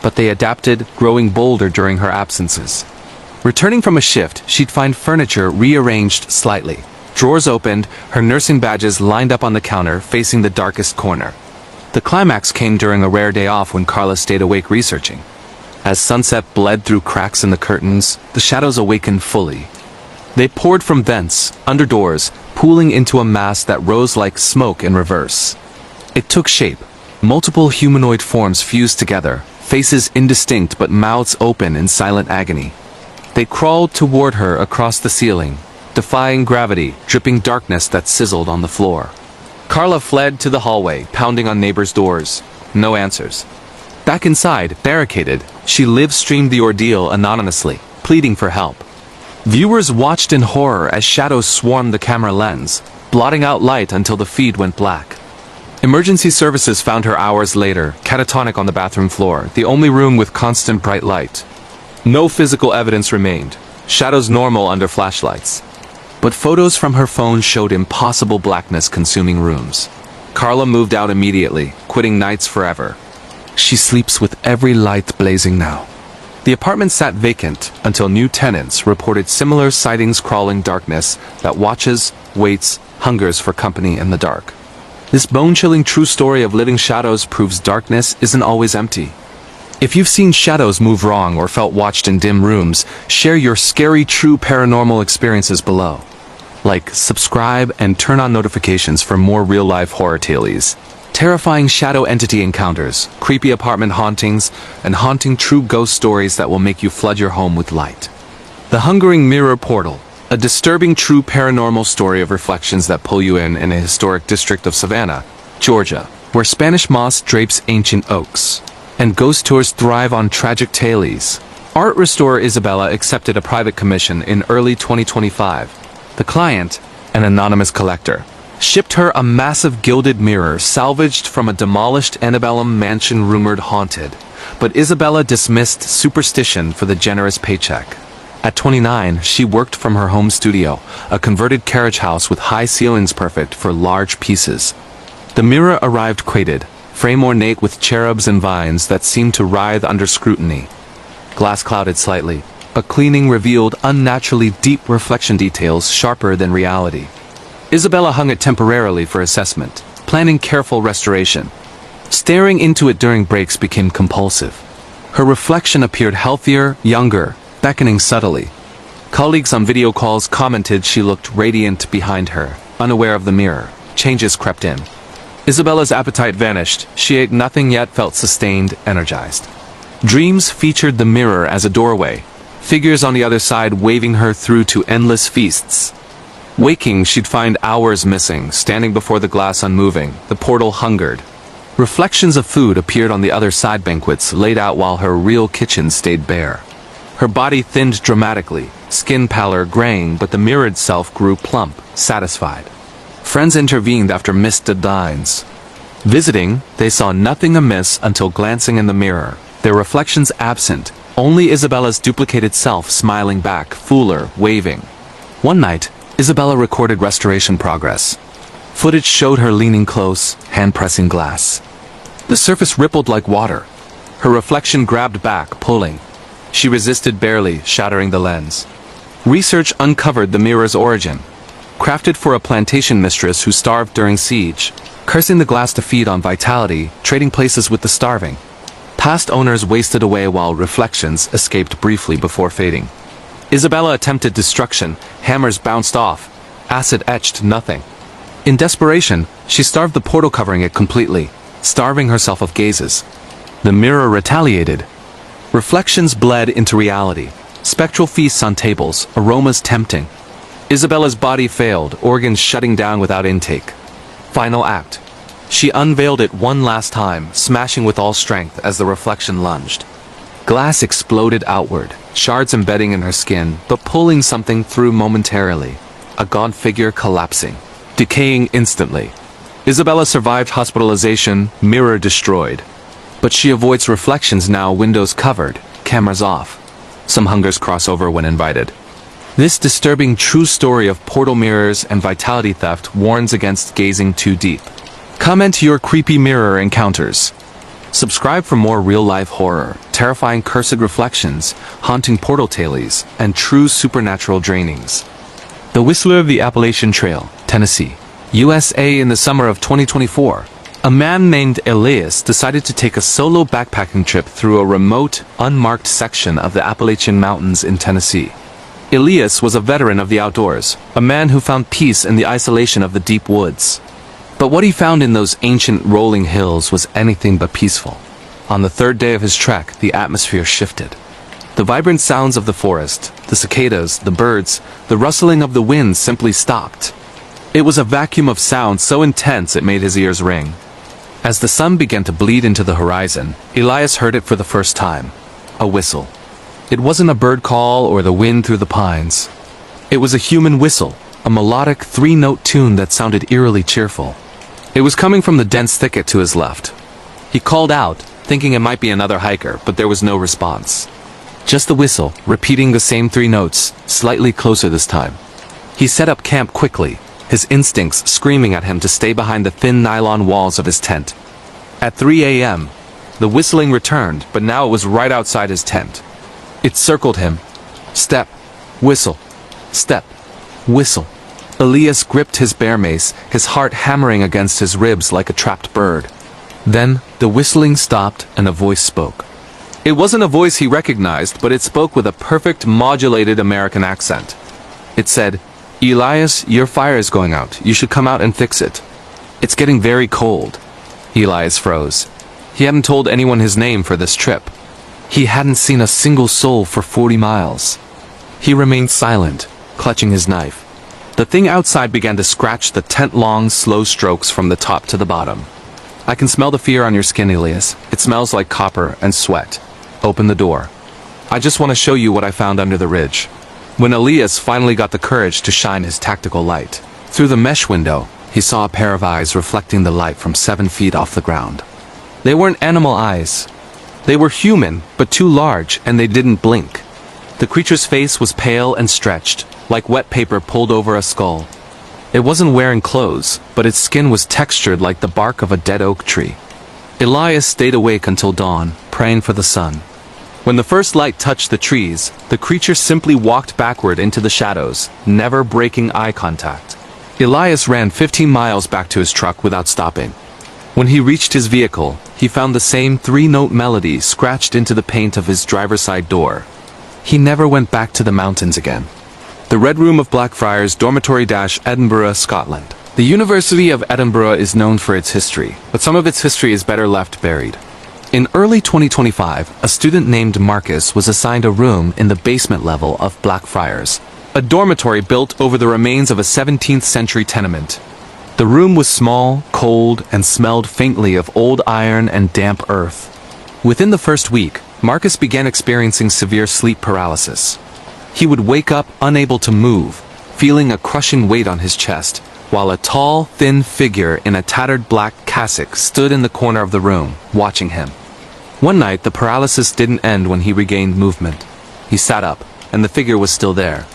But they adapted, growing bolder during her absences. Returning from a shift, she'd find furniture rearranged slightly. Drawers opened, her nursing badges lined up on the counter, facing the darkest corner. The climax came during a rare day off when Carla stayed awake researching. As sunset bled through cracks in the curtains, the shadows awakened fully. They poured from vents, under doors, pooling into a mass that rose like smoke in reverse. It took shape. Multiple humanoid forms fused together, faces indistinct but mouths open in silent agony. They crawled toward her across the ceiling, defying gravity, dripping darkness that sizzled on the floor. Carla fled to the hallway, pounding on neighbors' doors. No answers. Back inside, barricaded, she live-streamed the ordeal anonymously, pleading for help. Viewers watched in horror as shadows swarmed the camera lens, blotting out light until the feed went black. Emergency services found her hours later, catatonic on the bathroom floor, the only room with constant bright light. No physical evidence remained, shadows normal under flashlights. But photos from her phone showed impossible blackness consuming rooms. Carla moved out immediately, quitting nights forever. She sleeps with every light blazing now. The apartment sat vacant until new tenants reported similar sightings, crawling darkness that watches, waits, hungers for company in the dark. This bone-chilling true story of living shadows proves darkness isn't always empty. If you've seen shadows move wrong or felt watched in dim rooms, share your scary true paranormal experiences below. Like, subscribe, and turn on notifications for more real-life horror tales. Terrifying shadow entity encounters, creepy apartment hauntings, and haunting true ghost stories that will make you flood your home with light. The Hungering Mirror Portal. A disturbing true paranormal story of reflections that pull you in a historic district of Savannah, Georgia, where Spanish moss drapes ancient oaks, and ghost tours thrive on tragic tales. Art restorer Isabella accepted a private commission in early 2025. The client, an anonymous collector, shipped her a massive gilded mirror salvaged from a demolished antebellum mansion rumored haunted, but Isabella dismissed superstition for the generous paycheck. At 29, she worked from her home studio, a converted carriage house with high ceilings perfect for large pieces. The mirror arrived crated, frame ornate with cherubs and vines that seemed to writhe under scrutiny. Glass clouded slightly, but cleaning revealed unnaturally deep reflection details sharper than reality. Isabella hung it temporarily for assessment, planning careful restoration. Staring into it during breaks became compulsive. Her reflection appeared healthier, younger, beckoning subtly. Colleagues on video calls commented she looked radiant behind her, unaware of the mirror. Changes crept in. Isabella's appetite vanished. She ate nothing yet felt sustained, energized. Dreams featured the mirror as a doorway, figures on the other side waving her through to endless feasts. Waking, she'd find hours missing, standing before the glass unmoving. The portal hungered. Reflections of food appeared on the other side, banquets laid out while her real kitchen stayed bare. Her body thinned dramatically, skin pallor graying, but the mirrored self grew plump, satisfied. Friends intervened after missed deadlines. Visiting, they saw nothing amiss until glancing in the mirror, their reflections absent, only Isabella's duplicated self smiling back, fuller, waving. One night, Isabella recorded restoration progress. Footage showed her leaning close, hand-pressing glass. The surface rippled like water. Her reflection grabbed back, pulling. She resisted barely, shattering the lens. Research uncovered the mirror's origin. Crafted for a plantation mistress who starved during siege, cursing the glass to feed on vitality, trading places with the starving. Past owners wasted away while reflections escaped briefly before fading. Isabella attempted destruction, hammers bounced off, acid etched nothing. In desperation, she starved the portal, covering it completely, starving herself of gazes. The mirror retaliated. Reflections bled into reality. Spectral feasts on tables, aromas tempting. Isabella's body failed, organs shutting down without intake. Final act. She unveiled it one last time, smashing with all strength as the reflection lunged. Glass exploded outward, shards embedding in her skin, but pulling something through momentarily. A gaunt figure collapsing, decaying instantly. Isabella survived hospitalization, mirror destroyed. But she avoids reflections now, windows covered, cameras off. Some hungers cross over when invited. This disturbing true story of portal mirrors and vitality theft warns against gazing too deep. Comment your creepy mirror encounters. Subscribe for more real-life horror, terrifying cursed reflections, haunting portal tales, and true supernatural drainings. The Whistler of the Appalachian Trail, Tennessee, USA. In the summer of 2024, a man named Elias decided to take a solo backpacking trip through a remote, unmarked section of the Appalachian Mountains in Tennessee. Elias was a veteran of the outdoors, a man who found peace in the isolation of the deep woods. But what he found in those ancient rolling hills was anything but peaceful. On the third day of his trek, the atmosphere shifted. The vibrant sounds of the forest, the cicadas, the birds, the rustling of the wind simply stopped. It was a vacuum of sound so intense it made his ears ring. As the sun began to bleed into the horizon, Elias heard it for the first time. A whistle. It wasn't a bird call or the wind through the pines. It was a human whistle, a melodic three-note tune that sounded eerily cheerful. It was coming from the dense thicket to his left. He called out, thinking it might be another hiker, but there was no response. Just the whistle, repeating the same three notes, slightly closer this time. He set up camp quickly, his instincts screaming at him to stay behind the thin nylon walls of his tent. At 3 a.m., the whistling returned, but now it was right outside his tent. It circled him. Step, whistle, step, whistle. Elias gripped his bear mace, his heart hammering against his ribs like a trapped bird. Then, the whistling stopped and a voice spoke. It wasn't a voice he recognized, but it spoke with a perfect modulated American accent. It said, "Elias, your fire is going out. You should come out and fix it. It's getting very cold." Elias froze. He hadn't told anyone his name for this trip. He hadn't seen a single soul for 40 miles. He remained silent, clutching his knife. The thing outside began to scratch the tent-long, slow strokes from the top to the bottom. "I can smell the fear on your skin, Elias. It smells like copper and sweat. Open the door. I just want to show you what I found under the ridge." When Elias finally got the courage to shine his tactical light, through the mesh window, he saw a pair of eyes reflecting the light from 7 feet off the ground. They weren't animal eyes. They were human, but too large, and they didn't blink. The creature's face was pale and stretched, like wet paper pulled over a skull. It wasn't wearing clothes, but its skin was textured like the bark of a dead oak tree. Elias stayed awake until dawn, praying for the sun. When the first light touched the trees, the creature simply walked backward into the shadows, never breaking eye contact. Elias ran 15 miles back to his truck without stopping. When he reached his vehicle, he found the same three-note melody scratched into the paint of his driver's side door. He never went back to the mountains again. The Red Room of Blackfriars Dormitory-Edinburgh, Scotland. The University of Edinburgh is known for its history, but some of its history is better left buried. In early 2025, a student named Marcus was assigned a room in the basement level of Blackfriars, a dormitory built over the remains of a 17th century tenement. The room was small, cold, and smelled faintly of old iron and damp earth. Within the first week, Marcus began experiencing severe sleep paralysis. He would wake up unable to move, feeling a crushing weight on his chest, while a tall, thin figure in a tattered black cassock stood in the corner of the room, watching him. One night, the paralysis didn't end when he regained movement. He sat up, and the figure was still there.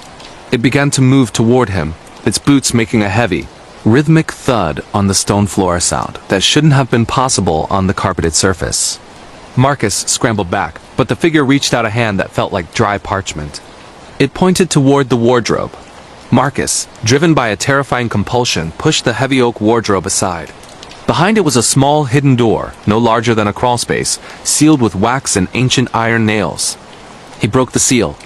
It began to move toward him, its boots making a heavy, rhythmic thud on the stone floor sound that shouldn't have been possible on the carpeted surface. Marcus scrambled back, but the figure reached out a hand that felt like dry parchment. It pointed toward the wardrobe. Marcus, driven by a terrifying compulsion, pushed the heavy oak wardrobe aside. Behind it was a small hidden door, no larger than a crawlspace, sealed with wax and ancient iron nails. He broke the seal.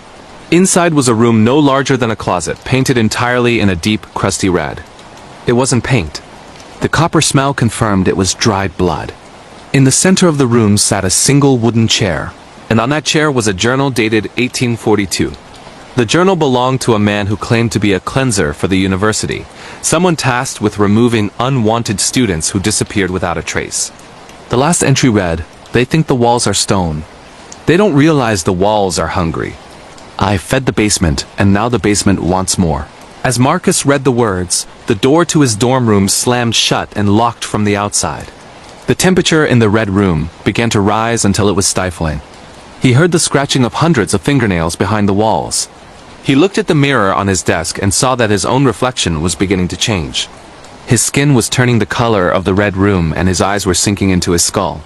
Inside was a room no larger than a closet, painted entirely in a deep, crusty red. It wasn't paint. The copper smell confirmed it was dried blood. In the center of the room sat a single wooden chair. and on that chair was a journal dated 1842. The journal belonged to a man who claimed to be a cleanser for the university, someone tasked with removing unwanted students who disappeared without a trace. The last entry read, "They think the walls are stone. They don't realize the walls are hungry. I fed the basement, and now the basement wants more." As Marcus read the words, the door to his dorm room slammed shut and locked from the outside. The temperature in the red room began to rise until it was stifling. He heard the scratching of hundreds of fingernails behind the walls. He looked at the mirror on his desk and saw that his own reflection was beginning to change. His skin was turning the color of the red room and his eyes were sinking into his skull.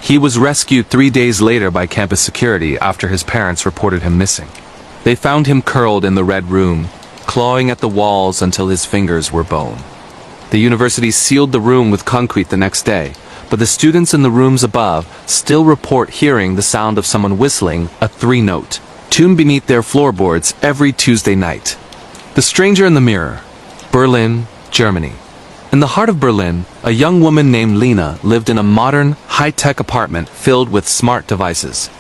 He was rescued 3 days later by campus security after his parents reported him missing. They found him curled in the red room, clawing at the walls until his fingers were bone. The university sealed the room with concrete the next day, but the students in the rooms above still report hearing the sound of someone whistling a 3-note tune beneath their floorboards every Tuesday night. The Stranger in the Mirror. Berlin, Germany. In the heart of Berlin, a young woman named Lena lived in a modern, high-tech apartment filled with smart devices.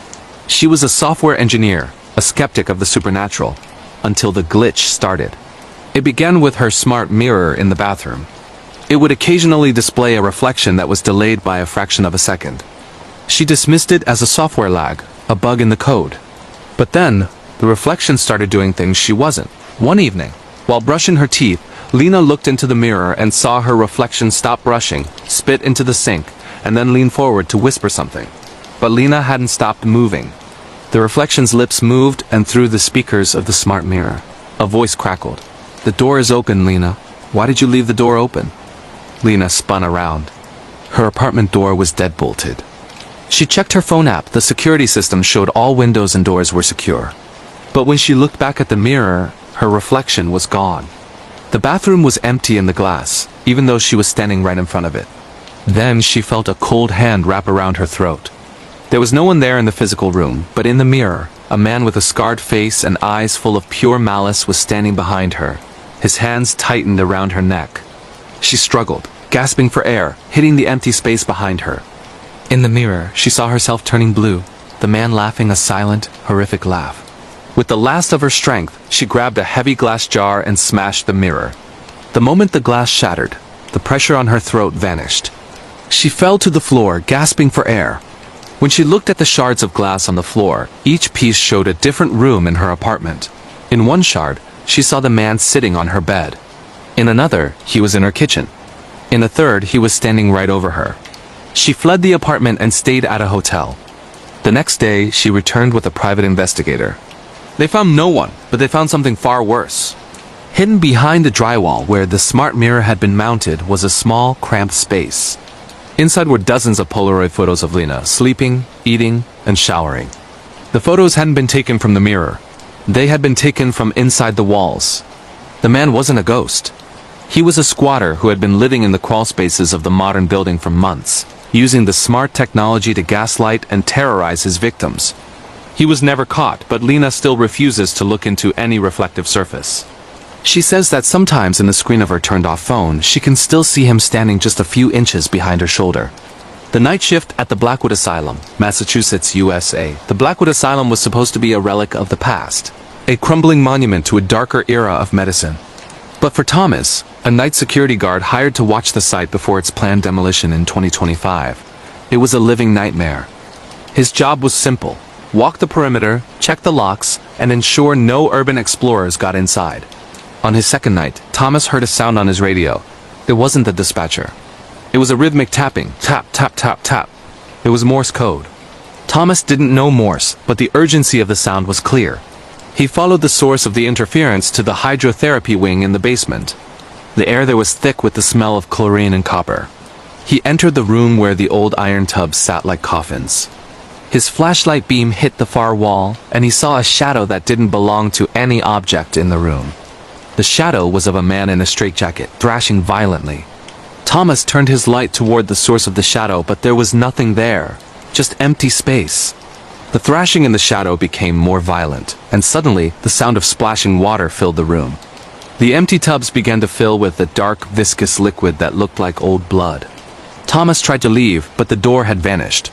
She was a software engineer, a skeptic of the supernatural, until the glitch started. It began with her smart mirror in the bathroom. It would occasionally display a reflection that was delayed by a fraction of a second. She dismissed it as a software lag, a bug in the code. But then, the reflection started doing things she wasn't. One evening, while brushing her teeth, Lena looked into the mirror and saw her reflection stop brushing, spit into the sink, and then lean forward to whisper something. But Lena hadn't stopped moving. The reflection's lips moved, and through the speakers of the smart mirror, a voice crackled. "The door is open, Lena. Why did you leave the door open?" Lena spun around. Her apartment door was deadbolted. She checked her phone app. The security system showed all windows and doors were secure. But when she looked back at the mirror, her reflection was gone. The bathroom was empty in the glass, even though she was standing right in front of it. Then she felt a cold hand wrap around her throat. There was no one there in the physical room, but in the mirror, a man with a scarred face and eyes full of pure malice was standing behind her. His hands tightened around her neck. She struggled, gasping for air, hitting the empty space behind her. In the mirror, she saw herself turning blue, the man laughing a silent, horrific laugh. With the last of her strength, she grabbed a heavy glass jar and smashed the mirror. The moment the glass shattered, the pressure on her throat vanished. She fell to the floor, gasping for air. When she looked at the shards of glass on the floor, each piece showed a different room in her apartment. In one shard, she saw the man sitting on her bed. In another, he was in her kitchen. In a third, he was standing right over her. She fled the apartment and stayed at a hotel. The next day, she returned with a private investigator. They found no one, but they found something far worse. Hidden behind the drywall where the smart mirror had been mounted was a small, cramped space. Inside were dozens of Polaroid photos of Lena, sleeping, eating, and showering. The photos hadn't been taken from the mirror. They had been taken from inside the walls. The man wasn't a ghost. He was a squatter who had been living in the crawl spaces of the modern building for months, using the smart technology to gaslight and terrorize his victims. He was never caught, but Lena still refuses to look into any reflective surface. She says that sometimes in the screen of her turned-off phone, she can still see him standing just a few inches behind her shoulder. The night shift at the Blackwood Asylum, Massachusetts, USA. The Blackwood Asylum was supposed to be a relic of the past, a crumbling monument to a darker era of medicine. But for Thomas, a night security guard hired to watch the site before its planned demolition in 2025, it was a living nightmare. His job was simple: walk the perimeter, check the locks, and ensure no urban explorers got inside. On his second night, Thomas heard a sound on his radio. It wasn't the dispatcher. It was a rhythmic tapping, tap, tap, tap, tap. It was Morse code. Thomas didn't know Morse, but the urgency of the sound was clear. He followed the source of the interference to the hydrotherapy wing in the basement. The air there was thick with the smell of chlorine and copper. He entered the room where the old iron tubs sat like coffins. His flashlight beam hit the far wall, and he saw a shadow that didn't belong to any object in the room. The shadow was of a man in a straitjacket, thrashing violently. Thomas turned his light toward the source of the shadow, but there was nothing there, just empty space. The thrashing in the shadow became more violent, and suddenly the sound of splashing water filled the room. The empty tubs began to fill with a dark, viscous liquid that looked like old blood. Thomas tried to leave, but the door had vanished.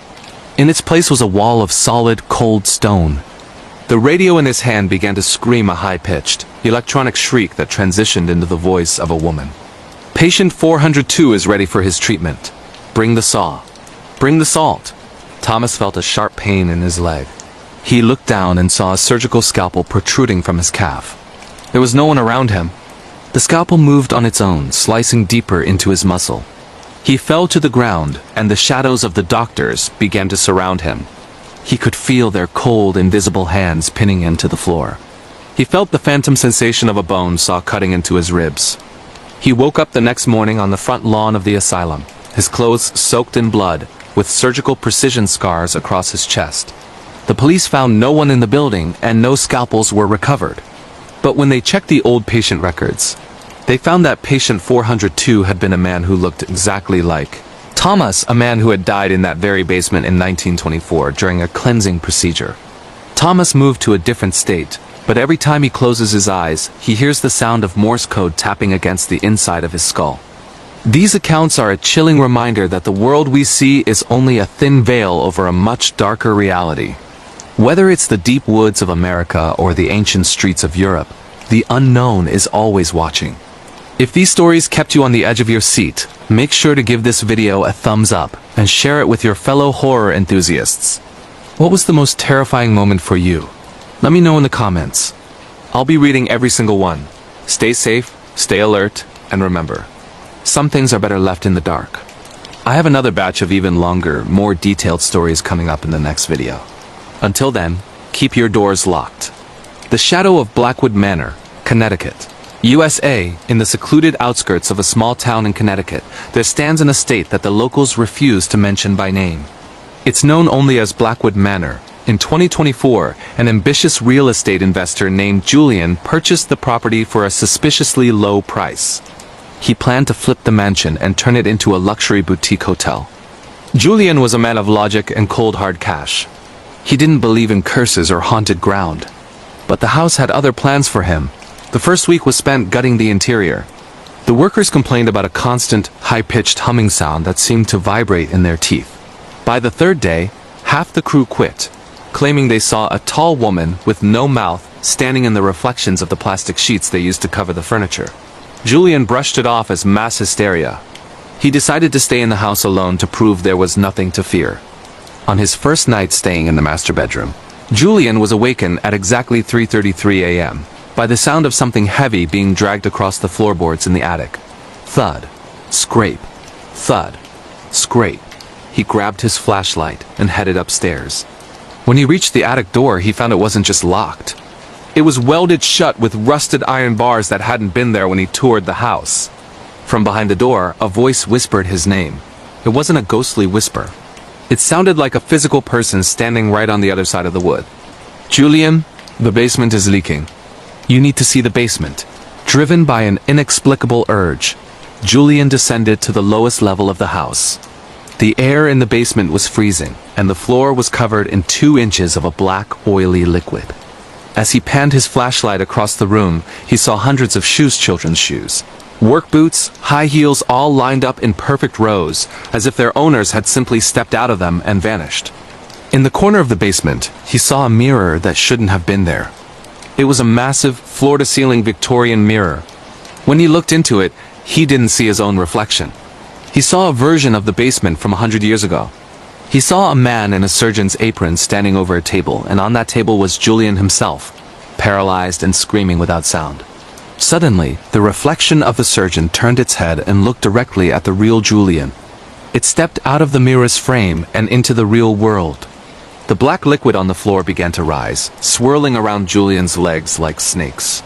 In its place was a wall of solid, cold stone. The radio in his hand began to scream a high-pitched, electronic shriek that transitioned into the voice of a woman. Patient 402 is ready for his treatment. Bring the saw. Bring the salt. Thomas felt a sharp pain in his leg. He looked down and saw a surgical scalpel protruding from his calf. There was no one around him. The scalpel moved on its own, slicing deeper into his muscle. He fell to the ground, and the shadows of the doctors began to surround him. He could feel their cold, invisible hands pinning him to the floor. He felt the phantom sensation of a bone saw cutting into his ribs. He woke up the next morning on the front lawn of the asylum, his clothes soaked in blood, with surgical precision scars across his chest. The police found no one in the building, and no scalpels were recovered. But when they checked the old patient records, they found that patient 402 had been a man who looked exactly like Thomas, a man who had died in that very basement in 1924 during a cleansing procedure. Thomas moved to a different state, but every time he closes his eyes, he hears the sound of Morse code tapping against the inside of his skull. These accounts are a chilling reminder that the world we see is only a thin veil over a much darker reality. Whether it's the deep woods of America or the ancient streets of Europe, the unknown is always watching. If these stories kept you on the edge of your seat, make sure to give this video a thumbs up and share it with your fellow horror enthusiasts. What was the most terrifying moment for you? Let me know in the comments. I'll be reading every single one. Stay safe, stay alert, and remember, some things are better left in the dark. I have another batch of even longer, more detailed stories coming up in the next video. Until then, keep your doors locked. The shadow of Blackwood Manor, Connecticut, USA, in the secluded outskirts of a small town in Connecticut, there stands an estate that the locals refuse to mention by name. It's known only as Blackwood Manor. In 2024, an ambitious real estate investor named Julian purchased the property for a suspiciously low price. He planned to flip the mansion and turn it into a luxury boutique hotel. Julian was a man of logic and cold hard cash. He didn't believe in curses or haunted ground. But the house had other plans for him. The first week was spent gutting the interior. The workers complained about a constant, high-pitched humming sound that seemed to vibrate in their teeth. By the third day, half the crew quit, claiming they saw a tall woman with no mouth standing in the reflections of the plastic sheets they used to cover the furniture. Julian brushed it off as mass hysteria. He decided to stay in the house alone to prove there was nothing to fear. On his first night staying in the master bedroom, Julian was awakened at exactly 3:33 a.m. by the sound of something heavy being dragged across the floorboards in the attic. Thud, scrape, thud, scrape. He grabbed his flashlight and headed upstairs. When he reached the attic door, he found it wasn't just locked. It was welded shut with rusted iron bars that hadn't been there when he toured the house. From behind the door, a voice whispered his name. It wasn't a ghostly whisper. It sounded like a physical person standing right on the other side of the wood. Julian, the basement is leaking. You need to see the basement. Driven by an inexplicable urge, Julian descended to the lowest level of the house. The air in the basement was freezing, and the floor was covered in 2 inches of a black, oily liquid. As he panned his flashlight across the room, he saw hundreds of children's shoes. Work boots, high heels, all lined up in perfect rows, as if their owners had simply stepped out of them and vanished. In the corner of the basement, he saw a mirror that shouldn't have been there. It was a massive, floor-to-ceiling Victorian mirror. When he looked into it, he didn't see his own reflection. He saw a version of the basement from 100 years ago. He saw a man in a surgeon's apron standing over a table, and on that table was Julian himself, paralyzed and screaming without sound. Suddenly, the reflection of the surgeon turned its head and looked directly at the real Julian. It stepped out of the mirror's frame and into the real world. The black liquid on the floor began to rise, swirling around Julian's legs like snakes.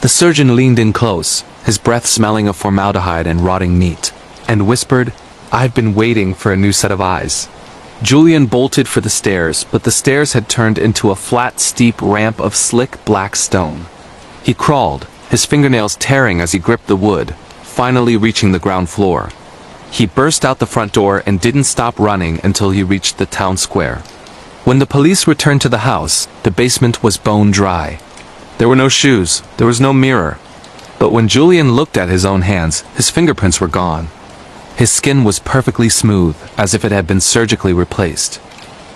The surgeon leaned in close, his breath smelling of formaldehyde and rotting meat, and whispered, "I've been waiting for a new set of eyes." Julian bolted for the stairs, but the stairs had turned into a flat, steep ramp of slick black stone. He crawled, his fingernails tearing as he gripped the wood, finally reaching the ground floor. He burst out the front door and didn't stop running until he reached the town square. When the police returned to the house, the basement was bone dry. There were no shoes, there was no mirror. But when Julian looked at his own hands, his fingerprints were gone. His skin was perfectly smooth, as if it had been surgically replaced.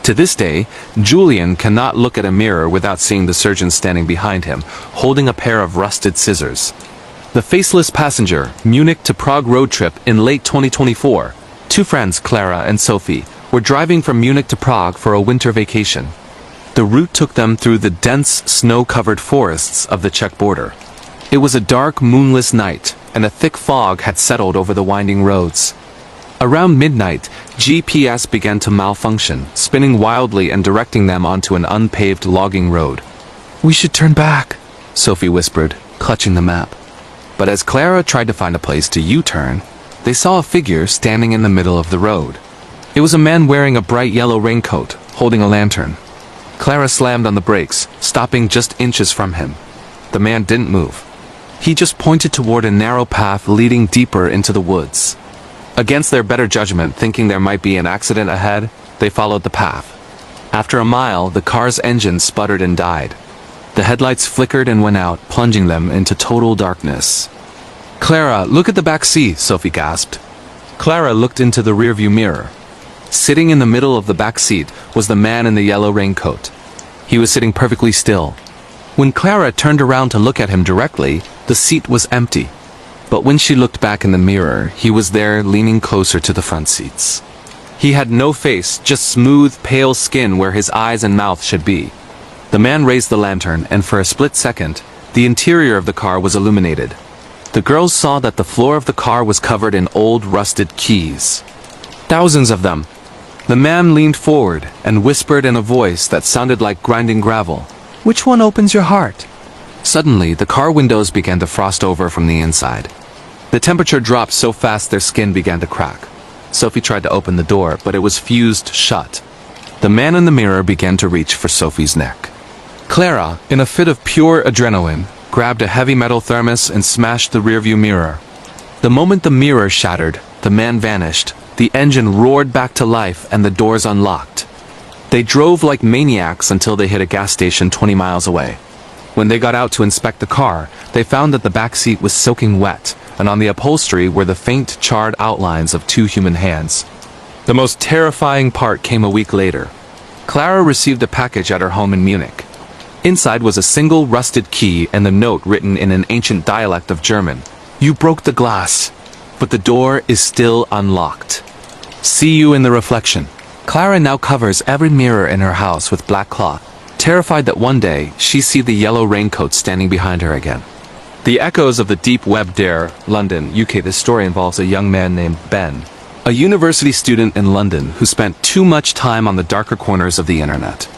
To this day, Julian cannot look at a mirror without seeing the surgeon standing behind him, holding a pair of rusted scissors. The faceless passenger, Munich to Prague road trip in late 2024. Two friends, Clara and Sophie, were driving from Munich to Prague for a winter vacation. The route took them through the dense, snow-covered forests of the Czech border. It was a dark, moonless night, and a thick fog had settled over the winding roads. Around midnight, GPS began to malfunction, spinning wildly and directing them onto an unpaved logging road. "We should turn back," Sophie whispered, clutching the map. But as Clara tried to find a place to U-turn, they saw a figure standing in the middle of the road. It was a man wearing a bright yellow raincoat, holding a lantern. Clara slammed on the brakes, stopping just inches from him. The man didn't move. He just pointed toward a narrow path leading deeper into the woods. Against their better judgment, thinking there might be an accident ahead, they followed the path. After a mile, the car's engine sputtered and died. The headlights flickered and went out, plunging them into total darkness. "Clara, look at the back seat," Sophie gasped. Clara looked into the rearview mirror. Sitting in the middle of the back seat was the man in the yellow raincoat. He was sitting perfectly still. When Clara turned around to look at him directly, the seat was empty. But when she looked back in the mirror, he was there leaning closer to the front seats. He had no face, just smooth, pale skin where his eyes and mouth should be. The man raised the lantern, and for a split second, the interior of the car was illuminated. The girls saw that the floor of the car was covered in old, rusted keys. Thousands of them. The man leaned forward and whispered in a voice that sounded like grinding gravel. "Which one opens your heart?" Suddenly, the car windows began to frost over from the inside. The temperature dropped so fast their skin began to crack. Sophie tried to open the door, but it was fused shut. The man in the mirror began to reach for Sophie's neck. Clara, in a fit of pure adrenaline, grabbed a heavy metal thermos and smashed the rearview mirror. The moment the mirror shattered, the man vanished. The engine roared back to life and the doors unlocked. They drove like maniacs until they hit a gas station 20 miles away. When they got out to inspect the car, they found that the back seat was soaking wet, and on the upholstery were the faint, charred outlines of two human hands. The most terrifying part came a week later. Clara received a package at her home in Munich. Inside was a single rusted key and a note written in an ancient dialect of German. "You broke the glass, but the door is still unlocked. See you in the reflection." Clara now covers every mirror in her house with black cloth, terrified that one day she'd see the yellow raincoat standing behind her again. The echoes of the deep web dare, London, UK. This story involves a young man named Ben, a university student in London who spent too much time on the darker corners of the internet.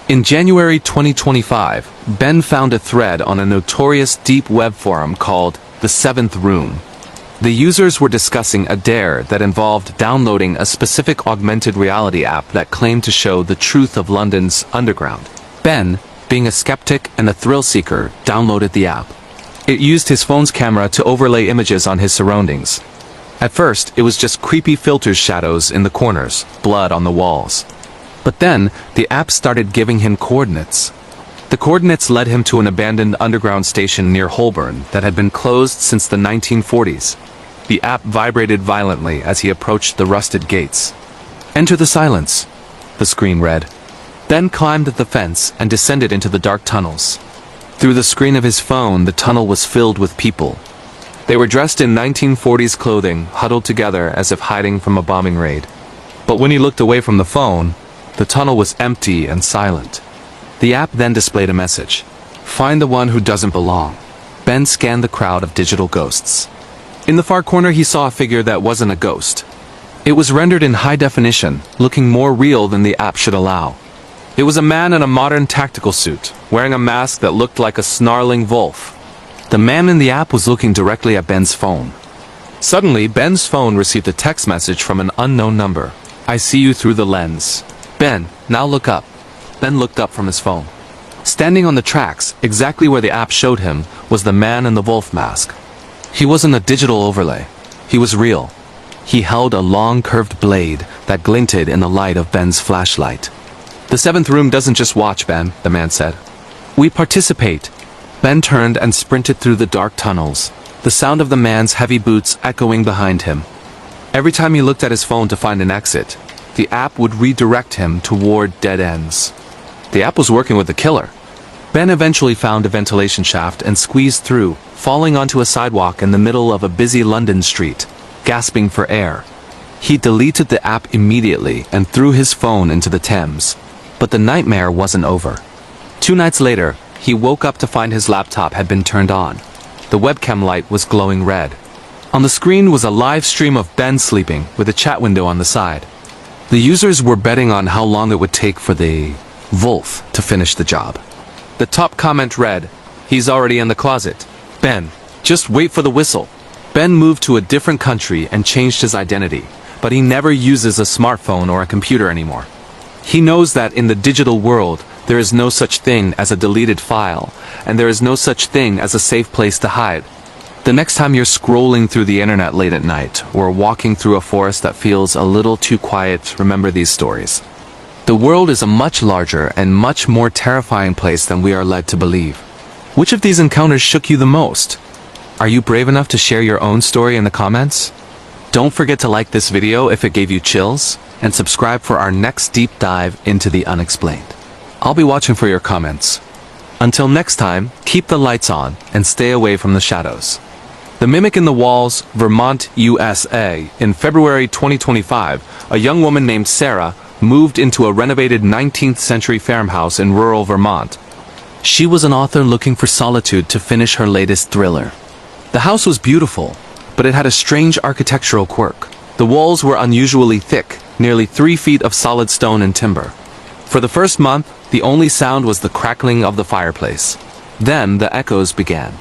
In January 2025, Ben found a thread on a notorious deep web forum called The Seventh Room. The users were discussing a dare that involved downloading a specific augmented reality app that claimed to show the truth of London's underground. Ben, being a skeptic and a thrill seeker, downloaded the app. It used his phone's camera to overlay images on his surroundings. At first, it was just creepy filters, shadows in the corners, blood on the walls. But then, the app started giving him coordinates. The coordinates led him to an abandoned underground station near Holborn that had been closed since the 1940s. The app vibrated violently as he approached the rusted gates. "Enter the silence," the screen read. Ben climbed the fence and descended into the dark tunnels. Through the screen of his phone, the tunnel was filled with people. They were dressed in 1940s clothing, huddled together as if hiding from a bombing raid. But when he looked away from the phone, the tunnel was empty and silent. The app then displayed a message. "Find the one who doesn't belong." Ben scanned the crowd of digital ghosts. In the far corner, he saw a figure that wasn't a ghost. It was rendered in high definition, looking more real than the app should allow. It was a man in a modern tactical suit, wearing a mask that looked like a snarling wolf. The man in the app was looking directly at Ben's phone. Suddenly, Ben's phone received a text message from an unknown number. "I see you through the lens. Ben, now look up." Ben looked up from his phone. Standing on the tracks, exactly where the app showed him, was the man in the wolf mask. He wasn't a digital overlay. He was real. He held a long curved blade that glinted in the light of Ben's flashlight. "The Seventh Room doesn't just watch, Ben," the man said. "We participate." Ben turned and sprinted through the dark tunnels, the sound of the man's heavy boots echoing behind him. Every time he looked at his phone to find an exit, the app would redirect him toward dead ends. The app was working with the killer. Ben eventually found a ventilation shaft and squeezed through, falling onto a sidewalk in the middle of a busy London street, gasping for air. He deleted the app immediately and threw his phone into the Thames. But the nightmare wasn't over. 2 nights later, he woke up to find his laptop had been turned on. The webcam light was glowing red. On the screen was a live stream of Ben sleeping, with a chat window on the side. The users were betting on how long it would take for the Wolf to finish the job. The top comment read, "He's already in the closet. Ben, just wait for the whistle." Ben moved to a different country and changed his identity, but he never uses a smartphone or a computer anymore. He knows that in the digital world, there is no such thing as a deleted file, and there is no such thing as a safe place to hide. The next time you're scrolling through the internet late at night, or walking through a forest that feels a little too quiet, remember these stories. The world is a much larger and much more terrifying place than we are led to believe. Which of these encounters shook you the most? Are you brave enough to share your own story in the comments? Don't forget to like this video if it gave you chills, and subscribe for our next deep dive into the unexplained. I'll be watching for your comments. Until next time, keep the lights on and stay away from the shadows. The Mimic in the Walls, Vermont, USA. In February 2025, a young woman named Sarah moved into a renovated 19th century farmhouse in rural Vermont. She was an author looking for solitude to finish her latest thriller. The house was beautiful, but it had a strange architectural quirk. The walls were unusually thick, nearly 3 feet of solid stone and timber. For the first month, the only sound was the crackling of the fireplace. Then the echoes began.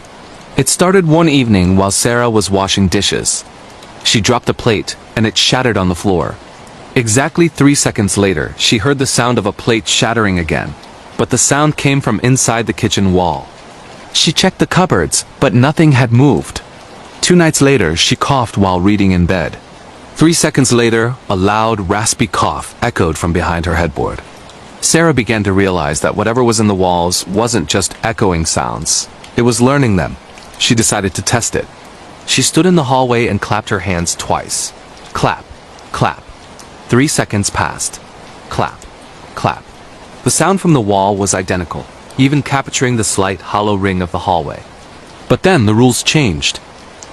It started one evening while Sarah was washing dishes. She dropped a plate, and it shattered on the floor. Exactly 3 seconds later, she heard the sound of a plate shattering again, but the sound came from inside the kitchen wall. She checked the cupboards, but nothing had moved. 2 nights later, she coughed while reading in bed. 3 seconds later, a loud, raspy cough echoed from behind her headboard. Sarah began to realize that whatever was in the walls wasn't just echoing sounds. It was learning them. She decided to test it. She stood in the hallway and clapped her hands twice. Clap, clap. 3 seconds passed. Clap, clap. The sound from the wall was identical, even capturing the slight hollow ring of the hallway. But then the rules changed.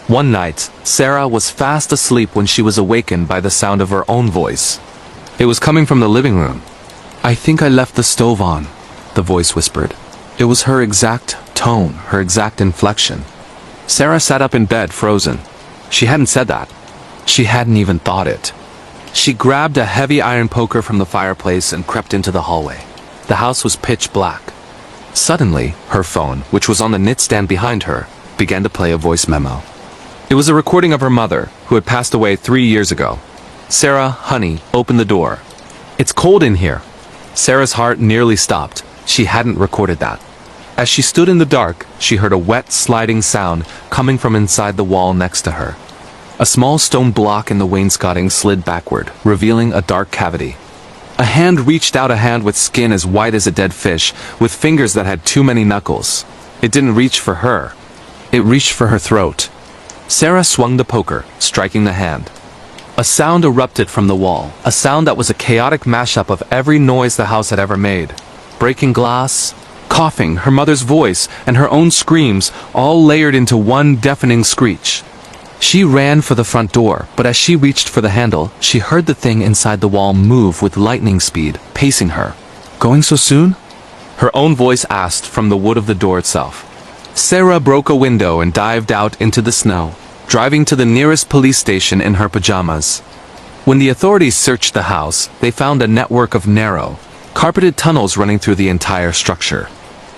One night, Sarah was fast asleep when she was awakened by the sound of her own voice. It was coming from the living room. "I think I left the stove on," the voice whispered. It was her exact tone, her exact inflection. Sarah sat up in bed, frozen. She hadn't said that. She hadn't even thought it. She grabbed a heavy iron poker from the fireplace and crept into the hallway. The house was pitch black. Suddenly, her phone, which was on the nightstand behind her, began to play a voice memo. It was a recording of her mother, who had passed away 3 years ago. "Sarah, honey, open the door. It's cold in here." Sarah's heart nearly stopped. She hadn't recorded that. As she stood in the dark, she heard a wet, sliding sound coming from inside the wall next to her. A small stone block in the wainscoting slid backward, revealing a dark cavity. A hand reached out, a hand with skin as white as a dead fish, with fingers that had too many knuckles. It didn't reach for her. It reached for her throat. Sarah swung the poker, striking the hand. A sound erupted from the wall, a sound that was a chaotic mashup of every noise the house had ever made. Breaking glass, coughing, her mother's voice, and her own screams, all layered into one deafening screech. She ran for the front door, but as she reached for the handle, she heard the thing inside the wall move with lightning speed, pacing her. "Going so soon?" her own voice asked from the wood of the door itself. Sarah broke a window and dived out into the snow, driving to the nearest police station in her pajamas. When the authorities searched the house, they found a network of narrow, carpeted tunnels running through the entire structure.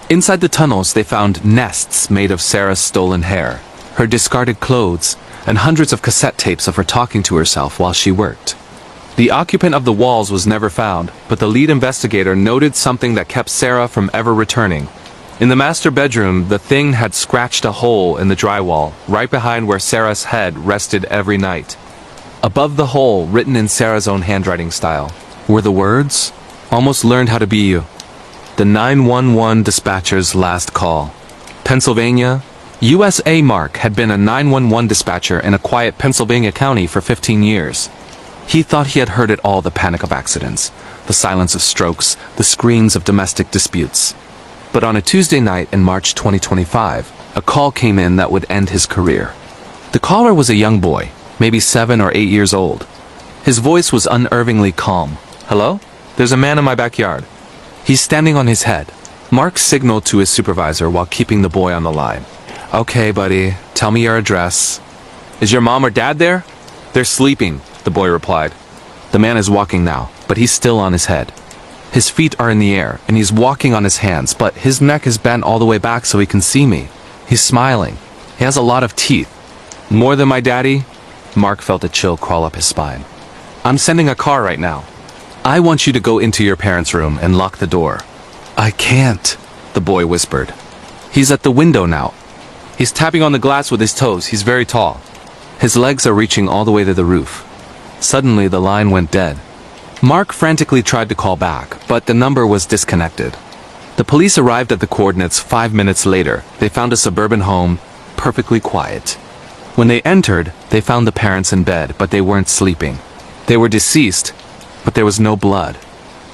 Inside the tunnels, they found nests made of Sarah's stolen hair, her discarded clothes, and hundreds of cassette tapes of her talking to herself while she worked. The occupant of the walls was never found, but the lead investigator noted something that kept Sarah from ever returning. In the master bedroom, the thing had scratched a hole in the drywall, right behind where Sarah's head rested every night. Above the hole, written in Sarah's own handwriting style, were the words, "Almost learned how to be you." The 911 dispatcher's last call. Pennsylvania, USA. Mark had been a 911 dispatcher in a quiet Pennsylvania county for 15 years. He thought he had heard it all, the panic of accidents, the silence of strokes, the screams of domestic disputes. But on a Tuesday night in March 2025, a call came in that would end his career. The caller was a young boy, maybe 7 or 8 years old. His voice was unnervingly calm. "Hello? There's a man in my backyard. He's standing on his head." Mark signaled to his supervisor while keeping the boy on the line. "Okay, buddy, tell me your address." "Is your mom or dad there?" "They're sleeping," the boy replied. "The man is walking now, but he's still on his head. His feet are in the air, and he's walking on his hands, but his neck is bent all the way back so he can see me. He's smiling. He has a lot of teeth." "More than my daddy?" Mark felt a chill crawl up his spine. "I'm sending a car right now. I want you to go into your parents' room and lock the door." "I can't," the boy whispered. "He's at the window now. He's tapping on the glass with his toes. He's very tall. His legs are reaching all the way to the roof." Suddenly, the line went dead. Mark frantically tried to call back, but the number was disconnected. The police arrived at the coordinates 5 minutes later. They found a suburban home, perfectly quiet. When they entered, they found the parents in bed, but they weren't sleeping. They were deceased, but there was no blood.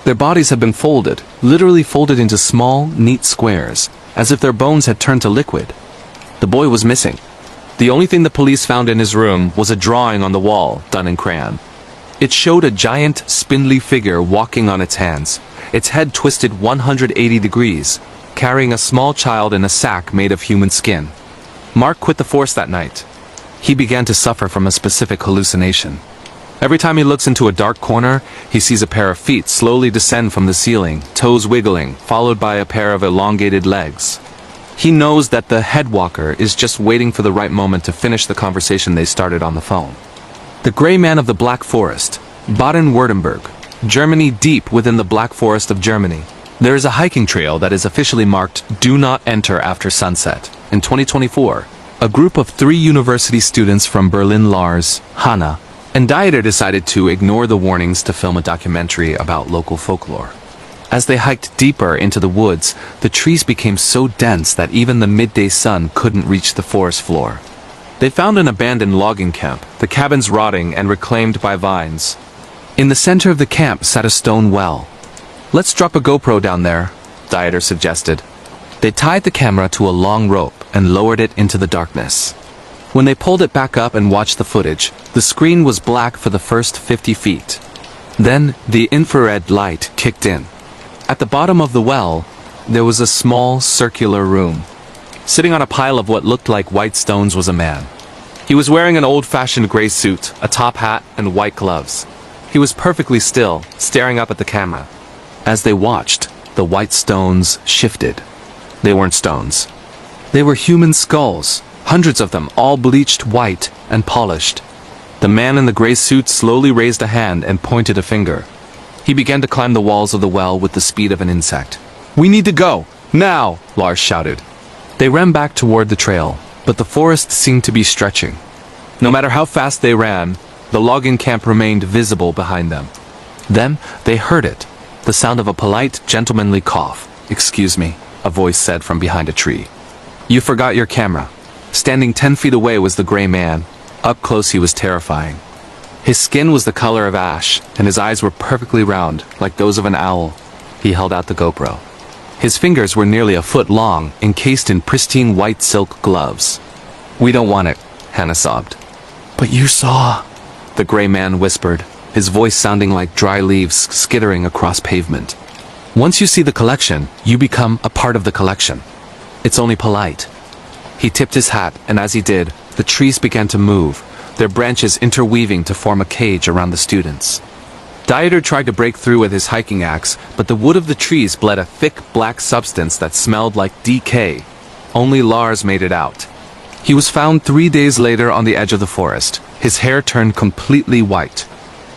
Their bodies had been folded, literally folded into small, neat squares, as if their bones had turned to liquid. The boy was missing. The only thing the police found in his room was a drawing on the wall, done in crayon. It showed a giant, spindly figure walking on its hands, its head twisted 180 degrees, carrying a small child in a sack made of human skin. Mark quit the force that night. He began to suffer from a specific hallucination. Every time he looks into a dark corner, he sees a pair of feet slowly descend from the ceiling, toes wiggling, followed by a pair of elongated legs. He knows that the headwalker is just waiting for the right moment to finish the conversation they started on the phone. The Gray Man of the Black Forest, Baden-Württemberg, Germany, deep within the Black Forest of Germany. There is a hiking trail that is officially marked "Do Not Enter After Sunset." In 2024, a group of 3 university students from Berlin, Lars, Hannah, and Dieter decided to ignore the warnings to film a documentary about local folklore. As they hiked deeper into the woods, the trees became so dense that even the midday sun couldn't reach the forest floor. They found an abandoned logging camp, the cabins rotting and reclaimed by vines. In the center of the camp sat a stone well. "Let's drop a GoPro down there," Dieter suggested. They tied the camera to a long rope and lowered it into the darkness. When they pulled it back up and watched the footage, the screen was black for the first 50 feet. Then, the infrared light kicked in. At the bottom of the well, there was a small, circular room. Sitting on a pile of what looked like white stones was a man. He was wearing an old-fashioned gray suit, a top hat, and white gloves. He was perfectly still, staring up at the camera. As they watched, the white stones shifted. They weren't stones. They were human skulls, hundreds of them, all bleached white and polished. The man in the gray suit slowly raised a hand and pointed a finger. He began to climb the walls of the well with the speed of an insect. "We need to go! Now!" Lars shouted. They ran back toward the trail, but the forest seemed to be stretching. No matter how fast they ran, the logging camp remained visible behind them. Then, they heard it, the sound of a polite, gentlemanly cough. "Excuse me," a voice said from behind a tree. "You forgot your camera." Standing 10 feet away was the gray man. Up close he was terrifying. His skin was the color of ash, and his eyes were perfectly round, like those of an owl. He held out the GoPro. His fingers were nearly a foot long, encased in pristine white silk gloves. "We don't want it," Hannah sobbed. "But you saw," the gray man whispered, his voice sounding like dry leaves skittering across pavement. "Once you see the collection, you become a part of the collection. It's only polite." He tipped his hat, and as he did, the trees began to move, their branches interweaving to form a cage around the students. Dieter tried to break through with his hiking axe, but the wood of the trees bled a thick black substance that smelled like decay. Only Lars made it out. He was found 3 days later on the edge of the forest, his hair turned completely white.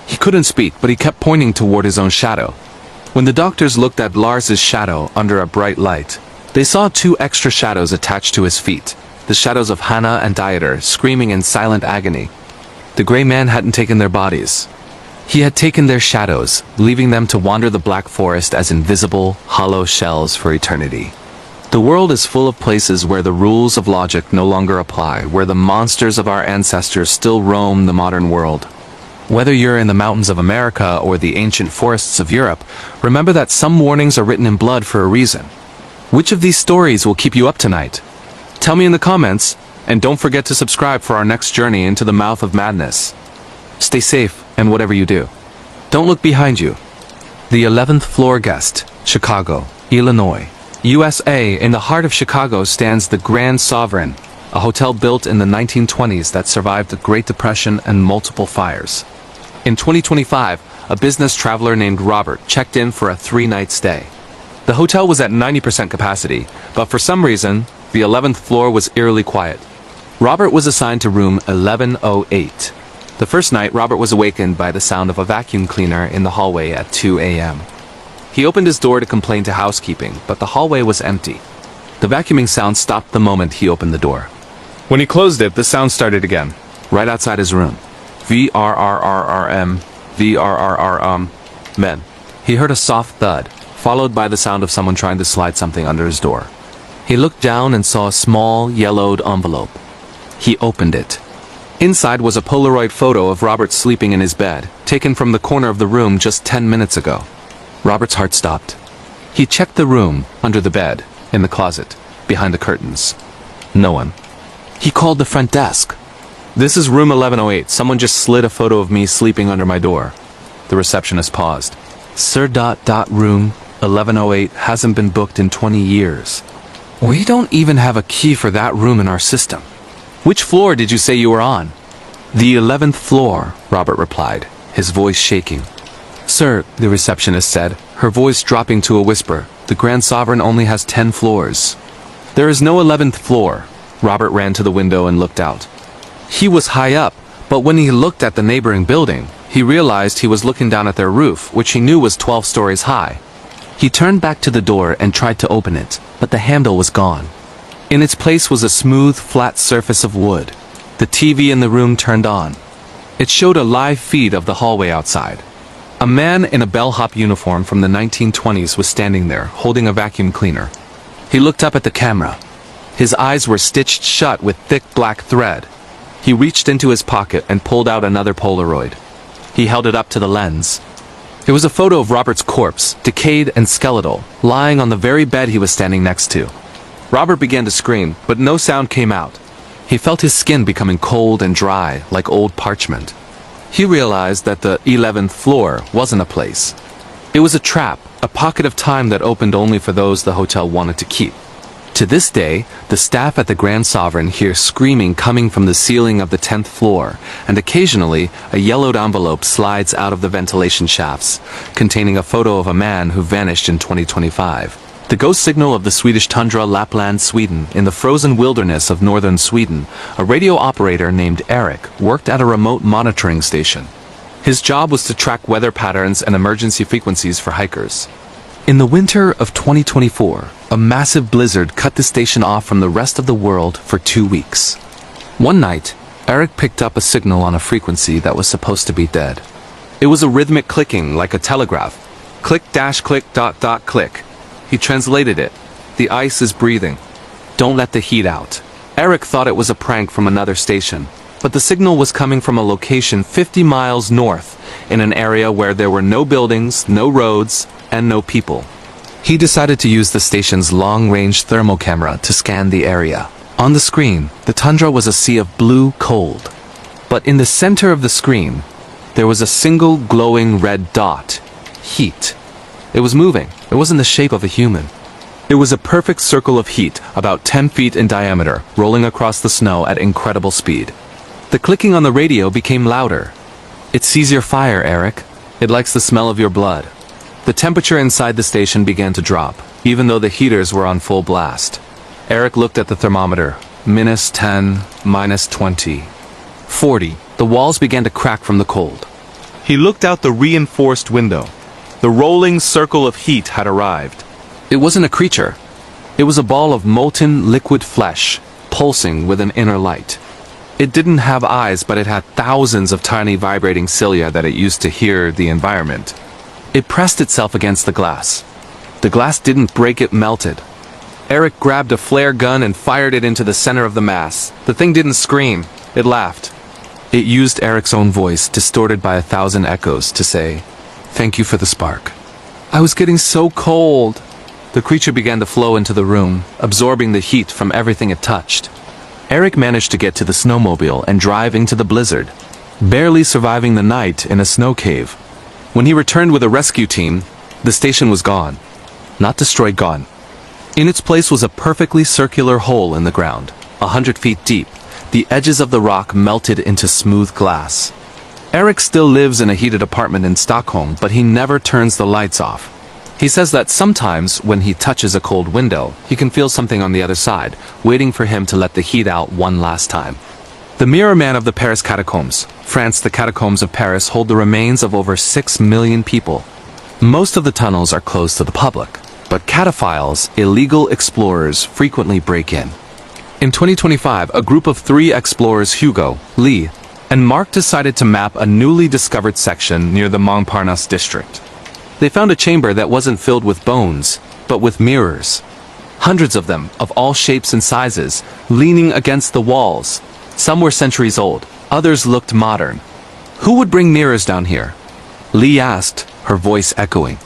He couldn't speak, but he kept pointing toward his own shadow. When the doctors looked at Lars's shadow under a bright light, they saw 2 extra shadows attached to his feet, the shadows of Hannah and Dieter screaming in silent agony. The gray man hadn't taken their bodies. He had taken their shadows, leaving them to wander the black forest as invisible, hollow shells for eternity. The world is full of places where the rules of logic no longer apply, where the monsters of our ancestors still roam the modern world. Whether you're in the mountains of America or the ancient forests of Europe, remember that some warnings are written in blood for a reason. Which of these stories will keep you up tonight? Tell me in the comments, and don't forget to subscribe for our next journey into the mouth of madness. Stay safe, and whatever you do, don't look behind you. The 11th floor guest, Chicago, Illinois, USA. In the heart of Chicago stands the Grand Sovereign, a hotel built in the 1920s that survived the Great Depression and multiple fires. In 2025, a business traveler named Robert checked in for a 3-night stay. The hotel was at 90% capacity, but for some reason, the 11th floor was eerily quiet. Robert was assigned to room 1108. The first night, Robert was awakened by the sound of a vacuum cleaner in the hallway at 2 a.m. He opened his door to complain to housekeeping, but the hallway was empty. The vacuuming sound stopped the moment he opened the door. When he closed it, the sound started again, right outside his room. VRRRRM, VRRRM, men. He heard a soft thud, followed by the sound of someone trying to slide something under his door. He looked down and saw a small, yellowed envelope. He opened it. Inside was a Polaroid photo of Robert sleeping in his bed, taken from the corner of the room just 10 minutes ago. Robert's heart stopped. He checked the room, under the bed, in the closet, behind the curtains. No one. He called the front desk. "This is room 1108. Someone just slid a photo of me sleeping under my door." The receptionist paused. "Sir, room 1108 hasn't been booked in 20 years. We don't even have a key for that room in our system." "Which floor did you say you were on?" "The 11th floor," Robert replied, his voice shaking. "Sir," the receptionist said, her voice dropping to a whisper, "the Grand Sovereign only has 10 floors. There is no 11th floor." Robert ran to the window and looked out. He was high up, but when he looked at the neighboring building, he realized he was looking down at their roof, which he knew was 12 stories high. He turned back to the door and tried to open it, but the handle was gone. In its place was a smooth, flat surface of wood. The TV in the room turned on. It showed a live feed of the hallway outside. A man in a bellhop uniform from the 1920s was standing there, holding a vacuum cleaner. He looked up at the camera. His eyes were stitched shut with thick black thread. He reached into his pocket and pulled out another Polaroid. He held it up to the lens. It was a photo of Robert's corpse, decayed and skeletal, lying on the very bed he was standing next to. Robert began to scream, but no sound came out. He felt his skin becoming cold and dry, like old parchment. He realized that the 11th floor wasn't a place. It was a trap, a pocket of time that opened only for those the hotel wanted to keep. To this day, the staff at the Grand Sovereign hear screaming coming from the ceiling of the 10th floor, and occasionally, a yellowed envelope slides out of the ventilation shafts, containing a photo of a man who vanished in 2025. The ghost signal of the Swedish tundra Lapland, Sweden. In the frozen wilderness of northern Sweden, a radio operator named Eric worked at a remote monitoring station. His job was to track weather patterns and emergency frequencies for hikers. In the winter of 2024, a massive blizzard cut the station off from the rest of the world for 2 weeks. One night, Eric picked up a signal on a frequency that was supposed to be dead. It was a rhythmic clicking like a telegraph. Click-click ... He translated it. "The ice is breathing. Don't let the heat out." Eric thought it was a prank from another station, but the signal was coming from a location 50 miles north, in an area where there were no buildings, no roads, and no people. He decided to use the station's long-range thermal camera to scan the area. On the screen, the tundra was a sea of blue cold. But in the center of the screen, there was a single glowing red dot. Heat. It was moving. It wasn't the shape of a human. It was a perfect circle of heat, about 10 feet in diameter, rolling across the snow at incredible speed. The clicking on the radio became louder. "It sees your fire, Eric. It likes the smell of your blood." The temperature inside the station began to drop, even though the heaters were on full blast. Eric looked at the thermometer. -10, -20, 40. The walls began to crack from the cold. He looked out the reinforced window. The rolling circle of heat had arrived. It wasn't a creature. It was a ball of molten liquid flesh, pulsing with an inner light. It didn't have eyes, but it had thousands of tiny vibrating cilia that it used to hear the environment. It pressed itself against the glass. The glass didn't break, it melted. Eric grabbed a flare gun and fired it into the center of the mass. The thing didn't scream. It laughed. It used Eric's own voice, distorted by 1,000 echoes, to say, "Thank you for the spark." "I was getting so cold." The creature began to flow into the room, absorbing the heat from everything it touched. Eric managed to get to the snowmobile and drive into the blizzard, barely surviving the night in a snow cave. When he returned with a rescue team, the station was gone. Not destroyed, gone. In its place was a perfectly circular hole in the ground, 100 feet deep. The edges of the rock melted into smooth glass. Eric still lives in a heated apartment in Stockholm, but he never turns the lights off. He says that sometimes, when he touches a cold window, he can feel something on the other side, waiting for him to let the heat out one last time. The Mirror Man of the Paris Catacombs, France. The catacombs of Paris hold the remains of over 6 million people. Most of the tunnels are closed to the public, but cataphiles, illegal explorers, frequently break in. In 2025, a group of 3 explorers, Hugo, Lee, and Mark, decided to map a newly discovered section near the Montparnasse district. They found a chamber that wasn't filled with bones, but with mirrors. Hundreds of them, of all shapes and sizes, leaning against the walls. Some were centuries old, others looked modern. "Who would bring mirrors down here?" Lee asked, her voice echoing.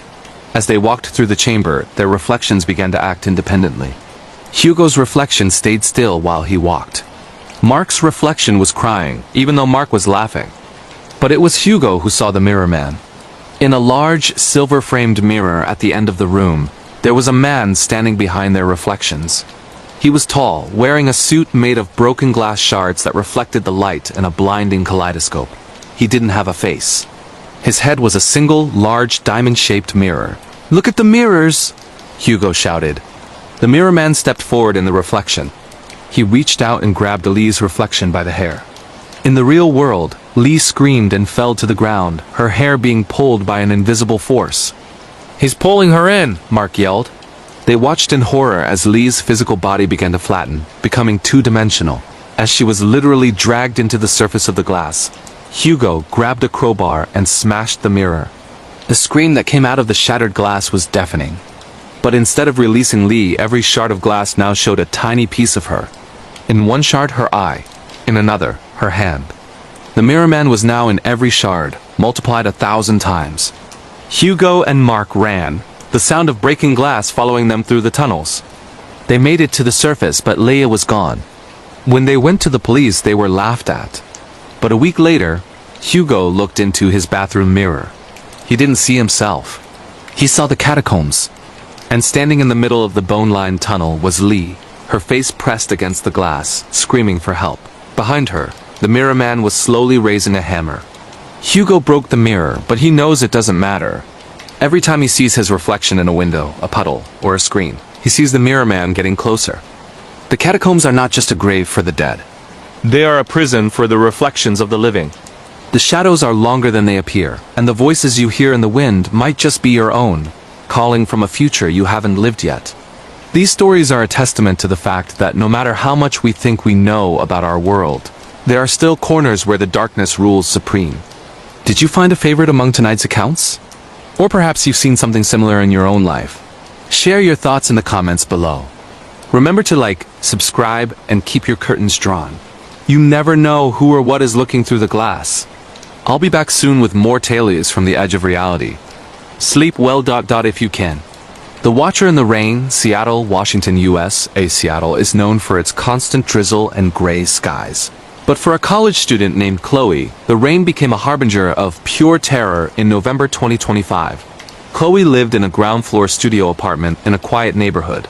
As they walked through the chamber, their reflections began to act independently. Hugo's reflection stayed still while he walked. Mark's reflection was crying, even though Mark was laughing. But it was Hugo who saw the Mirror Man. In a large, silver-framed mirror at the end of the room, there was a man standing behind their reflections. He was tall, wearing a suit made of broken glass shards that reflected the light in a blinding kaleidoscope. He didn't have a face. His head was a single, large, diamond-shaped mirror. "Look at the mirrors!" Hugo shouted. The Mirror Man stepped forward in the reflection. He reached out and grabbed Lee's reflection by the hair. In the real world, Lee screamed and fell to the ground, her hair being pulled by an invisible force. "He's pulling her in!" Mark yelled. They watched in horror as Lee's physical body began to flatten, becoming two-dimensional, as she was literally dragged into the surface of the glass. Hugo grabbed a crowbar and smashed the mirror. The scream that came out of the shattered glass was deafening. But instead of releasing Lee, every shard of glass now showed a tiny piece of her. In one shard, her eye. In another, her hand. The Mirror Man was now in every shard, multiplied 1,000 times. Hugo and Mark ran, the sound of breaking glass following them through the tunnels. They made it to the surface, but Leia was gone. When they went to the police, they were laughed at. But a week later, Hugo looked into his bathroom mirror. He didn't see himself. He saw the catacombs. And standing in the middle of the bone-lined tunnel was Lee, her face pressed against the glass, screaming for help. Behind her, the Mirror Man was slowly raising a hammer. Hugo broke the mirror, but he knows it doesn't matter. Every time he sees his reflection in a window, a puddle, or a screen, he sees the Mirror Man getting closer. The catacombs are not just a grave for the dead. They are a prison for the reflections of the living. The shadows are longer than they appear, and the voices you hear in the wind might just be your own, calling from a future you haven't lived yet. These stories are a testament to the fact that no matter how much we think we know about our world, there are still corners where the darkness rules supreme. Did you find a favorite among tonight's accounts? Or perhaps you've seen something similar in your own life. Share your thoughts in the comments below. Remember to like, subscribe, and keep your curtains drawn. You never know who or what is looking through the glass. I'll be back soon with more tales from the edge of reality. Sleep well. If you can. The Watcher in the Rain, Seattle, Washington, USA. Seattle is known for its constant drizzle and gray skies. But for a college student named Chloe, the rain became a harbinger of pure terror in November 2025. Chloe lived in a ground-floor studio apartment in a quiet neighborhood.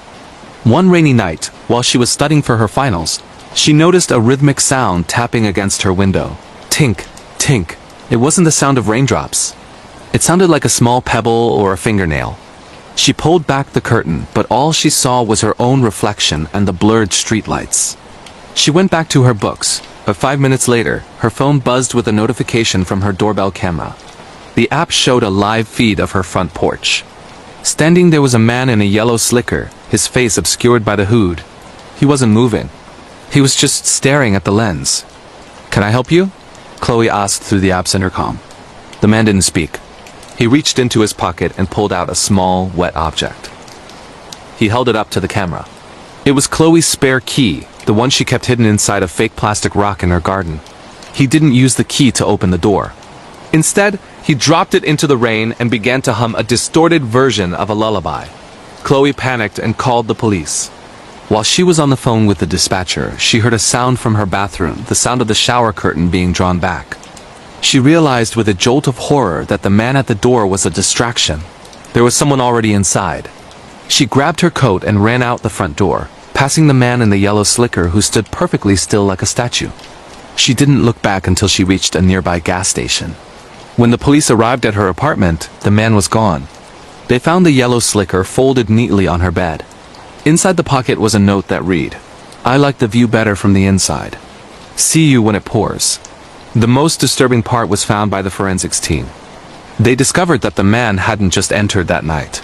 One rainy night, while she was studying for her finals, she noticed a rhythmic sound tapping against her window. Tink, tink. It wasn't the sound of raindrops. It sounded like a small pebble or a fingernail. She pulled back the curtain, but all she saw was her own reflection and the blurred streetlights. She went back to her books, but 5 minutes later, her phone buzzed with a notification from her doorbell camera. The app showed a live feed of her front porch. Standing there was a man in a yellow slicker, his face obscured by the hood. He wasn't moving. He was just staring at the lens. "Can I help you?" Chloe asked through the app's intercom. The man didn't speak. He reached into his pocket and pulled out a small, wet object. He held it up to the camera. It was Chloe's spare key, the one she kept hidden inside a fake plastic rock in her garden. He didn't use the key to open the door. Instead, he dropped it into the rain and began to hum a distorted version of a lullaby. Chloe panicked and called the police. While she was on the phone with the dispatcher, she heard a sound from her bathroom, the sound of the shower curtain being drawn back. She realized with a jolt of horror that the man at the door was a distraction. There was someone already inside. She grabbed her coat and ran out the front door, passing the man in the yellow slicker who stood perfectly still like a statue. She didn't look back until she reached a nearby gas station. When the police arrived at her apartment, the man was gone. They found the yellow slicker folded neatly on her bed. Inside the pocket was a note that read, "I like the view better from the inside. See you when it pours." The most disturbing part was found by the forensics team. They discovered that the man hadn't just entered that night.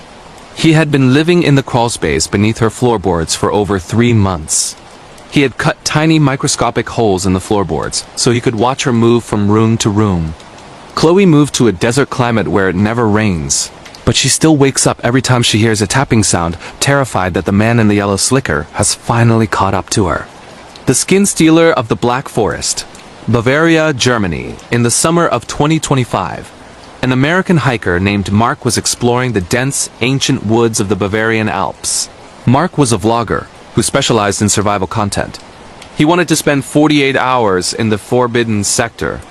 He had been living in the crawlspace beneath her floorboards for over 3 months. He had cut tiny microscopic holes in the floorboards so he could watch her move from room to room. Chloe moved to a desert climate where it never rains, but she still wakes up every time she hears a tapping sound, terrified that the man in the yellow slicker has finally caught up to her. The skin stealer of the Black Forest, Bavaria, Germany, in the summer of 2025. An American hiker named Mark was exploring the dense, ancient woods of the Bavarian Alps. Mark was a vlogger who specialized in survival content. He wanted to spend 48 hours in the Forbidden Sector,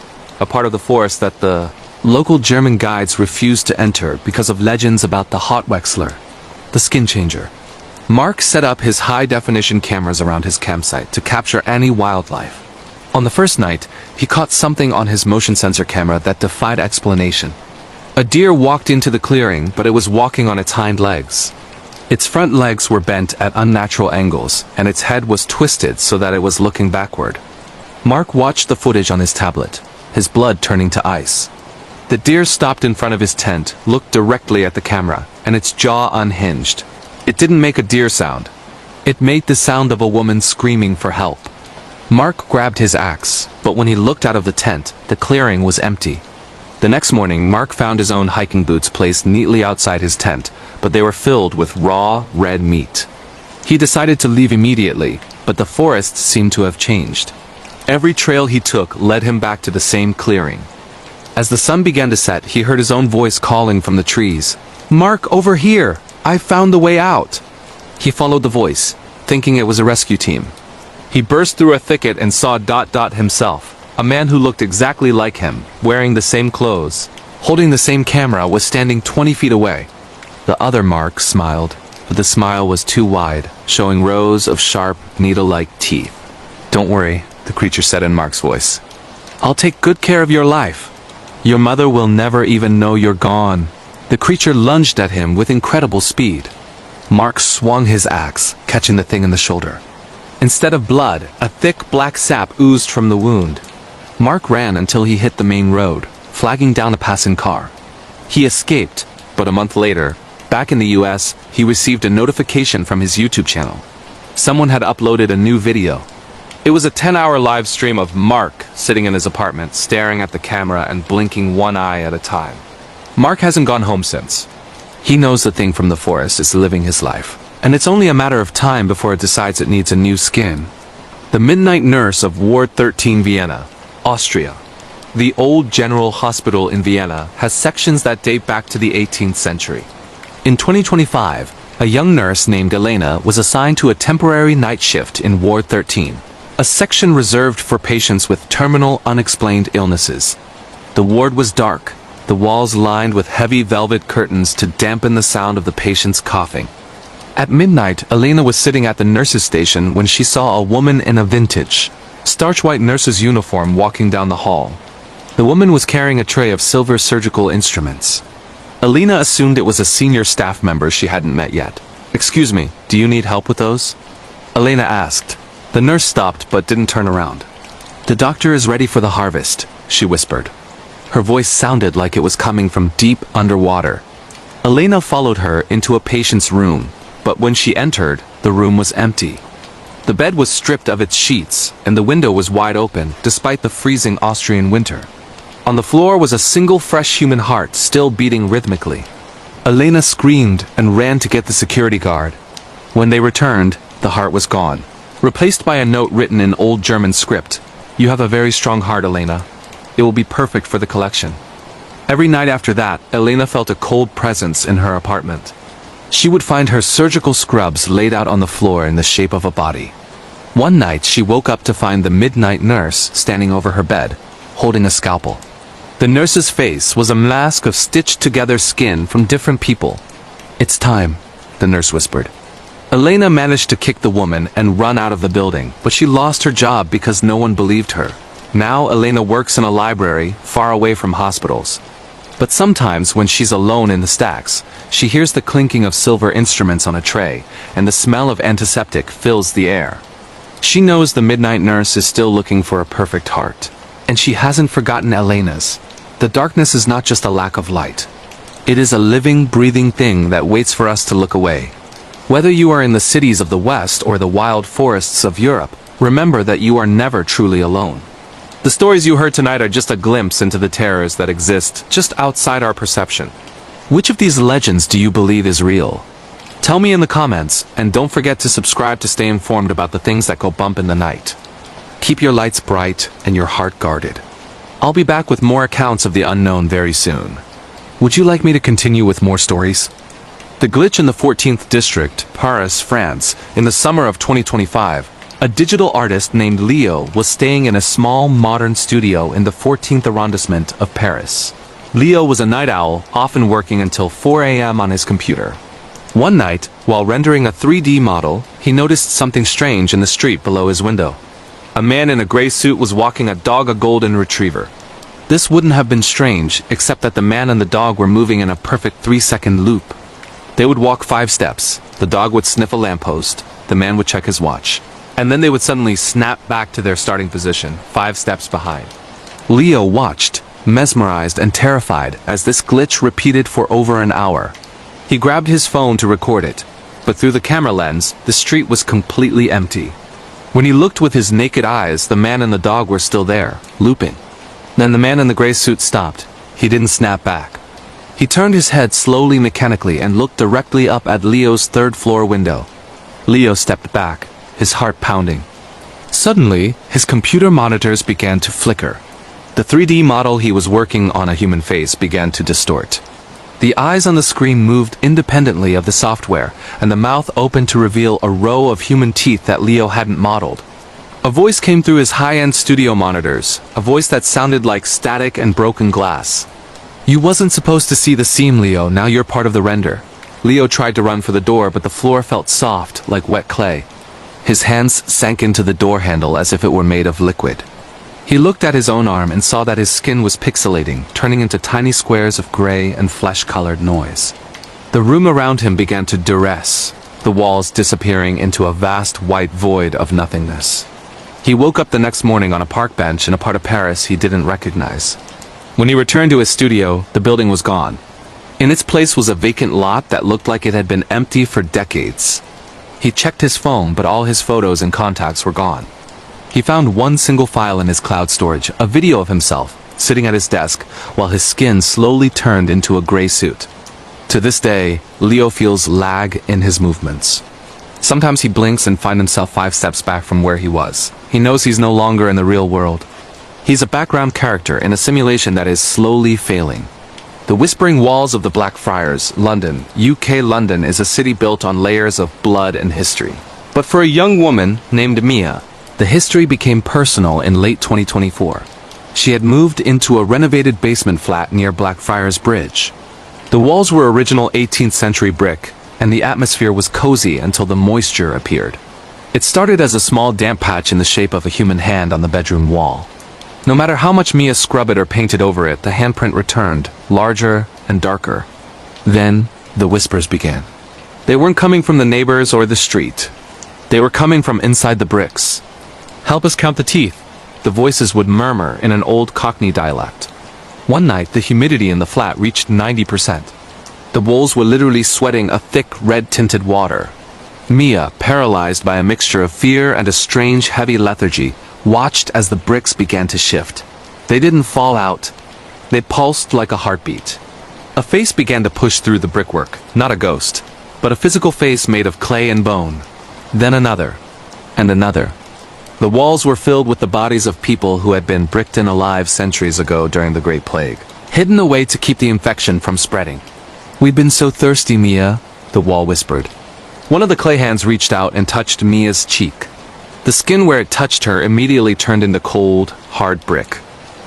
a part of the forest that the local German guides refused to enter because of legends about the Hautwechsler, the skin changer. Mark set up his high-definition cameras around his campsite to capture any wildlife. On the first night, he caught something on his motion sensor camera that defied explanation. A deer walked into the clearing, but it was walking on its hind legs. Its front legs were bent at unnatural angles, and its head was twisted so that it was looking backward. Mark watched the footage on his tablet, his blood turning to ice. The deer stopped in front of his tent, looked directly at the camera, and its jaw unhinged. It didn't make a deer sound. It made the sound of a woman screaming for help. Mark grabbed his axe, but when he looked out of the tent, the clearing was empty. The next morning, Mark found his own hiking boots placed neatly outside his tent, but they were filled with raw, red meat. He decided to leave immediately, but the forest seemed to have changed. Every trail he took led him back to the same clearing. As the sun began to set, he heard his own voice calling from the trees. "Mark, over here! I found the way out!" He followed the voice, thinking it was a rescue team. He burst through a thicket and saw himself, a man who looked exactly like him, wearing the same clothes, holding the same camera, was standing 20 feet away. The other Mark smiled, but the smile was too wide, showing rows of sharp, needle-like teeth. "Don't worry," the creature said in Mark's voice. "I'll take good care of your life. Your mother will never even know you're gone." The creature lunged at him with incredible speed. Mark swung his axe, catching the thing in the shoulder. Instead of blood, a thick black sap oozed from the wound. Mark ran until he hit the main road, flagging down a passing car. He escaped, but a month later, back in the US, he received a notification from his YouTube channel. Someone had uploaded a new video. It was a 10-hour live stream of Mark sitting in his apartment, staring at the camera and blinking one eye at a time. Mark hasn't gone home since. He knows the thing from the forest is living his life, and it's only a matter of time before it decides it needs a new skin. The Midnight Nurse of Ward 13, Vienna, Austria. The old General Hospital in Vienna has sections that date back to the 18th century. In 2025, a young nurse named Elena was assigned to a temporary night shift in Ward 13, a section reserved for patients with terminal unexplained illnesses. The ward was dark, the walls lined with heavy velvet curtains to dampen the sound of the patients coughing. At midnight, Elena was sitting at the nurse's station when she saw a woman in a vintage, starch-white nurse's uniform walking down the hall. The woman was carrying a tray of silver surgical instruments. Elena assumed it was a senior staff member she hadn't met yet. "Excuse me, do you need help with those?" Elena asked. The nurse stopped but didn't turn around. "The doctor is ready for the harvest," she whispered. Her voice sounded like it was coming from deep underwater. Elena followed her into a patient's room, but when she entered, the room was empty. The bed was stripped of its sheets, and the window was wide open, despite the freezing Austrian winter. On the floor was a single fresh human heart still beating rhythmically. Elena screamed and ran to get the security guard. When they returned, the heart was gone, replaced by a note written in Old German script. You have a very strong heart, Elena. It will be perfect for the collection. Every night after that, Elena felt a cold presence in her apartment. She would find her surgical scrubs laid out on the floor in the shape of a body. One night, she woke up to find the midnight nurse standing over her bed, holding a scalpel. The nurse's face was a mask of stitched-together skin from different people. "It's time," the nurse whispered. Elena managed to kick the woman and run out of the building, but she lost her job because no one believed her. Now Elena works in a library, far away from hospitals. But sometimes, when she's alone in the stacks, she hears the clinking of silver instruments on a tray, and the smell of antiseptic fills the air. She knows the midnight nurse is still looking for a perfect heart. And she hasn't forgotten Elena's. The darkness is not just a lack of light. It is a living, breathing thing that waits for us to look away. Whether you are in the cities of the West or the wild forests of Europe, remember that you are never truly alone. The stories you heard tonight are just a glimpse into the terrors that exist just outside our perception. Which of these legends do you believe is real? Tell me in the comments, and don't forget to subscribe to stay informed about the things that go bump in the night. Keep your lights bright and your heart guarded. I'll be back with more accounts of the unknown very soon. Would you like me to continue with more stories? The glitch in the 14th district, Paris, France, in the summer of 2025, a digital artist named Leo was staying in a small modern studio in the 14th arrondissement of Paris. Leo was a night owl, often working until 4 a.m. on his computer. One night, while rendering a 3D model, he noticed something strange in the street below his window. A man in a gray suit was walking a dog, a golden retriever. This wouldn't have been strange, except that the man and the dog were moving in a perfect 3-second loop. They would walk 5 steps, the dog would sniff a lamppost, the man would check his watch, and then they would suddenly snap back to their starting position, 5 steps behind. Leo watched, mesmerized and terrified, as this glitch repeated for over an hour. He grabbed his phone to record it, but through the camera lens, the street was completely empty. When he looked with his naked eyes, the man and the dog were still there, looping. Then the man in the gray suit stopped. He didn't snap back. He turned his head slowly, mechanically, and looked directly up at Leo's third-floor window. Leo stepped back, his heart pounding. Suddenly, his computer monitors began to flicker. The 3D model he was working on, a human face, began to distort. The eyes on the screen moved independently of the software, and the mouth opened to reveal a row of human teeth that Leo hadn't modeled. A voice came through his high-end studio monitors, a voice that sounded like static and broken glass. "You wasn't supposed to see the seam, Leo, now you're part of the render." Leo tried to run for the door, but the floor felt soft, like wet clay. His hands sank into the door handle as if it were made of liquid. He looked at his own arm and saw that his skin was pixelating, turning into tiny squares of gray and flesh-colored noise. The room around him began to duress, the walls disappearing into a vast white void of nothingness. He woke up the next morning on a park bench in a part of Paris he didn't recognize. When he returned to his studio, the building was gone. In its place was a vacant lot that looked like it had been empty for decades. He checked his phone, but all his photos and contacts were gone. He found one single file in his cloud storage, a video of himself, sitting at his desk, while his skin slowly turned into a gray suit. To this day, Leo feels lag in his movements. Sometimes he blinks and finds himself 5 steps back from where he was. He knows he's no longer in the real world. He's a background character in a simulation that is slowly failing. The Whispering Walls of the Blackfriars, London, UK. London is a city built on layers of blood and history. But for a young woman named Mia, the history became personal in late 2024. She had moved into a renovated basement flat near Blackfriars Bridge. The walls were original 18th century brick, and the atmosphere was cozy until the moisture appeared. It started as a small damp patch in the shape of a human hand on the bedroom wall. No matter how much Mia scrubbed it or painted over it, the handprint returned, larger and darker. Then, the whispers began. They weren't coming from the neighbors or the street. They were coming from inside the bricks. "Help us count the teeth," the voices would murmur in an old Cockney dialect. One night, the humidity in the flat reached 90%. The walls were literally sweating a thick, red-tinted water. Mia, paralyzed by a mixture of fear and a strange, heavy lethargy, watched as the bricks began to shift. They didn't fall out. They pulsed like a heartbeat. A face began to push through the brickwork, not a ghost, but a physical face made of clay and bone. Then another, and another. The walls were filled with the bodies of people who had been bricked in alive centuries ago during the Great Plague, hidden away to keep the infection from spreading. "We've been so thirsty, Mia," the wall whispered. One of the clay hands reached out and touched Mia's cheek. The skin where it touched her immediately turned into cold, hard brick.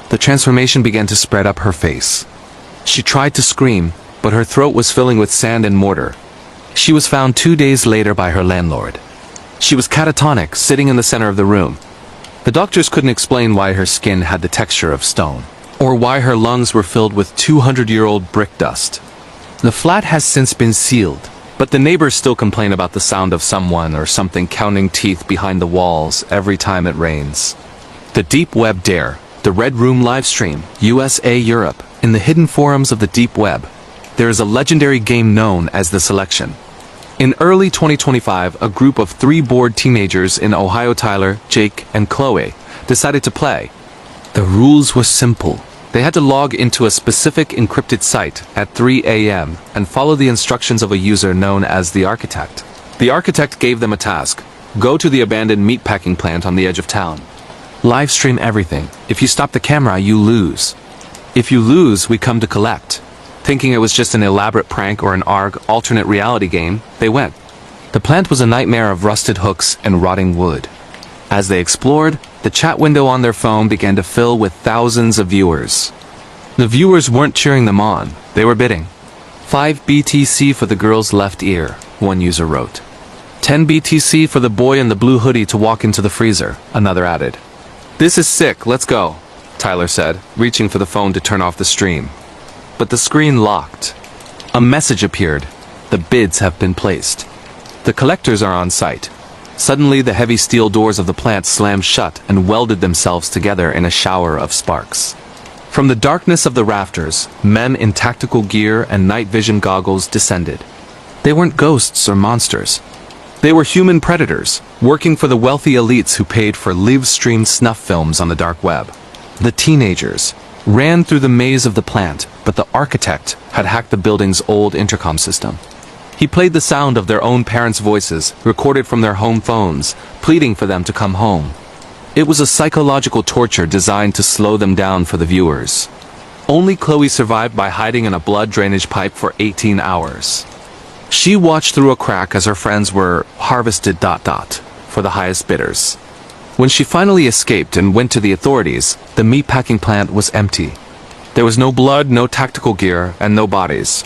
The transformation began to spread up her face. She tried to scream, but her throat was filling with sand and mortar. She was found 2 days later by her landlord. She was catatonic, sitting in the center of the room. The doctors couldn't explain why her skin had the texture of stone, or why her lungs were filled with 200-year-old brick dust. The flat has since been sealed, but the neighbors still complain about the sound of someone or something counting teeth behind the walls every time it rains. The Deep Web Dare, the Red Room livestream, USA Europe, in the hidden forums of the Deep Web. There is a legendary game known as The Selection. In early 2025, a group of 3 bored teenagers in Ohio, Tyler, Jake, and Chloe, decided to play. The rules were simple. They had to log into a specific encrypted site at 3 a.m. and follow the instructions of a user known as the Architect. The Architect gave them a task: go to the abandoned meatpacking plant on the edge of town. Live stream everything. If you stop the camera, you lose. If you lose, we come to collect. Thinking it was just an elaborate prank or an ARG alternate reality game, they went. The plant was a nightmare of rusted hooks and rotting wood. As they explored, the chat window on their phone began to fill with thousands of viewers. The viewers weren't cheering them on, they were bidding. 5 BTC for the girl's left ear, one user wrote. 10 BTC for the boy in the blue hoodie to walk into the freezer, another added. "This is sick, let's go," Tyler said, reaching for the phone to turn off the stream. But the screen locked. A message appeared. The bids have been placed. The collectors are on site. Suddenly, the heavy steel doors of the plant slammed shut and welded themselves together in a shower of sparks. From the darkness of the rafters, men in tactical gear and night vision goggles descended. They weren't ghosts or monsters. They were human predators, working for the wealthy elites who paid for live-streamed snuff films on the dark web. The teenagers ran through the maze of the plant, but the Architect had hacked the building's old intercom system. He played the sound of their own parents' voices, recorded from their home phones, pleading for them to come home. It was a psychological torture designed to slow them down for the viewers. Only Chloe survived by hiding in a blood drainage pipe for 18 hours. She watched through a crack as her friends were harvested ... for the highest bidders. When she finally escaped and went to the authorities, the meatpacking plant was empty. There was no blood, no tactical gear, and no bodies.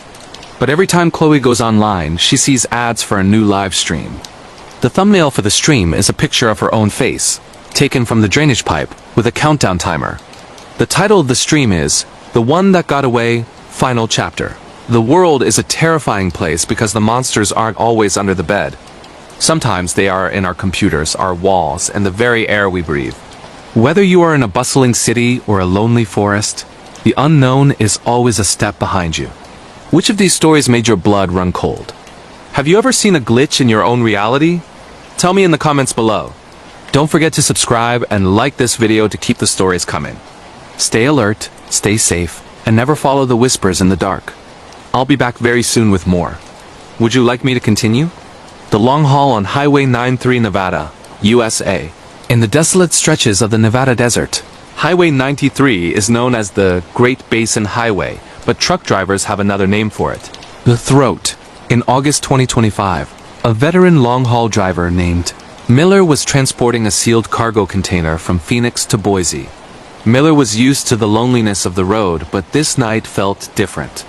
But every time Chloe goes online, she sees ads for a new live stream. The thumbnail for the stream is a picture of her own face, taken from the drainage pipe, with a countdown timer. The title of the stream is, "The One That Got Away, Final Chapter." The world is a terrifying place because the monsters aren't always under the bed. Sometimes they are in our computers, our walls, and the very air we breathe. Whether you are in a bustling city or a lonely forest, the unknown is always a step behind you. Which of these stories made your blood run cold? Have you ever seen a glitch in your own reality? Tell me in the comments below. Don't forget to subscribe and like this video to keep the stories coming. Stay alert, stay safe, and never follow the whispers in the dark. I'll be back very soon with more. Would you like me to continue? The long haul on Highway 93 Nevada, USA. In the desolate stretches of the Nevada desert, Highway 93 is known as the Great Basin Highway, but truck drivers have another name for it. The Throat. In August 2025, a veteran long-haul driver named Miller was transporting a sealed cargo container from Phoenix to Boise. Miller was used to the loneliness of the road, but this night felt different.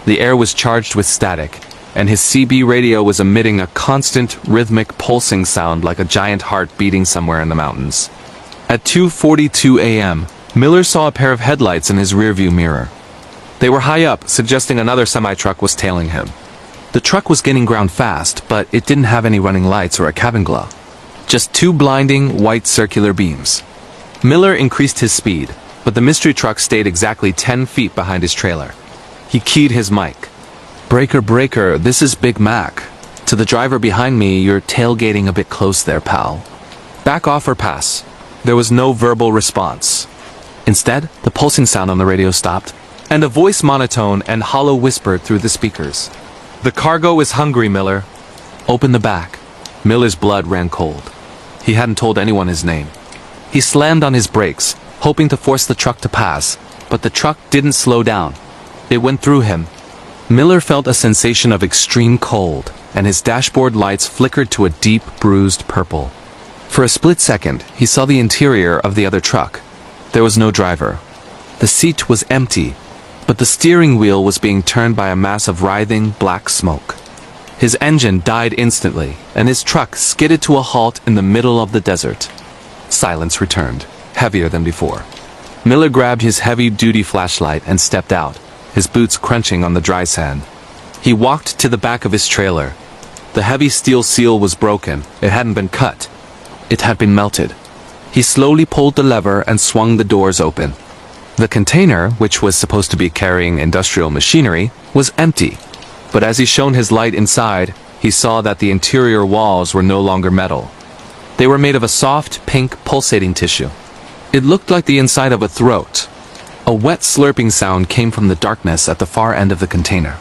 The air was charged with static, and his CB radio was emitting a constant, rhythmic pulsing sound like a giant heart beating somewhere in the mountains. At 2:42 a.m., Miller saw a pair of headlights in his rearview mirror. They were high up, suggesting another semi-truck was tailing him. The truck was gaining ground fast, but it didn't have any running lights or a cabin glow. Just 2 blinding, white circular beams. Miller increased his speed, but the mystery truck stayed exactly 10 feet behind his trailer. He keyed his mic. "Breaker, breaker, this is Big Mac. To the driver behind me, you're tailgating a bit close there, pal. Back off or pass." There was no verbal response. Instead, the pulsing sound on the radio stopped, and a voice monotone and hollow whispered through the speakers. "The cargo is hungry, Miller. Open the back." Miller's blood ran cold. He hadn't told anyone his name. He slammed on his brakes, hoping to force the truck to pass, but the truck didn't slow down. It went through him. Miller felt a sensation of extreme cold, and his dashboard lights flickered to a deep, bruised purple. For a split second, he saw the interior of the other truck. There was no driver. The seat was empty, but the steering wheel was being turned by a mass of writhing, black smoke. His engine died instantly, and his truck skidded to a halt in the middle of the desert. Silence returned, heavier than before. Miller grabbed his heavy-duty flashlight and stepped out, his boots crunching on the dry sand. He walked to the back of his trailer. The heavy steel seal was broken. It hadn't been cut. It had been melted. He slowly pulled the lever and swung the doors open. The container, which was supposed to be carrying industrial machinery, was empty. But as he shone his light inside, he saw that the interior walls were no longer metal. They were made of a soft, pink, pulsating tissue. It looked like the inside of a throat. A wet slurping sound came from the darkness at the far end of the container.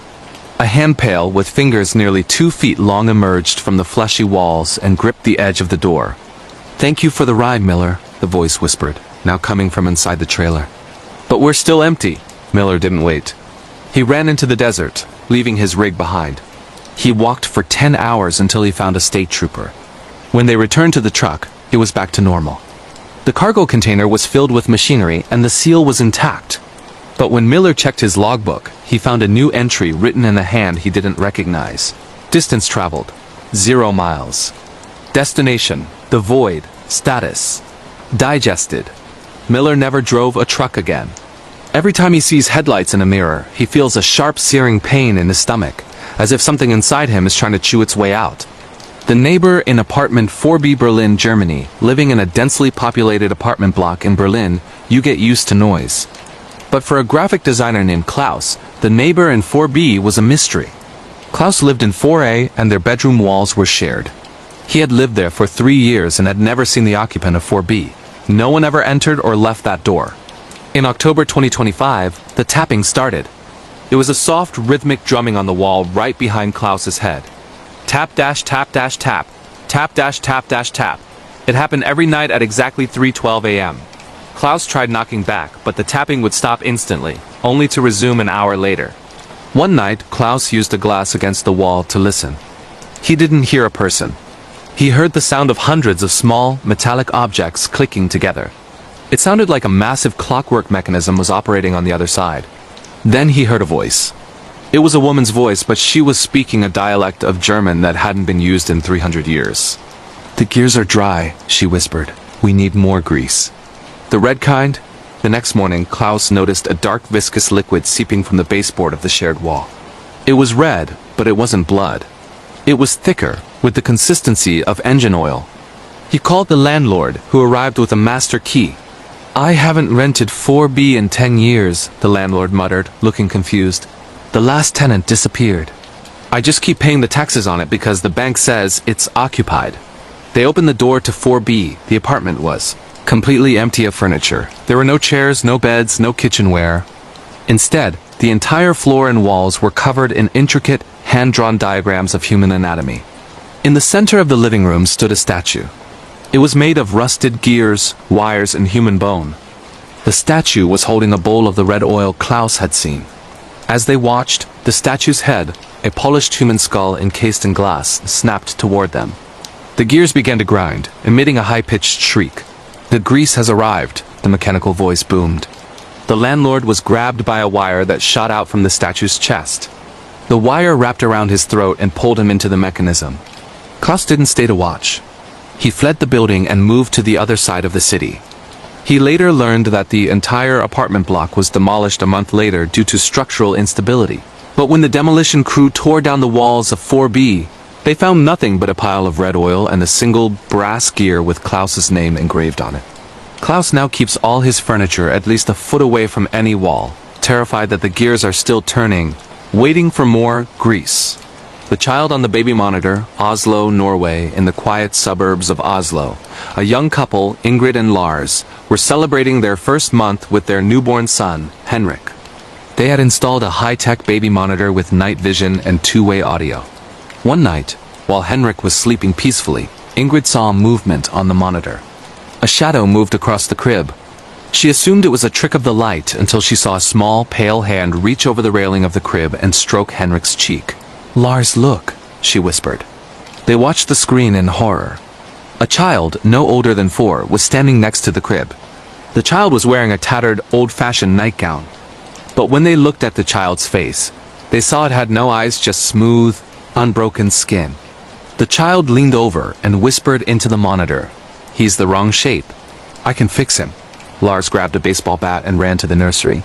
A handpail with fingers nearly 2 feet long emerged from the fleshy walls and gripped the edge of the door. "Thank you for the ride, Miller," the voice whispered, now coming from inside the trailer. "But we're still empty." Miller didn't wait. He ran into the desert, leaving his rig behind. He walked for 10 hours until he found a state trooper. When they returned to the truck, it was back to normal. The cargo container was filled with machinery and the seal was intact. But when Miller checked his logbook, he found a new entry written in a hand he didn't recognize. Distance traveled, 0 miles. Destination, the void. Status, digested. Miller never drove a truck again. Every time he sees headlights in a mirror, he feels a sharp searing pain in his stomach, as if something inside him is trying to chew its way out. The neighbor in apartment 4B Berlin, Germany, living in a densely populated apartment block in Berlin, you get used to noise. But for a graphic designer named Klaus, the neighbor in 4B was a mystery. Klaus lived in 4A and their bedroom walls were shared. He had lived there for 3 years and had never seen the occupant of 4B. No one ever entered or left that door. In October 2025, the tapping started. It was a soft, rhythmic drumming on the wall right behind Klaus's head. Tap dash tap dash tap. Tap dash tap dash tap. It happened every night at exactly 3:12 a.m. Klaus tried knocking back, but the tapping would stop instantly, only to resume an hour later. One night, Klaus used a glass against the wall to listen. He didn't hear a person. He heard the sound of hundreds of small, metallic objects clicking together. It sounded like a massive clockwork mechanism was operating on the other side. Then he heard a voice. It was a woman's voice, but she was speaking a dialect of German that hadn't been used in 300 years. "The gears are dry," she whispered. "We need more grease." "The red kind?" The next morning, Klaus noticed a dark viscous liquid seeping from the baseboard of the shared wall. It was red, but it wasn't blood. It was thicker, with the consistency of engine oil. He called the landlord, who arrived with a master key. "I haven't rented 4B in 10 years, the landlord muttered, looking confused. "The last tenant disappeared. I just keep paying the taxes on it because the bank says it's occupied." They opened the door to 4B. The apartment was completely empty of furniture. There were no chairs, no beds, no kitchenware. Instead, the entire floor and walls were covered in intricate, hand-drawn diagrams of human anatomy. In the center of the living room stood a statue. It was made of rusted gears, wires, and human bone. The statue was holding a bowl of the red oil Klaus had seen. As they watched, the statue's head, a polished human skull encased in glass, snapped toward them. The gears began to grind, emitting a high-pitched shriek. "The grease has arrived," the mechanical voice boomed. The landlord was grabbed by a wire that shot out from the statue's chest. The wire wrapped around his throat and pulled him into the mechanism. Klaus didn't stay to watch. He fled the building and moved to the other side of the city. He later learned that the entire apartment block was demolished a month later due to structural instability. But when the demolition crew tore down the walls of 4B, they found nothing but a pile of red oil and a single brass gear with Klaus's name engraved on it. Klaus now keeps all his furniture at least a foot away from any wall, terrified that the gears are still turning, waiting for more grease. The child on the baby monitor, Oslo, Norway, in the quiet suburbs of Oslo. A young couple, Ingrid and Lars, were celebrating their first month with their newborn son, Henrik. They had installed a high-tech baby monitor with night vision and two-way audio. One night, while Henrik was sleeping peacefully, Ingrid saw movement on the monitor. A shadow moved across the crib. She assumed it was a trick of the light until she saw a small, pale hand reach over the railing of the crib and stroke Henrik's cheek. "Lars, look," she whispered. They watched the screen in horror. A child, no older than 4, was standing next to the crib. The child was wearing a tattered, old-fashioned nightgown. But when they looked at the child's face, they saw it had no eyes, just smooth, unbroken skin. The child leaned over and whispered into the monitor, "He's the wrong shape. I can fix him." Lars grabbed a baseball bat and ran to the nursery.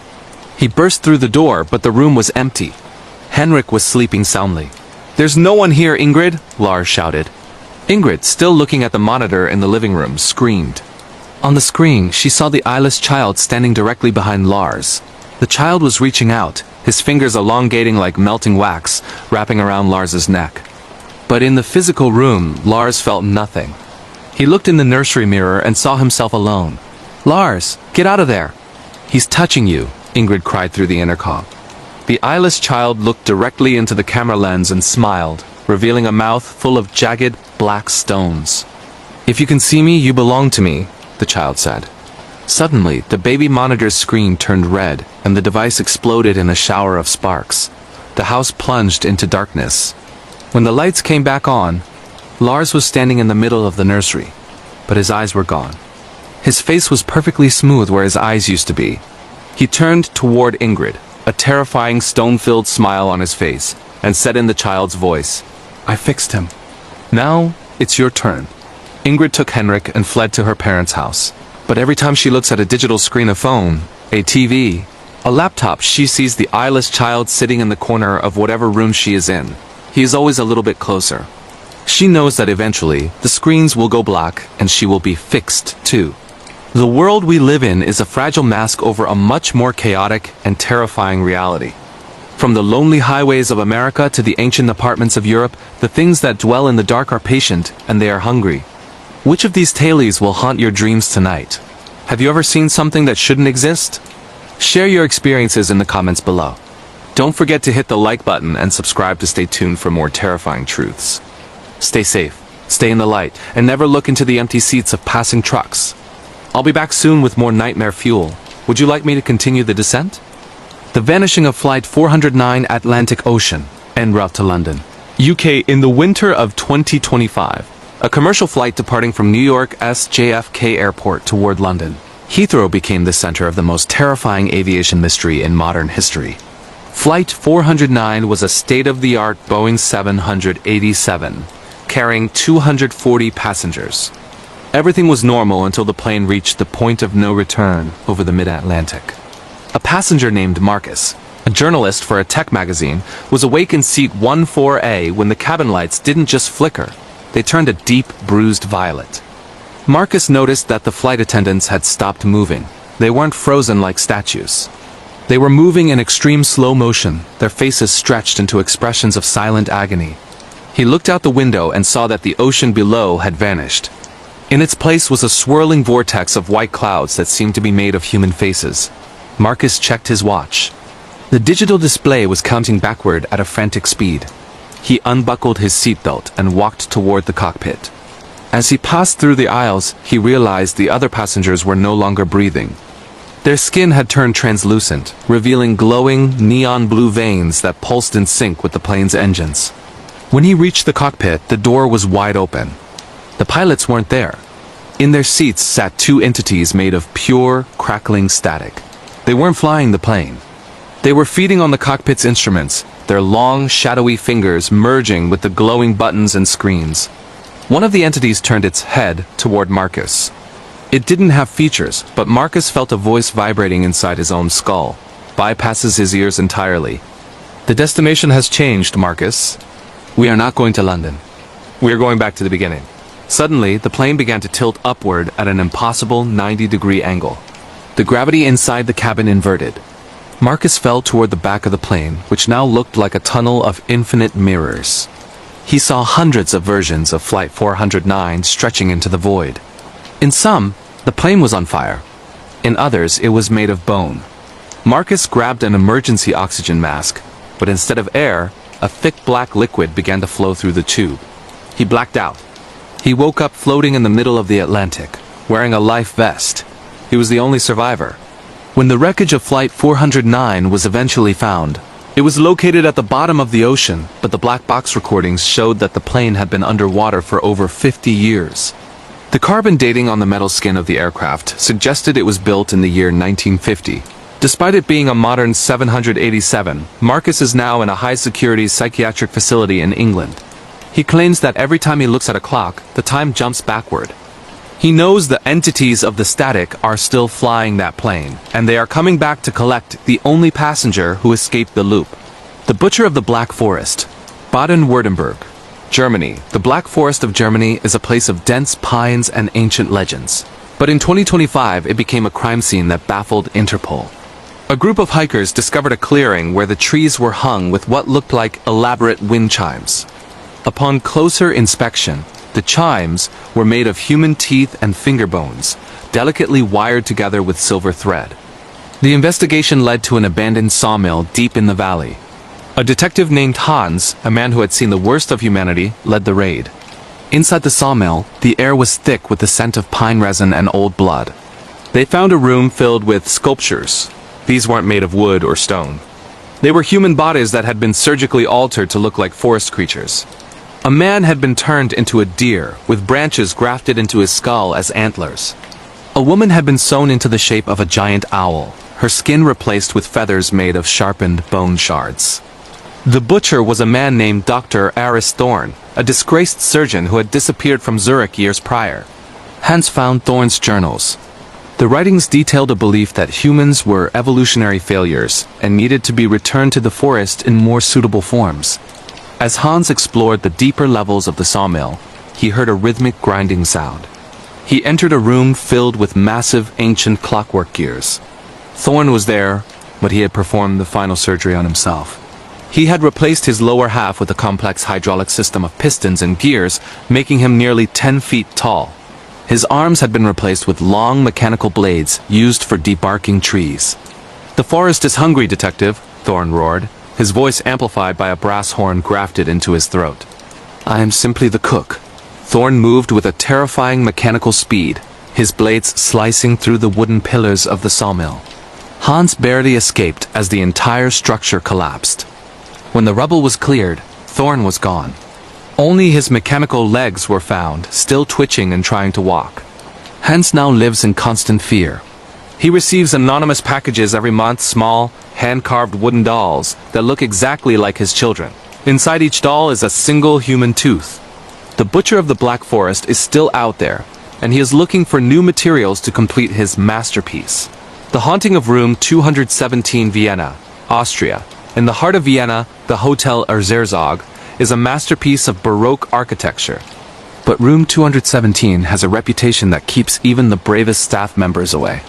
He burst through the door, but the room was empty. Henrik was sleeping soundly. "There's no one here, Ingrid," Lars shouted. Ingrid, still looking at the monitor in the living room, screamed. On the screen, she saw the eyeless child standing directly behind Lars. The child was reaching out, his fingers elongating like melting wax, wrapping around Lars's neck. But in the physical room, Lars felt nothing. He looked in the nursery mirror and saw himself alone. "Lars, get out of there!" "He's touching you," Ingrid cried through the intercom. The eyeless child looked directly into the camera lens and smiled, revealing a mouth full of jagged, black stones. "If you can see me, you belong to me," the child said. Suddenly, the baby monitor's screen turned red, and the device exploded in a shower of sparks. The house plunged into darkness. When the lights came back on, Lars was standing in the middle of the nursery, but his eyes were gone. His face was perfectly smooth where his eyes used to be. He turned toward Ingrid, a terrifying stone-filled smile on his face, and said in the child's voice, "I fixed him. Now, it's your turn." Ingrid took Henrik and fled to her parents' house. But every time she looks at a digital screen, a phone, a TV, a laptop, she sees the eyeless child sitting in the corner of whatever room she is in. He is always a little bit closer. She knows that eventually, the screens will go black and she will be fixed too. The world we live in is a fragile mask over a much more chaotic and terrifying reality. From the lonely highways of America to the ancient apartments of Europe, the things that dwell in the dark are patient and they are hungry. Which of these tales will haunt your dreams tonight? Have you ever seen something that shouldn't exist? Share your experiences in the comments below. Don't forget to hit the like button and subscribe to stay tuned for more terrifying truths. Stay safe, stay in the light, and never look into the empty seats of passing trucks. I'll be back soon with more nightmare fuel. Would you like me to continue the descent? The vanishing of Flight 409 Atlantic Ocean, en route to London, UK in the winter of 2025. A commercial flight departing from New York's JFK Airport toward London. Heathrow became the center of the most terrifying aviation mystery in modern history. Flight 409 was a state-of-the-art Boeing 787, carrying 240 passengers. Everything was normal until the plane reached the point of no return over the mid-Atlantic. A passenger named Marcus, a journalist for a tech magazine, was awake in seat 14A when the cabin lights didn't just flicker. They turned a deep, bruised violet. Marcus noticed that the flight attendants had stopped moving. They weren't frozen like statues. They were moving in extreme slow motion, their faces stretched into expressions of silent agony. He looked out the window and saw that the ocean below had vanished. In its place was a swirling vortex of white clouds that seemed to be made of human faces. Marcus checked his watch. The digital display was counting backward at a frantic speed. He unbuckled his seatbelt and walked toward the cockpit. As he passed through the aisles, he realized the other passengers were no longer breathing. Their skin had turned translucent, revealing glowing, neon blue veins that pulsed in sync with the plane's engines. When he reached the cockpit, the door was wide open. The pilots weren't there. In their seats sat 2 entities made of pure, crackling static. They weren't flying the plane. They were feeding on the cockpit's instruments, their long, shadowy fingers merging with the glowing buttons and screens. One of the entities turned its head toward Marcus. It didn't have features, but Marcus felt a voice vibrating inside his own skull, bypasses his ears entirely. "The destination has changed, Marcus. We are not going to London. We are going back to the beginning." Suddenly, the plane began to tilt upward at an impossible 90-degree angle. The gravity inside the cabin inverted. Marcus fell toward the back of the plane, which now looked like a tunnel of infinite mirrors. He saw hundreds of versions of Flight 409 stretching into the void. In some, the plane was on fire. In others, it was made of bone. Marcus grabbed an emergency oxygen mask, but instead of air, a thick black liquid began to flow through the tube. He blacked out. He woke up floating in the middle of the Atlantic, wearing a life vest. He was the only survivor. When the wreckage of Flight 409 was eventually found, it was located at the bottom of the ocean, but the black box recordings showed that the plane had been underwater for over 50 years. The carbon dating on the metal skin of the aircraft suggested it was built in the year 1950. Despite it being a modern 787, Marcus is now in a high-security psychiatric facility in England. He claims that every time he looks at a clock, the time jumps backward. He knows the entities of the static are still flying that plane, and they are coming back to collect the only passenger who escaped the loop. The Butcher of the Black Forest, Baden-Württemberg, Germany. The Black Forest of Germany is a place of dense pines and ancient legends. But in 2025, it became a crime scene that baffled Interpol. A group of hikers discovered a clearing where the trees were hung with what looked like elaborate wind chimes. Upon closer inspection, the chimes were made of human teeth and finger bones, delicately wired together with silver thread. The investigation led to an abandoned sawmill deep in the valley. A detective named Hans, a man who had seen the worst of humanity, led the raid. Inside the sawmill, the air was thick with the scent of pine resin and old blood. They found a room filled with sculptures. These weren't made of wood or stone. They were human bodies that had been surgically altered to look like forest creatures. A man had been turned into a deer, with branches grafted into his skull as antlers. A woman had been sewn into the shape of a giant owl, her skin replaced with feathers made of sharpened bone shards. The butcher was a man named Dr. Aris Thorn, a disgraced surgeon who had disappeared from Zurich years prior. Hans found Thorn's journals. The writings detailed a belief that humans were evolutionary failures and needed to be returned to the forest in more suitable forms. As Hans explored the deeper levels of the sawmill, he heard a rhythmic grinding sound. He entered a room filled with massive ancient clockwork gears. Thorn was there, but he had performed the final surgery on himself. He had replaced his lower half with a complex hydraulic system of pistons and gears, making him nearly 10 feet tall. His arms had been replaced with long mechanical blades used for debarking trees. "The forest is hungry, detective," Thorn roared, his voice amplified by a brass horn grafted into his throat. "I am simply the cook." Thorn moved with a terrifying mechanical speed, his blades slicing through the wooden pillars of the sawmill. Hans barely escaped as the entire structure collapsed. When the rubble was cleared, Thorn was gone. Only his mechanical legs were found, still twitching and trying to walk. Hans now lives in constant fear. He receives anonymous packages every month, small, hand-carved wooden dolls that look exactly like his children. Inside each doll is a single human tooth. The Butcher of the Black Forest is still out there, and he is looking for new materials to complete his masterpiece. The Haunting of Room 217, Vienna, Austria. In the heart of Vienna, the Hotel Erzherzog is a masterpiece of Baroque architecture. But Room 217 has a reputation that keeps even the bravest staff members away.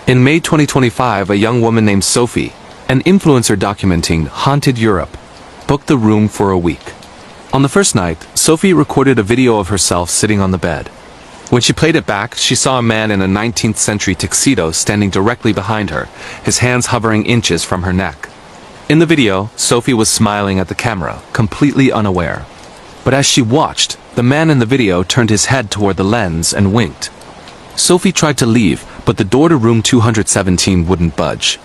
In May 2025, a young woman named Sophie, an influencer documenting haunted Europe, booked the room for a week. On the first night, Sophie recorded a video of herself sitting on the bed. When she played it back, she saw a man in a 19th century tuxedo standing directly behind her, his hands hovering inches from her neck. In the video, Sophie was smiling at the camera, completely unaware. But as she watched, the man in the video turned his head toward the lens and winked. Sophie tried to leave, but the door to room 217 wouldn't budge.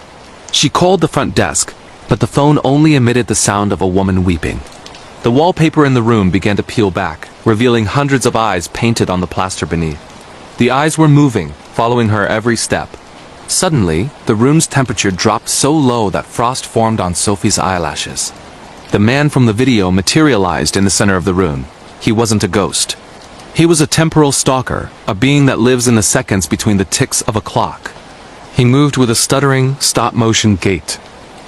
She called the front desk, but the phone only emitted the sound of a woman weeping. The wallpaper in the room began to peel back, revealing hundreds of eyes painted on the plaster beneath. The eyes were moving, following her every step. Suddenly, the room's temperature dropped so low that frost formed on Sophie's eyelashes. The man from the video materialized in the center of the room. He wasn't a ghost. He was a temporal stalker, a being that lives in the seconds between the ticks of a clock. He moved with a stuttering, stop-motion gait.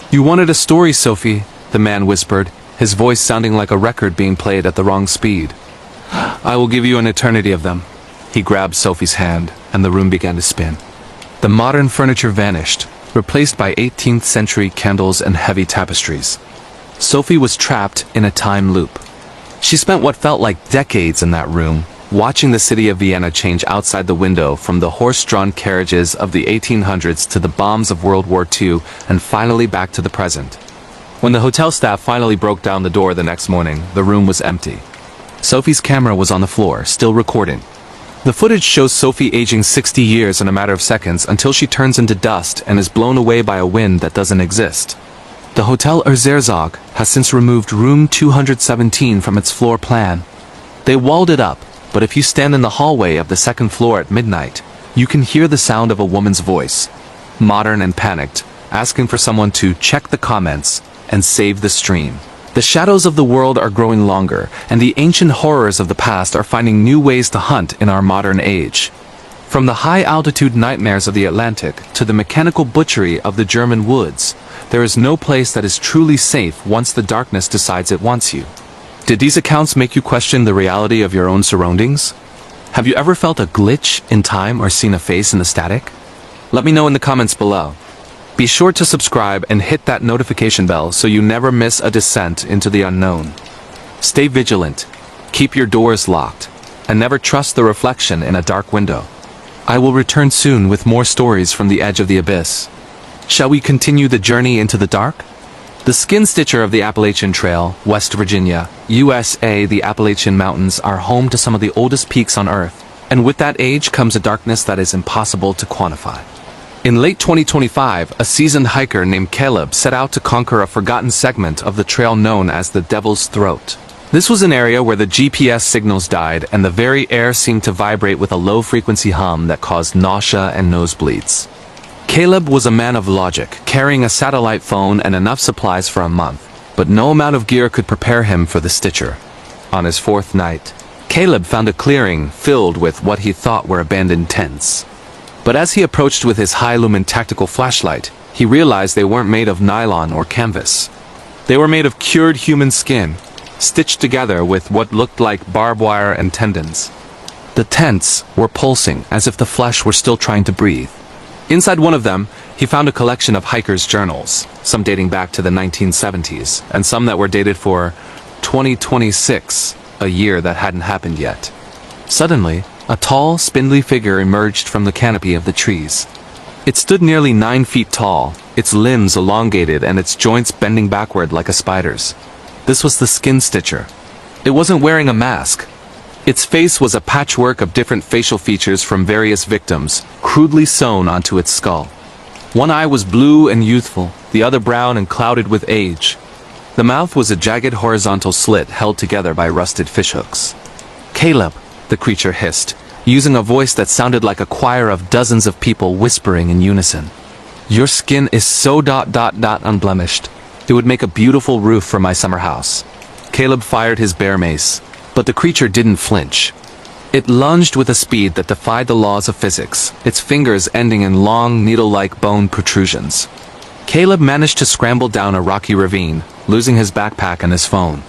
"You wanted a story, Sophie," the man whispered, his voice sounding like a record being played at the wrong speed. "I will give you an eternity of them." He grabbed Sophie's hand, and the room began to spin. The modern furniture vanished, replaced by 18th century candles and heavy tapestries. Sophie was trapped in a time loop. She spent what felt like decades in that room, watching the city of Vienna change outside the window from the horse-drawn carriages of the 1800s to the bombs of World War II and finally back to the present. When the hotel staff finally broke down the door the next morning, the room was empty. Sophie's camera was on the floor, still recording. The footage shows Sophie aging 60 years in a matter of seconds until she turns into dust and is blown away by a wind that doesn't exist. The Hotel Erzerzog has since removed room 217 from its floor plan. They walled it up, but if you stand in the hallway of the second floor at midnight, you can hear the sound of a woman's voice, modern and panicked, asking for someone to check the comments and save the stream. The shadows of the world are growing longer, and the ancient horrors of the past are finding new ways to hunt in our modern age. From the high-altitude nightmares of the Atlantic to the mechanical butchery of the German woods, there is no place that is truly safe once the darkness decides it wants you. Did these accounts make you question the reality of your own surroundings? Have you ever felt a glitch in time or seen a face in the static? Let me know in the comments below. Be sure to subscribe and hit that notification bell so you never miss a descent into the unknown. Stay vigilant, keep your doors locked, and never trust the reflection in a dark window. I will return soon with more stories from the edge of the abyss. Shall we continue the journey into the dark? The skin stitcher of the Appalachian Trail, West Virginia, USA. The Appalachian Mountains are home to some of the oldest peaks on Earth, and with that age comes a darkness that is impossible to quantify. In late 2025, a seasoned hiker named Caleb set out to conquer a forgotten segment of the trail known as the Devil's Throat. This was an area where the GPS signals died and the very air seemed to vibrate with a low-frequency hum that caused nausea and nosebleeds. Caleb was a man of logic, carrying a satellite phone and enough supplies for a month, but no amount of gear could prepare him for the stitcher. On his fourth night, Caleb found a clearing filled with what he thought were abandoned tents. But as he approached with his high-lumen tactical flashlight, he realized they weren't made of nylon or canvas. They were made of cured human skin, stitched together with what looked like barbed wire and tendons. The tents were pulsing as if the flesh were still trying to breathe. Inside one of them, he found a collection of hikers' journals, some dating back to the 1970s, and some that were dated for 2026, a year that hadn't happened yet. Suddenly, a tall, spindly figure emerged from the canopy of the trees. It stood nearly 9 feet tall, its limbs elongated and its joints bending backward like a spider's. This was the skin stitcher. It wasn't wearing a mask. Its face was a patchwork of different facial features from various victims, crudely sewn onto its skull. One eye was blue and youthful, the other brown and clouded with age. The mouth was a jagged horizontal slit held together by rusted fishhooks. "Caleb," the creature hissed, using a voice that sounded like a choir of dozens of people whispering in unison. "Your skin is so unblemished. It would make a beautiful roof for my summer house." Caleb fired his bear mace, but the creature didn't flinch. It lunged with a speed that defied the laws of physics, its fingers ending in long, needle-like bone protrusions. Caleb managed to scramble down a rocky ravine, losing his backpack and his phone.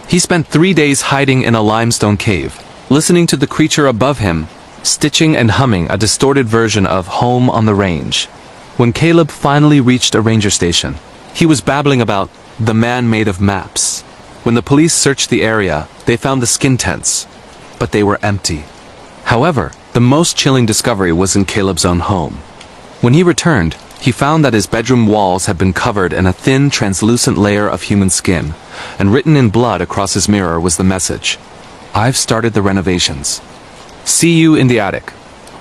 He spent 3 days hiding in a limestone cave, listening to the creature above him, stitching and humming a distorted version of Home on the Range. When Caleb finally reached a ranger station, he was babbling about the man made of maps. When the police searched the area, they found the skin tents, but they were empty. However, the most chilling discovery was in Caleb's own home. When he returned, he found that his bedroom walls had been covered in a thin, translucent layer of human skin, and written in blood across his mirror was the message, "I've started the renovations. See you in the attic."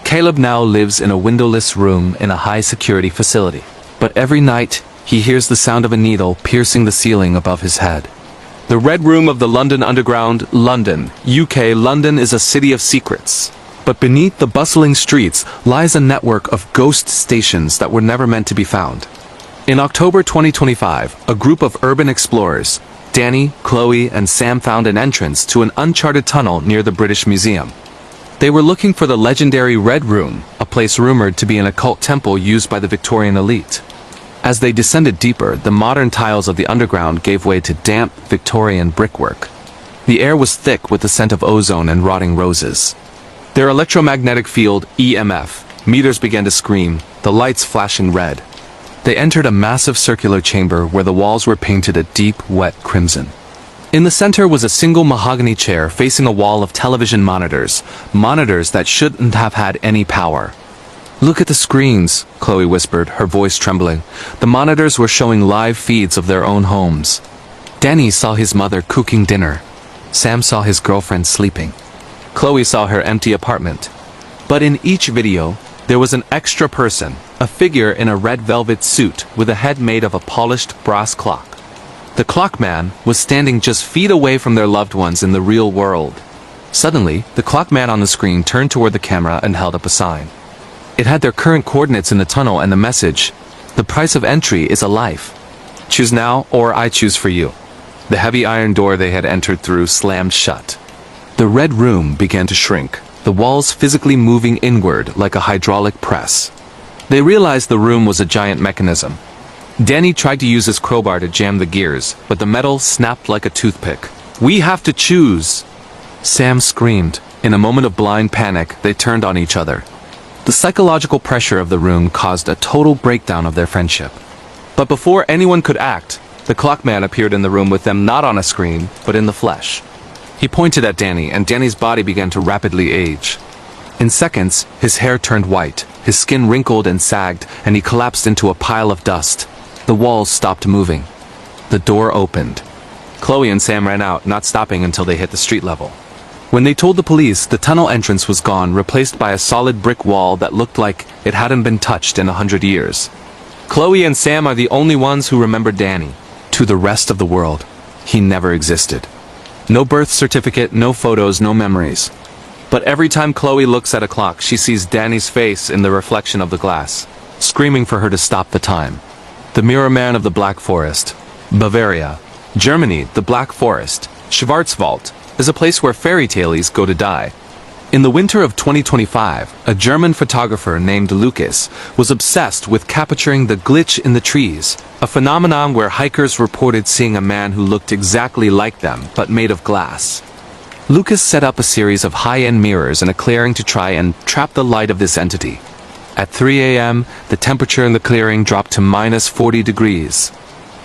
Caleb now lives in a windowless room in a high-security facility, but every night he hears the sound of a needle piercing the ceiling above his head. The Red Room of the London Underground, London, UK. London is a city of secrets. But beneath the bustling streets lies a network of ghost stations that were never meant to be found. In October 2025, a group of urban explorers, Danny, Chloe, and Sam, found an entrance to an uncharted tunnel near the British Museum. They were looking for the legendary Red Room, a place rumored to be an occult temple used by the Victorian elite. As they descended deeper, the modern tiles of the underground gave way to damp, Victorian brickwork. The air was thick with the scent of ozone and rotting roses. Their electromagnetic field, EMF, meters began to scream, the lights flashing red. They entered a massive circular chamber where the walls were painted a deep, wet crimson. In the center was a single mahogany chair facing a wall of television monitors that shouldn't have had any power. "Look at the screens," Chloe whispered, her voice trembling. The monitors were showing live feeds of their own homes. Danny saw his mother cooking dinner. Sam saw his girlfriend sleeping. Chloe saw her empty apartment. But in each video, there was an extra person, a figure in a red velvet suit with a head made of a polished brass clock. The clockman was standing just feet away from their loved ones in the real world. Suddenly, the clockman on the screen turned toward the camera and held up a sign. It had their current coordinates in the tunnel and the message, "The price of entry is a life. Choose now or I choose for you." The heavy iron door they had entered through slammed shut. The red room began to shrink, the walls physically moving inward like a hydraulic press. They realized the room was a giant mechanism. Danny tried to use his crowbar to jam the gears, but the metal snapped like a toothpick. "We have to choose!" Sam screamed. In a moment of blind panic, they turned on each other. The psychological pressure of the room caused a total breakdown of their friendship. But before anyone could act, the clockman appeared in the room with them, not on a screen, but in the flesh. He pointed at Danny, and Danny's body began to rapidly age. In seconds, his hair turned white, his skin wrinkled and sagged, and he collapsed into a pile of dust. The walls stopped moving. The door opened. Chloe and Sam ran out, not stopping until they hit the street level. When they told the police, the tunnel entrance was gone, replaced by a solid brick wall that looked like it hadn't been touched in 100 years. Chloe and Sam are the only ones who remember Danny. To the rest of the world, he never existed. No birth certificate, no photos, no memories. But every time Chloe looks at a clock, she sees Danny's face in the reflection of the glass, screaming for her to stop the time. The Mirror Man of the Black Forest. Bavaria. Germany, the Black Forest. Schwarzwald is a place where fairy tales go to die. In the winter of 2025, a German photographer named Lucas was obsessed with capturing the glitch in the trees, a phenomenon where hikers reported seeing a man who looked exactly like them but made of glass. Lucas set up a series of high-end mirrors in a clearing to try and trap the light of this entity. At 3 a.m., the temperature in the clearing dropped to -40 degrees.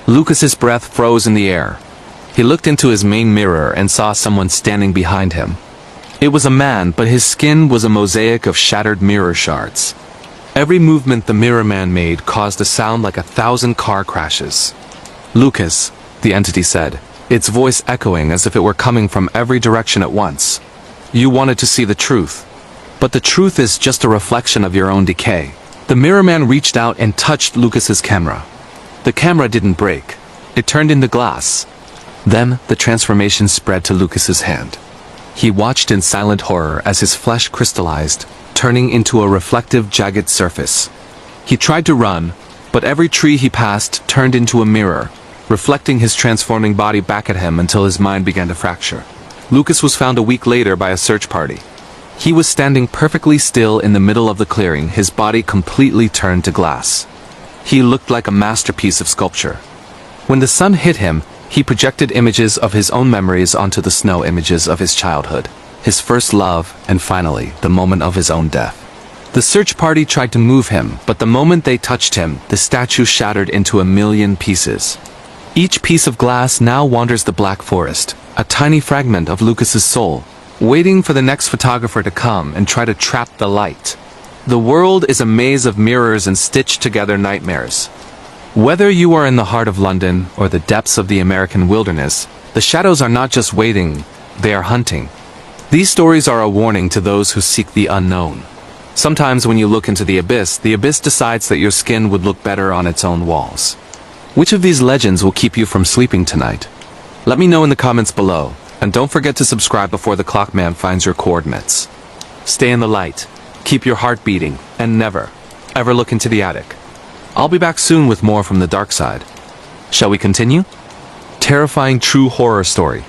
Lucas's breath froze in the air. He looked into his main mirror and saw someone standing behind him. It was a man, but his skin was a mosaic of shattered mirror shards. Every movement the Mirror Man made caused a sound like 1,000 car crashes. "Lucas," the entity said, its voice echoing as if it were coming from every direction at once. "You wanted to see the truth. But the truth is just a reflection of your own decay." The Mirror Man reached out and touched Lucas's camera. The camera didn't break. It turned into glass. Then, the transformation spread to Lucas's hand. He watched in silent horror as his flesh crystallized, turning into a reflective, jagged surface. He tried to run, but every tree he passed turned into a mirror, reflecting his transforming body back at him until his mind began to fracture. Lucas was found a week later by a search party. He was standing perfectly still in the middle of the clearing, his body completely turned to glass. He looked like a masterpiece of sculpture. When the sun hit him, he projected images of his own memories onto the snow, images of his childhood, his first love, and finally, the moment of his own death. The search party tried to move him, but the moment they touched him, the statue shattered into 1,000,000 pieces. Each piece of glass now wanders the Black Forest, a tiny fragment of Lucas's soul, waiting for the next photographer to come and try to trap the light. The world is a maze of mirrors and stitched together nightmares. Whether you are in the heart of London or the depths of the American wilderness, the shadows are not just waiting, they are hunting. These stories are a warning to those who seek the unknown. Sometimes when you look into the abyss decides that your skin would look better on its own walls. Which of these legends will keep you from sleeping tonight? Let me know in the comments below, and don't forget to subscribe before the clockman finds your coordinates. Stay in the light, keep your heart beating, and never, ever look into the attic. I'll be back soon with more from the dark side. Shall we continue? Terrifying true horror story.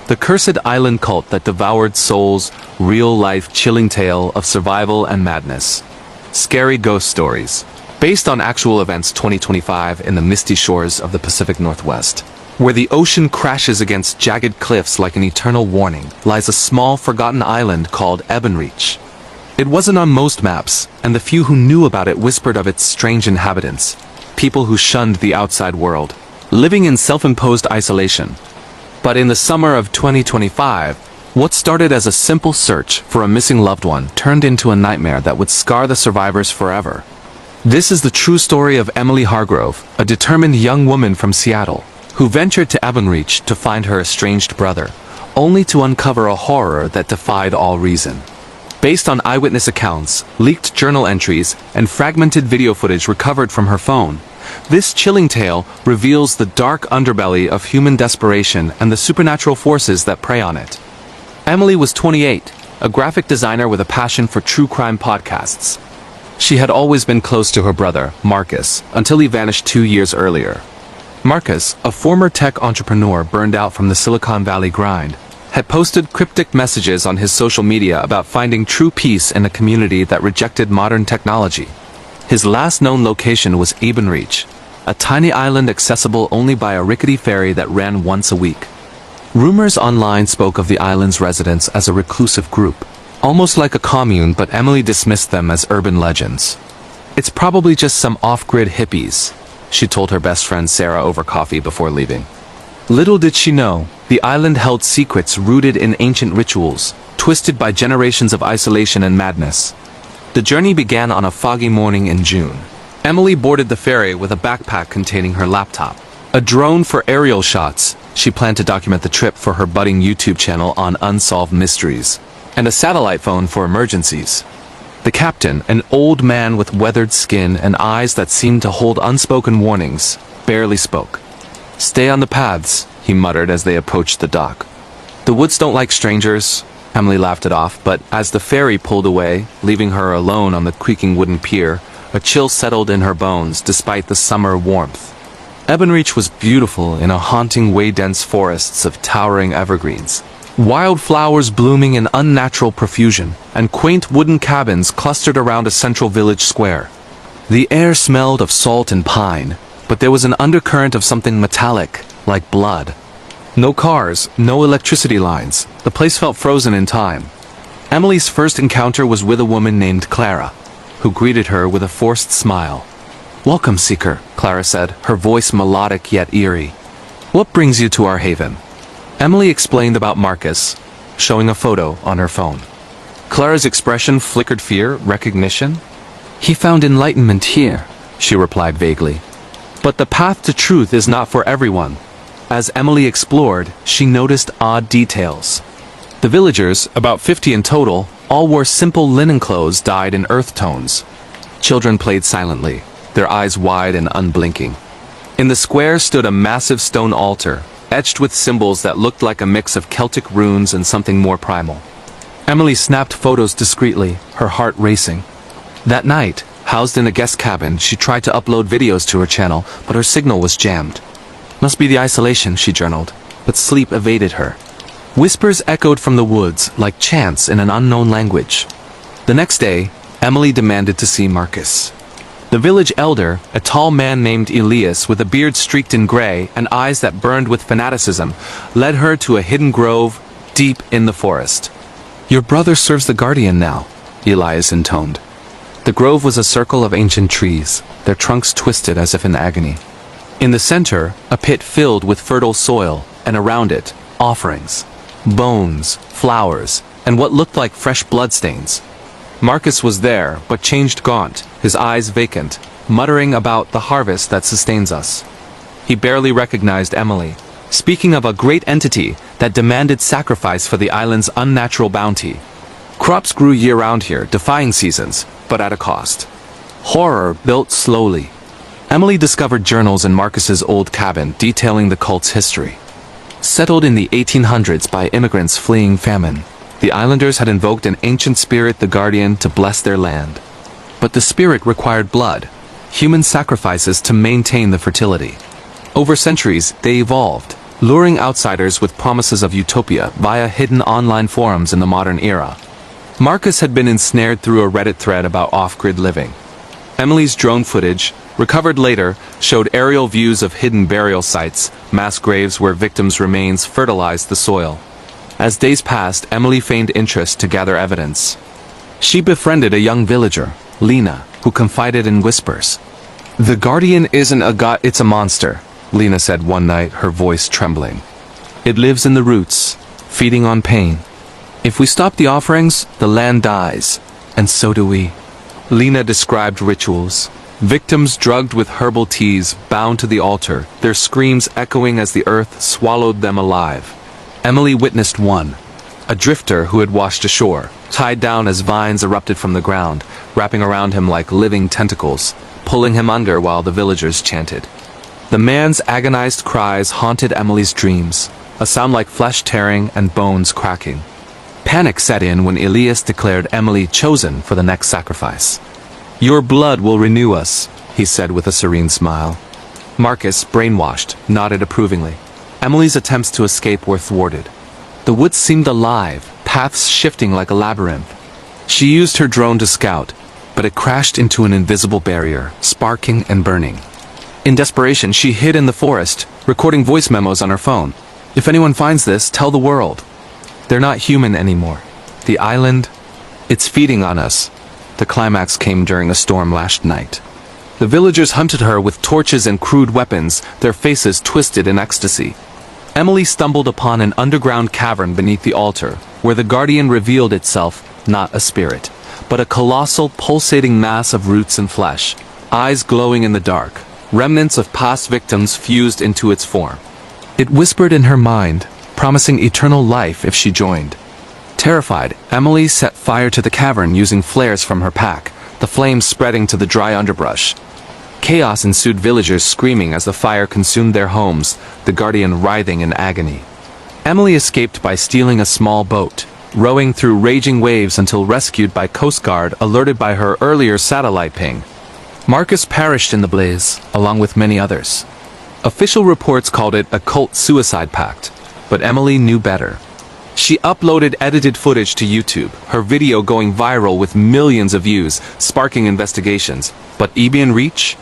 The Cursed Island Cult That Devoured Souls, real-life chilling tale of survival and madness. Scary ghost stories. Based on actual events 2025 in the misty shores of the Pacific Northwest. Where the ocean crashes against jagged cliffs like an eternal warning, lies a small forgotten island called Ebonreach. It wasn't on most maps, and the few who knew about it whispered of its strange inhabitants, people who shunned the outside world, living in self-imposed isolation. But in the summer of 2025, what started as a simple search for a missing loved one turned into a nightmare that would scar the survivors forever. This is the true story of Emily Hargrove, a determined young woman from Seattle, who ventured to Ebonreach to find her estranged brother, only to uncover a horror that defied all reason. Based on eyewitness accounts, leaked journal entries, and fragmented video footage recovered from her phone, this chilling tale reveals the dark underbelly of human desperation and the supernatural forces that prey on it. Emily was 28, a graphic designer with a passion for true crime podcasts. She had always been close to her brother, Marcus, until he vanished 2 years earlier. Marcus, a former tech entrepreneur burned out from the Silicon Valley grind, had posted cryptic messages on his social media about finding true peace in a community that rejected modern technology. His last known location was Reach, a tiny island accessible only by a rickety ferry that ran once a week. Rumors online spoke of the island's residents as a reclusive group, almost like a commune, but Emily dismissed them as urban legends. "It's probably just some off-grid hippies," she told her best friend Sarah over coffee before leaving. Little did she know, the island held secrets rooted in ancient rituals, twisted by generations of isolation and madness. The journey began on a foggy morning in June. Emily boarded the ferry with a backpack containing her laptop, a drone for aerial shots — she planned to document the trip for her budding YouTube channel on unsolved mysteries — and a satellite phone for emergencies. The captain, an old man with weathered skin and eyes that seemed to hold unspoken warnings, barely spoke. "Stay on the paths," he muttered as they approached the dock. "The woods don't like strangers." Emily laughed it off, but as the ferry pulled away, leaving her alone on the creaking wooden pier, a chill settled in her bones despite the summer warmth. Reach was beautiful in a haunting way dense forests of towering evergreens. Wildflowers blooming in unnatural profusion, and quaint wooden cabins clustered around a central village square. The air smelled of salt and pine, but there was an undercurrent of something metallic, like blood. No cars, no electricity lines. The place felt frozen in time. Emily's first encounter was with a woman named Clara, who greeted her with a forced smile. "Welcome, seeker," Clara said, her voice melodic yet eerie. "What brings you to our haven?" Emily explained about Marcus, showing a photo on her phone. Clara's expression flickered fear, recognition. "He found enlightenment here," she replied vaguely. "But the path to truth is not for everyone." As Emily explored, she noticed odd details. The villagers, about 50 in total, all wore simple linen clothes dyed in earth tones. Children played silently, their eyes wide and unblinking. In the square stood a massive stone altar, etched with symbols that looked like a mix of Celtic runes and something more primal. Emily snapped photos discreetly, her heart racing. That night, housed in a guest cabin, she tried to upload videos to her channel, but her signal was jammed. "Must be the isolation," she journaled, but sleep evaded her. Whispers echoed from the woods, like chants in an unknown language. The next day, Emily demanded to see Marcus. The village elder, a tall man named Elias with a beard streaked in gray and eyes that burned with fanaticism, led her to a hidden grove deep in the forest. "Your brother serves the guardian now," Elias intoned. The grove was a circle of ancient trees, their trunks twisted as if in agony. In the center, a pit filled with fertile soil, and around it, offerings. Bones, flowers, and what looked like fresh bloodstains. Marcus was there, but changed gaunt, his eyes vacant, muttering about the harvest that sustains us. He barely recognized Emily, speaking of a great entity that demanded sacrifice for the island's unnatural bounty. Crops grew year-round here, defying seasons, but at a cost. Horror built slowly. Emily discovered journals in Marcus's old cabin detailing the cult's history. Settled in the 1800s by immigrants fleeing famine, the islanders had invoked an ancient spirit, the guardian, to bless their land. But the spirit required blood, human sacrifices to maintain the fertility. Over centuries, they evolved, luring outsiders with promises of utopia via hidden online forums in the modern era. Marcus had been ensnared through a Reddit thread about off-grid living. Emily's drone footage, recovered later, showed aerial views of hidden burial sites, mass graves where victims' remains fertilized the soil. As days passed, Emily feigned interest to gather evidence. She befriended a young villager, Lena, who confided in whispers. "The guardian isn't a god, it's a monster," Lena said one night, her voice trembling. "It lives in the roots, feeding on pain. If we stop the offerings, the land dies, and so do we." Lena described rituals. Victims drugged with herbal teas bound to the altar, their screams echoing as the earth swallowed them alive. Emily witnessed one. A drifter who had washed ashore, tied down as vines erupted from the ground, wrapping around him like living tentacles, pulling him under while the villagers chanted. The man's agonized cries haunted Emily's dreams, a sound like flesh tearing and bones cracking. Panic set in when Elias declared Emily chosen for the next sacrifice. "Your blood will renew us," he said with a serene smile. Marcus, brainwashed, nodded approvingly. Emily's attempts to escape were thwarted. The woods seemed alive, paths shifting like a labyrinth. She used her drone to scout, but it crashed into an invisible barrier, sparking and burning. In desperation, she hid in the forest, recording voice memos on her phone. "If anyone finds this, tell the world. They're not human anymore. The island, it's feeding on us." The climax came during a storm-lashed night. The villagers hunted her with torches and crude weapons, their faces twisted in ecstasy. Emily stumbled upon an underground cavern beneath the altar, where the guardian revealed itself not a spirit, but a colossal pulsating mass of roots and flesh, eyes glowing in the dark, remnants of past victims fused into its form. It whispered in her mind, promising eternal life if she joined. Terrified, Emily set fire to the cavern using flares from her pack, the flames spreading to the dry underbrush. Chaos ensued, villagers screaming as the fire consumed their homes, the guardian writhing in agony. Emily escaped by stealing a small boat, rowing through raging waves until rescued by Coast Guard alerted by her earlier satellite ping. Marcus perished in the blaze, along with many others. Official reports called it a cult suicide pact, but Emily knew better. She uploaded edited footage to YouTube, her video going viral with millions of views, sparking investigations. But beyond reach?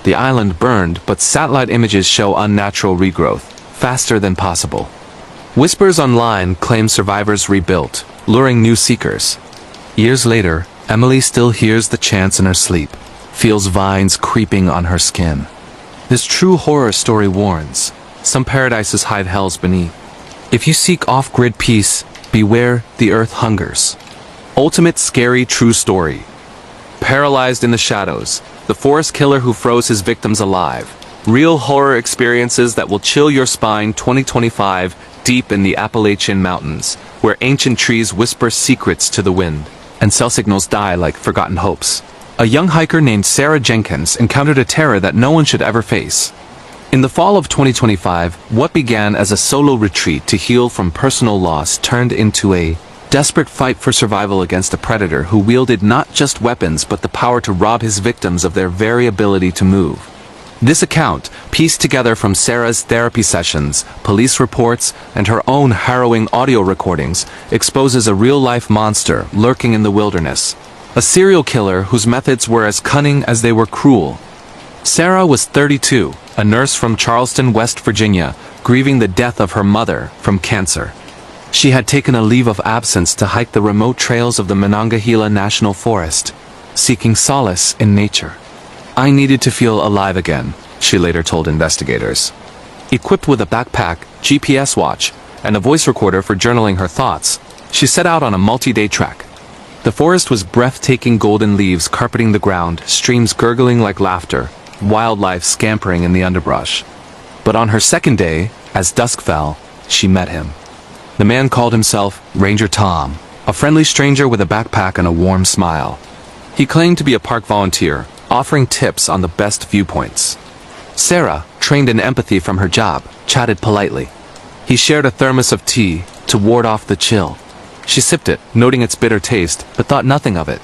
The island burned, but satellite images show unnatural regrowth, faster than possible. Whispers online claim survivors rebuilt, luring new seekers. Years later, Emily still hears the chants in her sleep, feels vines creeping on her skin. This true horror story warns, some paradises hide hells beneath. If you seek off-grid peace, beware the earth hungers. Ultimate scary true story. Paralyzed in the shadows, the forest killer who froze his victims alive. Real horror experiences that will chill your spine. 2025, deep in the Appalachian Mountains, where ancient trees whisper secrets to the wind, and cell signals die like forgotten hopes. A young hiker named Sarah Jenkins encountered a terror that no one should ever face. In the fall of 2025, what began as a solo retreat to heal from personal loss turned into a desperate fight for survival against a predator who wielded not just weapons but the power to rob his victims of their very ability to move. This account, pieced together from Sarah's therapy sessions, police reports, and her own harrowing audio recordings, exposes a real-life monster lurking in the wilderness. A serial killer whose methods were as cunning as they were cruel. Sarah was 32, a nurse from Charleston, West Virginia, grieving the death of her mother from cancer. She had taken a leave of absence to hike the remote trails of the Monongahela National Forest, seeking solace in nature. "I needed to feel alive again," she later told investigators. Equipped with a backpack, GPS watch, and a voice recorder for journaling her thoughts, she set out on a multi-day trek. The forest was breathtaking, golden leaves carpeting the ground, streams gurgling like laughter, wildlife scampering in the underbrush. But on her second day, as dusk fell, she met him. The man called himself Ranger Tom, a friendly stranger with a backpack and a warm smile. He claimed to be a park volunteer, offering tips on the best viewpoints. Sarah, trained in empathy from her job, chatted politely. He shared a thermos of tea to ward off the chill. She sipped it, noting its bitter taste, but thought nothing of it.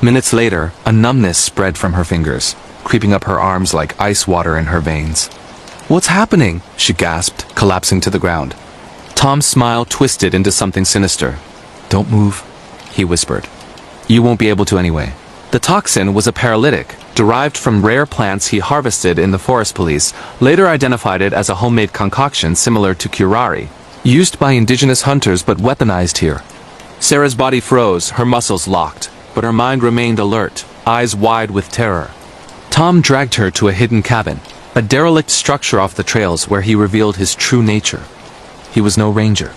Minutes later, a numbness spread from her fingers, creeping up her arms like ice water in her veins. "What's happening?" she gasped, collapsing to the ground. Tom's smile twisted into something sinister. "Don't move," he whispered. "You won't be able to anyway." The toxin was a paralytic, derived from rare plants he harvested in the forest. Police later identified it as a homemade concoction similar to curare, used by indigenous hunters but weaponized here. Sarah's body froze, her muscles locked, but her mind remained alert, eyes wide with terror. Tom dragged her to a hidden cabin, a derelict structure off the trails where he revealed his true nature. He was no ranger.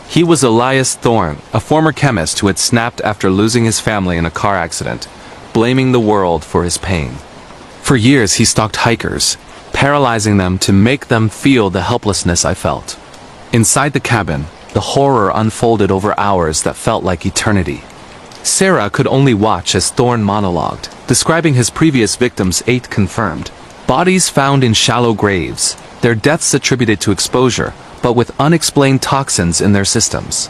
He was Elias Thorne, a former chemist who had snapped after losing his family in a car accident, blaming the world for his pain. For years he stalked hikers, paralyzing them to make them feel the helplessness I felt. Inside the cabin, The horror unfolded over hours that felt like eternity. Sarah could only watch as Thorne monologued, describing his previous victims' 8 confirmed. Bodies found in shallow graves, their deaths attributed to exposure, but with unexplained toxins in their systems.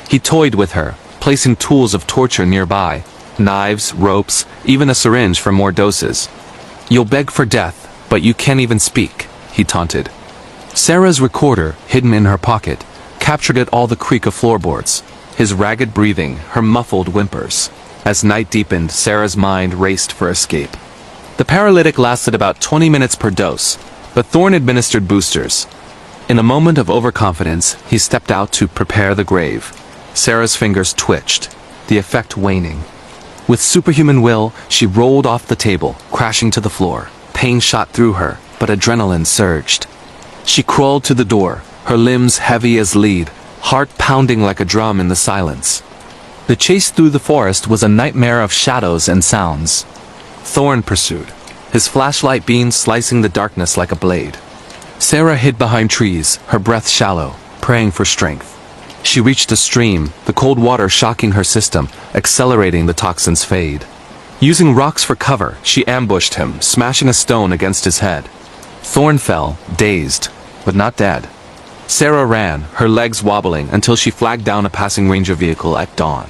He toyed with her, placing tools of torture nearby, knives, ropes, even a syringe for more doses. "You'll beg for death, but you can't even speak," he taunted. Sarah's recorder, hidden in her pocket, captured it all the creak of floorboards, his ragged breathing, her muffled whimpers. As night deepened, Sarah's mind raced for escape. The paralytic lasted about 20 minutes per dose, but Thorne administered boosters. In a moment of overconfidence, he stepped out to prepare the grave. Sarah's fingers twitched, the effect waning. With superhuman will, she rolled off the table, crashing to the floor. Pain shot through her, but adrenaline surged. She crawled to the door, her limbs heavy as lead, heart pounding like a drum in the silence. The chase through the forest was a nightmare of shadows and sounds. Thorne pursued, his flashlight beam slicing the darkness like a blade. Sarah hid behind trees, her breath shallow, praying for strength. She reached a stream, the cold water shocking her system, accelerating the toxin's fade. Using rocks for cover, she ambushed him, smashing a stone against his head. Thorne fell, dazed, but not dead. Sarah ran, her legs wobbling, until she flagged down a passing ranger vehicle at dawn.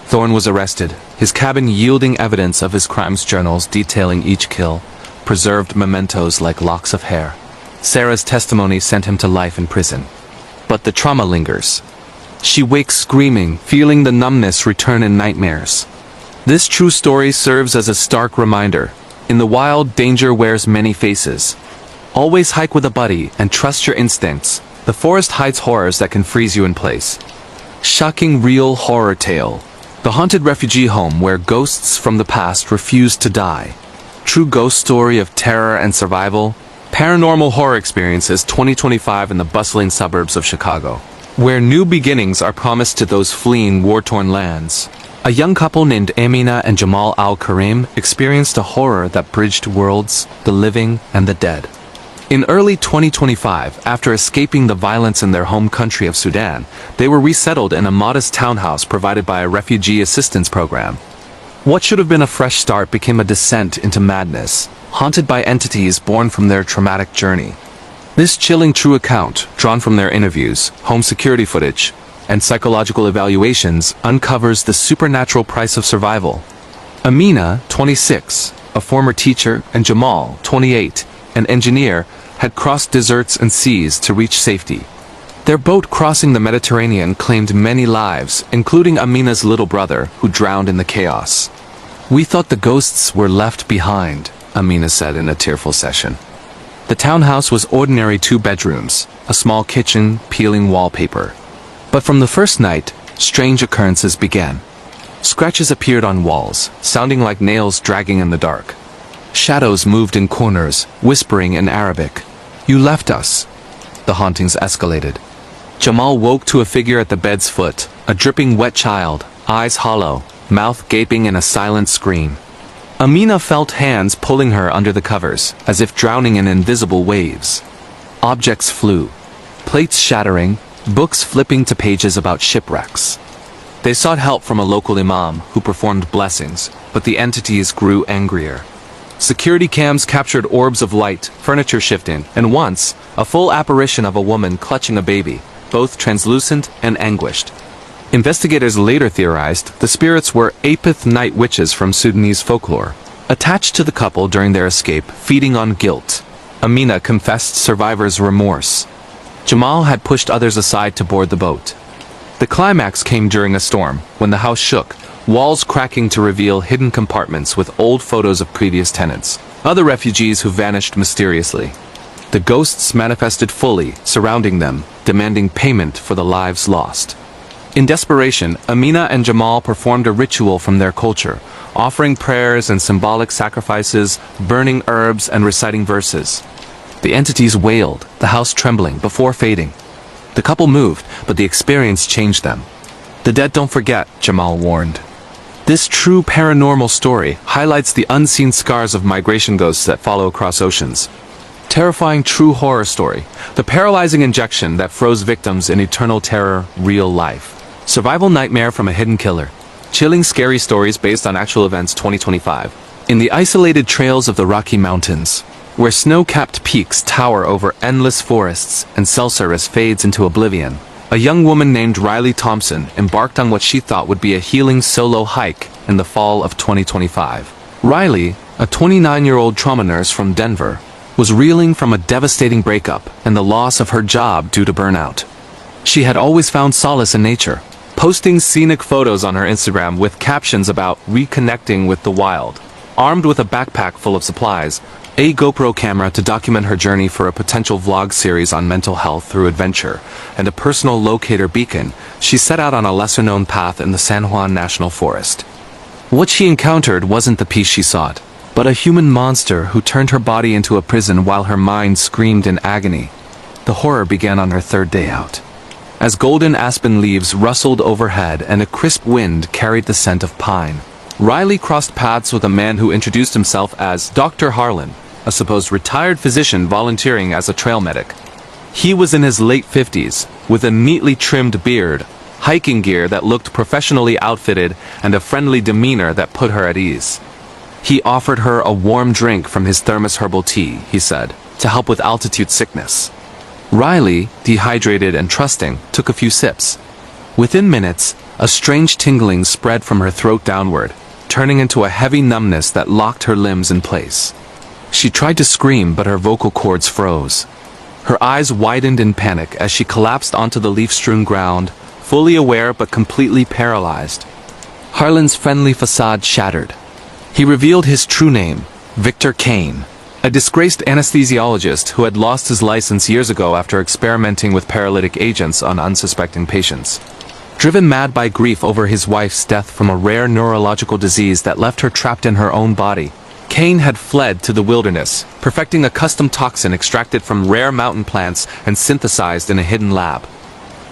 Thorne was arrested, his cabin yielding evidence of his crimes journals detailing each kill, preserved mementos like locks of hair. Sarah's testimony sent him to life in prison. But the trauma lingers. She wakes screaming, feeling the numbness return in nightmares. This true story serves as a stark reminder. In the wild, danger wears many faces. Always hike with a buddy and trust your instincts. The forest hides horrors that can freeze you in place. Shocking real horror tale. The haunted refugee home where ghosts from the past refuse to die. True ghost story of terror and survival. Paranormal Horror Experiences 2025 in the bustling suburbs of Chicago, where new beginnings are promised to those fleeing war-torn lands. A young couple named Amina and Jamal Al-Karim experienced a horror that bridged worlds, the living and the dead. In early 2025, after escaping the violence in their home country of Sudan, they were resettled in a modest townhouse provided by a refugee assistance program. What should have been a fresh start became a descent into madness, haunted by entities born from their traumatic journey. This chilling true account, drawn from their interviews, home security footage, and psychological evaluations, uncovers the supernatural price of survival. Amina, 26, a former teacher, and Jamal, 28, an engineer, had crossed deserts and seas to reach safety. Their boat crossing the Mediterranean claimed many lives, including Amina's little brother, who drowned in the chaos. "We thought the ghosts were left behind," Amina said in a tearful session. The townhouse was ordinary 2 bedrooms, a small kitchen, peeling wallpaper. But from the first night, strange occurrences began. Scratches appeared on walls, sounding like nails dragging in the dark. Shadows moved in corners, whispering in Arabic. "You left us." The hauntings escalated. Jamal woke to a figure at the bed's foot, a dripping wet child, eyes hollow, mouth gaping in a silent scream. Amina felt hands pulling her under the covers, as if drowning in invisible waves. Objects flew, plates shattering, books flipping to pages about shipwrecks. They sought help from a local imam, who performed blessings, but the entities grew angrier. Security cams captured orbs of light, furniture shifting, and once, a full apparition of a woman clutching a baby, both translucent and anguished. Investigators later theorized the spirits were Apith night witches from Sudanese folklore, attached to the couple during their escape, feeding on guilt. Amina confessed survivors' remorse. Jamal had pushed others aside to board the boat. The climax came during a storm, when the house shook, walls cracking to reveal hidden compartments with old photos of previous tenants, other refugees who vanished mysteriously. The ghosts manifested fully, surrounding them, demanding payment for the lives lost. In desperation, Amina and Jamal performed a ritual from their culture, offering prayers and symbolic sacrifices, burning herbs and reciting verses. The entities wailed, the house trembling, before fading. The couple moved, but the experience changed them. "The dead don't forget," Jamal warned. This true paranormal story highlights the unseen scars of migration ghosts that follow across oceans. Terrifying true horror story. The paralyzing injection that froze victims in eternal terror, real life. Survival nightmare from a hidden killer. Chilling scary stories based on actual events 2025. In the isolated trails of the Rocky Mountains, where snow-capped peaks tower over endless forests and cell service fades into oblivion, a young woman named Riley Thompson embarked on what she thought would be a healing solo hike in the fall of 2025. Riley, a 29-year-old trauma nurse from Denver, was reeling from a devastating breakup and the loss of her job due to burnout. She had always found solace in nature, posting scenic photos on her Instagram with captions about reconnecting with the wild. Armed with a backpack full of supplies, a GoPro camera to document her journey for a potential vlog series on mental health through adventure, and a personal locator beacon, she set out on a lesser-known path in the San Juan National Forest. What she encountered wasn't the peace she sought, but a human monster who turned her body into a prison while her mind screamed in agony. The horror began on her third day out. As golden aspen leaves rustled overhead and a crisp wind carried the scent of pine, Riley crossed paths with a man who introduced himself as Dr. Harlan, a supposed retired physician volunteering as a trail medic. He was in his late 50s, with a neatly trimmed beard, hiking gear that looked professionally outfitted, and a friendly demeanor that put her at ease. He offered her a warm drink from his thermos herbal tea, he said, to help with altitude sickness. Riley, dehydrated and trusting, took a few sips. Within minutes, a strange tingling spread from her throat downward, turning into a heavy numbness that locked her limbs in place. She tried to scream, but her vocal cords froze. Her eyes widened in panic as she collapsed onto the leaf-strewn ground, fully aware but completely paralyzed. Harlan's friendly facade shattered. He revealed his true name, Victor Kane, a disgraced anesthesiologist who had lost his license years ago after experimenting with paralytic agents on unsuspecting patients. Driven mad by grief over his wife's death from a rare neurological disease that left her trapped in her own body, Kane had fled to the wilderness, perfecting a custom toxin extracted from rare mountain plants and synthesized in a hidden lab.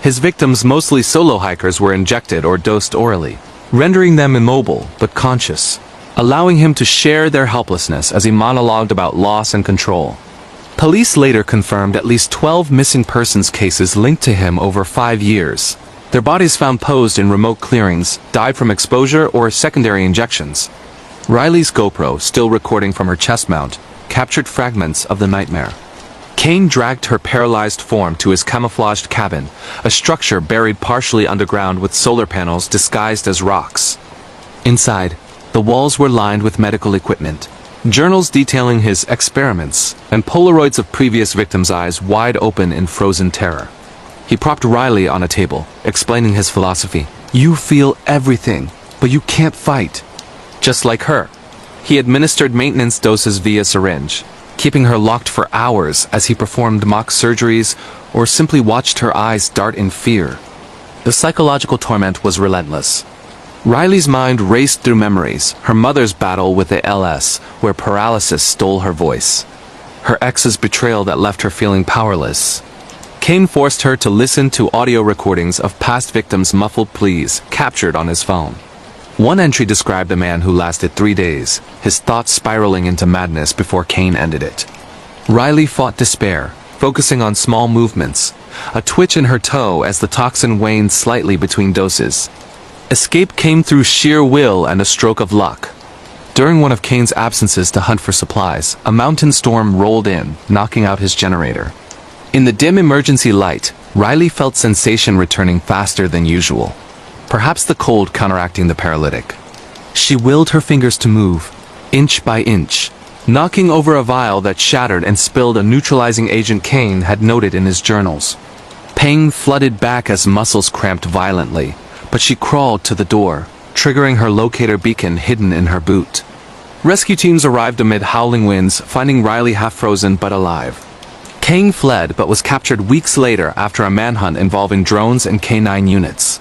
His victims, mostly solo hikers, were injected or dosed orally, rendering them immobile but conscious, allowing him to share their helplessness as he monologued about loss and control. Police later confirmed at least 12 missing persons cases linked to him over 5 years. Their bodies found posed in remote clearings, died from exposure or secondary injections. Riley's GoPro, still recording from her chest mount, captured fragments of the nightmare. Kane dragged her paralyzed form to his camouflaged cabin, a structure buried partially underground with solar panels disguised as rocks. Inside, the walls were lined with medical equipment, journals detailing his experiments, and Polaroids of previous victims' eyes wide open in frozen terror. He propped Riley on a table, explaining his philosophy. You feel everything, but you can't fight. Just like her. He administered maintenance doses via syringe, keeping her locked for hours as he performed mock surgeries or simply watched her eyes dart in fear. The psychological torment was relentless. Riley's mind raced through memories, her mother's battle with the LS, where paralysis stole her voice. Her ex's betrayal that left her feeling powerless. Kane forced her to listen to audio recordings of past victims' muffled pleas captured on his phone. One entry described a man who lasted 3 days, his thoughts spiraling into madness before Kane ended it. Riley fought despair, focusing on small movements, a twitch in her toe as the toxin waned slightly between doses. Escape came through sheer will and a stroke of luck. During one of Kane's absences to hunt for supplies, a mountain storm rolled in, knocking out his generator. In the dim emergency light, Riley felt sensation returning faster than usual. Perhaps the cold counteracting the paralytic. She willed her fingers to move, inch by inch, knocking over a vial that shattered and spilled a neutralizing agent Kane had noted in his journals. Pain flooded back as muscles cramped violently, but she crawled to the door, triggering her locator beacon hidden in her boot. Rescue teams arrived amid howling winds, finding Riley half-frozen but alive. Kane fled but was captured weeks later after a manhunt involving drones and K9 units.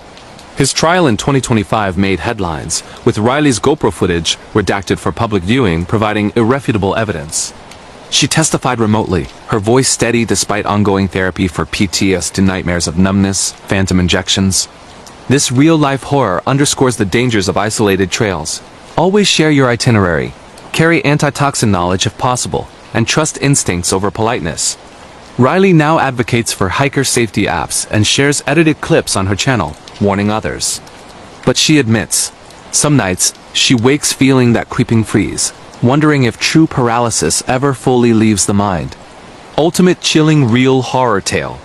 His trial in 2025 made headlines, with Riley's GoPro footage redacted for public viewing providing irrefutable evidence. She testified remotely, her voice steady despite ongoing therapy for PTSD nightmares of numbness, phantom injections. This real-life horror underscores the dangers of isolated trails. Always share your itinerary. Carry antitoxin knowledge if possible, and trust instincts over politeness. Riley now advocates for hiker safety apps and shares edited clips on her channel, warning others. But she admits, some nights, she wakes feeling that creeping freeze, wondering if true paralysis ever fully leaves the mind. Ultimate chilling real horror tale.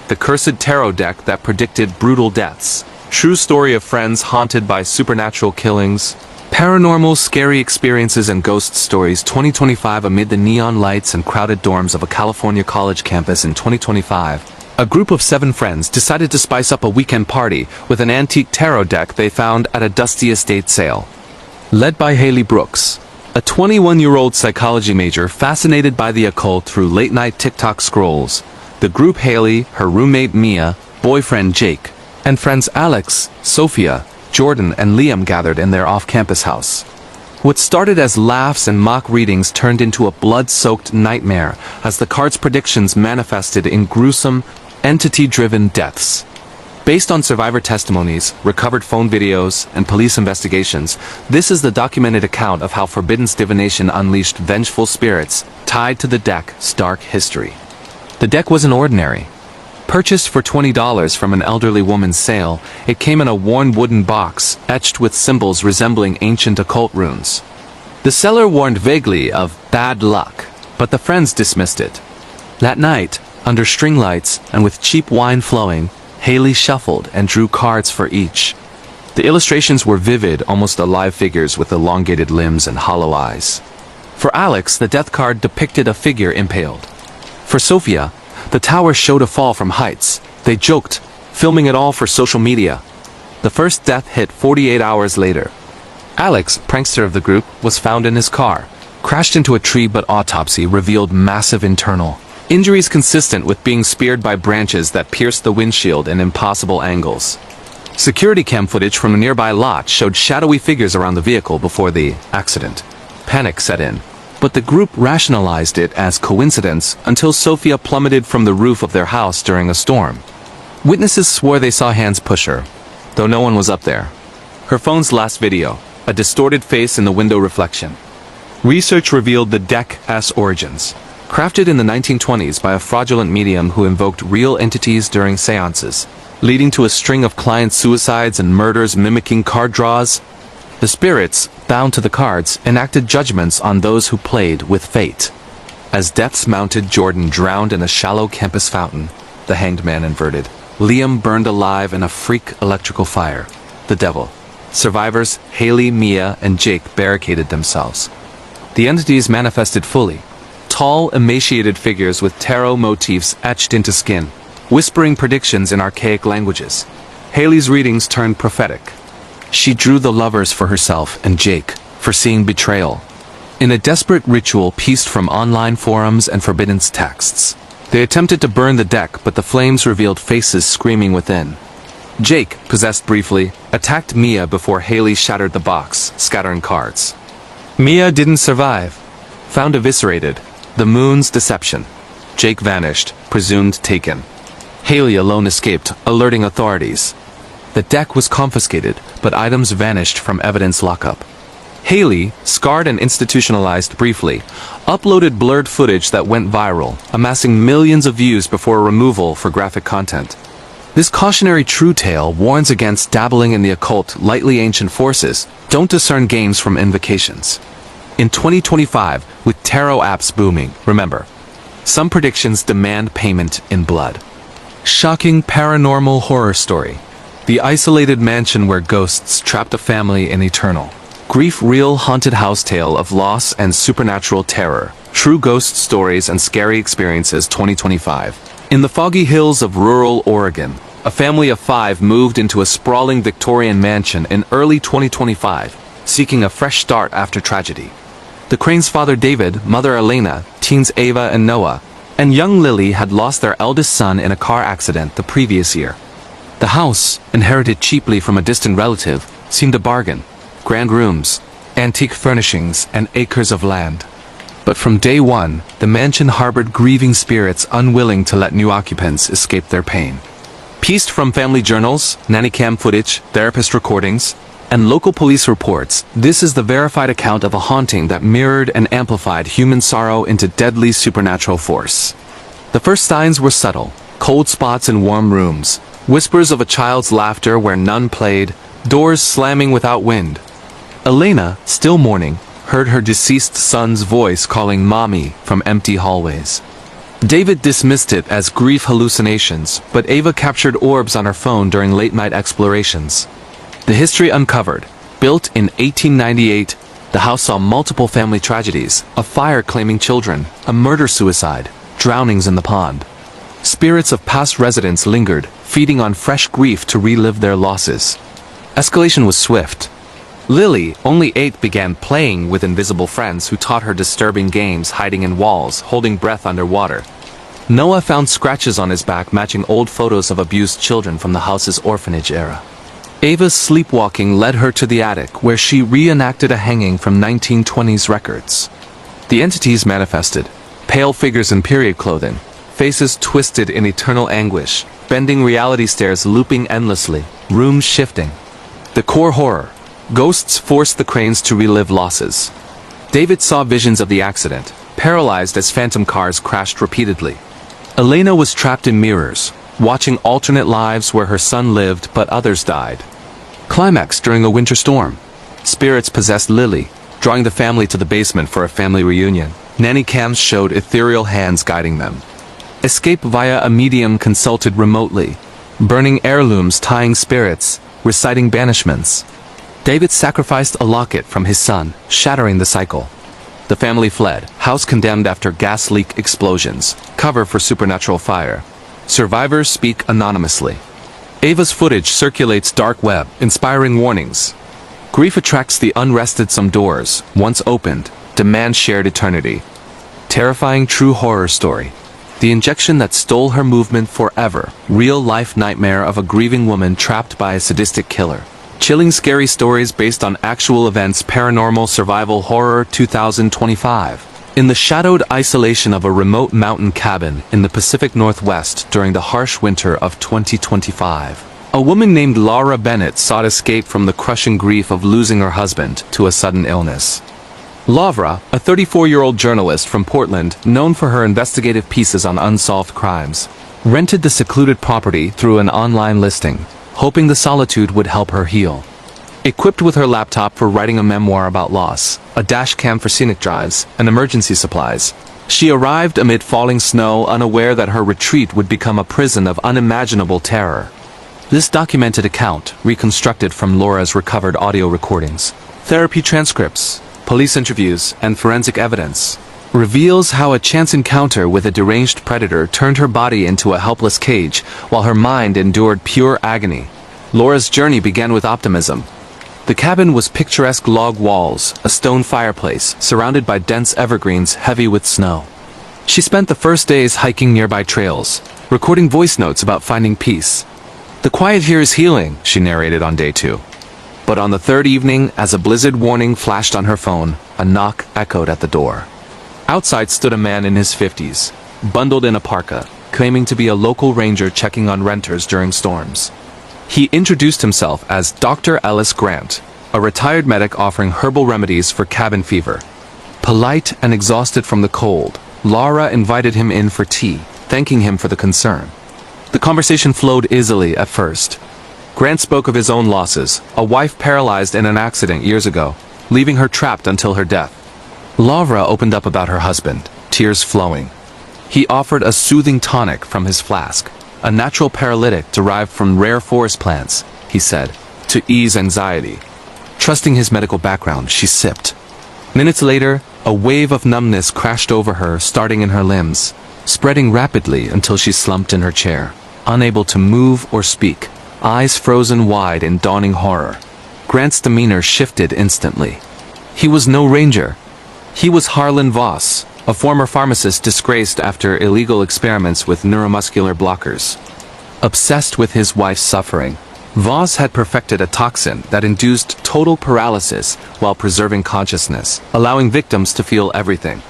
The cursed tarot deck that predicted brutal deaths. True story of friends haunted by supernatural killings. Paranormal scary experiences and ghost stories 2025. Amid the neon lights and crowded dorms of a California college campus in 2025, a group of 7 friends decided to spice up a weekend party with an antique tarot deck they found at a dusty estate sale. Led by Haley Brooks, a 21-year-old psychology major fascinated by the occult through late-night TikTok scrolls, the group Haley, her roommate Mia, boyfriend Jake, and friends Alex, Sophia, Jordan and Liam gathered in their off-campus house. What started as laughs and mock readings turned into a blood-soaked nightmare as the card's predictions manifested in gruesome, entity-driven deaths. Based on survivor testimonies, recovered phone videos, and police investigations, this is the documented account of how Forbidden's divination unleashed vengeful spirits tied to the deck's dark history. The deck wasn't ordinary. Purchased for $20 from an elderly woman's sale, it came in a worn wooden box, etched with symbols resembling ancient occult runes. The seller warned vaguely of bad luck, but the friends dismissed it. That night, under string lights and with cheap wine flowing, Haley shuffled and drew cards for each. The illustrations were vivid, almost alive figures with elongated limbs and hollow eyes. For Alex, the death card depicted a figure impaled. For Sophia, the tower showed a fall from heights. They joked, filming it all for social media. The first death hit 48 hours later. Alex, prankster of the group, was found in his car, crashed into a tree, but autopsy revealed massive internal injuries consistent with being speared by branches that pierced the windshield in impossible angles. Security cam footage from a nearby lot showed shadowy figures around the vehicle before the accident. Panic set in, but the group rationalized it as coincidence until Sophia plummeted from the roof of their house during a storm. Witnesses swore they saw hands push her, though no one was up there. Her phone's last video, a distorted face in the window reflection. Research revealed the deck's origins. Crafted in the 1920s by a fraudulent medium who invoked real entities during seances, leading to a string of client suicides and murders mimicking card draws. The spirits, bound to the cards, enacted judgments on those who played with fate. As deaths mounted, Jordan drowned in a shallow campus fountain, the hanged man inverted. Liam burned alive in a freak electrical fire. The devil. Survivors, Haley, Mia, and Jake barricaded themselves. The entities manifested fully. Tall, emaciated figures with tarot motifs etched into skin, whispering predictions in archaic languages. Haley's readings turned prophetic. She drew the lovers for herself and Jake, foreseeing betrayal. In a desperate ritual pieced from online forums and Forbidden's texts, they attempted to burn the deck, but the flames revealed faces screaming within. Jake, possessed briefly, attacked Mia before Haley shattered the box, scattering cards. Mia didn't survive. Found eviscerated. The moon's deception. Jake vanished, presumed taken. Haley alone escaped, alerting authorities. The deck was confiscated, but items vanished from evidence lockup. Haley, scarred and institutionalized briefly, uploaded blurred footage that went viral, amassing millions of views before removal for graphic content. This cautionary true tale warns against dabbling in the occult. Lightly ancient forces don't discern games from invocations. In 2025, with tarot apps booming, remember, some predictions demand payment in blood. Shocking paranormal horror story. The isolated mansion where ghosts trapped a family in eternal grief. Real haunted house tale of loss and supernatural terror. True ghost stories and scary experiences 2025. In the foggy hills of rural Oregon, a family of 5 moved into a sprawling Victorian mansion in early 2025, seeking a fresh start after tragedy. The Crane's father David, mother Elena, teens Ava and Noah, and young Lily had lost their eldest son in a car accident the previous year. The house, inherited cheaply from a distant relative, seemed a bargain. Grand rooms, antique furnishings, and acres of land. But from day one, the mansion harbored grieving spirits unwilling to let new occupants escape their pain. Pieced from family journals, nanny cam footage, therapist recordings, And local police reports, this is the verified account of a haunting that mirrored and amplified human sorrow into deadly supernatural force. The first signs were subtle: cold spots in warm rooms, whispers of a child's laughter where none played, doors slamming without wind. Elena, still mourning, heard her deceased son's voice calling mommy from empty hallways. David dismissed it as grief hallucinations, but Ava captured orbs on her phone during late-night explorations. The history uncovered: built in 1898, the house saw multiple family tragedies: a fire claiming children, a murder-suicide, drownings in the pond. Spirits of past residents lingered, feeding on fresh grief to relive their losses. Escalation was swift. Lily, only 8, began playing with invisible friends who taught her disturbing games, hiding in walls, holding breath underwater. Noah found scratches on his back matching old photos of abused children from the house's orphanage era. Ava's sleepwalking led her to the attic, where she reenacted a hanging from 1920s records. The entities manifested: pale figures in period clothing, faces twisted in eternal anguish, bending reality stairs looping endlessly, rooms shifting. The core horror: ghosts forced the cranes to relive losses. David saw visions of the accident, paralyzed as phantom cars crashed repeatedly. Elena was trapped in mirrors, watching alternate lives where her son lived but others died. Climax during a winter storm: spirits possessed Lily, drawing the family to the basement for a family reunion. Nanny cams showed ethereal hands guiding them. Escape via a medium consulted remotely, burning heirlooms tying spirits, reciting banishments. David sacrificed a locket from his son, shattering the cycle. The family fled, house condemned after gas leak explosions, cover for supernatural fire. Survivors speak anonymously. Ava's footage circulates dark web, inspiring warnings. Grief attracts the unrested. Some doors, once opened, demand shared eternity. Terrifying true horror story. The injection that stole her movement forever. Real-life nightmare of a grieving woman trapped by a sadistic killer. Chilling scary stories based on actual events. Paranormal Survival Horror 2025. In the shadowed isolation of a remote mountain cabin in the Pacific Northwest during the harsh winter of 2025, a woman named Laura Bennett sought escape from the crushing grief of losing her husband to a sudden illness. Laura, a 34-year-old journalist from Portland known for her investigative pieces on unsolved crimes, rented the secluded property through an online listing, hoping the solitude would help her heal. Equipped with her laptop for writing a memoir about loss, a dash cam for scenic drives, and emergency supplies, she arrived amid falling snow, unaware that her retreat would become a prison of unimaginable terror. This documented account, reconstructed from Laura's recovered audio recordings, therapy transcripts, police interviews, and forensic evidence, reveals how a chance encounter with a deranged predator turned her body into a helpless cage while her mind endured pure agony. Laura's journey began with optimism. The cabin was picturesque: log walls, a stone fireplace, surrounded by dense evergreens heavy with snow. She spent the first days hiking nearby trails, recording voice notes about finding peace. "The quiet here is healing," she narrated on day 2. But on the third evening, as a blizzard warning flashed on her phone, a knock echoed at the door. Outside stood a man in his 50s, bundled in a parka, claiming to be a local ranger checking on renters during storms. He introduced himself as Dr. Ellis Grant, a retired medic offering herbal remedies for cabin fever. Polite and exhausted from the cold, Laura invited him in for tea, thanking him for the concern. The conversation flowed easily at first. Grant spoke of his own losses: a wife paralyzed in an accident years ago, leaving her trapped until her death. Laura opened up about her husband, tears flowing. He offered a soothing tonic from his flask, a natural paralytic derived from rare forest plants, he said, to ease anxiety. Trusting his medical background, she sipped. Minutes later, a wave of numbness crashed over her, starting in her limbs, spreading rapidly until she slumped in her chair, unable to move or speak, eyes frozen wide in dawning horror. Grant's demeanor shifted instantly. He was no ranger. He was Harlan Voss, a former pharmacist disgraced after illegal experiments with neuromuscular blockers. Obsessed with his wife's suffering, Voss had perfected a toxin that induced total paralysis while preserving consciousness, allowing victims to feel everything.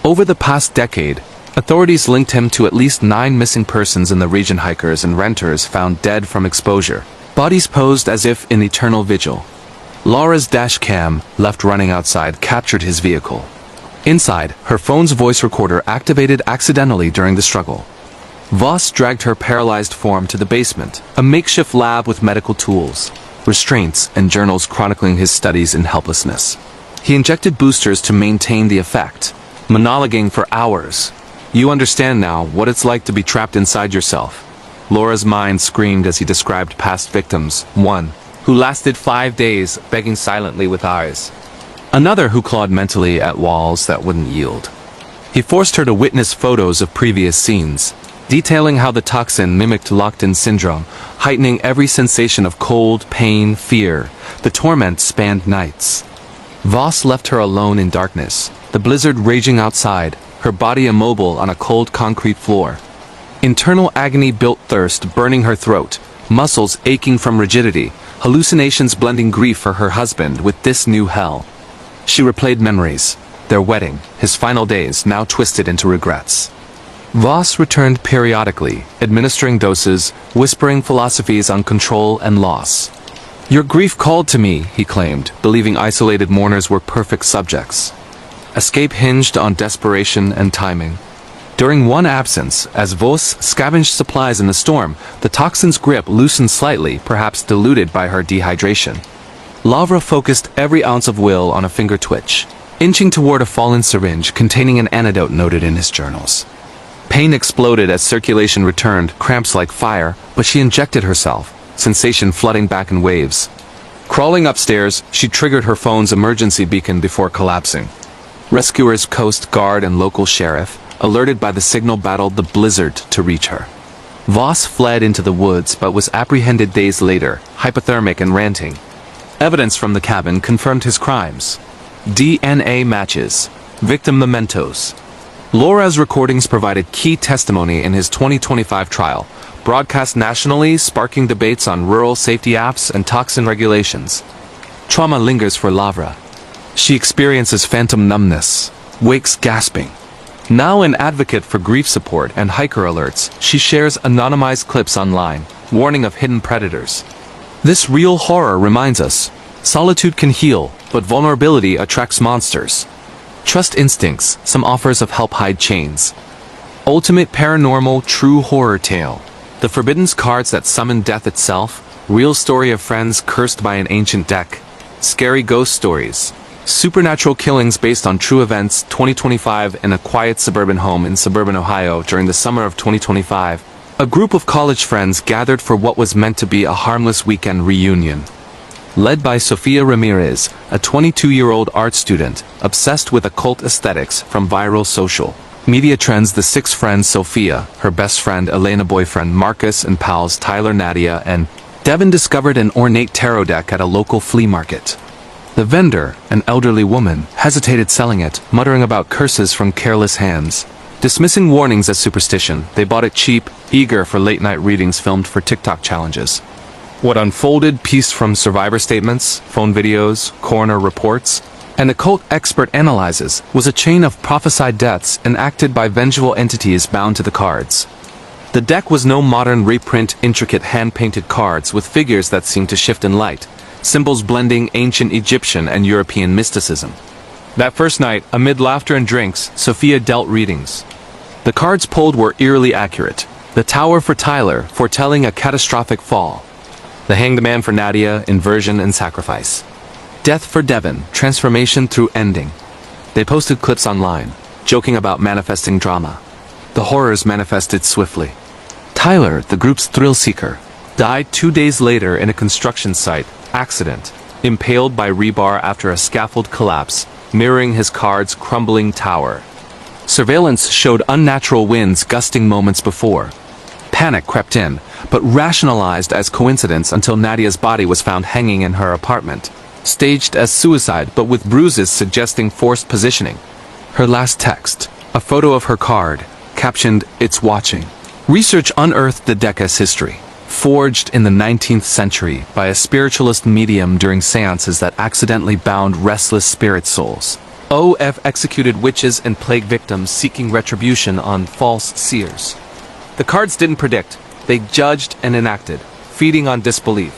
Over the past decade, authorities linked him to at least 9 missing persons in the region. Hikers and renters found dead from exposure, bodies posed as if in eternal vigil. Laura's dash cam, left running outside, captured his vehicle. Inside, her phone's voice recorder activated accidentally during the struggle. Voss dragged her paralyzed form to the basement, a makeshift lab with medical tools, restraints, and journals chronicling his studies in helplessness. He injected boosters to maintain the effect, monologuing for hours. "You understand now what it's like to be trapped inside yourself." Laura's mind screamed as he described past victims. One, who lasted 5 days, begging silently with eyes. Another who clawed mentally at walls that wouldn't yield. He forced her to witness photos of previous scenes, detailing how the toxin mimicked locked-in syndrome, heightening every sensation of cold, pain, fear. The torment spanned nights. Voss left her alone in darkness, the blizzard raging outside, her body immobile on a cold concrete floor. Internal agony built thirst burning her throat, muscles aching from rigidity, hallucinations blending grief for her husband with this new hell. She replayed memories, their wedding, his final days now twisted into regrets. Voss returned periodically, administering doses, whispering philosophies on control and loss. "Your grief called to me," he claimed, believing isolated mourners were perfect subjects. Escape hinged on desperation and timing. During one absence, as Voss scavenged supplies in the storm, the toxin's grip loosened slightly, perhaps diluted by her dehydration. Lavra focused every ounce of will on a finger twitch, inching toward a fallen syringe containing an antidote noted in his journals. Pain exploded as circulation returned, cramps like fire, but she injected herself, sensation flooding back in waves. Crawling upstairs, she triggered her phone's emergency beacon before collapsing. Rescuers, Coast Guard, and local sheriff, alerted by the signal, battled the blizzard to reach her. Voss fled into the woods but was apprehended days later, hypothermic and ranting. Evidence from the cabin confirmed his crimes. DNA matches, victim mementos. Laura's recordings provided key testimony in his 2025 trial, broadcast nationally, sparking debates on rural safety apps and toxin regulations. Trauma lingers for Lavra. She experiences phantom numbness, wakes gasping. Now an advocate for grief support and hiker alerts, she shares anonymized clips online, warning of hidden predators. This real horror reminds us, solitude can heal, but vulnerability attracts monsters. Trust instincts, some offers of help hide chains. Ultimate paranormal true horror tale. The forbidden cards that summon death itself, real story of friends cursed by an ancient deck. Scary ghost stories. Supernatural killings based on true events. 2025 in a quiet suburban home in suburban Ohio during the summer of 2025. A group of college friends gathered for what was meant to be a harmless weekend reunion. Led by Sofia Ramirez, a 22-year-old art student, obsessed with occult aesthetics from viral social media trends. The six friends Sofia, her best friend Elena, boyfriend Marcus, and pals Tyler, Nadia, and Devin discovered an ornate tarot deck at a local flea market. The vendor, an elderly woman, hesitated selling it, muttering about curses from careless hands. Dismissing warnings as superstition, they bought it cheap, eager for late-night readings filmed for TikTok challenges. What unfolded, pieced from survivor statements, phone videos, coroner reports, and occult expert analyzes, was a chain of prophesied deaths enacted by vengeful entities bound to the cards. The deck was no modern reprint, intricate hand-painted cards with figures that seemed to shift in light, symbols blending ancient Egyptian and European mysticism. That first night, amid laughter and drinks, Sophia dealt readings. The cards pulled were eerily accurate. The Tower for Tyler, foretelling a catastrophic fall. The Hanged Man for Nadia, inversion and sacrifice. Death for Devin, transformation through ending. They posted clips online, joking about manifesting drama. The horrors manifested swiftly. Tyler, the group's thrill seeker, died 2 days later in a construction site accident, impaled by rebar after a scaffold collapse, mirroring his card's crumbling tower. Surveillance showed unnatural winds gusting moments before. Panic crept in, but rationalized as coincidence until Nadia's body was found hanging in her apartment, staged as suicide but with bruises suggesting forced positioning. Her last text, a photo of her card, captioned, "It's watching." Research unearthed the deck as history, forged in the 19th century by a spiritualist medium during seances that accidentally bound restless spirit souls. OF executed witches and plague victims seeking retribution on false seers. The cards didn't predict, they judged and enacted, feeding on disbelief.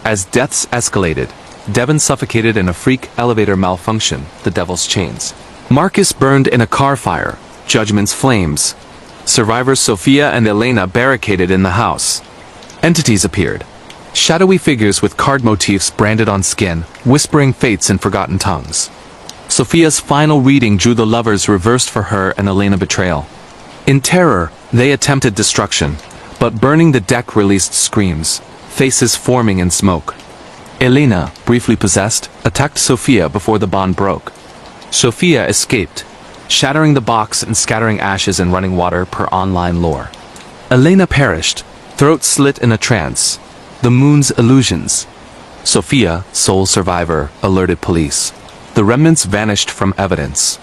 As deaths escalated, Devon suffocated in a freak elevator malfunction, the devil's chains. Marcus burned in a car fire, Judgment's flames. Survivors Sophia and Elena barricaded in the house. Entities appeared. Shadowy figures with card motifs branded on skin, whispering fates in forgotten tongues. Sophia's final reading drew the lovers reversed for her and Elena betrayal. In terror, they attempted destruction, but burning the deck released screams, faces forming in smoke. Elena, briefly possessed, attacked Sophia before the bond broke. Sophia escaped, shattering the box and scattering ashes in running water per online lore. Elena perished, throat slit in a trance. The moon's illusions. Sophia, sole survivor, alerted police. The remnants vanished from evidence.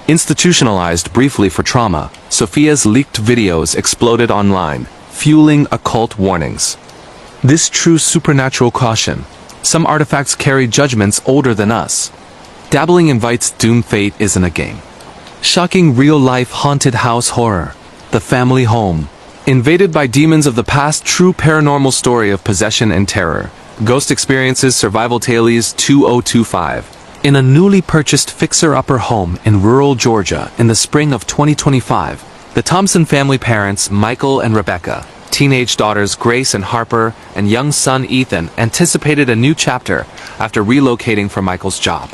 Institutionalized briefly for trauma, Sophia's leaked videos exploded online, fueling occult warnings. This true supernatural caution. Some artifacts carry judgments older than us. Dabbling invites doomed fate isn't a game. Shocking real-life haunted house horror. The family home. Invaded by demons of the past, true paranormal story of possession and terror. Ghost Experiences Survival Tales 2025. In a newly purchased fixer-upper home in rural Georgia in the spring of 2025, the Thompson family parents, Michael and Rebecca, teenage daughters Grace and Harper, and young son Ethan anticipated a new chapter after relocating for Michael's job.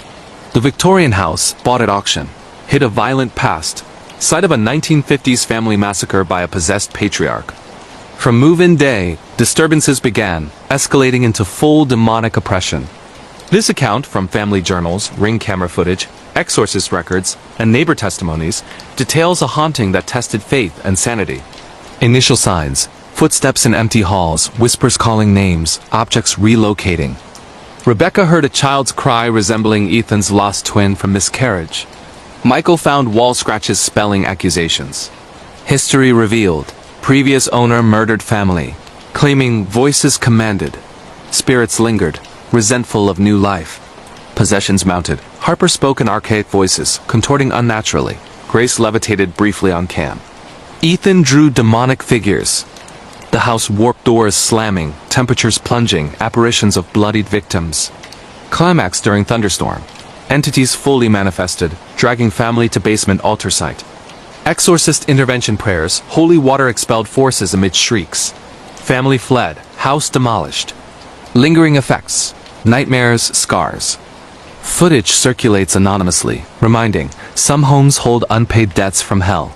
The Victorian house, bought at auction, hid a violent past, site of a 1950s family massacre by a possessed patriarch. From move-in day, disturbances began, escalating into full demonic oppression. This account, from family journals, ring camera footage, exorcist records, and neighbor testimonies, details a haunting that tested faith and sanity. Initial signs: footsteps in empty halls, whispers calling names, objects relocating. Rebecca heard a child's cry resembling Ethan's lost twin from miscarriage. Michael found wall scratches spelling accusations. History revealed. Previous owner murdered family, claiming voices commanded. Spirits lingered, resentful of new life. Possessions mounted. Harper spoke in archaic voices, contorting unnaturally. Grace levitated briefly on cam. Ethan drew demonic figures. The house warped doors slamming, temperatures plunging, apparitions of bloodied victims. Climax during thunderstorm. Entities fully manifested, dragging family to basement altar site. Exorcist intervention prayers, holy water expelled forces amid shrieks. Family fled, house demolished. Lingering effects, nightmares, scars. Footage circulates anonymously, reminding some homes hold unpaid debts from hell.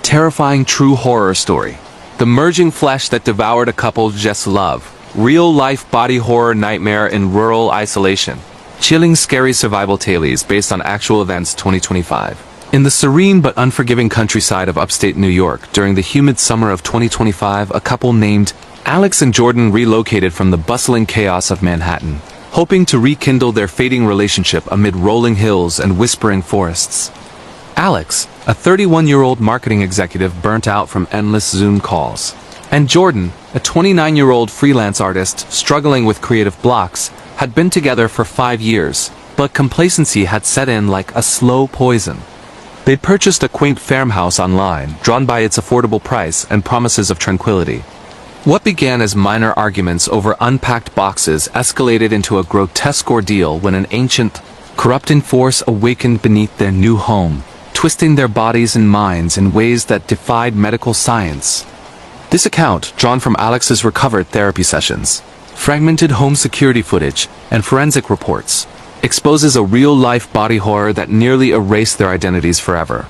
Terrifying true horror story. The merging flesh that devoured a couple just love. Real-life body horror nightmare in rural isolation. Chilling scary survival tales based on actual events 2025. In the serene but unforgiving countryside of upstate New York during the humid summer of 2025, a couple named Alex and Jordan relocated from the bustling chaos of Manhattan, hoping to rekindle their fading relationship amid rolling hills and whispering forests. Alex, a 31-year-old marketing executive burnt out from endless Zoom calls, and Jordan, a 29-year-old freelance artist struggling with creative blocks, had been together for 5 years, but complacency had set in like a slow poison. They'd purchased a quaint farmhouse online, drawn by its affordable price and promises of tranquility. What began as minor arguments over unpacked boxes escalated into a grotesque ordeal when an ancient, corrupting force awakened beneath their new home, twisting their bodies and minds in ways that defied medical science. This account, drawn from Alex's recovered therapy sessions, fragmented home security footage, and forensic reports, exposes a real-life body horror that nearly erased their identities forever.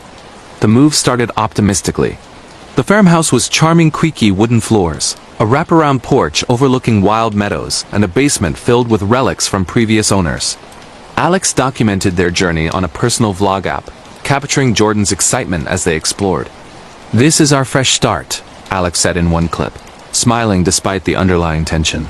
The move started optimistically. The farmhouse was charming creaky wooden floors, a wraparound porch overlooking wild meadows, and a basement filled with relics from previous owners. Alex documented their journey on a personal vlog app, capturing Jordan's excitement as they explored. "This is our fresh start," Alex said in one clip, smiling despite the underlying tension.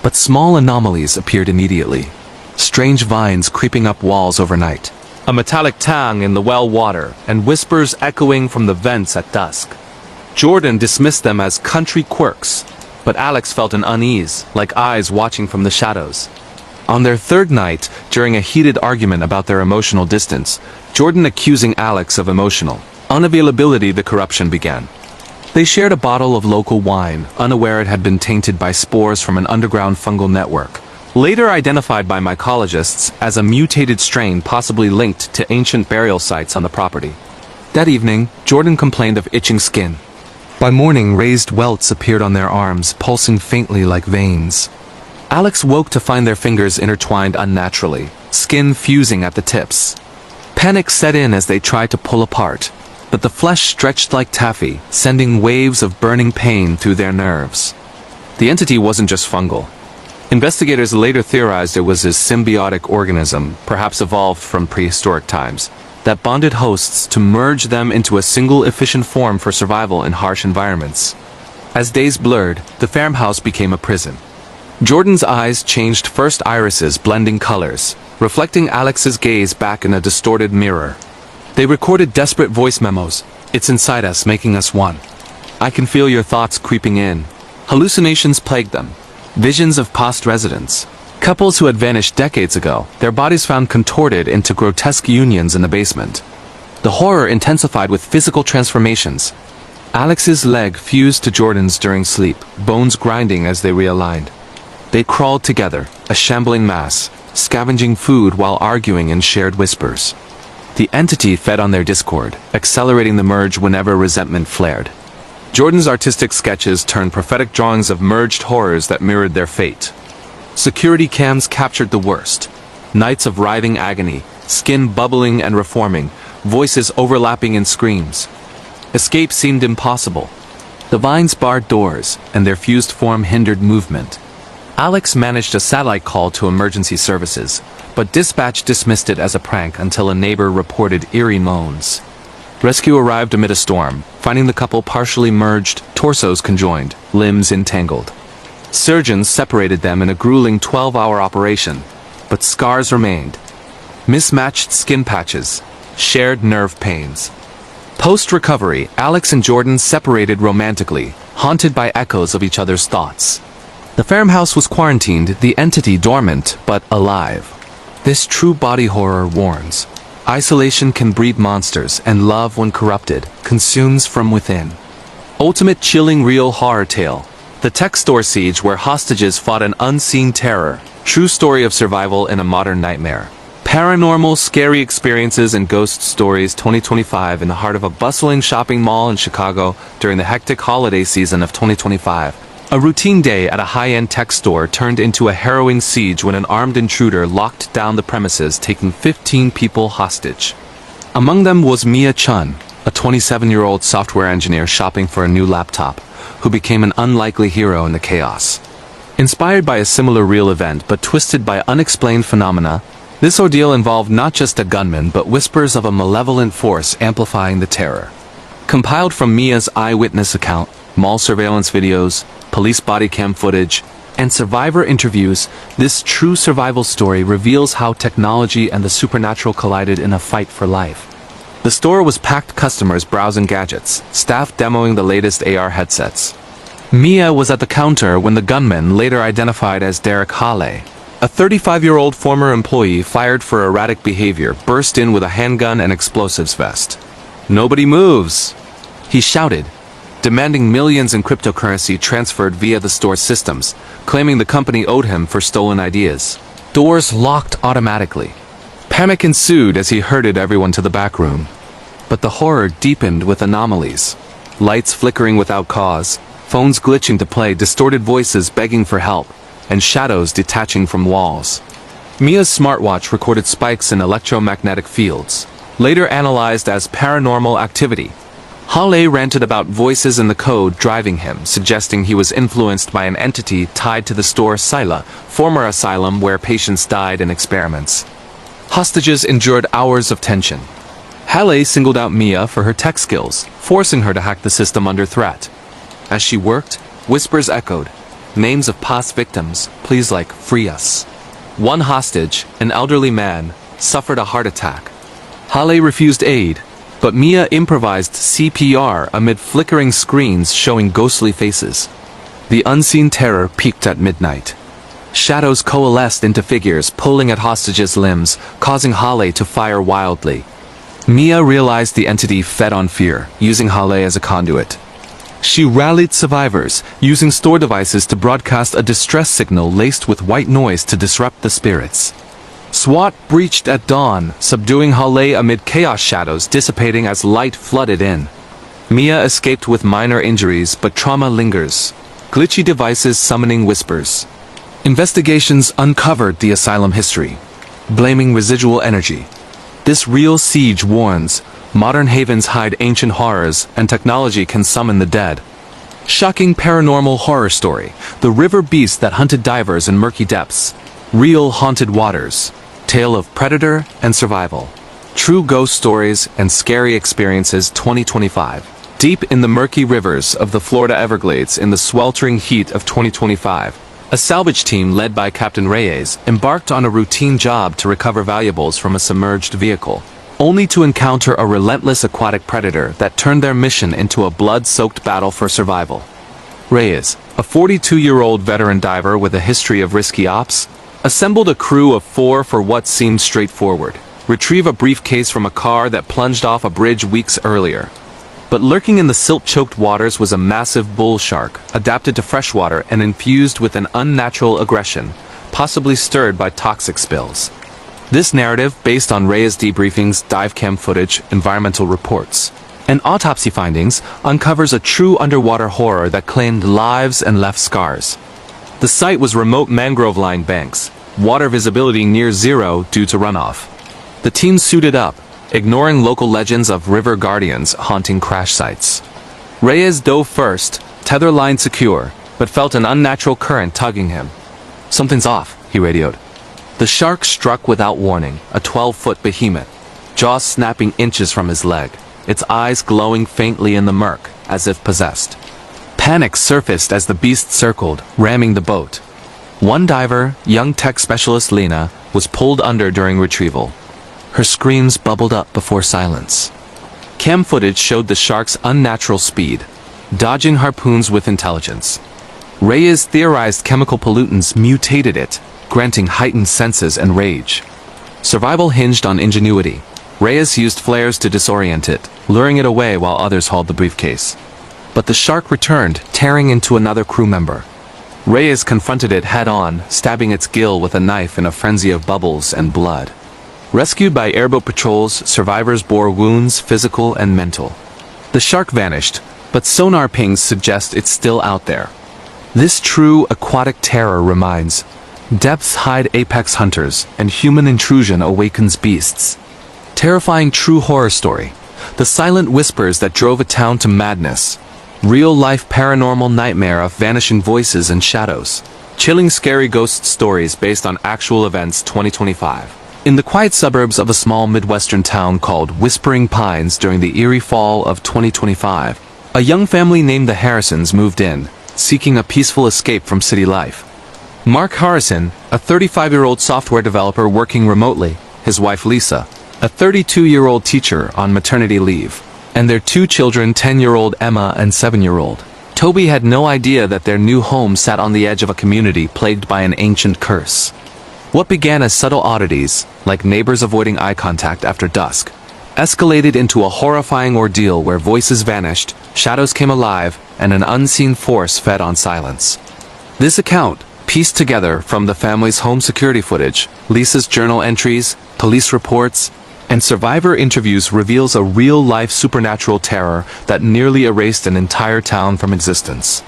But small anomalies appeared immediately. Strange vines creeping up walls overnight, a metallic tang in the well water, and whispers echoing from the vents at dusk. Jordan dismissed them as country quirks, but Alex felt an unease, like eyes watching from the shadows. On their third night, during a heated argument about their emotional distance, Jordan accusing Alex of emotional unavailability, the corruption began. They shared a bottle of local wine, unaware it had been tainted by spores from an underground fungal network. later identified by mycologists as a mutated strain possibly linked to ancient burial sites on the property. That evening, Jordan complained of itching skin. By morning, raised welts appeared on their arms, pulsing faintly like veins. Alex woke to find their fingers intertwined unnaturally, skin fusing at the tips. Panic set in as they tried to pull apart, but the flesh stretched like taffy, sending waves of burning pain through their nerves. The entity wasn't just fungal. Investigators later theorized it was a symbiotic organism, perhaps evolved from prehistoric times, that bonded hosts to merge them into a single efficient form for survival in harsh environments. As days blurred, the farmhouse became a prison. Jordan's eyes changed first irises, blending colors, reflecting Alex's gaze back in a distorted mirror. They recorded desperate voice memos. "It's inside us, making us one. I can feel your thoughts creeping in." Hallucinations plagued them. Visions of past residents. Couples who had vanished decades ago, their bodies found contorted into grotesque unions in the basement. The horror intensified with physical transformations. Alex's leg fused to Jordan's during sleep, bones grinding as they realigned. They crawled together, a shambling mass, scavenging food while arguing in shared whispers. The entity fed on their discord, accelerating the merge whenever resentment flared. Jordan's artistic sketches turned prophetic drawings of merged horrors that mirrored their fate. Security cams captured the worst. Nights of writhing agony, skin bubbling and reforming, voices overlapping in screams. Escape seemed impossible. The vines barred doors, and their fused form hindered movement. Alex managed a satellite call to emergency services, but dispatch dismissed it as a prank until a neighbor reported eerie moans. Rescue arrived amid a storm, finding the couple partially merged, torsos conjoined, limbs entangled. Surgeons separated them in a grueling 12-hour operation, but scars remained. Mismatched skin patches, shared nerve pains. Post-recovery, Alex and Jordan separated romantically, haunted by echoes of each other's thoughts. The farmhouse was quarantined, the entity dormant, but alive. This true body horror warns. Isolation can breed monsters, and love, when corrupted, consumes from within. Ultimate chilling real horror tale. The tech store siege where hostages fought an unseen terror. True story of survival in a modern nightmare. Paranormal, scary experiences and ghost stories 2025 in the heart of a bustling shopping mall in Chicago during the hectic holiday season of 2025. A routine day at a high-end tech store turned into a harrowing siege when an armed intruder locked down the premises, taking 15 people hostage. Among them was Mia Chun, a 27-year-old software engineer shopping for a new laptop, who became an unlikely hero in the chaos. Inspired by a similar real event but twisted by unexplained phenomena, this ordeal involved not just a gunman but whispers of a malevolent force amplifying the terror. Compiled from Mia's eyewitness account, mall surveillance videos, police body cam footage, and survivor interviews, this true survival story reveals how technology and the supernatural collided in a fight for life. The store was packed customers browsing gadgets, staff demoing the latest AR headsets. Mia was at the counter when the gunman, later identified as Derek Hale, a 35-year-old former employee fired for erratic behavior, burst in with a handgun and explosives vest. "Nobody moves!" he shouted, demanding millions in cryptocurrency transferred via the store's systems, claiming the company owed him for stolen ideas. Doors locked automatically. Panic ensued as he herded everyone to the back room. But the horror deepened with anomalies. Lights flickering without cause, phones glitching to play distorted voices begging for help, and shadows detaching from walls. Mia's smartwatch recorded spikes in electromagnetic fields, later analyzed as paranormal activity. Hale ranted about voices in the code driving him, suggesting he was influenced by an entity tied to the store Sila, former asylum where patients died in experiments. Hostages endured hours of tension. Hale singled out Mia for her tech skills, forcing her to hack the system under threat. As she worked, whispers echoed. Names of past victims, pleas like "free us." One hostage, an elderly man, suffered a heart attack. Hale refused aid, but Mia improvised CPR amid flickering screens showing ghostly faces. The unseen terror peaked at midnight. Shadows coalesced into figures pulling at hostages' limbs, causing Hale to fire wildly. Mia realized the entity fed on fear, using Hale as a conduit. She rallied survivors, using store devices to broadcast a distress signal laced with white noise to disrupt the spirits. SWAT breached at dawn, subduing Halle amid chaos, shadows dissipating as light flooded in. Mia escaped with minor injuries, but trauma lingers. Glitchy devices summoning whispers. Investigations uncovered the asylum history, blaming residual energy. This real siege warns, modern havens hide ancient horrors, and technology can summon the dead. Shocking paranormal horror story, the river beast that hunted divers in murky depths. Real haunted waters, tale of predator and survival. True ghost stories and scary experiences 2025. Deep in the murky rivers of the Florida Everglades in the sweltering heat of 2025, a salvage team led by Captain Reyes embarked on a routine job to recover valuables from a submerged vehicle, only to encounter a relentless aquatic predator that turned their mission into a blood-soaked battle for survival. Reyes, a 42-year-old veteran diver with a history of risky ops, assembled a crew of 4 for what seemed straightforward: retrieve a briefcase from a car that plunged off a bridge weeks earlier. But lurking in the silt-choked waters was a massive bull shark, adapted to freshwater and infused with an unnatural aggression, possibly stirred by toxic spills. This narrative, based on Reyes debriefings, dive cam footage, environmental reports, and autopsy findings, uncovers a true underwater horror that claimed lives and left scars. The site was remote mangrove-lined banks, water visibility near zero due to runoff. The team suited up, ignoring local legends of river guardians haunting crash sites. Reyes dove first, tether line secure, but felt an unnatural current tugging him. "Something's off," he radioed. The shark struck without warning, a 12-foot behemoth, jaws snapping inches from his leg, its eyes glowing faintly in the murk, as if possessed. Panic surfaced as the beast circled, ramming the boat. One diver, young tech specialist Lena, was pulled under during retrieval. Her screams bubbled up before silence. Cam footage showed the shark's unnatural speed, dodging harpoons with intelligence. Reyes theorized chemical pollutants mutated it, granting heightened senses and rage. Survival hinged on ingenuity. Reyes used flares to disorient it, luring it away while others hauled the briefcase. But the shark returned, tearing into another crew member. Reyes confronted it head-on, stabbing its gill with a knife in a frenzy of bubbles and blood. Rescued by airboat patrols, survivors bore wounds, physical and mental. The shark vanished, but sonar pings suggest it's still out there. This true aquatic terror reminds, depths hide apex hunters, and human intrusion awakens beasts. Terrifying true horror story. The silent whispers that drove a town to madness. Real-life paranormal nightmare of vanishing voices and shadows. Chilling scary ghost stories based on actual events 2025. In the quiet suburbs of a small Midwestern town called Whispering Pines during the eerie fall of 2025, a young family named the Harrisons moved in, seeking a peaceful escape from city life. Mark Harrison, a 35-year-old software developer working remotely, his wife Lisa, a 32-year-old teacher on maternity leave, and their 2 children, 10-year-old Emma and 7-year-old. Toby had no idea that their new home sat on the edge of a community plagued by an ancient curse. What began as subtle oddities, like neighbors avoiding eye contact after dusk, escalated into a horrifying ordeal where voices vanished, shadows came alive, and an unseen force fed on silence. This account, pieced together from the family's home security footage, Lisa's journal entries, police reports, and survivor interviews, reveals a real-life supernatural terror that nearly erased an entire town from existence.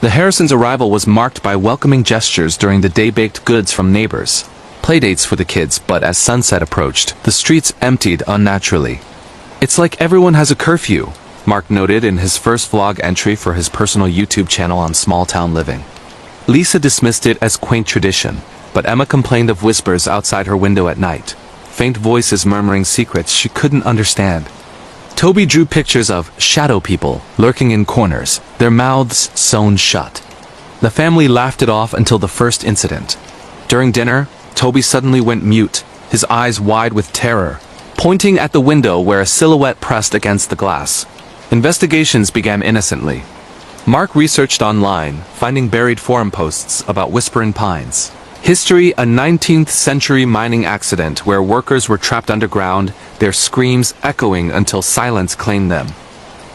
The Harrisons' arrival was marked by welcoming gestures during the day-baked goods from neighbors, playdates for the kids, but as sunset approached, the streets emptied unnaturally. "It's like everyone has a curfew," Mark noted in his first vlog entry for his personal YouTube channel on small-town living. Lisa dismissed it as quaint tradition, but Emma complained of whispers outside her window at night, faint voices murmuring secrets she couldn't understand. Toby drew pictures of shadow people lurking in corners, their mouths sewn shut. The family laughed it off until the first incident. During dinner, Toby suddenly went mute, his eyes wide with terror, pointing at the window where a silhouette pressed against the glass. Investigations began innocently. Mark researched online, finding buried forum posts about Whispering Pines. History: a 19th century mining accident where workers were trapped underground, their screams echoing until silence claimed them.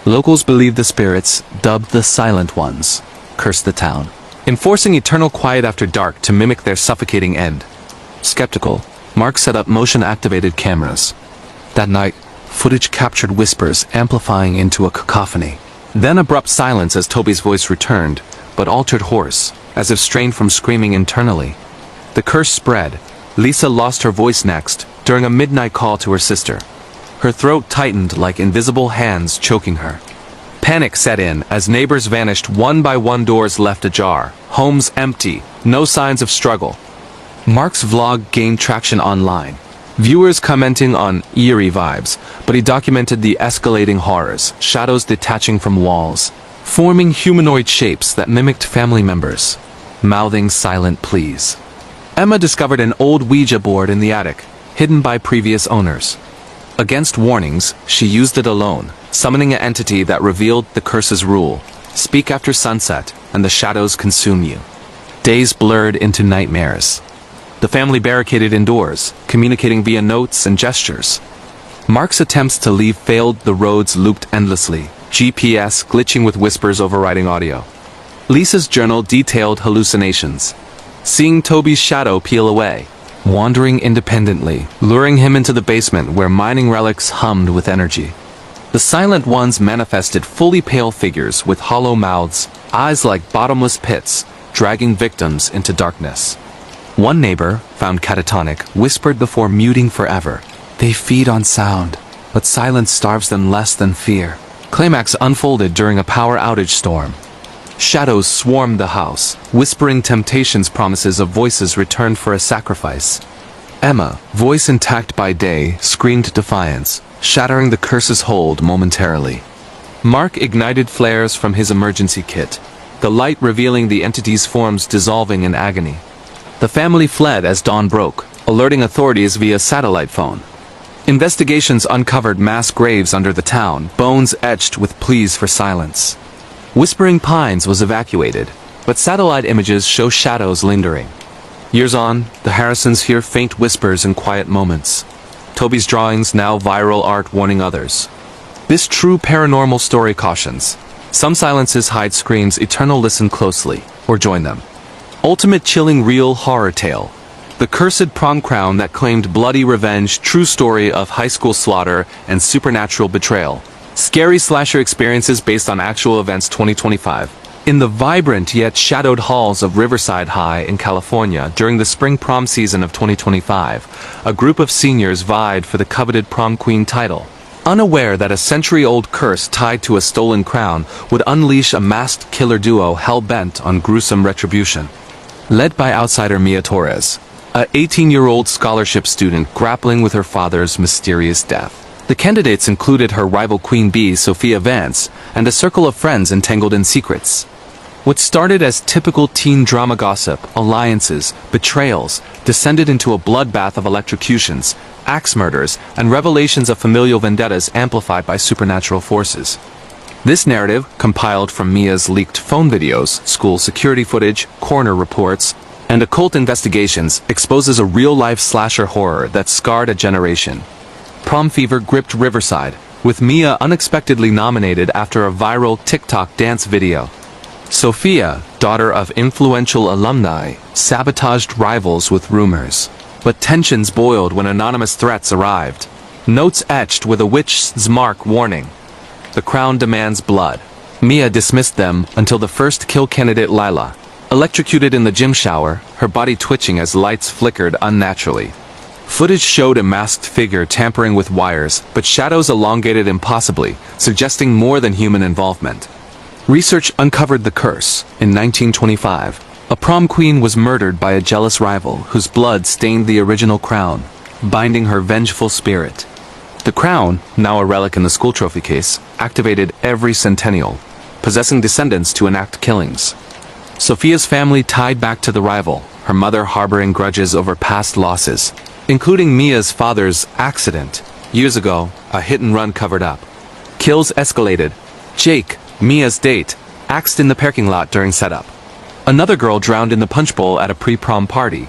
Locals believe the spirits, dubbed the Silent Ones, curse the town, enforcing eternal quiet after dark to mimic their suffocating end. Skeptical, Mark set up motion-activated cameras. That night, footage captured whispers amplifying into a cacophony. Then abrupt silence as Toby's voice returned, but altered hoarse, as if strained from screaming internally. The curse spread. Lisa lost her voice next, during a midnight call to her sister. Her throat tightened like invisible hands choking her. Panic set in as neighbors vanished one by one, doors left ajar, homes empty, no signs of struggle. Mark's vlog gained traction online. Viewers commenting on eerie vibes, but he documented the escalating horrors, shadows detaching from walls, forming humanoid shapes that mimicked family members, mouthing silent pleas. Emma discovered an old Ouija board in the attic, hidden by previous owners. Against warnings, she used it alone, summoning an entity that revealed the curse's rule: speak after sunset, and the shadows consume you. Days blurred into nightmares. The family barricaded indoors, communicating via notes and gestures. Mark's attempts to leave failed. The roads looped endlessly, GPS glitching with whispers overriding audio. Lisa's journal detailed hallucinations, seeing Toby's shadow peel away, wandering independently, luring him into the basement where mining relics hummed with energy. The Silent Ones manifested fully pale figures with hollow mouths, eyes like bottomless pits, dragging victims into darkness. One neighbor, found catatonic, whispered before muting forever, "They feed on sound, but silence starves them less than fear." Climax unfolded during a power outage storm. Shadows swarmed the house, whispering temptations, promises of voices returned for a sacrifice. Emma, voice intact by day, screamed defiance, shattering the curse's hold momentarily. Mark ignited flares from his emergency kit, the light revealing the entity's forms dissolving in agony. The family fled as dawn broke, alerting authorities via satellite phone. Investigations uncovered mass graves under the town, bones etched with pleas for silence. Whispering Pines was evacuated, but satellite images show shadows lingering. Years on, the Harrisons hear faint whispers in quiet moments. Toby's drawings, now viral art, warning others. This true paranormal story cautions: some silences hide screams. Eternal, listen closely, or join them. Ultimate chilling real horror tale. The cursed prom crown that claimed bloody revenge. True story of high school slaughter and supernatural betrayal. Scary slasher experiences based on actual events. 2025. In the vibrant yet shadowed halls of Riverside High in California during the spring prom season of 2025, a group of seniors vied for the coveted prom queen title, unaware that a century-old curse tied to a stolen crown would unleash a masked killer duo hell-bent on gruesome retribution. Led by outsider Mia Torres, a 18-year-old scholarship student grappling with her father's mysterious death. The candidates included her rival Queen Bee, Sophia Vance, and a circle of friends entangled in secrets. What started as typical teen drama gossip, alliances, betrayals, descended into a bloodbath of electrocutions, axe murders, and revelations of familial vendettas amplified by supernatural forces. This narrative, compiled from Mia's leaked phone videos, school security footage, coroner reports, and occult investigations, exposes a real-life slasher horror that scarred a generation. Prom fever gripped Riverside, with Mia unexpectedly nominated after a viral TikTok dance video. Sophia, daughter of influential alumni, sabotaged rivals with rumors. But tensions boiled when anonymous threats arrived. Notes etched with a witch's mark warning: "The crown demands blood." Mia dismissed them until the first kill candidate, Lila, electrocuted in the gym shower, her body twitching as lights flickered unnaturally. Footage showed a masked figure tampering with wires, but shadows elongated impossibly, suggesting more than human involvement. Research uncovered the curse. In 1925, a prom queen was murdered by a jealous rival whose blood stained the original crown, binding her vengeful spirit. The crown, now a relic in the school trophy case, activated every centennial, possessing descendants to enact killings. Sophia's family tied back to the rival, her mother harboring grudges over past losses, including Mia's father's accident. Years ago, a hit-and-run covered up. Kills escalated. Jake, Mia's date, axed in the parking lot during setup. Another girl drowned in the punch bowl at a pre-prom party.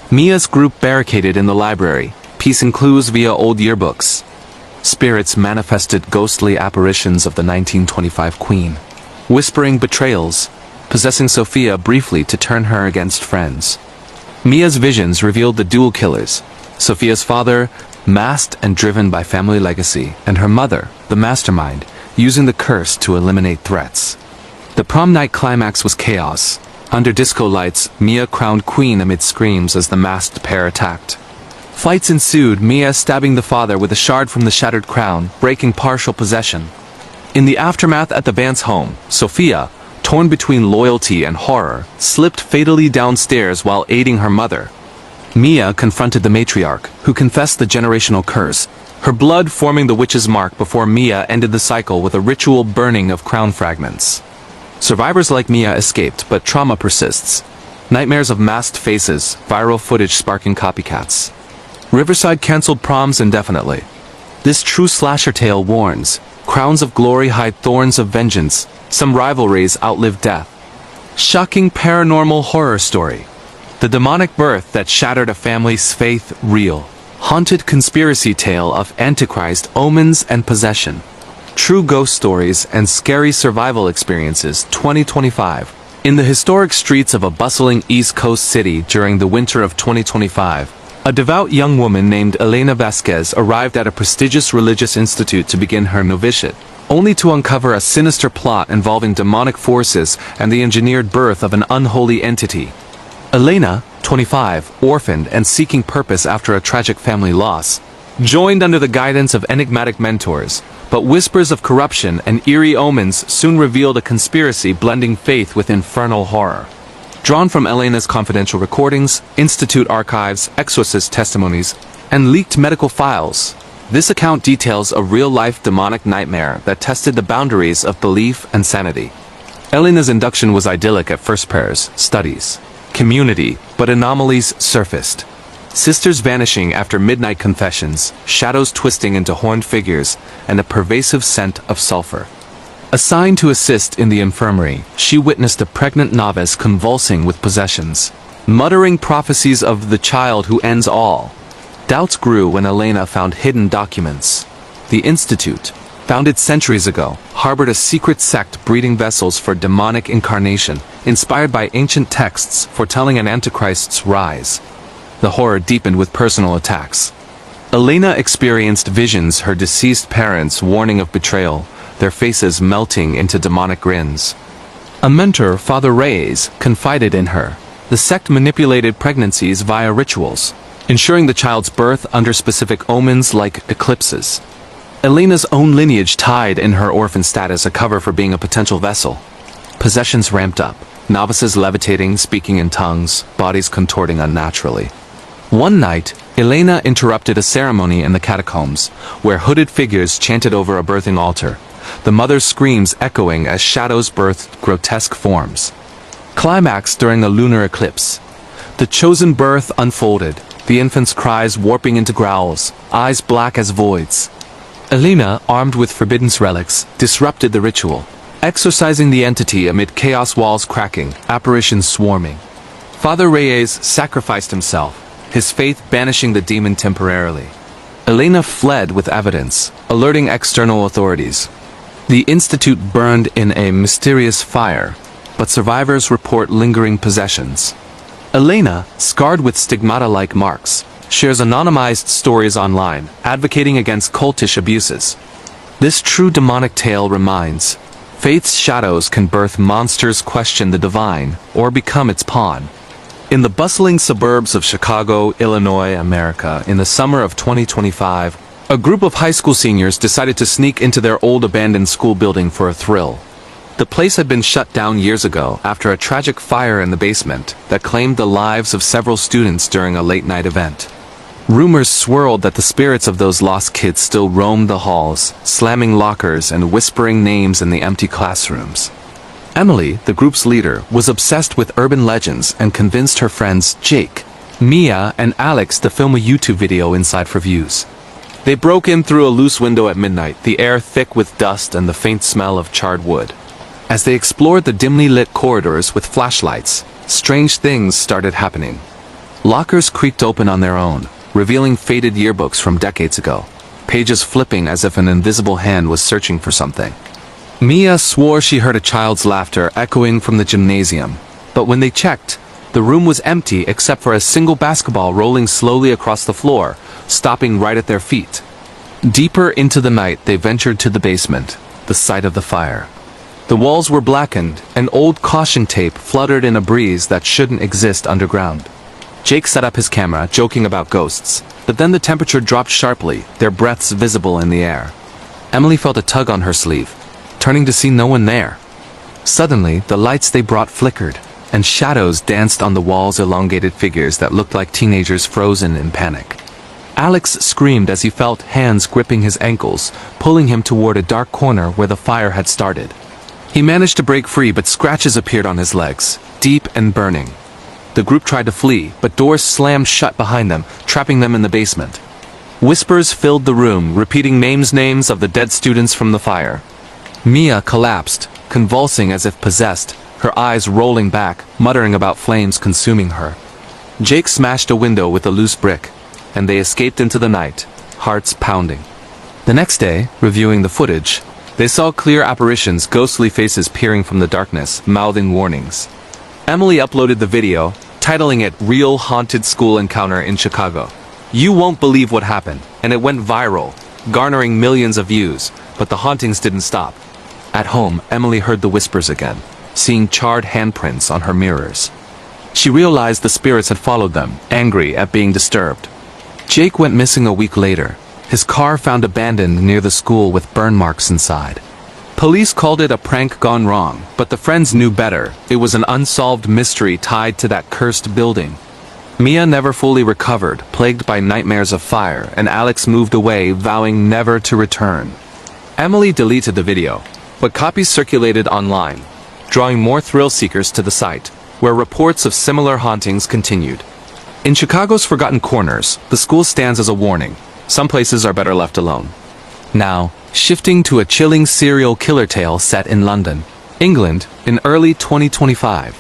Mia's group barricaded in the library, piecing clues via old yearbooks. Spirits manifested ghostly apparitions of the 1925 queen, whispering betrayals, possessing Sophia briefly to turn her against friends. Mia's visions revealed the dual killers, Sophia's father, masked and driven by family legacy, and her mother, the mastermind, using the curse to eliminate threats. The prom night climax was chaos. Under disco lights, Mia crowned queen amid screams as the masked pair attacked. Fights ensued, Mia stabbing the father with a shard from the shattered crown, breaking partial possession. In the aftermath at the Vance home, Sophia, torn between loyalty and horror, slipped fatally downstairs while aiding her mother. Mia confronted the matriarch, who confessed the generational curse, her blood forming the witch's mark before Mia ended the cycle with a ritual burning of crown fragments. Survivors like Mia escaped, but trauma persists. Nightmares of masked faces, viral footage sparking copycats. Riverside cancelled proms indefinitely. This true slasher tale warns, crowns of glory hide thorns of vengeance, some rivalries outlive death. Shocking paranormal horror story. The demonic birth that shattered a family's faith real. Haunted conspiracy tale of Antichrist, omens and possession. True ghost stories and scary survival experiences 2025. In the historic streets of a bustling East Coast city during the winter of 2025, a devout young woman named Elena Vasquez arrived at a prestigious religious institute to begin her novitiate, only to uncover a sinister plot involving demonic forces and the engineered birth of an unholy entity. Elena, 25, orphaned and seeking purpose after a tragic family loss, joined under the guidance of enigmatic mentors, but whispers of corruption and eerie omens soon revealed a conspiracy blending faith with infernal horror. Drawn from Elena's confidential recordings, institute archives, exorcist testimonies, and leaked medical files, this account details a real-life demonic nightmare that tested the boundaries of belief and sanity. Elena's induction was idyllic at first: prayers, studies, community, but anomalies surfaced. Sisters vanishing after midnight confessions, shadows twisting into horned figures, and a pervasive scent of sulfur. Assigned to assist in the infirmary, she witnessed a pregnant novice convulsing with possessions, muttering prophecies of the child who ends all. Doubts grew when Elena found hidden documents. The institute, founded centuries ago, harbored a secret sect breeding vessels for demonic incarnation, inspired by ancient texts foretelling an Antichrist's rise. The horror deepened with personal attacks. Elena experienced visions, her deceased parents warning of betrayal, their faces melting into demonic grins. A mentor, Father Reyes, confided in her. The sect manipulated pregnancies via rituals, ensuring the child's birth under specific omens like eclipses. Elena's own lineage tied in her orphan status a cover for being a potential vessel. Possessions ramped up, novices levitating, speaking in tongues, bodies contorting unnaturally. One night, Elena interrupted a ceremony in the catacombs, where hooded figures chanted over a birthing altar, the mother's screams echoing as shadows birthed grotesque forms. Climax during a lunar eclipse. The chosen birth unfolded, the infant's cries warping into growls, eyes black as voids. Elena, armed with forbidden relics, disrupted the ritual, exorcising the entity amid chaos, walls cracking, apparitions swarming. Father Reyes sacrificed himself, his faith banishing the demon temporarily. Elena fled with evidence, alerting external authorities. The institute burned in a mysterious fire, but survivors report lingering possessions. Elena, scarred with stigmata-like marks, shares anonymized stories online, advocating against cultish abuses. This true demonic tale reminds, faith's shadows can birth monsters, question the divine, or become its pawn. In the bustling suburbs of Chicago, Illinois, America, in the summer of 2025, a group of high school seniors decided to sneak into their old abandoned school building for a thrill. The place had been shut down years ago after a tragic fire in the basement that claimed the lives of several students during a late-night event. Rumors swirled that the spirits of those lost kids still roamed the halls, slamming lockers and whispering names in the empty classrooms. Emily, the group's leader, was obsessed with urban legends and convinced her friends Jake, Mia, and Alex to film a YouTube video inside for views. They broke in through a loose window at midnight, the air thick with dust and the faint smell of charred wood. As they explored the dimly lit corridors with flashlights, strange things started happening. Lockers creaked open on their own, revealing faded yearbooks from decades ago. pages flipping as if an invisible hand was searching for something. Mia swore she heard a child's laughter echoing from the gymnasium, but when they checked, the room was empty except for a single basketball rolling slowly across the floor, stopping right at their feet. Deeper into the night, they ventured to the basement, the site of the fire. The walls were blackened, and old caution tape fluttered in a breeze that shouldn't exist underground. Jake set up his camera, joking about ghosts, but then the temperature dropped sharply, their breaths visible in the air. Emily felt a tug on her sleeve, turning to see no one there. Suddenly, the lights they brought flickered, and shadows danced on the walls, elongated figures that looked like teenagers frozen in panic. Alex screamed as he felt hands gripping his ankles, pulling him toward a dark corner where the fire had started. He managed to break free, but scratches appeared on his legs, deep and burning. The group tried to flee, but doors slammed shut behind them, trapping them in the basement. Whispers filled the room, repeating names of the dead students from the fire. Mia collapsed, convulsing as if possessed, her eyes rolling back, muttering about flames consuming her. Jake smashed a window with a loose brick, and they escaped into the night, hearts pounding. The next day, reviewing the footage, they saw clear apparitions, ghostly faces peering from the darkness, mouthing warnings. Emily uploaded the video, titling it "Real Haunted School Encounter in Chicago." You won't believe what happened, and it went viral, garnering millions of views, but the hauntings didn't stop. At home, Emily heard the whispers again, seeing charred handprints on her mirrors. She realized the spirits had followed them, angry at being disturbed. Jake went missing a week later, his car found abandoned near the school with burn marks inside. Police called it a prank gone wrong, but the friends knew better. It was an unsolved mystery tied to that cursed building. Mia never fully recovered, plagued by nightmares of fire, and Alex moved away, vowing never to return. Emily deleted the video, but copies circulated online, drawing more thrill-seekers to the site, where reports of similar hauntings continued. In Chicago's Forgotten Corners, the school stands as a warning. Some places are better left alone. Now, shifting to a chilling serial killer tale set in London, England, in early 2025.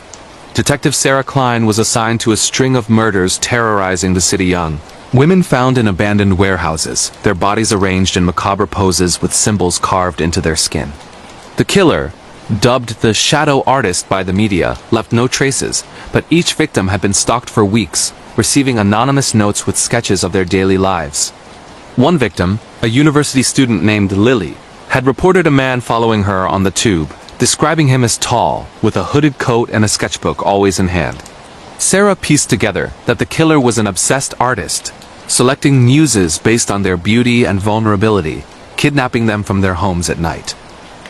Detective Sarah Klein was assigned to a string of murders terrorizing the city young. Women found in abandoned warehouses, their bodies arranged in macabre poses with symbols carved into their skin. The killer, dubbed the shadow artist by the media, left no traces, but each victim had been stalked for weeks, receiving anonymous notes with sketches of their daily lives. One victim, a university student named Lily, had reported a man following her on the tube, describing him as tall, with a hooded coat and a sketchbook always in hand. Sarah pieced together that the killer was an obsessed artist, selecting muses based on their beauty and vulnerability, kidnapping them from their homes at night.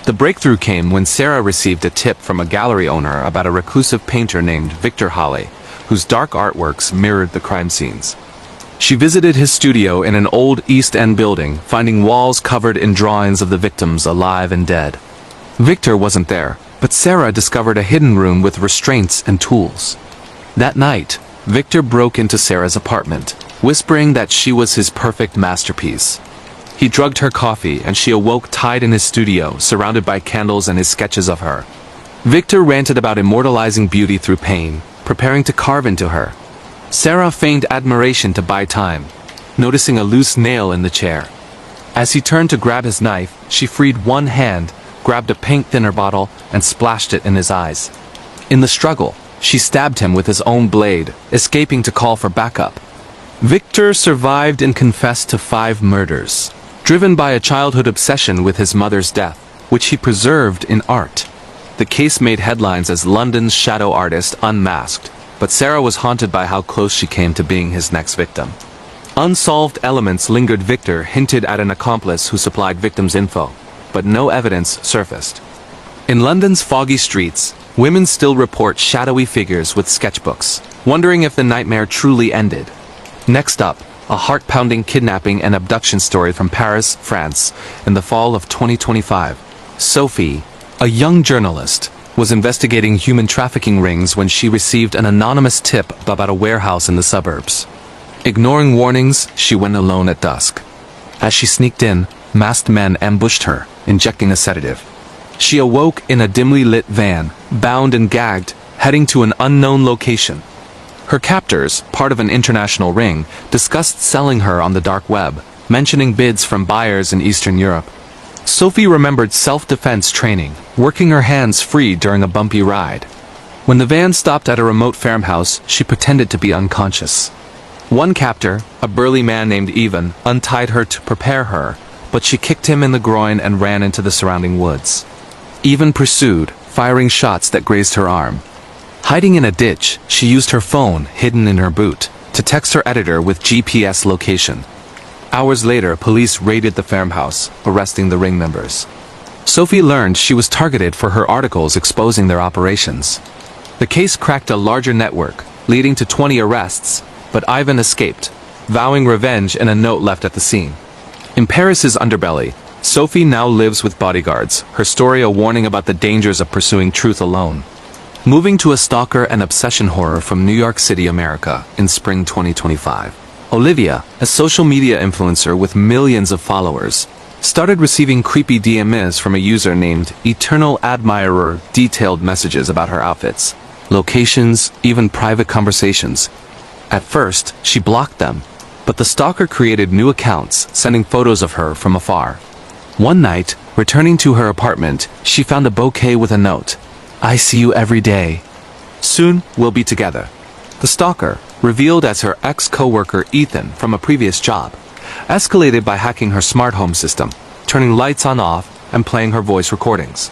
The breakthrough came when Sarah received a tip from a gallery owner about a reclusive painter named Victor Hawley, whose dark artworks mirrored the crime scenes. She visited his studio in an old East End building, finding walls covered in drawings of the victims alive and dead. Victor wasn't there, but Sarah discovered a hidden room with restraints and tools. That night, Victor broke into Sarah's apartment, whispering that she was his perfect masterpiece. He drugged her coffee, and she awoke tied in his studio, surrounded by candles and his sketches of her. Victor ranted about immortalizing beauty through pain, preparing to carve into her. Sarah feigned admiration to buy time, noticing a loose nail in the chair. As he turned to grab his knife, she freed one hand, grabbed a pink thinner bottle, and splashed it in his eyes. In the struggle, she stabbed him with his own blade, escaping to call for backup. Victor survived and confessed to 5 murders, driven by a childhood obsession with his mother's death, which he preserved in art. The case made headlines as London's shadow artist unmasked, but Sarah was haunted by how close she came to being his next victim. Unsolved elements lingered. Victor hinted at an accomplice who supplied victims' info, but no evidence surfaced. In London's foggy streets, women still report shadowy figures with sketchbooks, wondering if the nightmare truly ended. Next up, a heart-pounding kidnapping and abduction story from Paris, France, in the fall of 2025. Sophie, a young journalist, was investigating human trafficking rings when she received an anonymous tip about a warehouse in the suburbs. Ignoring warnings, she went alone at dusk. As she sneaked in, masked men ambushed her, injecting a sedative. She awoke in a dimly lit van, bound and gagged, heading to an unknown location. Her captors, part of an international ring, discussed selling her on the dark web, mentioning bids from buyers in Eastern Europe. Sophie remembered self-defense training, working her hands free during a bumpy ride. When the van stopped at a remote farmhouse, she pretended to be unconscious. One captor, a burly man named Ivan, untied her to prepare her, but she kicked him in the groin and ran into the surrounding woods. Ivan pursued, firing shots that grazed her arm. Hiding in a ditch, she used her phone, hidden in her boot, to text her editor with GPS location. Hours later, police raided the farmhouse, arresting the ring members. Sophie learned she was targeted for her articles exposing their operations. The case cracked a larger network, leading to 20 arrests, but Ivan escaped, vowing revenge in a note left at the scene. In Paris's underbelly, Sophie now lives with bodyguards, her story a warning about the dangers of pursuing truth alone. Moving to a stalker and obsession horror from New York City, America, in spring 2025. Olivia, a social media influencer with millions of followers, started receiving creepy DMs from a user named Eternal Admirer, detailed messages about her outfits, locations, even private conversations. At first, she blocked them, but the stalker created new accounts, sending photos of her from afar. One night, returning to her apartment, she found a bouquet with a note. "I see you every day. Soon, we'll be together." The stalker, revealed as her ex-coworker Ethan from a previous job, escalated by hacking her smart home system, turning lights on off, and playing her voice recordings.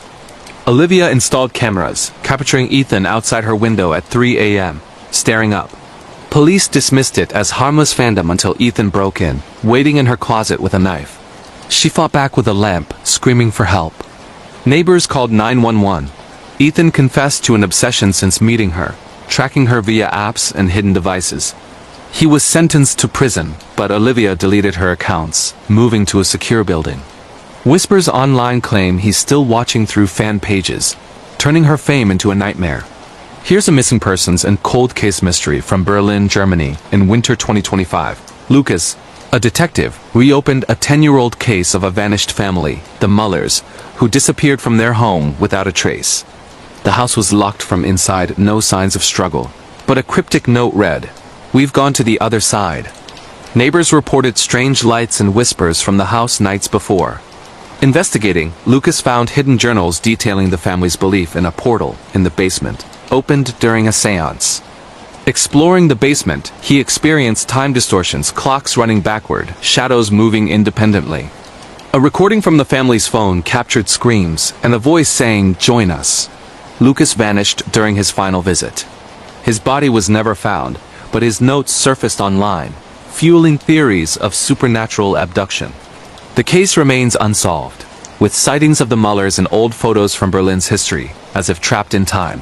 Olivia installed cameras, capturing Ethan outside her window at 3 a.m., staring up. Police dismissed it as harmless fandom until Ethan broke in, waiting in her closet with a knife. She fought back with a lamp, screaming for help. Neighbors called 911. Ethan confessed to an obsession since meeting her, tracking her via apps and hidden devices. He was sentenced to prison, but Olivia deleted her accounts, moving to a secure building. Whispers online claim he's still watching through fan pages, turning her fame into a nightmare. Here's a missing persons and cold case mystery from Berlin, Germany, in winter 2025. Lucas, a detective, reopened a 10-year-old case of a vanished family, the Mullers, who disappeared from their home without a trace. The house was locked from inside, no signs of struggle, but a cryptic note read, "We've gone to the other side." Neighbors reported strange lights and whispers from the house nights before. Investigating, Lucas found hidden journals detailing the family's belief in a portal in the basement, opened during a seance. Exploring the basement, he experienced time distortions, clocks running backward, shadows moving independently. A recording from the family's phone captured screams and a voice saying, "Join us." Lucas vanished during his final visit. His body was never found, but his notes surfaced online, fueling theories of supernatural abduction. The case remains unsolved, with sightings of the Mullers and old photos from Berlin's history, as if trapped in time.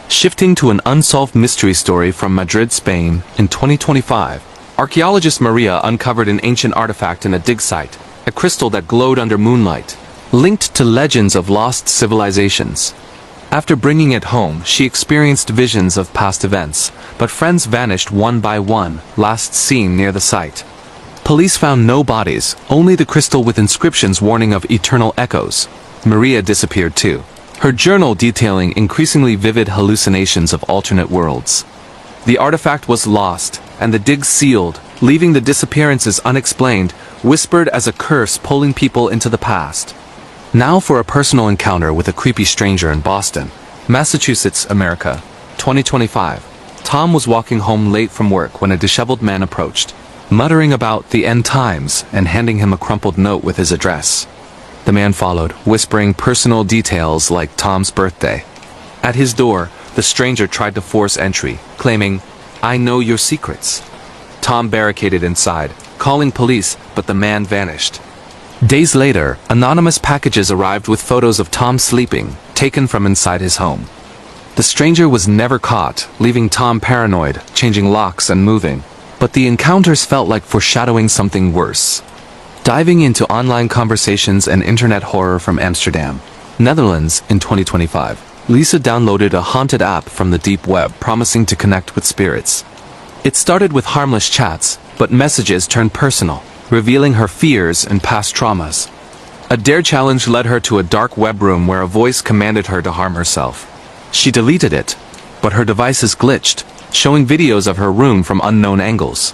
Shifting to an unsolved mystery story from Madrid, Spain, in 2025, archaeologist Maria uncovered an ancient artifact in a dig site, a crystal that glowed under moonlight, linked to legends of lost civilizations. After bringing it home, she experienced visions of past events, but friends vanished one by one, last seen near the site. Police found no bodies, only the crystal with inscriptions warning of eternal echoes. Maria disappeared too, her journal detailing increasingly vivid hallucinations of alternate worlds. The artifact was lost, and the dig sealed, leaving the disappearances unexplained, whispered as a curse pulling people into the past. Now for a personal encounter with a creepy stranger in Boston, Massachusetts, America, 2025. Tom was walking home late from work when a disheveled man approached, muttering about the end times and handing him a crumpled note with his address. The man followed, whispering personal details like Tom's birthday. At his door, the stranger tried to force entry, claiming, "I know your secrets." Tom barricaded inside, calling police, but the man vanished. Days later, anonymous packages arrived with photos of Tom sleeping, taken from inside his home. The stranger was never caught, leaving Tom paranoid, changing locks and moving. But the encounters felt like foreshadowing something worse. Diving into online conversations and internet horror from Amsterdam, Netherlands, in 2025, Lisa downloaded a haunted app from the deep web promising to connect with spirits. It started with harmless chats, but messages turned personal, revealing her fears and past traumas. A dare challenge led her to a dark web room where a voice commanded her to harm herself. She deleted it, but her devices glitched, showing videos of her room from unknown angles.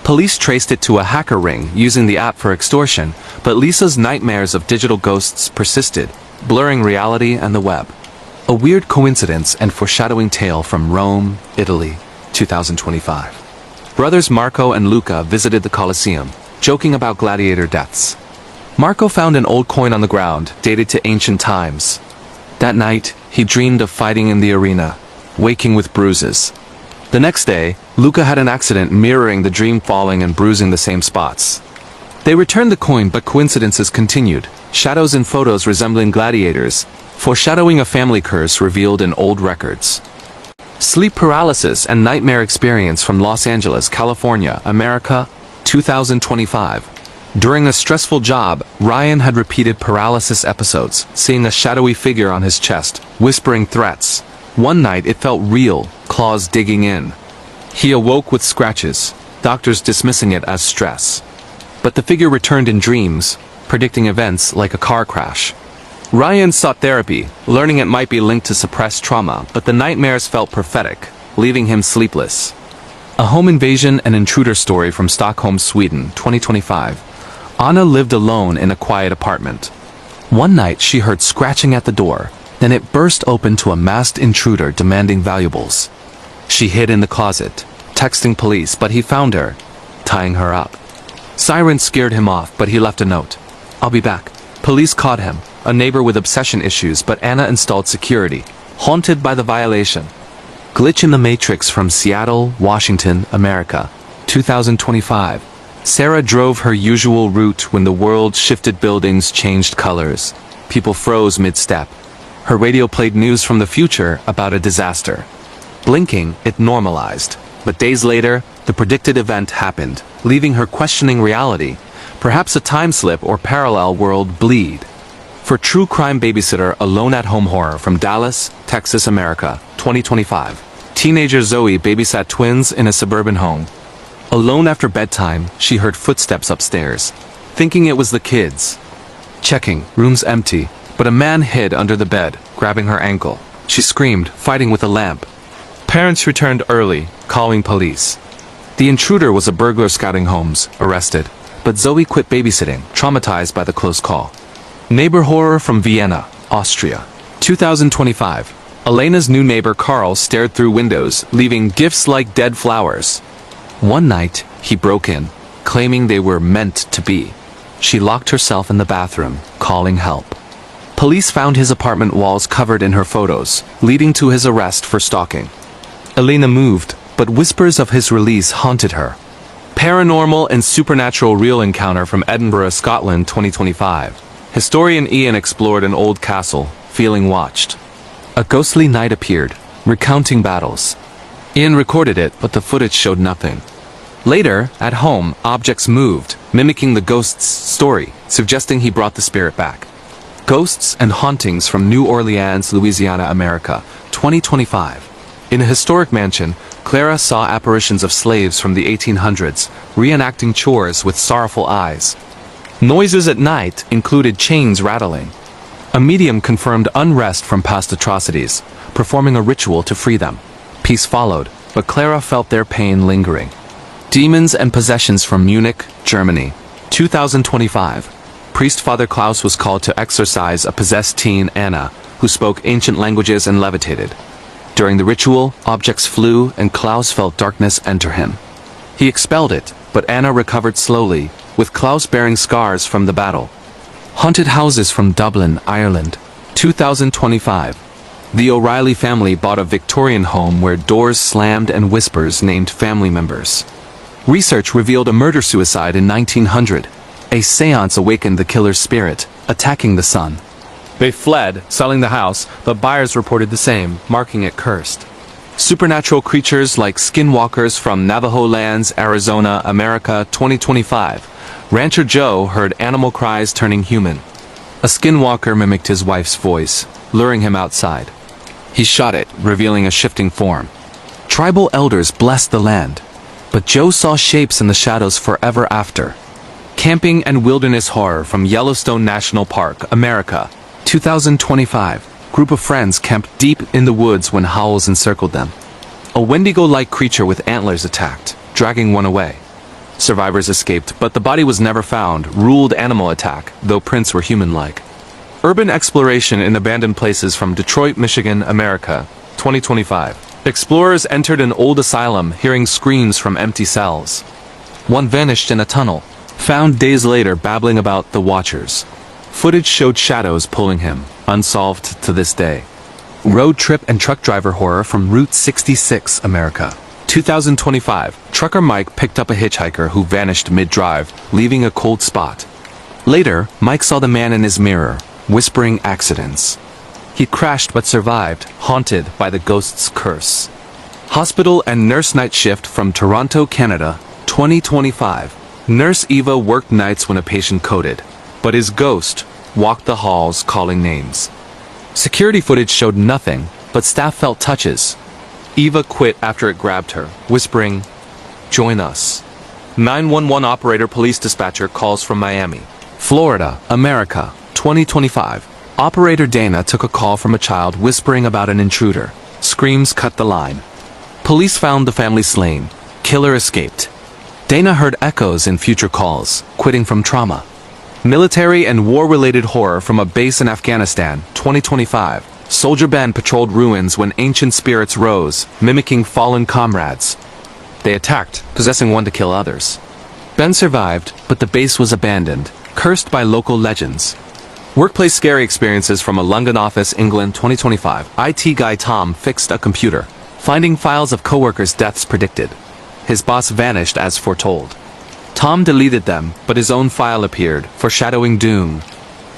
Police traced it to a hacker ring using the app for extortion, but Lisa's nightmares of digital ghosts persisted, blurring reality and the web. A weird coincidence and foreshadowing tale from Rome, Italy, 2025. Brothers Marco and Luca visited the Colosseum, joking about gladiator deaths. Marco found an old coin on the ground, dated to ancient times. That night, he dreamed of fighting in the arena, waking with bruises. The next day, Luca had an accident mirroring the dream, falling and bruising the same spots. They returned the coin, but coincidences continued. Shadows in photos resembling gladiators, foreshadowing a family curse revealed in old records. Sleep paralysis and nightmare experience from Los Angeles, California, America, 2025. During a stressful job, Ryan had repeated paralysis episodes, seeing a shadowy figure on his chest, whispering threats. One night it felt real, claws digging in. He awoke with scratches, doctors dismissing it as stress. But the figure returned in dreams, predicting events like a car crash. Ryan sought therapy, learning it might be linked to suppressed trauma, but the nightmares felt prophetic, leaving him sleepless. A home invasion and intruder story from Stockholm, Sweden, 2025. Anna lived alone in a quiet apartment. One night she heard scratching at the door, then it burst open to a masked intruder demanding valuables. She hid in the closet, texting police, but he found her, tying her up. Sirens scared him off, but he left a note. "I'll be back." Police caught him, a neighbor with obsession issues, but Anna installed security, haunted by the violation. Glitch in the Matrix from Seattle, Washington, America, 2025. Sarah drove her usual route when the world shifted, buildings changed colors. People froze mid-step. Her radio played news from the future about a disaster. Blinking, it normalized. But days later, the predicted event happened, leaving her questioning reality. Perhaps a time slip or parallel world bleed. For true crime babysitter, alone at home horror from Dallas, Texas, America, 2025. Teenager Zoe babysat twins in a suburban home. Alone after bedtime, she heard footsteps upstairs, thinking it was the kids. Checking, room's empty, but a man hid under the bed, grabbing her ankle. She screamed, fighting with a lamp. Parents returned early, calling police. The intruder was a burglar scouting homes, arrested. But Zoe quit babysitting, traumatized by the close call. Neighbor horror from Vienna, Austria, 2025. Elena's new neighbor Carl stared through windows, leaving gifts like dead flowers. One night, he broke in, claiming they were meant to be. She locked herself in the bathroom, calling help. Police found his apartment walls covered in her photos, leading to his arrest for stalking. Elena moved, but whispers of his release haunted her. Paranormal and supernatural real encounter from Edinburgh, Scotland, 2025. Historian Ian explored an old castle, feeling watched. A ghostly knight appeared, recounting battles. Ian recorded it, but the footage showed nothing. Later, at home, objects moved, mimicking the ghost's story, suggesting he brought the spirit back. Ghosts and hauntings from New Orleans, Louisiana, America, 2025. In a historic mansion, Clara saw apparitions of slaves from the 1800s, reenacting chores with sorrowful eyes. Noises at night included chains rattling. A medium confirmed unrest from past atrocities, performing a ritual to free them. Peace followed, but Clara felt their pain lingering. Demons and possessions from Munich, Germany, 2025. Priest Father Klaus was called to exorcise a possessed teen, Anna, who spoke ancient languages and levitated. During the ritual, objects flew and Klaus felt darkness enter him. He expelled it, but Anna recovered slowly, with Klaus bearing scars from the battle. Haunted houses from Dublin, Ireland, 2025. The O'Reilly family bought a Victorian home where doors slammed and whispers named family members. Research revealed a murder-suicide in 1900. A seance awakened the killer's spirit, attacking the son. They fled, selling the house, but buyers reported the same, marking it cursed. Supernatural creatures like skinwalkers from Navajo lands, Arizona, America, 2025. Rancher Joe heard animal cries turning human. A skinwalker mimicked his wife's voice, luring him outside. He shot it, revealing a shifting form. Tribal elders blessed the land, but Joe saw shapes in the shadows forever after. Camping and wilderness horror from Yellowstone National Park, America, 2025. Group of friends camped deep in the woods when howls encircled them. A Wendigo-like creature with antlers attacked, dragging one away. Survivors escaped, but the body was never found. Ruled animal attack, though prints were human-like. Urban exploration in abandoned places from Detroit, Michigan, America, 2025. Explorers entered an old asylum, hearing screams from empty cells. One vanished in a tunnel, found days later babbling about the Watchers. Footage showed shadows pulling him, unsolved to this day. Road trip and truck driver horror from Route 66, America. 2025, trucker Mike picked up a hitchhiker who vanished mid-drive, leaving a cold spot. Later, Mike saw the man in his mirror, whispering accidents. He crashed but survived, haunted by the ghost's curse. Hospital and nurse night shift from Toronto, Canada, 2025. Nurse Eva worked nights when a patient coded, but his ghost walked the halls calling names. Security footage showed nothing, but staff felt touches. Eva quit after it grabbed her, whispering, "Join us." 911 operator police dispatcher calls from Miami, Florida, America, 2025. Operator Dana took a call from a child whispering about an intruder. Screams cut the line. Police found the family slain. Killer escaped. Dana heard echoes in future calls, quitting from trauma. Military and war-related horror from a base in Afghanistan, 2025. Soldier band patrolled ruins when ancient spirits rose, mimicking fallen comrades. They attacked, possessing one to kill others. Ben survived, but the base was abandoned, cursed by local legends. Workplace scary experiences from a London office, England, 2025. IT guy Tom fixed a computer, finding files of coworkers' deaths predicted. His boss vanished as foretold. Tom deleted them, but his own file appeared, foreshadowing doom.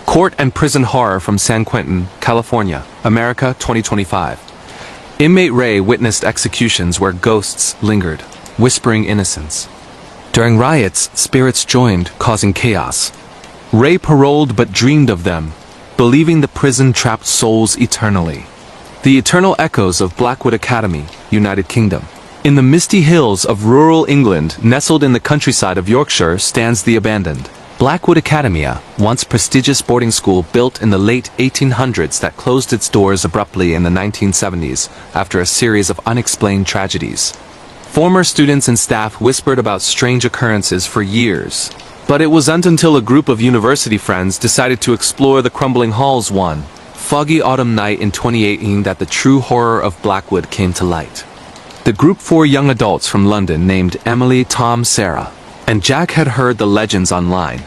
Court and prison horror from San Quentin, California, America, 2025. Inmate Ray witnessed executions where ghosts lingered, whispering innocence. During riots, spirits joined, causing chaos. Ray paroled but dreamed of them, believing the prison trapped souls eternally. The eternal echoes of Blackwood Academy, United Kingdom. In the misty hills of rural England, nestled in the countryside of Yorkshire, stands the abandoned Blackwood Academia, once prestigious boarding school built in the late 1800s that closed its doors abruptly in the 1970s after a series of unexplained tragedies. Former students and staff whispered about strange occurrences for years. But it wasn't until a group of university friends decided to explore the crumbling halls one foggy autumn night in 2018 that the true horror of Blackwood came to light. The group, 4 young adults from London named Emily, Tom, Sarah, and Jack, had heard the legends online.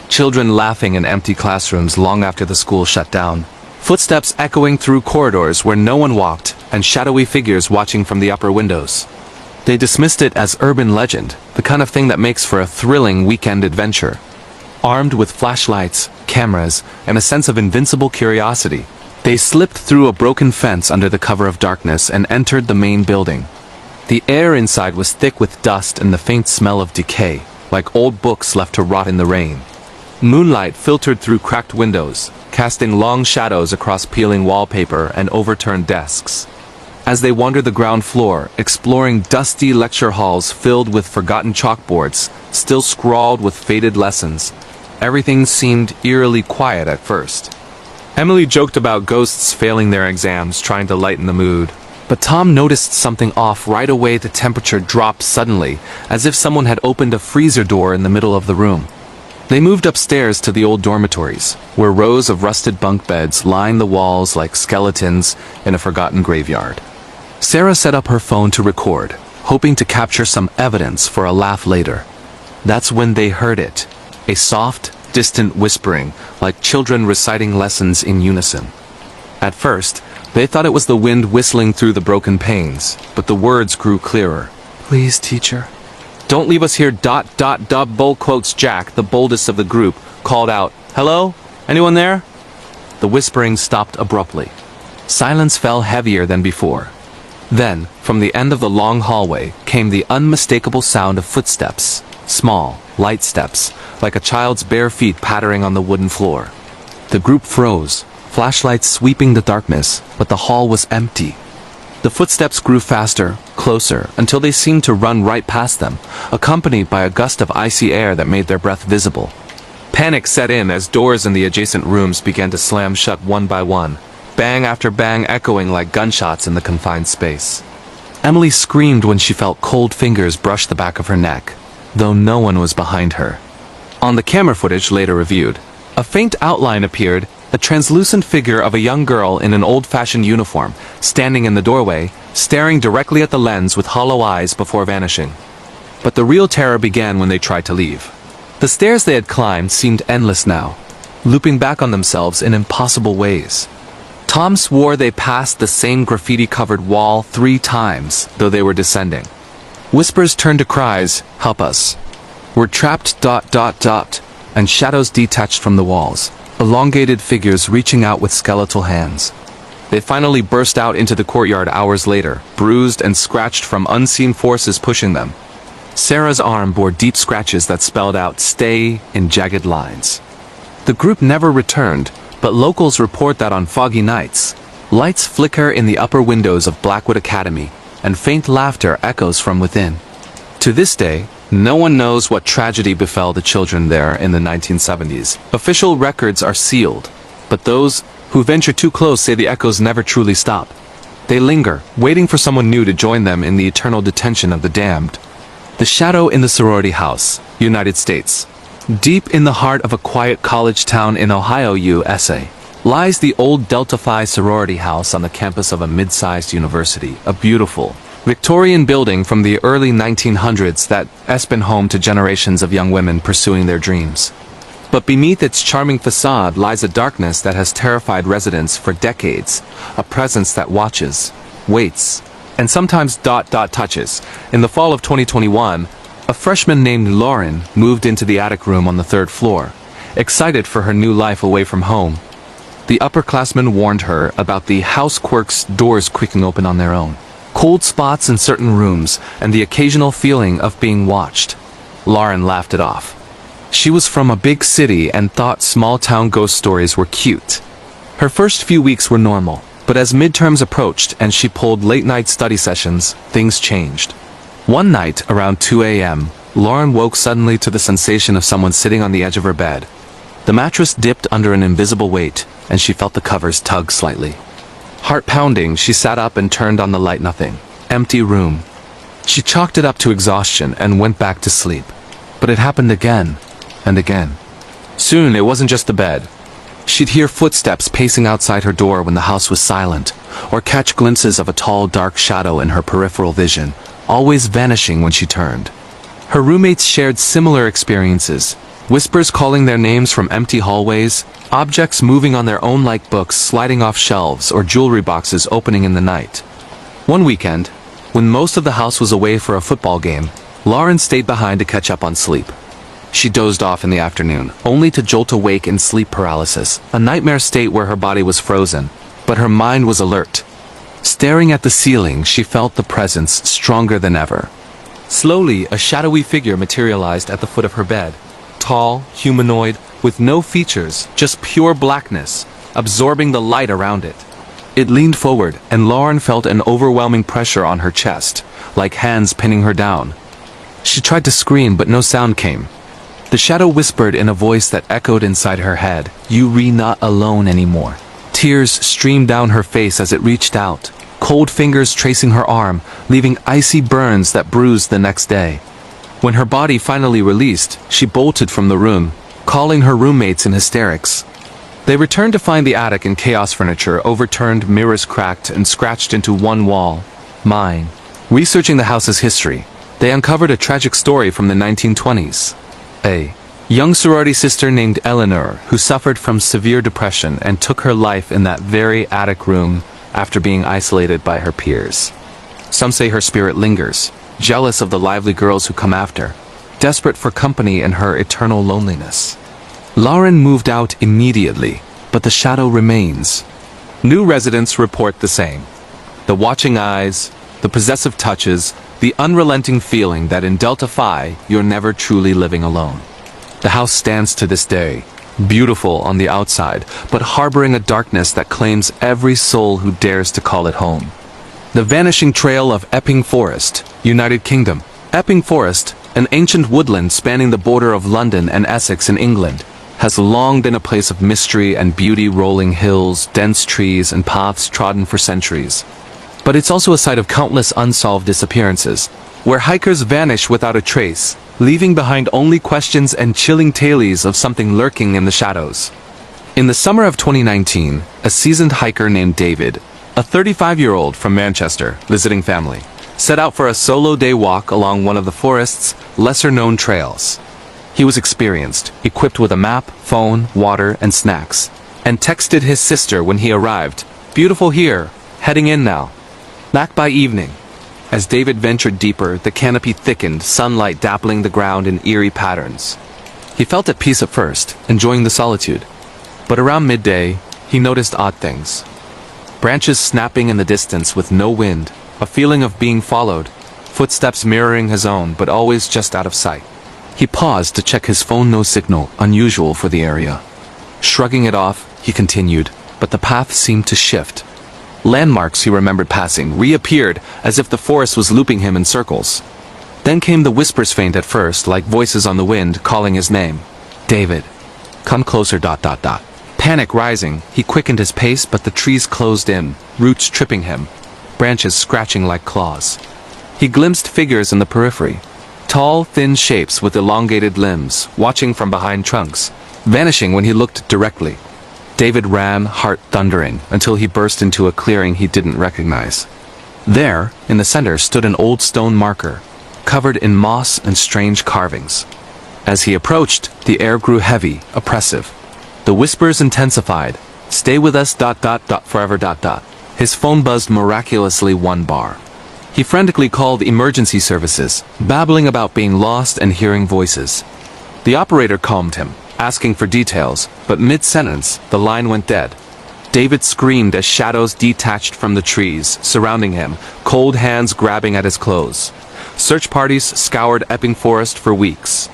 Children laughing in empty classrooms long after the school shut down. Footsteps echoing through corridors where no one walked, and shadowy figures watching from the upper windows. They dismissed it as urban legend, the kind of thing that makes for a thrilling weekend adventure. Armed with flashlights, cameras, and a sense of invincible curiosity, they slipped through a broken fence under the cover of darkness and entered the main building. The air inside was thick with dust and the faint smell of decay, like old books left to rot in the rain. Moonlight filtered through cracked windows, casting long shadows across peeling wallpaper and overturned desks. As they wandered the ground floor, exploring dusty lecture halls filled with forgotten chalkboards, still scrawled with faded lessons, everything seemed eerily quiet at first. Emily joked about ghosts failing their exams, trying to lighten the mood. But Tom noticed something off right away. The temperature dropped suddenly, as if someone had opened a freezer door in the middle of the room. They moved upstairs to the old dormitories, where rows of rusted bunk beds lined the walls like skeletons in a forgotten graveyard. Sarah set up her phone to record, hoping to capture some evidence for a laugh later. That's when they heard it, a soft, distant whispering, like children reciting lessons in unison. At first, they thought it was the wind whistling through the broken panes, but the words grew clearer. "Please, teacher. Don't leave us here, ... Bull quotes Jack, the boldest of the group, called out, "Hello? Anyone there?" The whispering stopped abruptly. Silence fell heavier than before. Then, from the end of the long hallway, came the unmistakable sound of footsteps. Small, light steps, like a child's bare feet pattering on the wooden floor. The group froze, flashlights sweeping the darkness, but the hall was empty. The footsteps grew faster, closer, until they seemed to run right past them, accompanied by a gust of icy air that made their breath visible. Panic set in as doors in the adjacent rooms began to slam shut one by one, bang after bang echoing like gunshots in the confined space. Emily screamed when she felt cold fingers brush the back of her neck. though no one was behind her. On the camera footage later reviewed, a faint outline appeared, a translucent figure of a young girl in an old-fashioned uniform, standing in the doorway, staring directly at the lens with hollow eyes before vanishing. But the real terror began when they tried to leave. The stairs they had climbed seemed endless now, looping back on themselves in impossible ways. Tom swore they passed the same graffiti-covered wall 3 times, though they were descending. Whispers turned to cries, "Help us. We're trapped ... and shadows detached from the walls, elongated figures reaching out with skeletal hands. They finally burst out into the courtyard hours later, bruised and scratched from unseen forces pushing them. Sarah's arm bore deep scratches that spelled out "stay" in jagged lines. The group never returned, but locals report that on foggy nights, lights flicker in the upper windows of Blackwood Academy, and faint laughter echoes from within. To this day, no one knows what tragedy befell the children there in the 1970s. Official records are sealed, but those who venture too close say the echoes never truly stop. They linger, waiting for someone new to join them in the eternal detention of the damned. The Shadow in the Sorority House, United States. Deep in the heart of a quiet college town in Ohio, USA, lies the old Delta Phi sorority house on the campus of a mid-sized university, a beautiful, Victorian building from the early 1900s that has been home to generations of young women pursuing their dreams. But beneath its charming facade lies a darkness that has terrified residents for decades, a presence that watches, waits, and sometimes touches. In the fall of 2021, a freshman named Lauren moved into the attic room on the 3rd floor, excited for her new life away from home. The upperclassmen warned her about the house quirks, doors creaking open on their own, cold spots in certain rooms, and the occasional feeling of being watched. Lauren laughed it off. She was from a big city and thought small-town ghost stories were cute. Her first few weeks were normal, but as midterms approached and she pulled late-night study sessions, things changed. One night, around 2 a.m., Lauren woke suddenly to the sensation of someone sitting on the edge of her bed. The mattress dipped under an invisible weight, and she felt the covers tug slightly. Heart pounding, she sat up and turned on the light. Nothing. Empty room. She chalked it up to exhaustion and went back to sleep. But it happened again, and again. Soon, it wasn't just the bed. She'd hear footsteps pacing outside her door when the house was silent, or catch glimpses of a tall, dark shadow in her peripheral vision, always vanishing when she turned. Her roommates shared similar experiences, whispers calling their names from empty hallways, objects moving on their own like books sliding off shelves or jewelry boxes opening in the night. One weekend, when most of the house was away for a football game, Lauren stayed behind to catch up on sleep. She dozed off in the afternoon, only to jolt awake in sleep paralysis, a nightmare state where her body was frozen, but her mind was alert. Staring at the ceiling, she felt the presence stronger than ever. Slowly, a shadowy figure materialized at the foot of her bed. Tall, humanoid, with no features, just pure blackness, absorbing the light around it. It leaned forward, and Lauren felt an overwhelming pressure on her chest, like hands pinning her down. She tried to scream, but no sound came. The shadow whispered in a voice that echoed inside her head, "You re not alone anymore." Tears streamed down her face as it reached out, cold fingers tracing her arm, leaving icy burns that bruised the next day. When her body finally released, she bolted from the room, calling her roommates in hysterics. They returned to find the attic in chaos, furniture overturned, mirrors cracked and scratched into one wall, mine. Researching the house's history, they uncovered a tragic story from the 1920s. A young sorority sister named Eleanor, who suffered from severe depression and took her life in that very attic room after being isolated by her peers. Some say her spirit lingers, jealous of the lively girls who come after, desperate for company in her eternal loneliness. Lauren moved out immediately, but the shadow remains. New residents report the same. The watching eyes, the possessive touches, the unrelenting feeling that in Delta Phi, you're never truly living alone. The house stands to this day, beautiful on the outside, but harboring a darkness that claims every soul who dares to call it home. The vanishing trail of Epping Forest, United Kingdom. Epping Forest, an ancient woodland spanning the border of London and Essex in England, has long been a place of mystery and beauty, rolling hills, dense trees, and paths trodden for centuries. But it's also a site of countless unsolved disappearances, where hikers vanish without a trace, leaving behind only questions and chilling tales of something lurking in the shadows. In the summer of 2019, a seasoned hiker named David, a 35-year-old from Manchester, visiting family, set out for a solo day walk along one of the forest's lesser-known trails. He was experienced, equipped with a map, phone, water, and snacks, and texted his sister when he arrived, "Beautiful here, heading in now." Back by evening. As David ventured deeper, the canopy thickened, sunlight dappling the ground in eerie patterns. He felt at peace at first, enjoying the solitude. But around midday, he noticed odd things. Branches snapping in the distance with no wind, a feeling of being followed, footsteps mirroring his own but always just out of sight. He paused to check his phone, no signal, unusual for the area. Shrugging it off, he continued, but the path seemed to shift. Landmarks he remembered passing reappeared as if the forest was looping him in circles. Then came the whispers, faint at first, like voices on the wind calling his name. "David, come closer, ... Panic rising, he quickened his pace, but the trees closed in, roots tripping him, branches scratching like claws. He glimpsed figures in the periphery. Tall, thin shapes with elongated limbs, watching from behind trunks, vanishing when he looked directly. David ran, heart thundering, until he burst into a clearing he didn't recognize. There, in the center, stood an old stone marker, covered in moss and strange carvings. As he approached, the air grew heavy, oppressive. The whispers intensified. "Stay with us ... forever ... His phone buzzed miraculously 1 bar. He frantically called emergency services, babbling about being lost and hearing voices. The operator calmed him, asking for details, but mid-sentence, the line went dead. David screamed as shadows detached from the trees, surrounding him, cold hands grabbing at his clothes. Search parties scoured Epping Forest for weeks.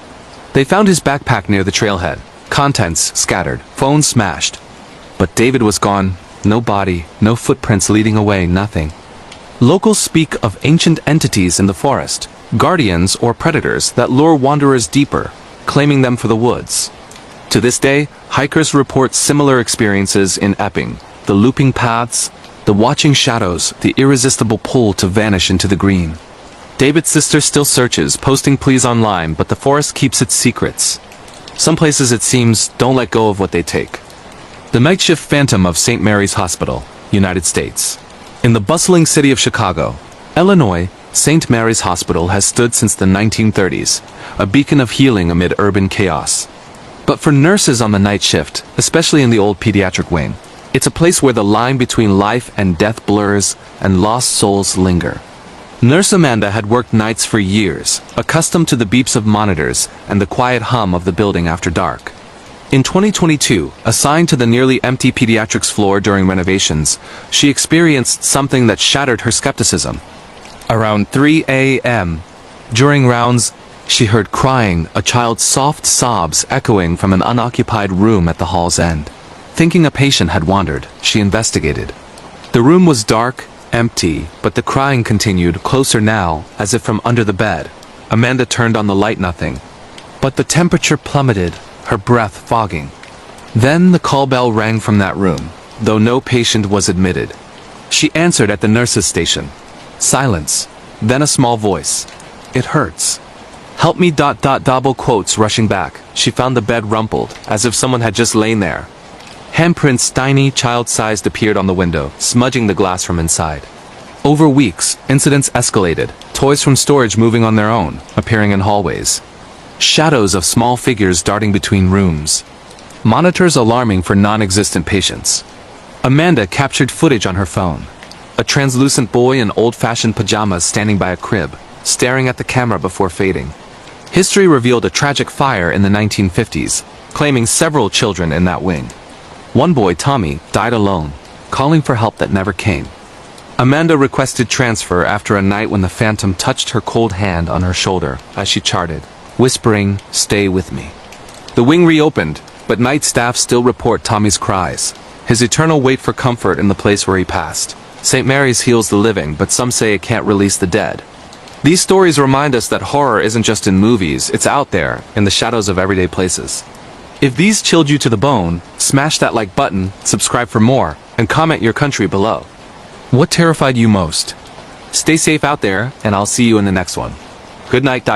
They found his backpack near the trailhead. Contents scattered, phone smashed. But David was gone. No body, no footprints leading away, nothing. Locals speak of ancient entities in the forest, guardians or predators that lure wanderers deeper, claiming them for the woods. To this day, hikers report similar experiences in Epping, the looping paths, the watching shadows, the irresistible pull to vanish into the green. David's sister still searches, posting pleas online, but the forest keeps its secrets. Some places, it seems, don't let go of what they take. The night shift phantom of St. Mary's Hospital, United States. In the bustling city of Chicago, Illinois, St. Mary's Hospital has stood since the 1930s, a beacon of healing amid urban chaos. But for nurses on the night shift, especially in the old pediatric wing, it's a place where the line between life and death blurs and lost souls linger. Nurse Amanda had worked nights for years, accustomed to the beeps of monitors and the quiet hum of the building after dark. In 2022, assigned to the nearly empty pediatrics floor during renovations, she experienced something that shattered her skepticism. Around 3 a.m., during rounds, she heard crying, a child's soft sobs echoing from an unoccupied room at the hall's end. Thinking a patient had wandered, she investigated. The room was dark, empty, but the crying continued, closer now, as if from under the bed. Amanda turned on the light, nothing. But the temperature plummeted, her breath fogging. Then the call bell rang from that room, though no patient was admitted. She answered at the nurse's station. Silence. Then a small voice. "It hurts. Help me ... double quotes rushing back. She found the bed rumpled, as if someone had just lain there. Handprints, tiny, child-sized, appeared on the window, smudging the glass from inside. Over weeks, incidents escalated, toys from storage moving on their own, appearing in hallways. Shadows of small figures darting between rooms. Monitors alarming for non-existent patients. Amanda captured footage on her phone. A translucent boy in old-fashioned pajamas standing by a crib, staring at the camera before fading. History revealed a tragic fire in the 1950s, claiming several children in that wing. One boy, Tommy, died alone, calling for help that never came. Amanda requested transfer after a night when the phantom touched her cold hand on her shoulder as she charted, whispering, "Stay with me." The wing reopened, but night staff still report Tommy's cries, his eternal wait for comfort in the place where he passed. St. Mary's heals the living, but some say it can't release the dead. These stories remind us that horror isn't just in movies, it's out there, in the shadows of everyday places. If these chilled you to the bone, smash that like button, subscribe for more, and comment your country below. What terrified you most? Stay safe out there, and I'll see you in the next one. Good night, ...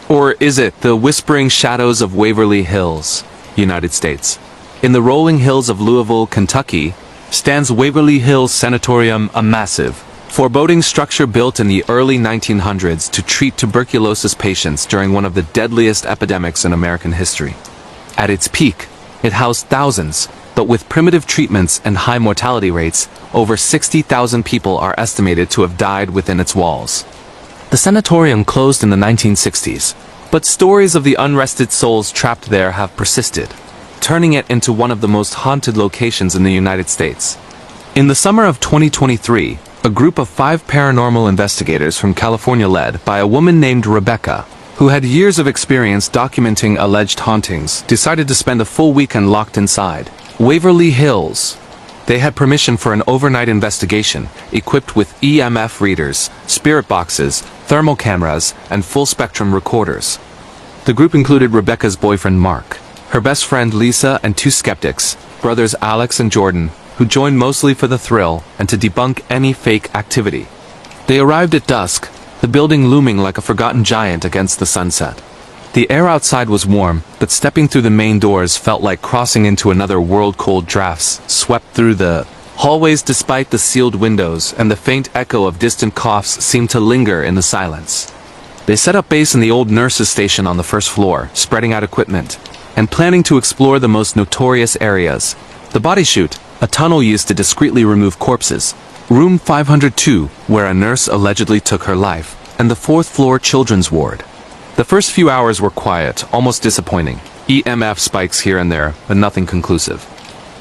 Or is it the whispering shadows of Waverly Hills, United States? In the rolling hills of Louisville, Kentucky, stands Waverly Hills Sanatorium, a massive, foreboding structure built in the early 1900s to treat tuberculosis patients during one of the deadliest epidemics in American history. At its peak, it housed thousands, but with primitive treatments and high mortality rates, over 60,000 people are estimated to have died within its walls. The sanatorium closed in the 1960s, but stories of the unrested souls trapped there have persisted, turning it into one of the most haunted locations in the United States. In the summer of 2023, a group of 5 paranormal investigators from California led by a woman named Rebecca, who had years of experience documenting alleged hauntings, decided to spend a full weekend locked inside Waverly Hills. They had permission for an overnight investigation, equipped with EMF readers, spirit boxes, thermal cameras, and full-spectrum recorders. The group included Rebecca's boyfriend Mark, her best friend Lisa, and 2 skeptics, brothers Alex and Jordan, who joined mostly for the thrill and to debunk any fake activity. They arrived at dusk, the building looming like a forgotten giant against the sunset. The air outside was warm, but stepping through the main doors felt like crossing into another world. Cold drafts swept through the hallways despite the sealed windows, and the faint echo of distant coughs seemed to linger in the silence. They set up base in the old nurses' station on the first floor, spreading out equipment, and planning to explore the most notorious areas. The body chute, a tunnel used to discreetly remove corpses, room 502, where a nurse allegedly took her life, and the 4th floor children's ward. The first few hours were quiet, almost disappointing. EMF spikes here and there, but nothing conclusive.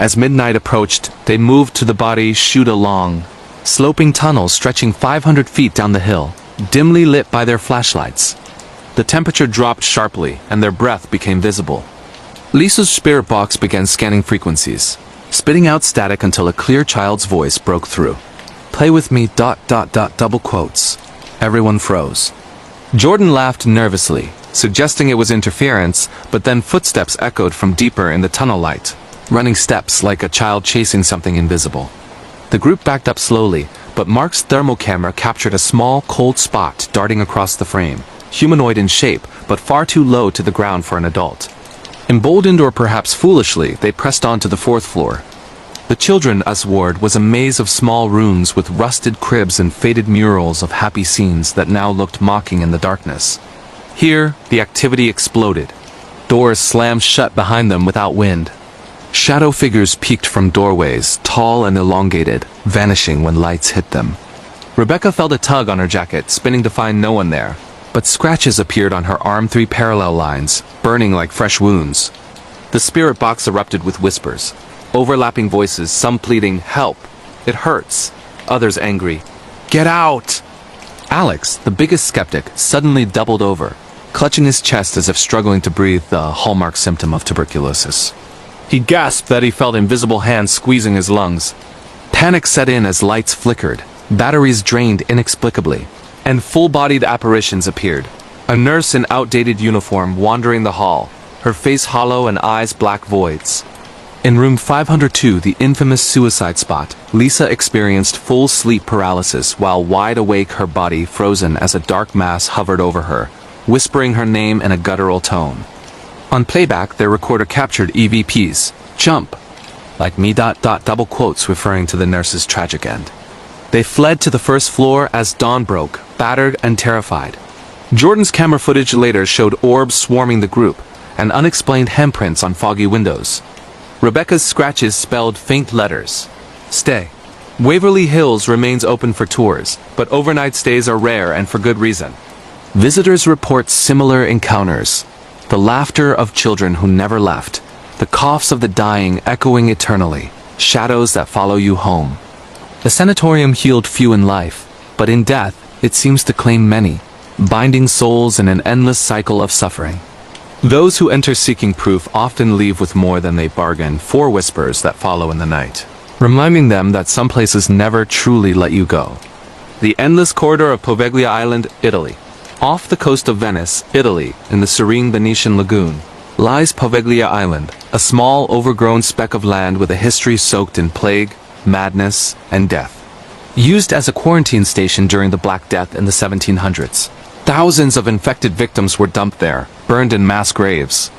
As midnight approached, they moved to the body chute, along sloping tunnels stretching 500 feet down the hill, dimly lit by their flashlights. The temperature dropped sharply, and their breath became visible. Lisa's spirit box began scanning frequencies, spitting out static until a clear child's voice broke through. "Play with me, ... double quotes." Everyone froze. Jordan laughed nervously, suggesting it was interference, but then footsteps echoed from deeper in the tunnel light, running steps like a child chasing something invisible. The group backed up slowly, but Mark's thermal camera captured a small, cold spot darting across the frame, humanoid in shape, but far too low to the ground for an adult. Emboldened, or perhaps foolishly, they pressed on to the 4th floor. The children's ward was a maze of small rooms with rusted cribs and faded murals of happy scenes that now looked mocking in the darkness. Here, the activity exploded. Doors slammed shut behind them without wind. Shadow figures peeked from doorways, tall and elongated, vanishing when lights hit them. Rebecca felt a tug on her jacket, spinning to find no one there, but scratches appeared on her arm, 3 parallel lines, burning like fresh wounds. The spirit box erupted with whispers, overlapping voices, some pleading, "Help! It hurts!" Others angry, "Get out!" Alex, the biggest skeptic, suddenly doubled over, clutching his chest as if struggling to breathe, the hallmark symptom of tuberculosis. He gasped that he felt invisible hands squeezing his lungs. Panic set in as lights flickered, batteries drained inexplicably, and full-bodied apparitions appeared. A nurse in outdated uniform wandering the hall, her face hollow and eyes black voids. In room 502, the infamous suicide spot, Lisa experienced full sleep paralysis while wide awake, her body frozen as a dark mass hovered over her, whispering her name in a guttural tone. On playback, their recorder captured EVP's "Jump!" like me ... double quotes referring to the nurse's tragic end. They fled to the 1st floor as dawn broke, battered and terrified. Jordan's camera footage later showed orbs swarming the group, and unexplained handprints on foggy windows. Rebecca's scratches spelled faint letters. Stay. Waverly Hills remains open for tours, but overnight stays are rare, and for good reason. Visitors report similar encounters. The laughter of children who never left, the coughs of the dying echoing eternally, shadows that follow you home. The sanatorium healed few in life, but in death, it seems to claim many, binding souls in an endless cycle of suffering. Those who enter seeking proof often leave with more than they bargained for, whispers that follow in the night, reminding them that some places never truly let you go. The endless corridor of Poveglia Island, Italy. Off the coast of Venice, Italy, in the serene Venetian lagoon, lies Poveglia Island, a small, overgrown speck of land with a history soaked in plague, madness, and death. used as a quarantine station during the Black Death in the 1700s. Thousands of infected victims were dumped there, burned in mass graves.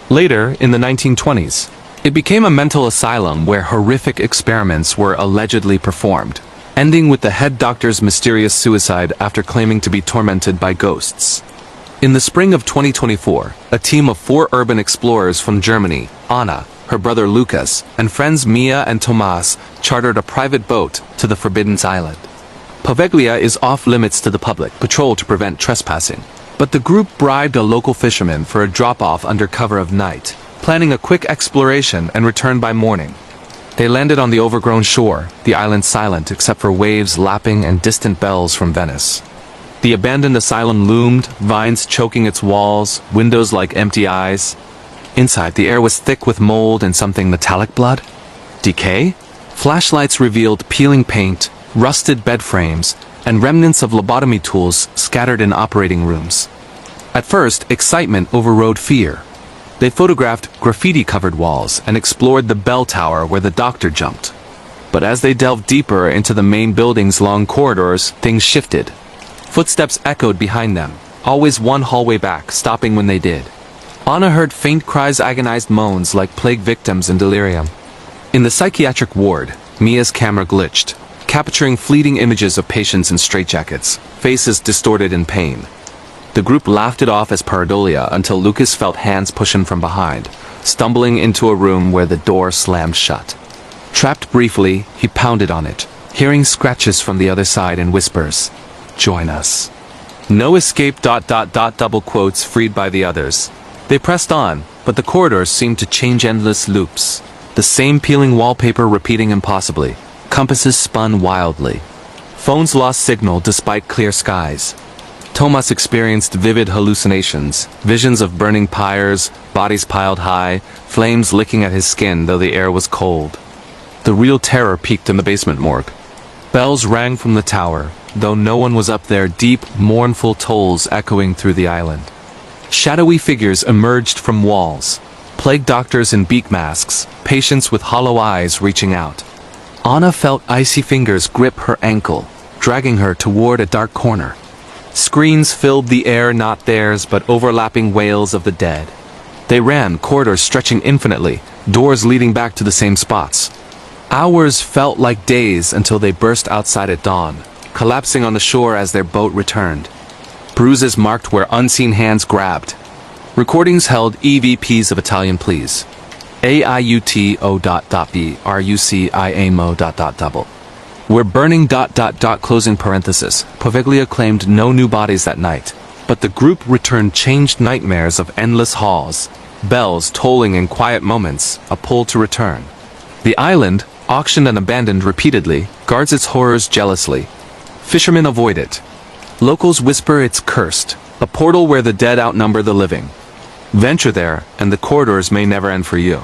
Later, in the 1920s, it became a mental asylum where horrific experiments were allegedly performed, ending with the head doctor's mysterious suicide after claiming to be tormented by ghosts. In the spring of 2024, a team of 4 urban explorers from Germany, Anna, her brother Lucas, and friends Mia and Tomas chartered a private boat to the Forbidden Island. Poveglia is off-limits to the public, patrolled to prevent trespassing, but the group bribed a local fisherman for a drop-off under cover of night, planning a quick exploration and return by morning. They landed on the overgrown shore, the island silent except for waves lapping and distant bells from Venice. The abandoned asylum loomed, vines choking its walls, windows like empty eyes. Inside, the air was thick with mold and something metallic blood. Decay? Flashlights revealed peeling paint, rusted bed frames, and remnants of lobotomy tools scattered in operating rooms. At first, excitement overrode fear. They photographed graffiti-covered walls and explored the bell tower where the doctor jumped. But as they delved deeper into the main building's long corridors, things shifted. Footsteps echoed behind them, always one hallway back, stopping when they did. Anna heard faint cries, agonized moans like plague victims in delirium. In the psychiatric ward, Mia's camera glitched, capturing fleeting images of patients in straitjackets, faces distorted in pain. The group laughed it off as pareidolia until Lucas felt hands push him from behind, stumbling into a room where the door slammed shut. Trapped briefly, he pounded on it, hearing scratches from the other side and whispers, "Join us." No escape ... double quotes freed by the others. They pressed on, but the corridors seemed to change endless loops. The same peeling wallpaper repeating impossibly. Compasses spun wildly. Phones lost signal despite clear skies. Tomas experienced vivid hallucinations, visions of burning pyres, bodies piled high, flames licking at his skin though the air was cold. The real terror peaked in the basement morgue. Bells rang from the tower, though no one was up there, deep, mournful tolls echoing through the island. Shadowy figures emerged from walls, plague doctors in beak masks, patients with hollow eyes reaching out. Anna felt icy fingers grip her ankle, dragging her toward a dark corner. Screens filled the air, not theirs, but overlapping wails of the dead. They ran, corridors stretching infinitely, doors leading back to the same spots. Hours felt like days until they burst outside at dawn, collapsing on the shore as their boat returned. Bruises marked where unseen hands grabbed. Recordings held EVPs of Italian pleas. AIUTO.B RUCIAMO. We're burning ... closing parenthesis. Poveglia claimed no new bodies that night, but the group returned changed nightmares of endless halls, bells tolling in quiet moments, a pull to return. The island, auctioned and abandoned repeatedly, guards its horrors jealously. Fishermen avoid it. Locals whisper it's cursed, a portal where the dead outnumber the living. Venture there, and the corridors may never end for you.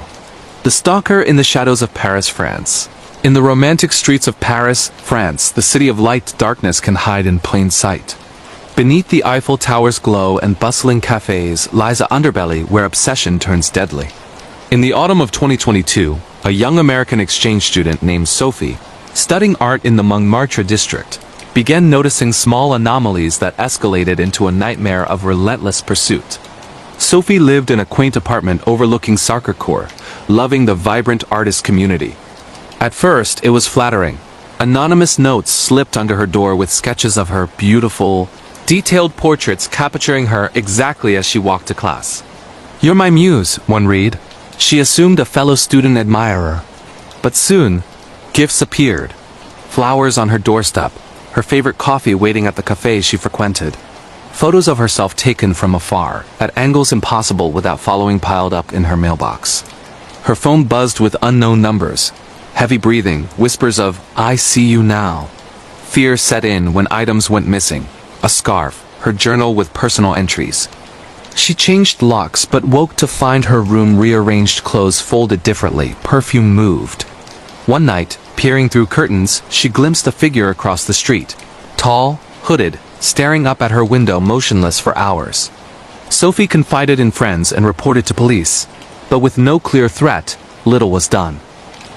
The Stalker in the Shadows of Paris, France. In the romantic streets of Paris, France, the city of light, darkness can hide in plain sight. Beneath the Eiffel Tower's glow and bustling cafes lies an underbelly where obsession turns deadly. In the autumn of 2022, a young American exchange student named Sophie, studying art in the Montmartre district, began noticing small anomalies that escalated into a nightmare of relentless pursuit. Sophie lived in a quaint apartment overlooking Sacré-Cœur, loving the vibrant artist community. At first, it was flattering. Anonymous notes slipped under her door with sketches of her beautiful, detailed portraits capturing her exactly as she walked to class. "You're my muse," one read. She assumed a fellow student admirer. But soon, gifts appeared. Flowers on her doorstep, her favorite coffee waiting at the cafe she frequented. Photos of herself taken from afar, at angles impossible without following piled up in her mailbox. Her phone buzzed with unknown numbers. Heavy breathing, whispers of, "I see you now." Fear set in when items went missing. A scarf, her journal with personal entries. She changed locks but woke to find her room rearranged, clothes folded differently, perfume moved. One night, peering through curtains, she glimpsed a figure across the street. Tall, hooded, staring up at her window motionless for hours. Sophie confided in friends and reported to police. But with no clear threat, little was done.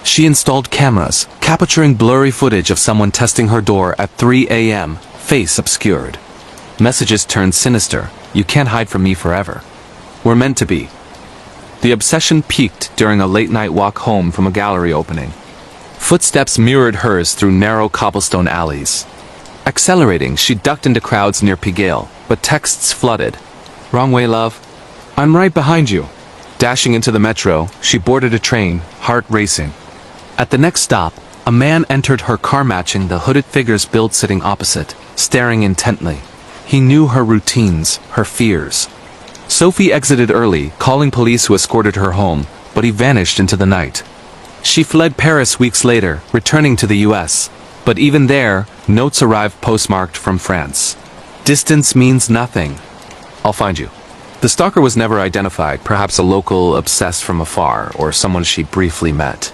She installed cameras, capturing blurry footage of someone testing her door at 3 a.m., face obscured. Messages turned sinister. "You can't hide from me forever. We're meant to be." The obsession peaked during a late-night walk home from a gallery opening. Footsteps mirrored hers through narrow cobblestone alleys. Accelerating, she ducked into crowds near Pigalle, but texts flooded. "Wrong way, love. I'm right behind you." Dashing into the metro, she boarded a train, heart racing. At the next stop, a man entered her car matching the hooded figure's build sitting opposite, staring intently. He knew her routines, her fears. Sophie exited early, calling police who escorted her home, but he vanished into the night. She fled Paris weeks later, returning to the US. But even there, notes arrived postmarked from France. "Distance means nothing. I'll find you." The stalker was never identified, perhaps a local obsessed from afar, or someone she briefly met.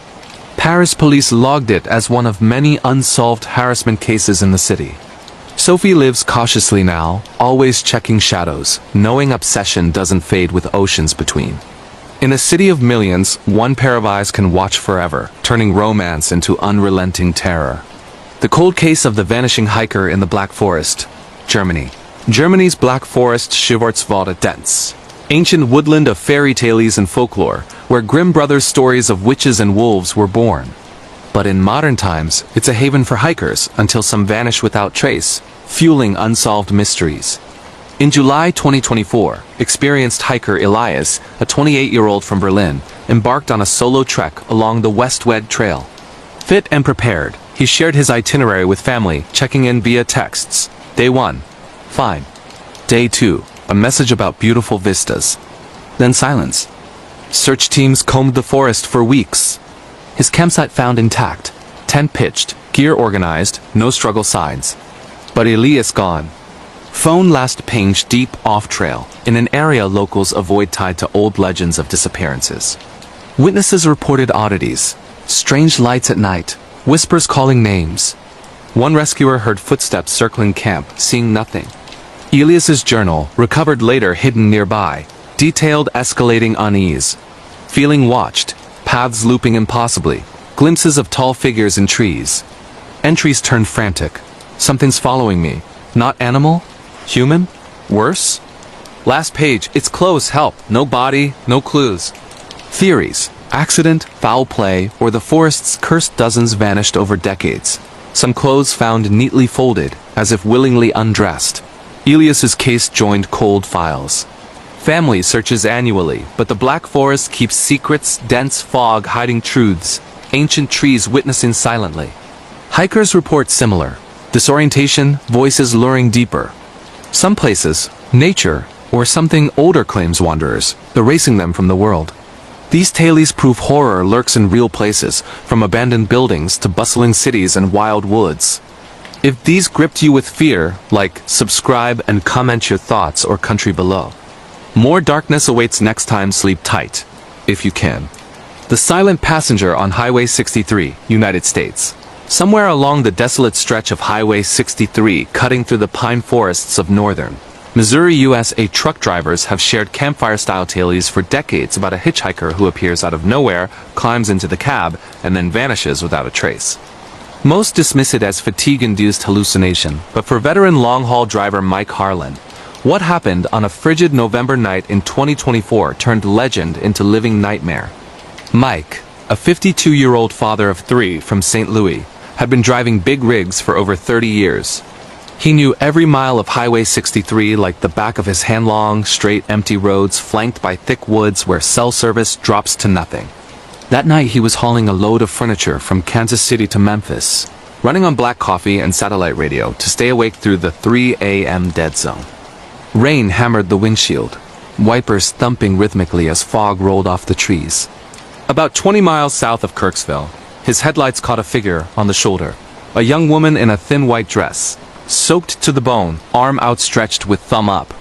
Paris police logged it as one of many unsolved harassment cases in the city. Sophie lives cautiously now, always checking shadows, knowing obsession doesn't fade with oceans between. In a city of millions, one pair of eyes can watch forever, turning romance into unrelenting terror. The cold case of the vanishing hiker in the Black Forest, Germany. Germany's Black Forest Schwarzwald dense. Ancient woodland of fairy tales and folklore, where Grimm brothers' stories of witches and wolves were born. But in modern times, it's a haven for hikers until some vanish without trace, fueling unsolved mysteries. In July 2024, experienced hiker Elias, a 28-year-old from Berlin, embarked on a solo trek along the Westwed Trail. Fit and prepared, he shared his itinerary with family, checking in via texts. Day 1. Fine. Day 2. A message about beautiful vistas. Then silence. Search teams combed the forest for weeks. His campsite found intact. Tent pitched, gear organized, no struggle signs. But Elias gone. Phone last pinged deep off-trail, in an area locals avoid tied to old legends of disappearances. Witnesses reported oddities. Strange lights at night. Whispers calling names. One rescuer heard footsteps circling camp, seeing nothing. Elias's journal, recovered later hidden nearby, detailed escalating unease. Feeling watched, paths looping impossibly, glimpses of tall figures in trees. Entries turned frantic. Something's following me. Not animal? Human? Worse? Last page, it's close, help. No body, no clues. Theories. Accident, foul play, or the forest's cursed dozens vanished over decades. Some clothes found neatly folded, as if willingly undressed. Elias's case joined cold files. Family searches annually, but the Black Forest keeps secrets, dense fog hiding truths, ancient trees witnessing silently. Hikers report similar. Disorientation, voices luring deeper. Some places, nature, or something older claims wanderers, erasing them from the world. These tales prove horror lurks in real places, from abandoned buildings to bustling cities and wild woods. If these gripped you with fear, like, subscribe and comment your thoughts or country below. More darkness awaits next time. Sleep tight, if you can. The silent passenger on Highway 63, United States. Somewhere along the desolate stretch of Highway 63 cutting through the pine forests of northern Missouri, USA, truck drivers have shared campfire-style tales for decades about a hitchhiker who appears out of nowhere, climbs into the cab, and then vanishes without a trace. Most dismiss it as fatigue-induced hallucination, but for veteran long-haul driver Mike Harlan, what happened on a frigid November night in 2024 turned legend into living nightmare. Mike, a 52-year-old father of 3 from St. Louis, had been driving big rigs for over 30 years. He knew every mile of Highway 63 like the back of his hand. Long, straight, empty roads flanked by thick woods where cell service drops to nothing. That night he was hauling a load of furniture from Kansas City to Memphis, running on black coffee and satellite radio to stay awake through the 3 a.m. dead zone. Rain hammered the windshield, wipers thumping rhythmically as fog rolled off the trees. About 20 miles south of Kirksville, his headlights caught a figure on the shoulder, a young woman in a thin white dress, soaked to the bone, arm outstretched with thumb up.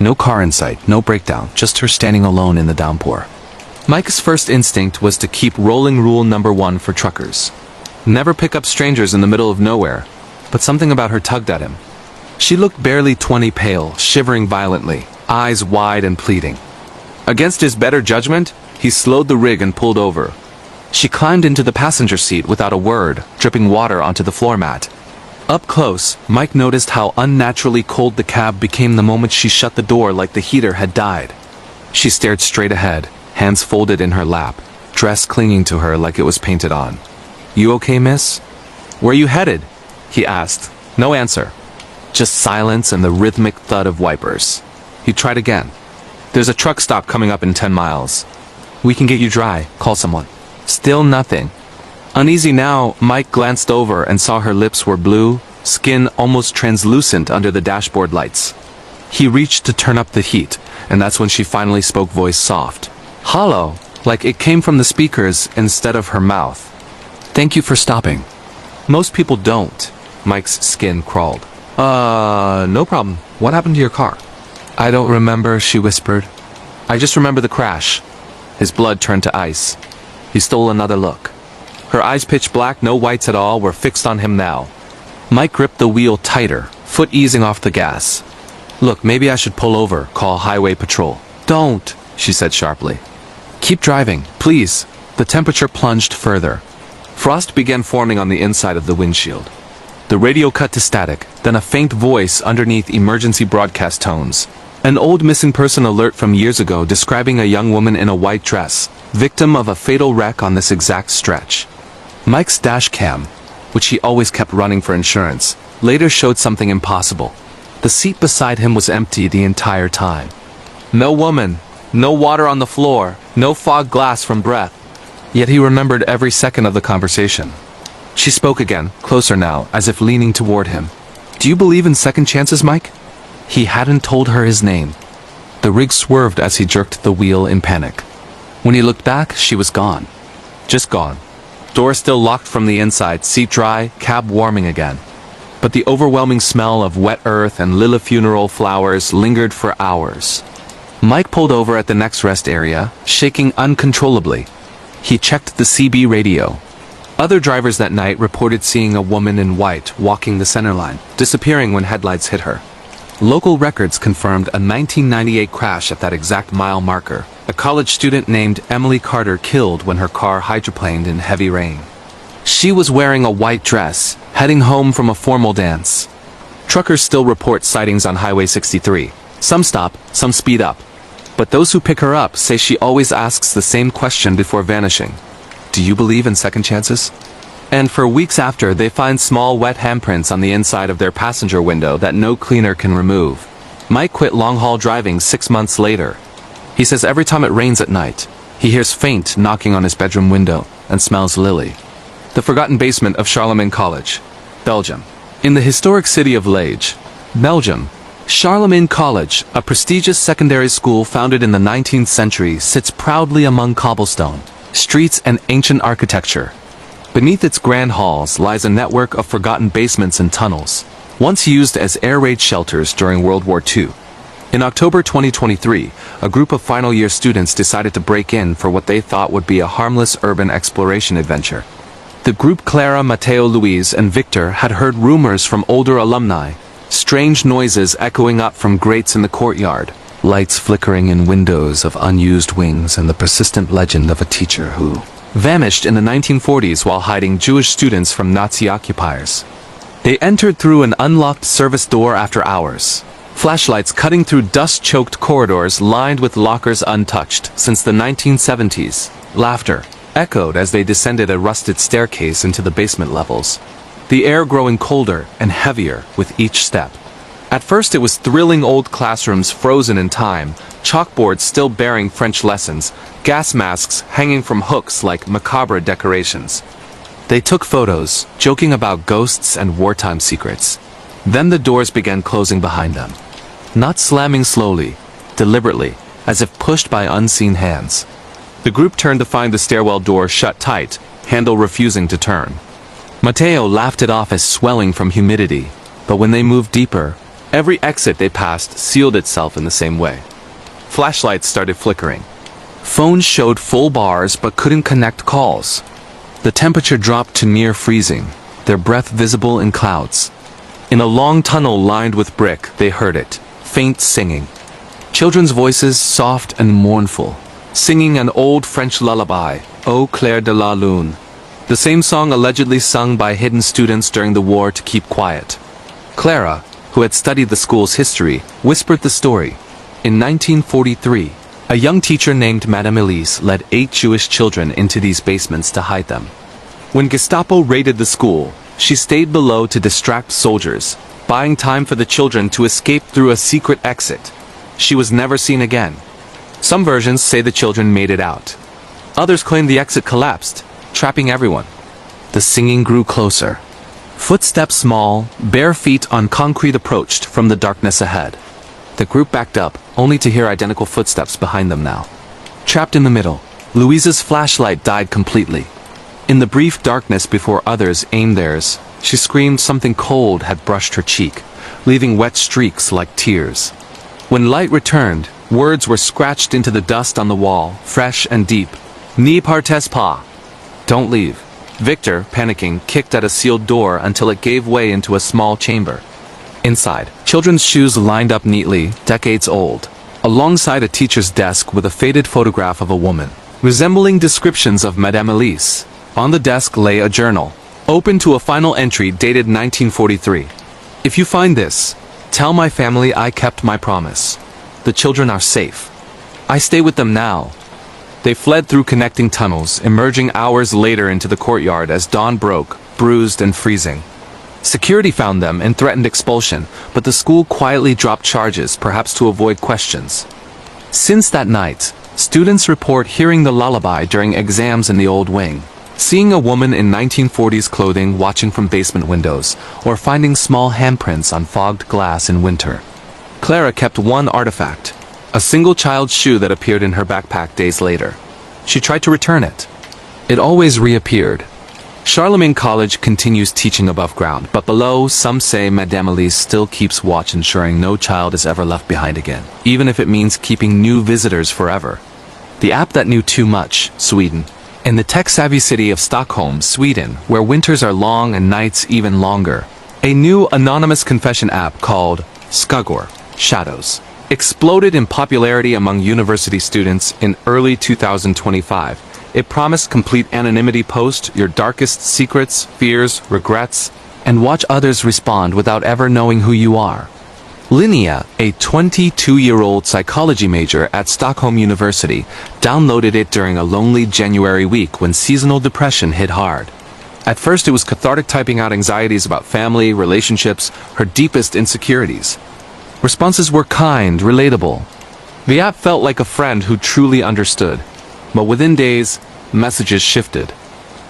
No car in sight, no breakdown, just her standing alone in the downpour. Mike's first instinct was to keep rolling rule number 1 for truckers. Never pick up strangers in the middle of nowhere, but something about her tugged at him. She looked barely 20, pale, shivering violently, eyes wide and pleading. Against his better judgment, he slowed the rig and pulled over. She climbed into the passenger seat without a word, dripping water onto the floor mat. Up close, Mike noticed how unnaturally cold the cab became the moment she shut the door, like the heater had died. She stared straight ahead, hands folded in her lap, dress clinging to her like it was painted on. "You okay, miss?" "Where you headed?" he asked. No answer. Just silence and the rhythmic thud of wipers. He tried again. "There's a truck stop coming up in 10 miles. We can get you dry, call someone." Still nothing. Uneasy now, Mike glanced over and saw her lips were blue, skin almost translucent under the dashboard lights. He reached to turn up the heat, and that's when she finally spoke, voice soft. Hollow, like it came from the speakers instead of her mouth. "Thank you for stopping." "Most people don't." Mike's skin crawled. No problem. What happened to your car?" "I don't remember," she whispered. "I just remember the crash." His blood turned to ice. He stole another look. Her eyes, pitch black, no whites at all, were fixed on him now. Mike gripped the wheel tighter, foot easing off the gas. "Look, maybe I should pull over, call highway patrol." "Don't," she said sharply. "Keep driving, please." The temperature plunged further. Frost began forming on the inside of the windshield. The radio cut to static, then a faint voice underneath emergency broadcast tones. An old missing person alert from years ago describing a young woman in a white dress, victim of a fatal wreck on this exact stretch. Mike's dash cam, which he always kept running for insurance, later showed something impossible. The seat beside him was empty the entire time. No woman, no water on the floor, no fog glass from breath. Yet he remembered every second of the conversation. She spoke again, closer now, as if leaning toward him. "Do you believe in second chances, Mike?" He hadn't told her his name. The rig swerved as he jerked the wheel in panic. When he looked back, she was gone. Just gone. Door still locked from the inside, seat dry, cab warming again. But the overwhelming smell of wet earth and lily funeral flowers lingered for hours. Mike pulled over at the next rest area, shaking uncontrollably. He checked the CB radio. Other drivers that night reported seeing a woman in white walking the center line, disappearing when headlights hit her. Local records confirmed a 1998 crash at that exact mile marker. A college student named Emily Carter killed when her car hydroplaned in heavy rain. She was wearing a white dress, heading home from a formal dance. Truckers still report sightings on Highway 63. Some stop, some speed up. But those who pick her up say she always asks the same question before vanishing. "Do you believe in second chances?" And for weeks after, they find small wet handprints on the inside of their passenger window that no cleaner can remove. Mike quit long-haul driving 6 months later. He says every time it rains at night, he hears faint knocking on his bedroom window and smells lily. The forgotten basement of Charlemagne College, Belgium. In the historic city of Liège, Belgium, Charlemagne College, a prestigious secondary school founded in the 19th century, sits proudly among cobblestone, streets and ancient architecture. Beneath its grand halls lies a network of forgotten basements and tunnels, once used as air raid shelters during World War II. In October 2023, a group of final-year students decided to break in for what they thought would be a harmless urban exploration adventure. The group, Clara, Mateo, Luis, and Victor, had heard rumors from older alumni, strange noises echoing up from grates in the courtyard, lights flickering in windows of unused wings, and the persistent legend of a teacher who vanished in the 1940s while hiding Jewish students from Nazi occupiers. They entered through an unlocked service door after hours. Flashlights cutting through dust-choked corridors lined with lockers untouched since the 1970s. Laughter echoed as they descended a rusted staircase into the basement levels, the air growing colder and heavier with each step. At first it was thrilling: old classrooms frozen in time, chalkboards still bearing French lessons, gas masks hanging from hooks like macabre decorations. They took photos, joking about ghosts and wartime secrets. Then the doors began closing behind them. Not slamming slowly, deliberately, as if pushed by unseen hands. The group turned to find the stairwell door shut tight, handle refusing to turn. Mateo laughed it off as swelling from humidity, but when they moved deeper, every exit they passed sealed itself in the same way. Flashlights started flickering. Phones showed full bars but couldn't connect calls. The temperature dropped to near freezing, their breath visible in clouds. In a long tunnel lined with brick, they heard it, faint singing. Children's voices, soft and mournful, singing an old French lullaby, Au clair de la lune. The same song allegedly sung by hidden students during the war to keep quiet. Clara, who had studied the school's history, whispered the story. In 1943, a young teacher named Madame Elise led 8 Jewish children into these basements to hide them. When Gestapo raided the school, she stayed below to distract soldiers, buying time for the children to escape through a secret exit. She was never seen again. Some versions say the children made it out. Others claim the exit collapsed, trapping everyone. The singing grew closer. Footsteps small, bare feet on concrete approached from the darkness ahead. The group backed up, only to hear identical footsteps behind them now. Trapped in the middle, Louise's flashlight died completely. In the brief darkness before others aimed theirs, she screamed something cold had brushed her cheek, leaving wet streaks like tears. When light returned, words were scratched into the dust on the wall, fresh and deep. Ne partes pas. Don't leave. Victor, panicking, kicked at a sealed door until it gave way into a small chamber. Inside, children's shoes lined up neatly, decades old, alongside a teacher's desk with a faded photograph of a woman, resembling descriptions of Madame Elise. On the desk lay a journal, open to a final entry dated 1943. If you find this, tell my family I kept my promise. The children are safe. I stay with them now. They fled through connecting tunnels, emerging hours later into the courtyard as dawn broke, bruised and freezing. Security found them and threatened expulsion, but the school quietly dropped charges, perhaps to avoid questions. Since that night, students report hearing the lullaby during exams in the old wing, seeing a woman in 1940s clothing watching from basement windows, or finding small handprints on fogged glass in winter. Clara kept one artifact, a single child's shoe that appeared in her backpack days later. She tried to return it. It always reappeared. Charlemagne College continues teaching above ground, but below, some say Madame Elise still keeps watch, ensuring no child is ever left behind again, even if it means keeping new visitors forever. The app that knew too much, Sweden. In the tech-savvy city of Stockholm, Sweden, where winters are long and nights even longer, a new anonymous confession app called Skuggor, Shadows, exploded in popularity among university students in early 2025. It promised complete anonymity. Post your darkest secrets, fears, regrets, and watch others respond without ever knowing who you are. Linnea, a 22-year-old psychology major at Stockholm University, downloaded it during a lonely January week when seasonal depression hit hard. At first it was cathartic, typing out anxieties about family, relationships, her deepest insecurities. Responses were kind, relatable. The app felt like a friend who truly understood. But within days, messages shifted.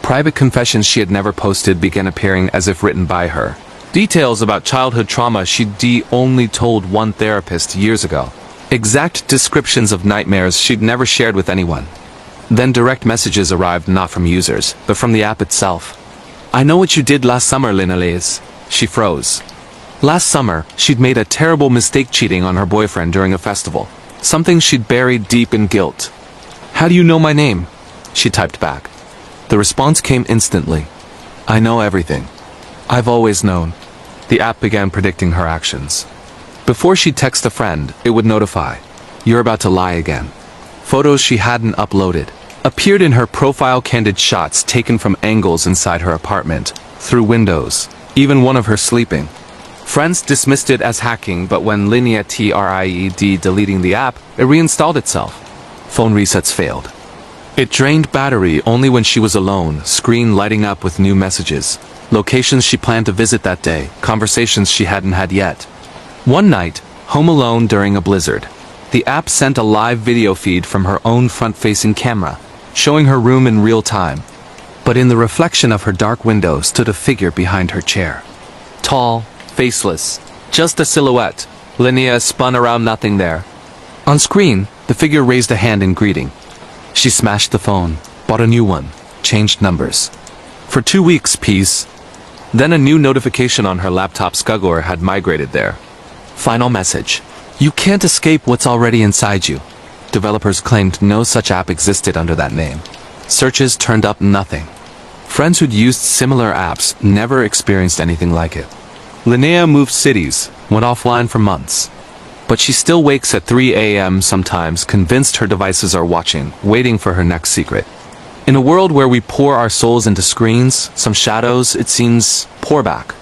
Private confessions she had never posted began appearing as if written by her. Details about childhood trauma she'd only told one therapist years ago. Exact descriptions of nightmares she'd never shared with anyone. Then direct messages arrived, not from users, but from the app itself. I know what you did last summer, Linnea. She froze. Last summer, she'd made a terrible mistake cheating on her boyfriend during a festival. Something she'd buried deep in guilt. How do you know my name? She typed back. The response came instantly. I know everything. I've always known. The app began predicting her actions. Before she'd text a friend, it would notify. You're about to lie again. Photos she hadn't uploaded appeared in her profile, candid shots taken from angles inside her apartment, through windows, even one of her sleeping. Friends dismissed it as hacking, but when Linnea tried deleting the app, it reinstalled itself. Phone resets failed. It drained battery only when she was alone, screen lighting up with new messages. Locations she planned to visit that day, conversations she hadn't had yet. One night, home alone during a blizzard, the app sent a live video feed from her own front-facing camera, showing her room in real time. But in the reflection of her dark window stood a figure behind her chair. Tall, faceless, just a silhouette. Linnea spun around, nothing there. On screen, the figure raised a hand in greeting. She smashed the phone, bought a new one, changed numbers. For 2 weeks, peace. Then a new notification on her laptop. Skuggor had migrated there. Final message. You can't escape what's already inside you. Developers claimed no such app existed under that name. Searches turned up nothing. Friends who'd used similar apps never experienced anything like it. Linnea moved cities, went offline for months. But she still wakes at 3 a.m. sometimes, convinced her devices are watching, waiting for her next secret. In a world where we pour our souls into screens, some shadows, it seems, pour back.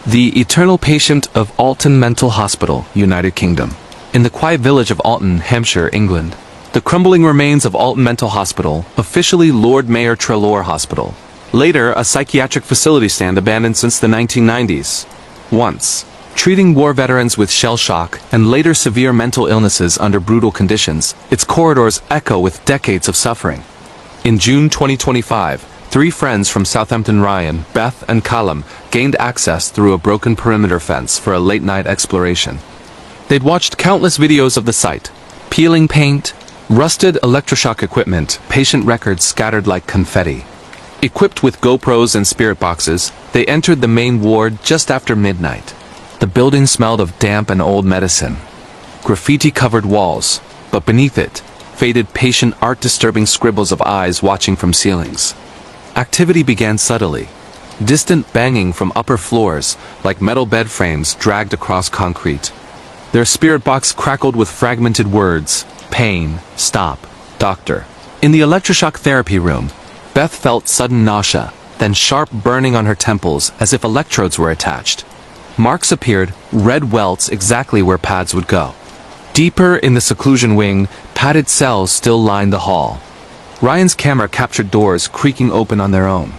The eternal patient of Alton Mental Hospital, United Kingdom. In the quiet village of Alton, Hampshire, England, the crumbling remains of Alton Mental Hospital, officially Lord Mayor Treloar Hospital. Later, a psychiatric facility stand abandoned since the 1990s. Once, treating war veterans with shell shock and later severe mental illnesses under brutal conditions, its corridors echo with decades of suffering. In June 2025, 3 friends from Southampton, Ryan, Beth and Callum, gained access through a broken perimeter fence for a late-night exploration. They'd watched countless videos of the site, peeling paint, rusted electroshock equipment, patient records scattered like confetti. Equipped with GoPros and spirit boxes, they entered the main ward just after midnight. The building smelled of damp and old medicine. Graffiti-covered walls, but beneath it, faded patient art-disturbing scribbles of eyes watching from ceilings. Activity began subtly. Distant banging from upper floors, like metal bed frames dragged across concrete. Their spirit box crackled with fragmented words. Pain, stop, doctor. In the electroshock therapy room, Beth felt sudden nausea, then sharp burning on her temples as if electrodes were attached. Marks appeared, red welts exactly where pads would go. Deeper in the seclusion wing, padded cells still lined the hall. Ryan's camera captured doors creaking open on their own.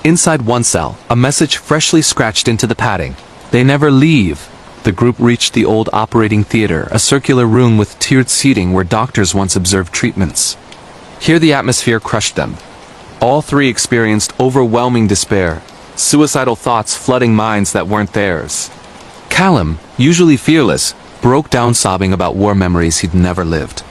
Inside one cell, a message freshly scratched into the padding. They never leave. The group reached the old operating theater, a circular room with tiered seating where doctors once observed treatments. Here the atmosphere crushed them. All 3 experienced overwhelming despair, suicidal thoughts flooding minds that weren't theirs. Callum, usually fearless, broke down sobbing about war memories he'd never lived.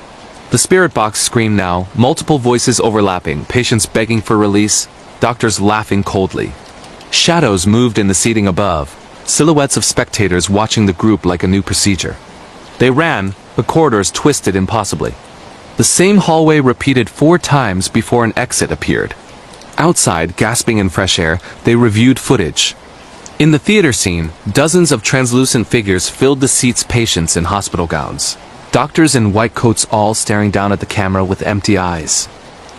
The spirit box screamed now, multiple voices overlapping, patients begging for release, doctors laughing coldly. Shadows moved in the seating above, silhouettes of spectators watching the group like a new procedure. They ran, the corridors twisted impossibly. The same hallway repeated 4 times before an exit appeared. Outside, gasping in fresh air, they reviewed footage. In the theater scene, dozens of translucent figures filled the seats, patients in hospital gowns. Doctors in white coats all staring down at the camera with empty eyes.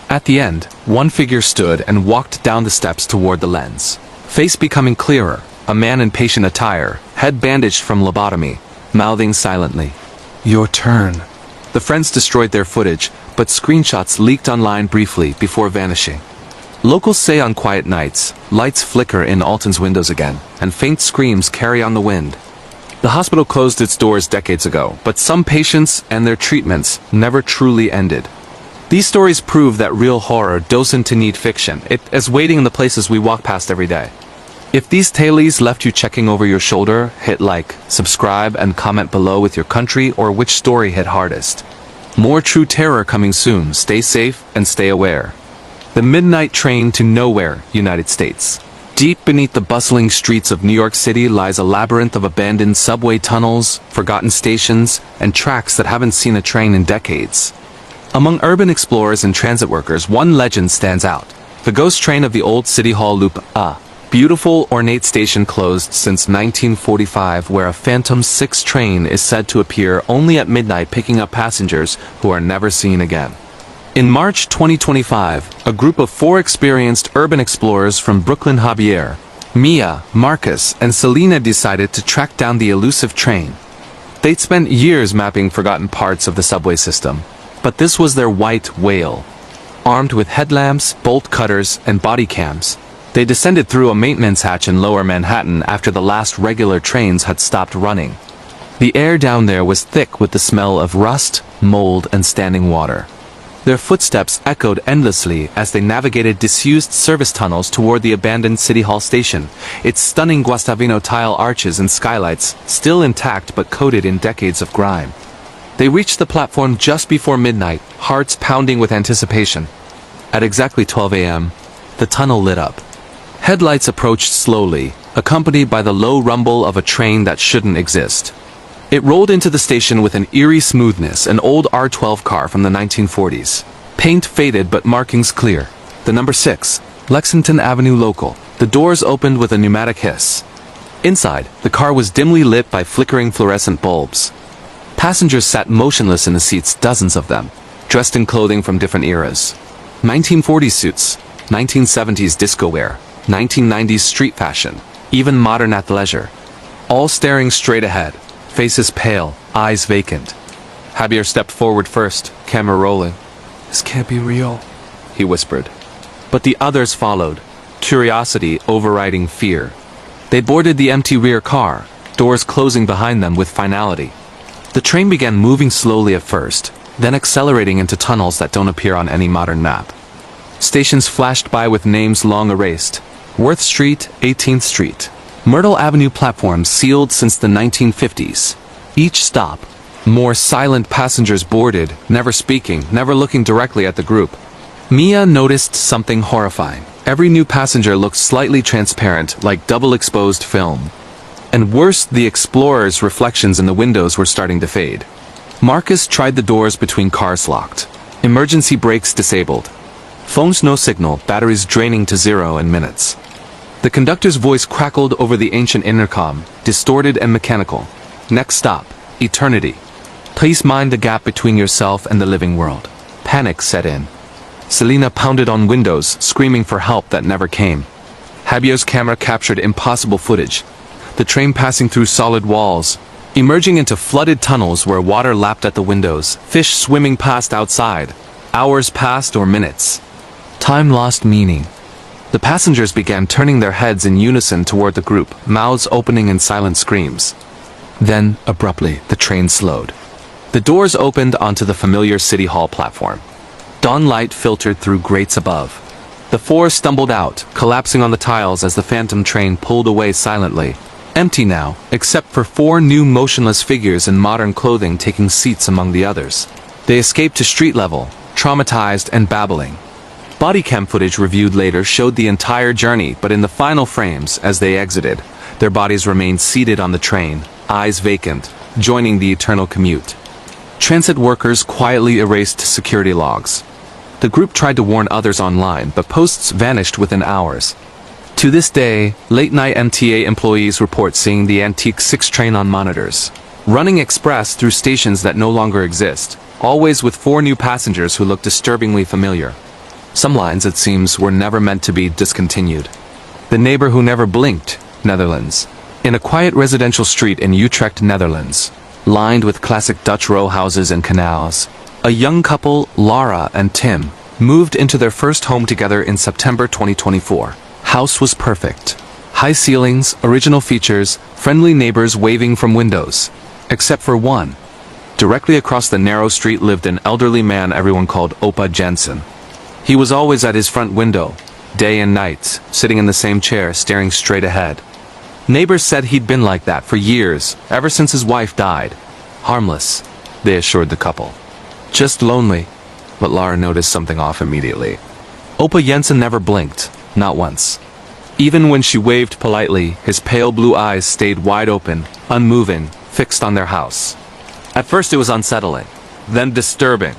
At the end, one figure stood and walked down the steps toward the lens. Face becoming clearer, a man in patient attire, head bandaged from lobotomy, mouthing silently. Your turn. The friends destroyed their footage, but screenshots leaked online briefly before vanishing. Locals say on quiet nights, lights flicker in Alton's windows again, and faint screams carry on the wind. The hospital closed its doors decades ago, but some patients and their treatments never truly ended. These stories prove that real horror doesn't need fiction. It is waiting in the places we walk past every day. If these tales left you checking over your shoulder, hit like, subscribe, and comment below with your country or which story hit hardest. More true terror coming soon. Stay safe and stay aware. The midnight train to nowhere, United States. Deep beneath the bustling streets of New York City lies a labyrinth of abandoned subway tunnels, forgotten stations, and tracks that haven't seen a train in decades. Among urban explorers and transit workers, one legend stands out. The ghost train of the old City Hall Loop, a beautiful, ornate station closed since 1945, where a Phantom 6 train is said to appear only at midnight, picking up passengers who are never seen again. In March 2025, a group of 4 experienced urban explorers from Brooklyn, Javier, Mia, Marcus, and Selena decided to track down the elusive train. They'd spent years mapping forgotten parts of the subway system, but this was their white whale. Armed with headlamps, bolt cutters, and body cams, they descended through a maintenance hatch in Lower Manhattan after the last regular trains had stopped running. The air down there was thick with the smell of rust, mold, and standing water. Their footsteps echoed endlessly as they navigated disused service tunnels toward the abandoned City Hall station, its stunning Guastavino tile arches and skylights still intact but coated in decades of grime. They reached the platform just before midnight, hearts pounding with anticipation. At exactly 12 a.m., the tunnel lit up. Headlights approached slowly, accompanied by the low rumble of a train that shouldn't exist. It rolled into the station with an eerie smoothness, an old R12 car from the 1940s. Paint faded but markings clear. The number 6, Lexington Avenue Local. The doors opened with a pneumatic hiss. Inside, the car was dimly lit by flickering fluorescent bulbs. Passengers sat motionless in the seats, dozens of them, dressed in clothing from different eras. 1940s suits, 1970s disco wear, 1990s street fashion, even modern athleisure. All staring straight ahead, faces pale, eyes vacant. Javier stepped forward first, camera rolling. "This can't be real," he whispered. But the others followed, curiosity overriding fear. They boarded the empty rear car, doors closing behind them with finality. The train began moving slowly at first, then accelerating into tunnels that don't appear on any modern map. Stations flashed by with names long erased. Worth Street, 18th Street. Myrtle Avenue platforms sealed since the 1950s. Each stop, more silent passengers boarded, never speaking, never looking directly at the group. Mia noticed something horrifying. Every new passenger looked slightly transparent, like double-exposed film. And worse, the explorers' reflections in the windows were starting to fade. Marcus tried the doors between cars locked. Emergency brakes disabled. Phones no signal, batteries draining to zero in minutes. The conductor's voice crackled over the ancient intercom, distorted and mechanical. "Next stop, eternity. Please mind the gap between yourself and the living world." Panic set in. Selena pounded on windows, screaming for help that never came. Javier's camera captured impossible footage. The train passing through solid walls, emerging into flooded tunnels where water lapped at the windows, fish swimming past outside. Hours passed or minutes. Time lost meaning. The passengers began turning their heads in unison toward the group, mouths opening in silent screams. Then, abruptly, the train slowed. The doors opened onto the familiar City Hall platform. Dawn light filtered through grates above. The four stumbled out, collapsing on the tiles as the phantom train pulled away silently. Empty now, except for four new motionless figures in modern clothing taking seats among the others. They escaped to street level, traumatized and babbling. Body cam footage reviewed later showed the entire journey, but in the final frames, as they exited, their bodies remained seated on the train, eyes vacant, joining the eternal commute. Transit workers quietly erased security logs. The group tried to warn others online, but posts vanished within hours. To this day, late-night MTA employees report seeing the antique 6 train on monitors, running express through stations that no longer exist, always with 4 new passengers who look disturbingly familiar. Some lines, it seems, were never meant to be discontinued. The neighbor who never blinked, Netherlands. In a quiet residential street in Utrecht, Netherlands, lined with classic Dutch row houses and canals, a young couple, Lara and Tim, moved into their first home together in September 2024. House was perfect. High ceilings, original features, friendly neighbors waving from windows. Except for one. Directly across the narrow street lived an elderly man everyone called Opa Jensen. He was always at his front window, day and night, sitting in the same chair, staring straight ahead. Neighbors said he'd been like that for years, ever since his wife died. Harmless, they assured the couple. Just lonely, but Lara noticed something off immediately. Opa Jensen never blinked, not once. Even when she waved politely, his pale blue eyes stayed wide open, unmoving, fixed on their house. At first it was unsettling, then disturbing.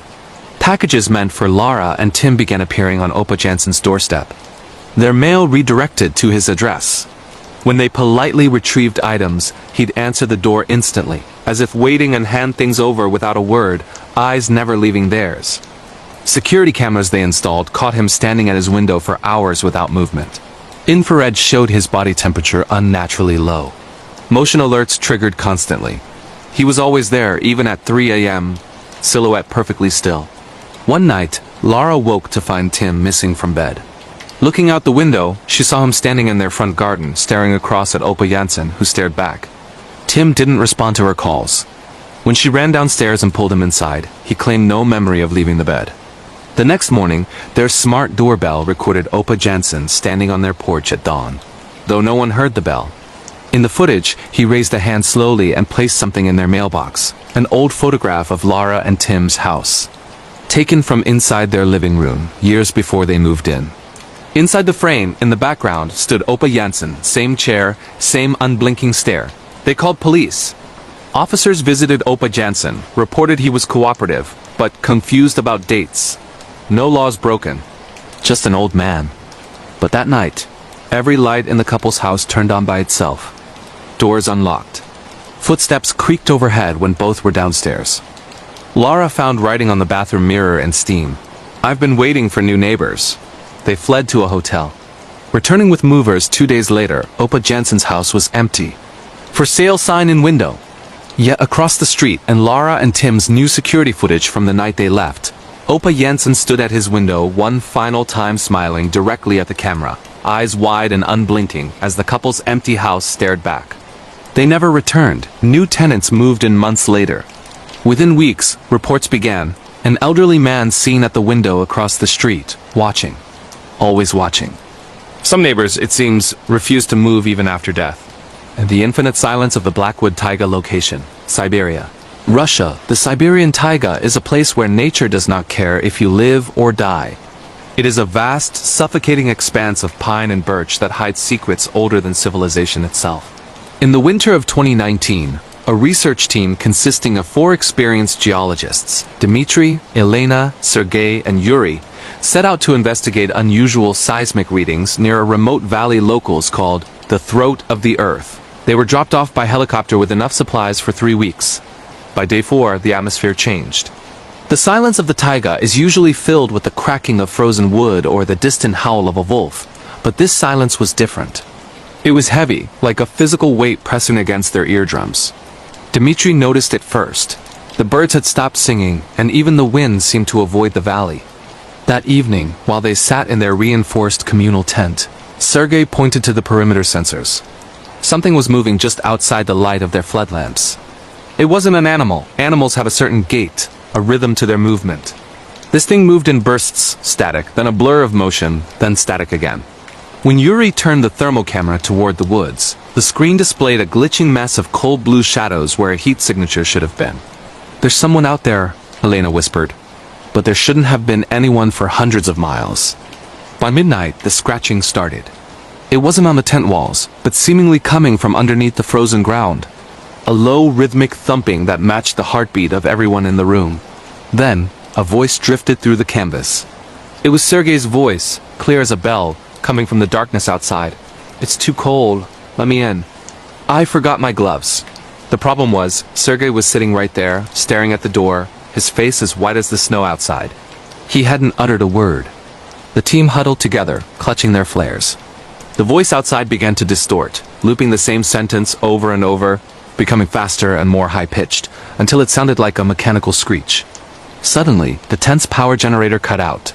Packages meant for Lara and Tim began appearing on Opa Jensen's doorstep. Their mail redirected to his address. When they politely retrieved items, he'd answer the door instantly, as if waiting and hand things over without a word, eyes never leaving theirs. Security cameras they installed caught him standing at his window for hours without movement. Infrared showed his body temperature unnaturally low. Motion alerts triggered constantly. He was always there, even at 3 a.m., silhouette perfectly still. One night, Lara woke to find Tim missing from bed. Looking out the window, she saw him standing in their front garden, staring across at Opa Jensen, who stared back. Tim didn't respond to her calls. When she ran downstairs and pulled him inside, he claimed no memory of leaving the bed. The next morning, their smart doorbell recorded Opa Jensen standing on their porch at dawn, though no one heard the bell. In the footage, he raised a hand slowly and placed something in their mailbox, an old photograph of Lara and Tim's house, taken from inside their living room, years before they moved in. Inside the frame, in the background, stood Opa Jensen, same chair, same unblinking stare. They called police. Officers visited Opa Jensen, reported he was cooperative, but confused about dates. No laws broken, just an old man. But that night, every light in the couple's house turned on by itself. Doors unlocked. Footsteps creaked overhead when both were downstairs. Lara found writing on the bathroom mirror and steam. I've been waiting for new neighbors. They fled to a hotel. Returning with movers 2 days later, Opa Jensen's house was empty. For sale sign in window. Yet across the street and Lara and Tim's new security footage from the night they left, Opa Jensen stood at his window one final time smiling directly at the camera, eyes wide and unblinking as the couple's empty house stared back. They never returned. New tenants moved in months later. Within weeks, reports began. An elderly man seen at the window across the street, watching. Always watching. Some neighbors, it seems, refused to move even after death. And the infinite silence of the Blackwood Taiga location, Siberia. Russia, the Siberian taiga is a place where nature does not care if you live or die. It is a vast, suffocating expanse of pine and birch that hides secrets older than civilization itself. In the winter of 2019, a research team consisting of 4 experienced geologists, Dmitry, Elena, Sergei, and Yuri, set out to investigate unusual seismic readings near a remote valley locals called the Throat of the Earth. They were dropped off by helicopter with enough supplies for 3 weeks. By day 4, the atmosphere changed. The silence of the taiga is usually filled with the cracking of frozen wood or the distant howl of a wolf, but this silence was different. It was heavy, like a physical weight pressing against their eardrums. Dmitry noticed it first. The birds had stopped singing, and even the wind seemed to avoid the valley. That evening, while they sat in their reinforced communal tent, Sergei pointed to the perimeter sensors. Something was moving just outside the light of their floodlamps. It wasn't an animal. Animals have a certain gait, a rhythm to their movement. This thing moved in bursts, static, then a blur of motion, then static again. When Yuri turned the thermal camera toward the woods, the screen displayed a glitching mess of cold blue shadows where a heat signature should have been. "There's someone out there," Elena whispered. But there shouldn't have been anyone for hundreds of miles. By midnight, the scratching started. It wasn't on the tent walls, but seemingly coming from underneath the frozen ground. A low, rhythmic thumping that matched the heartbeat of everyone in the room. Then, a voice drifted through the canvas. It was Sergei's voice, clear as a bell, coming from the darkness outside. "It's too cold. Let me in." I forgot my gloves. The problem was, Sergei was sitting right there, staring at the door, his face as white as the snow outside. He hadn't uttered a word. The team huddled together, clutching their flares. The voice outside began to distort, looping the same sentence over and over, becoming faster and more high-pitched, until it sounded like a mechanical screech. Suddenly, the tent's power generator cut out.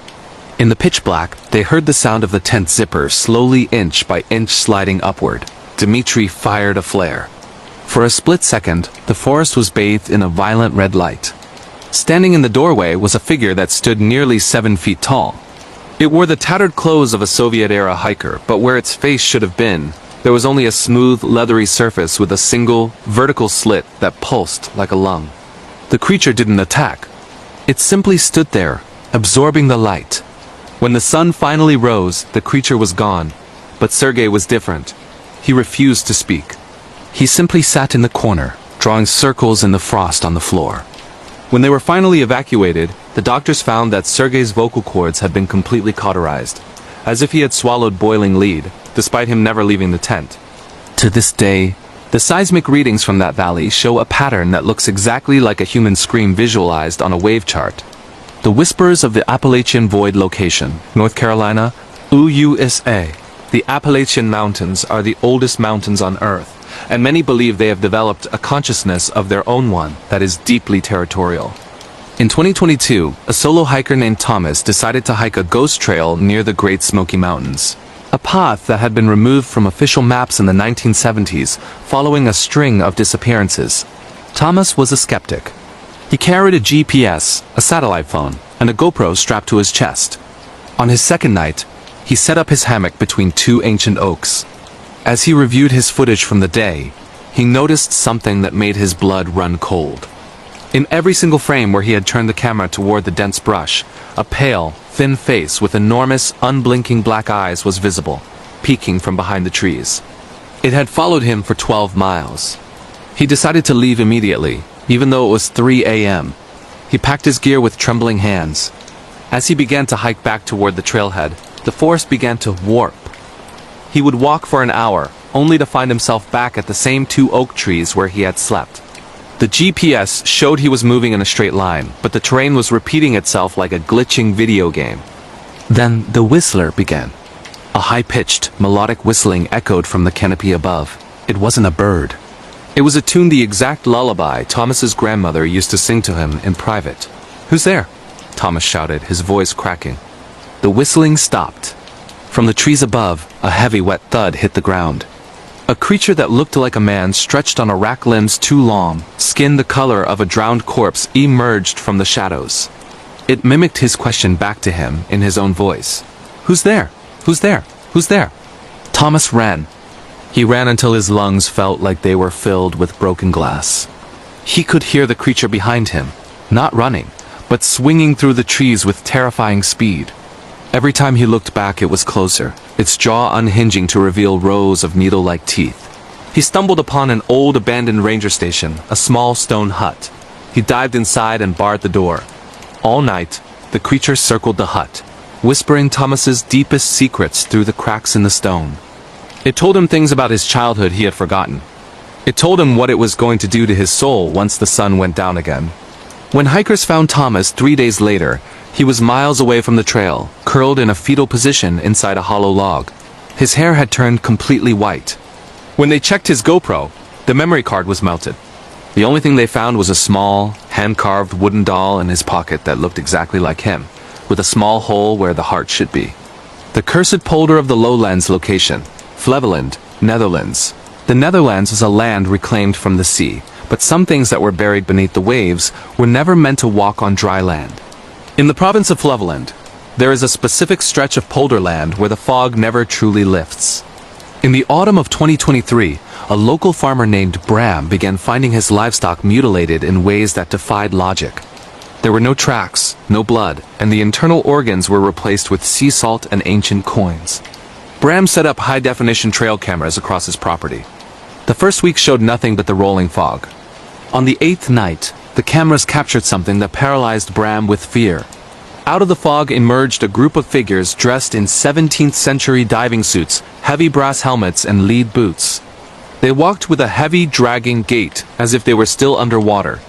In the pitch black, they heard the sound of the tent zipper slowly inch by inch sliding upward. Dmitry fired a flare. For a split second, the forest was bathed in a violent red light. Standing in the doorway was a figure that stood nearly 7 feet tall. It wore the tattered clothes of a Soviet-era hiker, but where its face should have been, there was only a smooth, leathery surface with a single, vertical slit that pulsed like a lung. The creature didn't attack. It simply stood there, absorbing the light. When the sun finally rose, the creature was gone. But Sergei was different. He refused to speak. He simply sat in the corner, drawing circles in the frost on the floor. When they were finally evacuated, the doctors found that Sergei's vocal cords had been completely cauterized, as if he had swallowed boiling lead, despite him never leaving the tent. To this day, the seismic readings from that valley show a pattern that looks exactly like a human scream visualized on a wave chart. The Whispers of the Appalachian Void location, North Carolina, USA. The Appalachian Mountains are the oldest mountains on Earth, and many believe they have developed a consciousness of their own one that is deeply territorial. In 2022, a solo hiker named Thomas decided to hike a ghost trail near the Great Smoky Mountains, a path that had been removed from official maps in the 1970s following a string of disappearances. Thomas was a skeptic. He carried a GPS, a satellite phone, and a GoPro strapped to his chest. On his second night, he set up his hammock between 2 ancient oaks. As he reviewed his footage from the day, he noticed something that made his blood run cold. In every single frame where he had turned the camera toward the dense brush, a pale, thin face with enormous, unblinking black eyes was visible, peeking from behind the trees. It had followed him for 12 miles. He decided to leave immediately, even though it was 3 a.m. He packed his gear with trembling hands. As he began to hike back toward the trailhead, the forest began to warp. He would walk for an hour, only to find himself back at the same 2 oak trees where he had slept. The GPS showed he was moving in a straight line, but the terrain was repeating itself like a glitching video game. Then the whistler began. A high-pitched, melodic whistling echoed from the canopy above. It wasn't a bird. It was a tune the exact lullaby Thomas's grandmother used to sing to him in private. "Who's there?" Thomas shouted, his voice cracking. The whistling stopped. From the trees above, a heavy wet thud hit the ground. A creature that looked like a man stretched on a rack limbs too long, skin the color of a drowned corpse, emerged from the shadows. It mimicked his question back to him in his own voice. "Who's there? Who's there? Who's there?" Thomas ran. He ran until his lungs felt like they were filled with broken glass. He could hear the creature behind him, not running, but swinging through the trees with terrifying speed. Every time he looked back, it was closer, its jaw unhinging to reveal rows of needle-like teeth. He stumbled upon an old abandoned ranger station, a small stone hut. He dived inside and barred the door. All night, the creature circled the hut, whispering Thomas's deepest secrets through the cracks in the stone. It told him things about his childhood he had forgotten. It told him what it was going to do to his soul once the sun went down again. When hikers found Thomas 3 days later, he was miles away from the trail, curled in a fetal position inside a hollow log. His hair had turned completely white. When they checked his GoPro, the memory card was melted. The only thing they found was a small, hand-carved wooden doll in his pocket that looked exactly like him, with a small hole where the heart should be. The cursed polder of the lowlands location, Flevoland, Netherlands. The Netherlands is a land reclaimed from the sea, but some things that were buried beneath the waves were never meant to walk on dry land. In the province of Flevoland, there is a specific stretch of polder land where the fog never truly lifts. In the autumn of 2023, a local farmer named Bram began finding his livestock mutilated in ways that defied logic. There were no tracks, no blood, and the internal organs were replaced with sea salt and ancient coins. Bram set up high-definition trail cameras across his property. The first week showed nothing but the rolling fog. On the 8th night, the cameras captured something that paralyzed Bram with fear. Out of the fog emerged a group of figures dressed in 17th century diving suits, heavy brass helmets, and lead boots. They walked with a heavy, dragging gait, as if they were still underwater.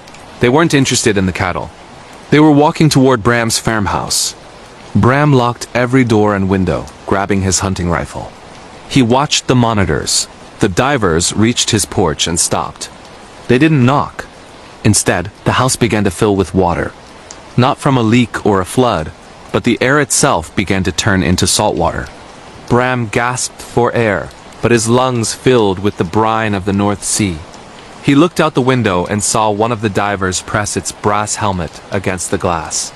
They weren't interested in the cattle. They were walking toward Bram's farmhouse. Bram locked every door and window, grabbing his hunting rifle. He watched the monitors. The divers reached his porch and stopped. They didn't knock. Instead, the house began to fill with water. Not from a leak or a flood, but the air itself began to turn into salt water. Bram gasped for air, but his lungs filled with the brine of the North Sea. He looked out the window and saw one of the divers press its brass helmet against the glass.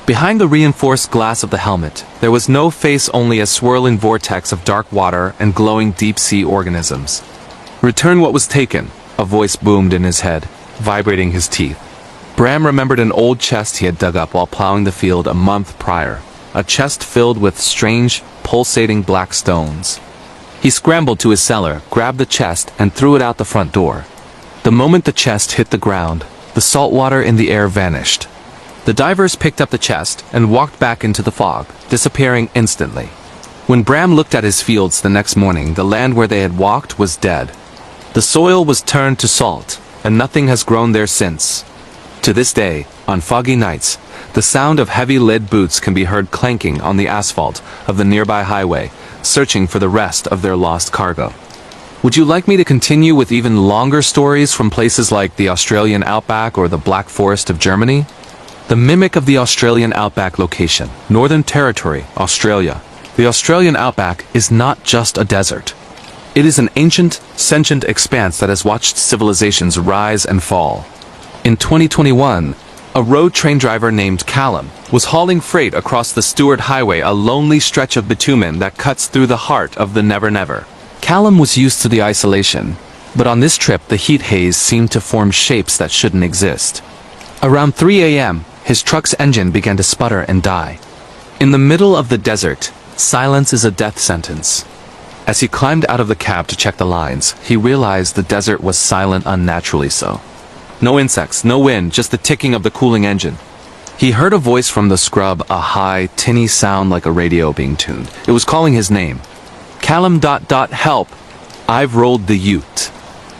Behind the reinforced glass of the helmet, there was no face, only a swirling vortex of dark water and glowing deep-sea organisms. "Return what was taken," a voice boomed in his head, vibrating his teeth. Bram remembered an old chest he had dug up while plowing the field a month prior, a chest filled with strange, pulsating black stones. He scrambled to his cellar, grabbed the chest, and threw it out the front door. The moment the chest hit the ground, the salt water in the air vanished. The divers picked up the chest and walked back into the fog, disappearing instantly. When Bram looked at his fields the next morning, the land where they had walked was dead. The soil was turned to salt, and nothing has grown there since. To this day, on foggy nights, the sound of heavy lead boots can be heard clanking on the asphalt of the nearby highway, searching for the rest of their lost cargo. Would you like me to continue with even longer stories from places like the Australian outback or the Black Forest of Germany? The mimic of the Australian outback location, Northern Territory, Australia. The Australian outback is not just a desert. It is an ancient, sentient expanse that has watched civilizations rise and fall. In 2021, a road train driver named Callum was hauling freight across the Stewart Highway, a lonely stretch of bitumen that cuts through the heart of the Never Never. Callum was used to the isolation, but on this trip the heat haze seemed to form shapes that shouldn't exist. Around 3 a.m., his truck's engine began to sputter and die. In the middle of the desert, silence is a death sentence. As he climbed out of the cab to check the lines, he realized the desert was silent unnaturally so. No insects, no wind, just the ticking of the cooling engine. He heard a voice from the scrub, a high, tinny sound like a radio being tuned. It was calling his name. Callum ... help. I've rolled the ute.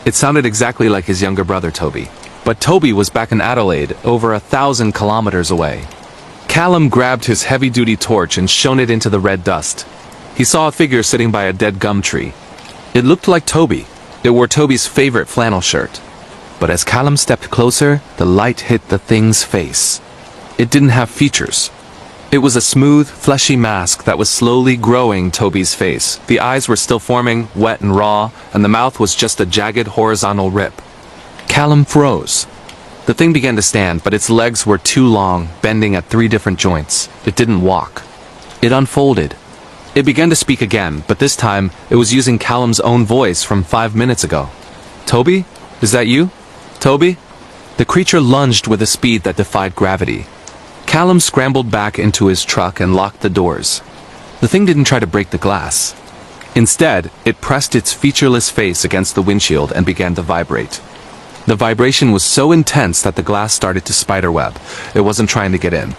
It sounded exactly like his younger brother Toby. But Toby was back in Adelaide, over 1,000 kilometers away. Callum grabbed his heavy-duty torch and shone it into the red dust. He saw a figure sitting by a dead gum tree. It looked like Toby. It wore Toby's favorite flannel shirt. But as Callum stepped closer, the light hit the thing's face. It didn't have features. It was a smooth, fleshy mask that was slowly growing Toby's face. The eyes were still forming, wet and raw, and the mouth was just a jagged horizontal rip. Callum froze. The thing began to stand, but its legs were too long, bending at 3 different joints. It didn't walk. It unfolded. It began to speak again, but this time, it was using Callum's own voice from 5 minutes ago. "Toby? Is that you? Toby?" The creature lunged with a speed that defied gravity. Callum scrambled back into his truck and locked the doors. The thing didn't try to break the glass. Instead, it pressed its featureless face against the windshield and began to vibrate. The vibration was so intense that the glass started to spiderweb. It wasn't trying to get in.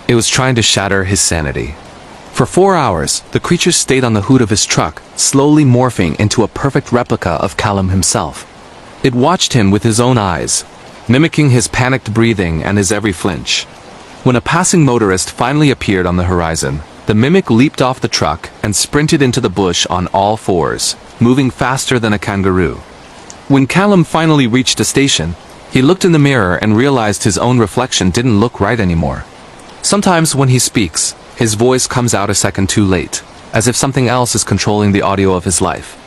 It was trying to shatter his sanity. For 4 hours, the creature stayed on the hood of his truck, slowly morphing into a perfect replica of Callum himself. It watched him with his own eyes, mimicking his panicked breathing and his every flinch. When a passing motorist finally appeared on the horizon, the mimic leaped off the truck and sprinted into the bush on all 4s, moving faster than a kangaroo. When Callum finally reached a station, he looked in the mirror and realized his own reflection didn't look right anymore. Sometimes when he speaks, his voice comes out a second too late, as if something else is controlling the audio of his life.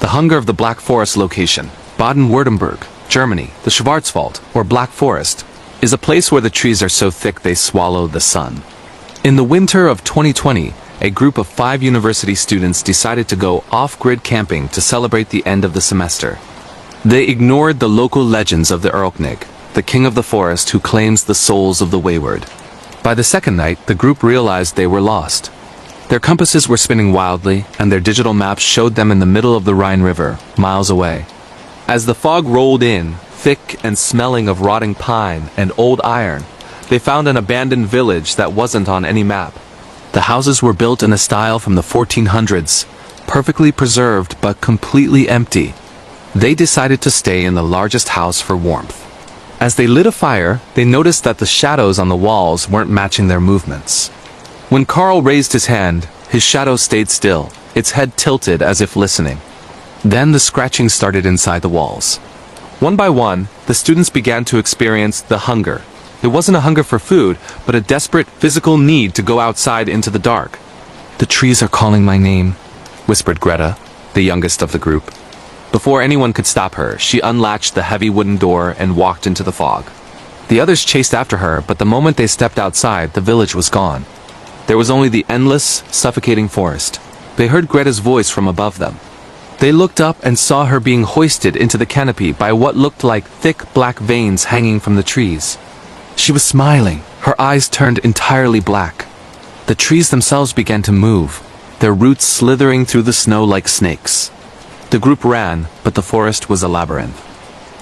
The hunger of the Black Forest location, Baden-Württemberg, Germany, the Schwarzwald, or Black Forest, is a place where the trees are so thick they swallow the sun. In the winter of 2020, a group of 5 university students decided to go off-grid camping to celebrate the end of the semester. They ignored the local legends of the Erlknig, the king of the forest who claims the souls of the wayward. By the second night, the group realized they were lost. Their compasses were spinning wildly, and their digital maps showed them in the middle of the Rhine River, miles away. As the fog rolled in, thick and smelling of rotting pine and old iron, they found an abandoned village that wasn't on any map. The houses were built in a style from the 1400s, perfectly preserved but completely empty. They decided to stay in the largest house for warmth. As they lit a fire, they noticed that the shadows on the walls weren't matching their movements. When Carl raised his hand, his shadow stayed still, its head tilted as if listening. Then the scratching started inside the walls. One by one, the students began to experience the hunger. It wasn't a hunger for food, but a desperate physical need to go outside into the dark. "The trees are calling my name," whispered Greta, the youngest of the group. Before anyone could stop her, she unlatched the heavy wooden door and walked into the fog. The others chased after her, but the moment they stepped outside, the village was gone. There was only the endless, suffocating forest. They heard Greta's voice from above them. They looked up and saw her being hoisted into the canopy by what looked like thick black veins hanging from the trees. She was smiling, her eyes turned entirely black. The trees themselves began to move, their roots slithering through the snow like snakes. The group ran, but the forest was a labyrinth.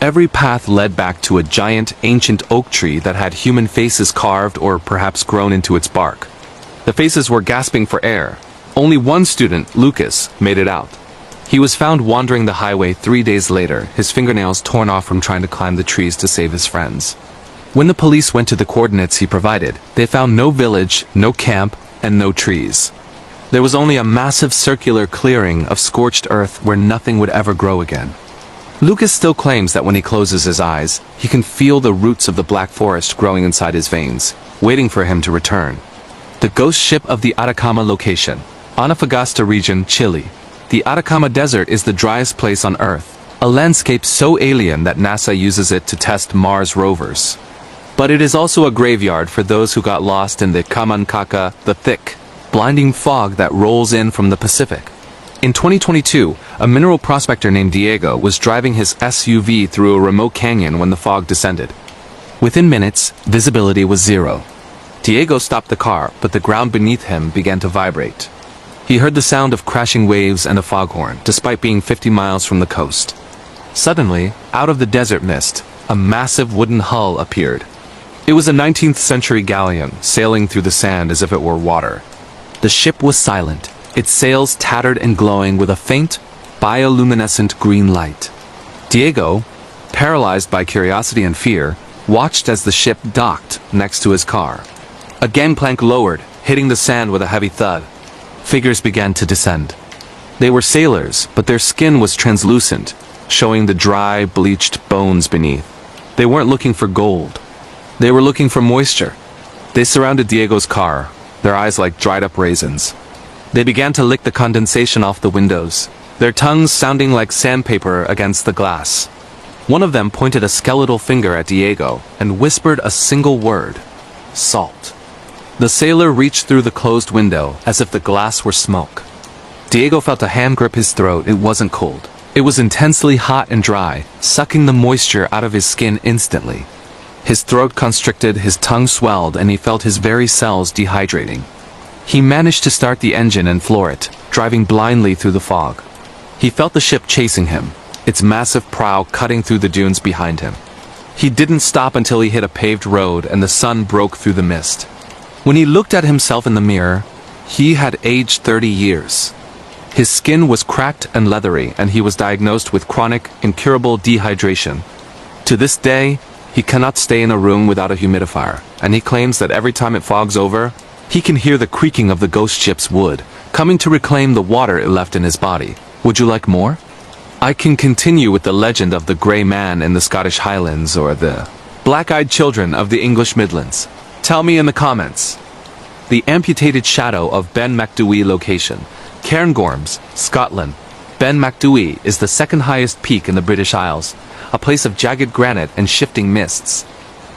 Every path led back to a giant, ancient oak tree that had human faces carved or perhaps grown into its bark. The faces were gasping for air. Only one student, Lucas, made it out. He was found wandering the highway 3 days later, his fingernails torn off from trying to climb the trees to save his friends. When the police went to the coordinates he provided, they found no village, no camp, and no trees. There was only a massive circular clearing of scorched earth where nothing would ever grow again. Lucas still claims that when he closes his eyes, he can feel the roots of the Black Forest growing inside his veins, waiting for him to return. The ghost ship of the Atacama location, Antofagasta region, Chile. The Atacama Desert is the driest place on Earth, a landscape so alien that NASA uses it to test Mars rovers. But it is also a graveyard for those who got lost in the Kamankaka, the thick, blinding fog that rolls in from the Pacific. In 2022, a mineral prospector named Diego was driving his SUV through a remote canyon when the fog descended. Within minutes, visibility was 0. Diego stopped the car, but the ground beneath him began to vibrate. He heard the sound of crashing waves and a foghorn, despite being 50 miles from the coast. Suddenly, out of the desert mist, a massive wooden hull appeared. It was a 19th century galleon, sailing through the sand as if it were water. The ship was silent, its sails tattered and glowing with a faint, bioluminescent green light. Diego, paralyzed by curiosity and fear, watched as the ship docked next to his car. A gangplank lowered, hitting the sand with a heavy thud. Figures began to descend. They were sailors, but their skin was translucent, showing the dry, bleached bones beneath. They weren't looking for gold. They were looking for moisture. They surrounded Diego's car, their eyes like dried-up raisins. They began to lick the condensation off the windows, their tongues sounding like sandpaper against the glass. One of them pointed a skeletal finger at Diego and whispered a single word: salt. The sailor reached through the closed window as if the glass were smoke. Diego felt a hand grip his throat. It wasn't cold. It was intensely hot and dry, sucking the moisture out of his skin instantly. His throat constricted, his tongue swelled, and he felt his very cells dehydrating. He managed to start the engine and floor it, driving blindly through the fog. He felt the ship chasing him, its massive prow cutting through the dunes behind him. He didn't stop until he hit a paved road and the sun broke through the mist. When he looked at himself in the mirror, he had aged 30 years. His skin was cracked and leathery, and he was diagnosed with chronic, incurable dehydration. To this day, he cannot stay in a room without a humidifier, and he claims that every time it fogs over, he can hear the creaking of the ghost ship's wood, coming to reclaim the water it left in his body. Would you like more? I can continue with the legend of the Grey Man in the Scottish Highlands or the Black-Eyed Children of the English Midlands. Tell me in the comments. The amputated shadow of Ben Macdui location. Cairngorms, Scotland. Ben Macdui is the second highest peak in the British Isles, a place of jagged granite and shifting mists.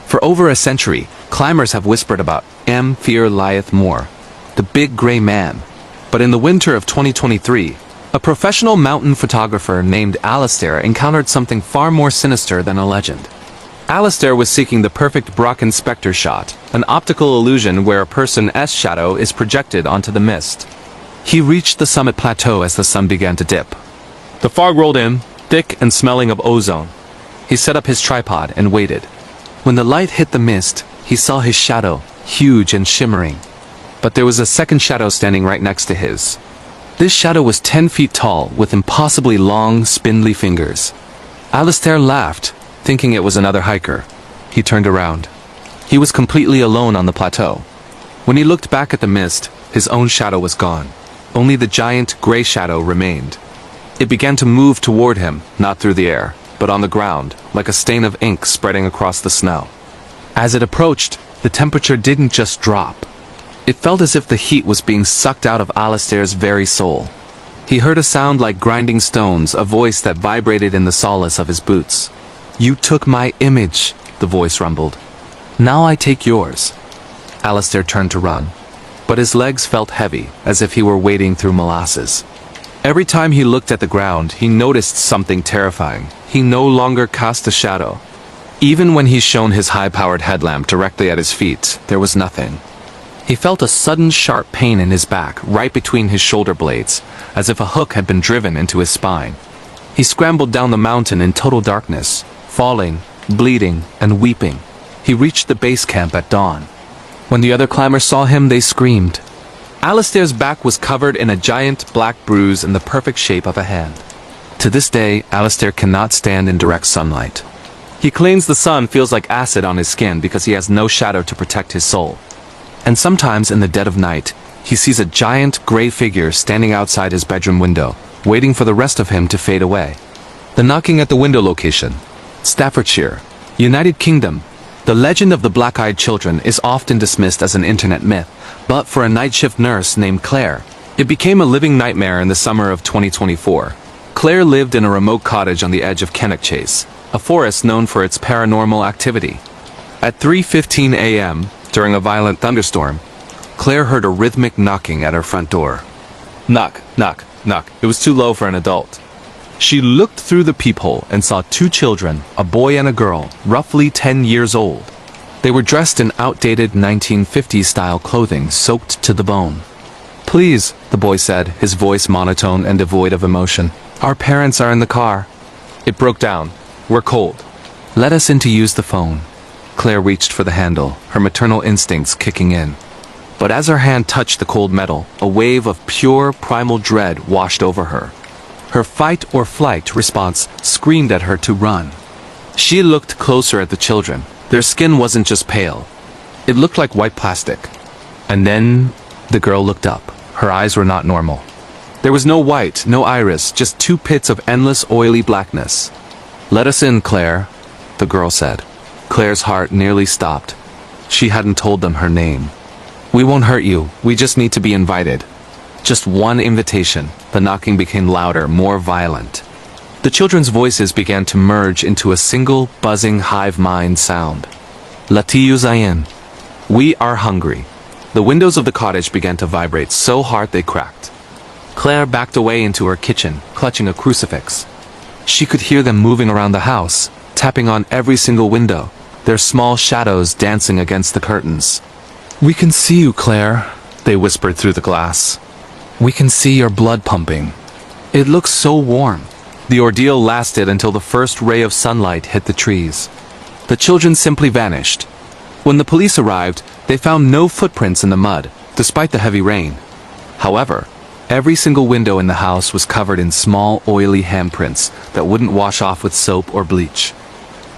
For over a century, climbers have whispered about Fear Lieth More, the Big Grey Man. But in the winter of 2023, a professional mountain photographer named Alistair encountered something far more sinister than a legend. Alistair was seeking the perfect Brocken Spectre shot, an optical illusion where a person's shadow is projected onto the mist. He reached the summit plateau as the sun began to dip. The fog rolled in, thick and smelling of ozone. He set up his tripod and waited. When the light hit the mist, he saw his shadow, huge and shimmering. But there was a second shadow standing right next to his. This shadow was 10 feet tall, with impossibly long, spindly fingers. Alistair laughed, thinking it was another hiker. He turned around. He was completely alone on the plateau. When he looked back at the mist, his own shadow was gone. Only the giant, gray shadow remained. It began to move toward him, not through the air, but on the ground, like a stain of ink spreading across the snow. As it approached, the temperature didn't just drop. It felt as if the heat was being sucked out of Alistair's very soul. He heard a sound like grinding stones, a voice that vibrated in the solace of his boots. "You took my image," the voice rumbled. "Now I take yours." Alistair turned to run, but his legs felt heavy, as if he were wading through molasses. Every time he looked at the ground, he noticed something terrifying. He no longer cast a shadow. Even when he shone his high-powered headlamp directly at his feet, there was nothing. He felt a sudden sharp pain in his back, right between his shoulder blades, as if a hook had been driven into his spine. He scrambled down the mountain in total darkness, falling, bleeding, and weeping. He reached the base camp at dawn. When the other climbers saw him, they screamed. Alistair's back was covered in a giant black bruise in the perfect shape of a hand. To this day, Alistair cannot stand in direct sunlight. He claims the sun feels like acid on his skin because he has no shadow to protect his soul. And sometimes in the dead of night, he sees a giant gray figure standing outside his bedroom window, waiting for the rest of him to fade away. The knocking at the window location. Staffordshire, United Kingdom. The legend of the black-eyed children is often dismissed as an internet myth, but for a night shift nurse named Claire, it became a living nightmare in the summer of 2024. Claire lived in a remote cottage on the edge of Kennock Chase, a forest known for its paranormal activity. At 3:15 a.m., during a violent thunderstorm, Claire heard a rhythmic knocking at her front door. Knock, knock, knock. It was too low for an adult. She looked through the peephole and saw two children, a boy and a girl, roughly 10 years old. They were dressed in outdated 1950s-style clothing, soaked to the bone. "Please," the boy said, his voice monotone and devoid of emotion. "Our parents are in the car." It broke down. "We're cold. Let us in to use the phone." Claire reached for the handle, her maternal instincts kicking in. But as her hand touched the cold metal, a wave of pure, primal dread washed over her. Her fight-or-flight response screamed at her to run. She looked closer at the children. Their skin wasn't just pale. It looked like white plastic. And then the girl looked up. Her eyes were not normal. There was no white, no iris, just two pits of endless oily blackness. "Let us in, Claire," the girl said. Claire's heart nearly stopped. She hadn't told them her name. "We won't hurt you. We just need to be invited." Just one invitation. The knocking became louder, more violent. The children's voices began to merge into a single, buzzing hive mind sound. "Latiyu Zayin. We are hungry." The windows of the cottage began to vibrate so hard they cracked. Claire backed away into her kitchen, clutching a crucifix. She could hear them moving around the house, tapping on every single window, their small shadows dancing against the curtains. "We can see you, Claire," they whispered through the glass. "We can see your blood pumping. It looks so warm." The ordeal lasted until the first ray of sunlight hit the trees. The children simply vanished. When the police arrived, they found no footprints in the mud, despite the heavy rain. However, every single window in the house was covered in small, oily handprints that wouldn't wash off with soap or bleach.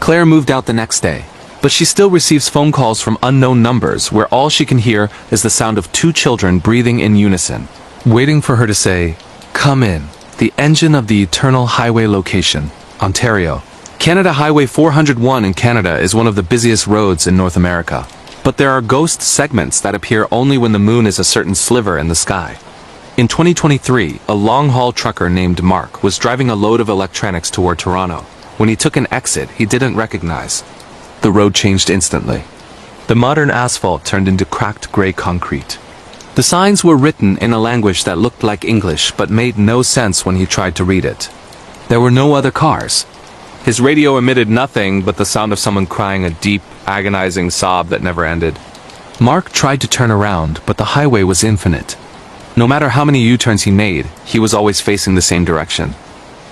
Claire moved out the next day, but she still receives phone calls from unknown numbers where all she can hear is the sound of two children breathing in unison, waiting for her to say, "Come in." The engine of the Eternal Highway location, Ontario. Canada Highway 401 in Canada is one of the busiest roads in North America. But there are ghost segments that appear only when the moon is a certain sliver in the sky. In 2023, a long-haul trucker named Mark was driving a load of electronics toward Toronto. When he took an exit he didn't recognize. The road changed instantly. The modern asphalt turned into cracked gray concrete. The signs were written in a language that looked like English but made no sense when he tried to read it. There were no other cars. His radio emitted nothing but the sound of someone crying a deep, agonizing sob that never ended. Mark tried to turn around, but the highway was infinite. No matter how many U-turns he made, he was always facing the same direction.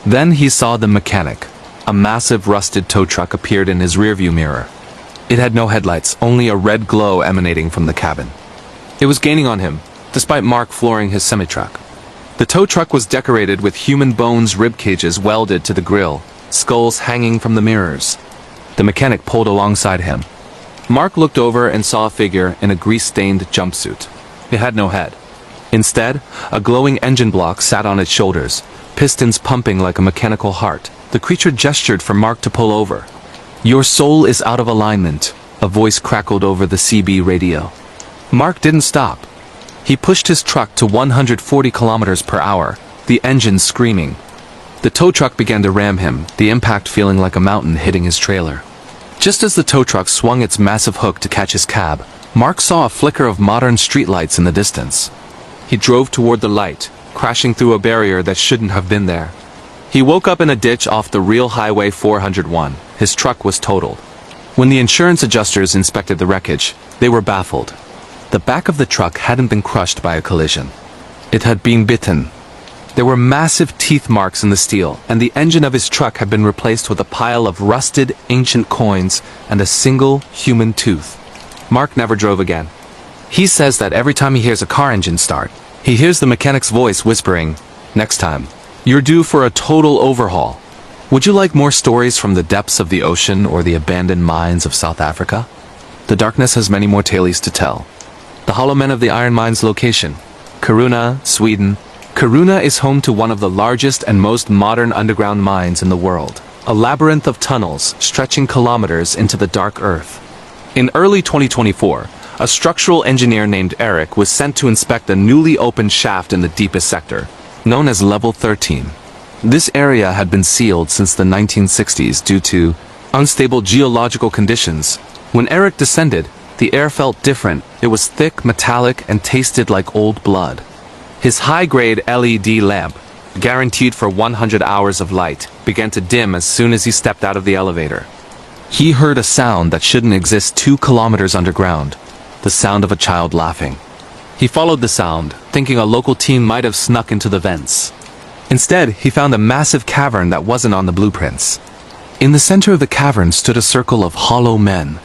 Then he saw the mechanic. A massive rusted tow truck appeared in his rearview mirror. It had no headlights, only a red glow emanating from the cabin. It was gaining on him, despite Mark flooring his semi-truck. The tow truck was decorated with human bones rib cages welded to the grill, skulls hanging from the mirrors. The mechanic pulled alongside him. Mark looked over and saw a figure in a grease-stained jumpsuit. It had no head. Instead, a glowing engine block sat on its shoulders, pistons pumping like a mechanical heart. The creature gestured for Mark to pull over. "Your soul is out of alignment," a voice crackled over the CB radio. Mark didn't stop. He pushed his truck to 140 kilometers per hour, the engine screaming. The tow truck began to ram him, the impact feeling like a mountain hitting his trailer. Just as the tow truck swung its massive hook to catch his cab, Mark saw a flicker of modern streetlights in the distance. He drove toward the light, crashing through a barrier that shouldn't have been there. He woke up in a ditch off the real Highway 401. His truck was totaled. When the insurance adjusters inspected the wreckage, they were baffled. The back of the truck hadn't been crushed by a collision. It had been bitten. There were massive teeth marks in the steel, and the engine of his truck had been replaced with a pile of rusted, ancient coins and a single human tooth. Mark never drove again. He says that every time he hears a car engine start, he hears the mechanic's voice whispering, "Next time, you're due for a total overhaul." Would you like more stories from the depths of the ocean or the abandoned mines of South Africa? The darkness has many more tales to tell. The Hollow Men of the Iron Mines location, Kiruna, Sweden. Kiruna is home to one of the largest and most modern underground mines in the world, a labyrinth of tunnels stretching kilometers into the dark earth. In early 2024, a structural engineer named Eric was sent to inspect a newly opened shaft in the deepest sector, known as Level 13. This area had been sealed since the 1960s due to unstable geological conditions. When Eric descended, the air felt different. It was thick, metallic, and tasted like old blood. His high-grade LED lamp, guaranteed for 100 hours of light, began to dim as soon as he stepped out of the elevator. He heard a sound that shouldn't exist 2 kilometers underground, the sound of a child laughing. He followed the sound, thinking a local team might have snuck into the vents. Instead, he found a massive cavern that wasn't on the blueprints. In the center of the cavern stood a circle of hollow men.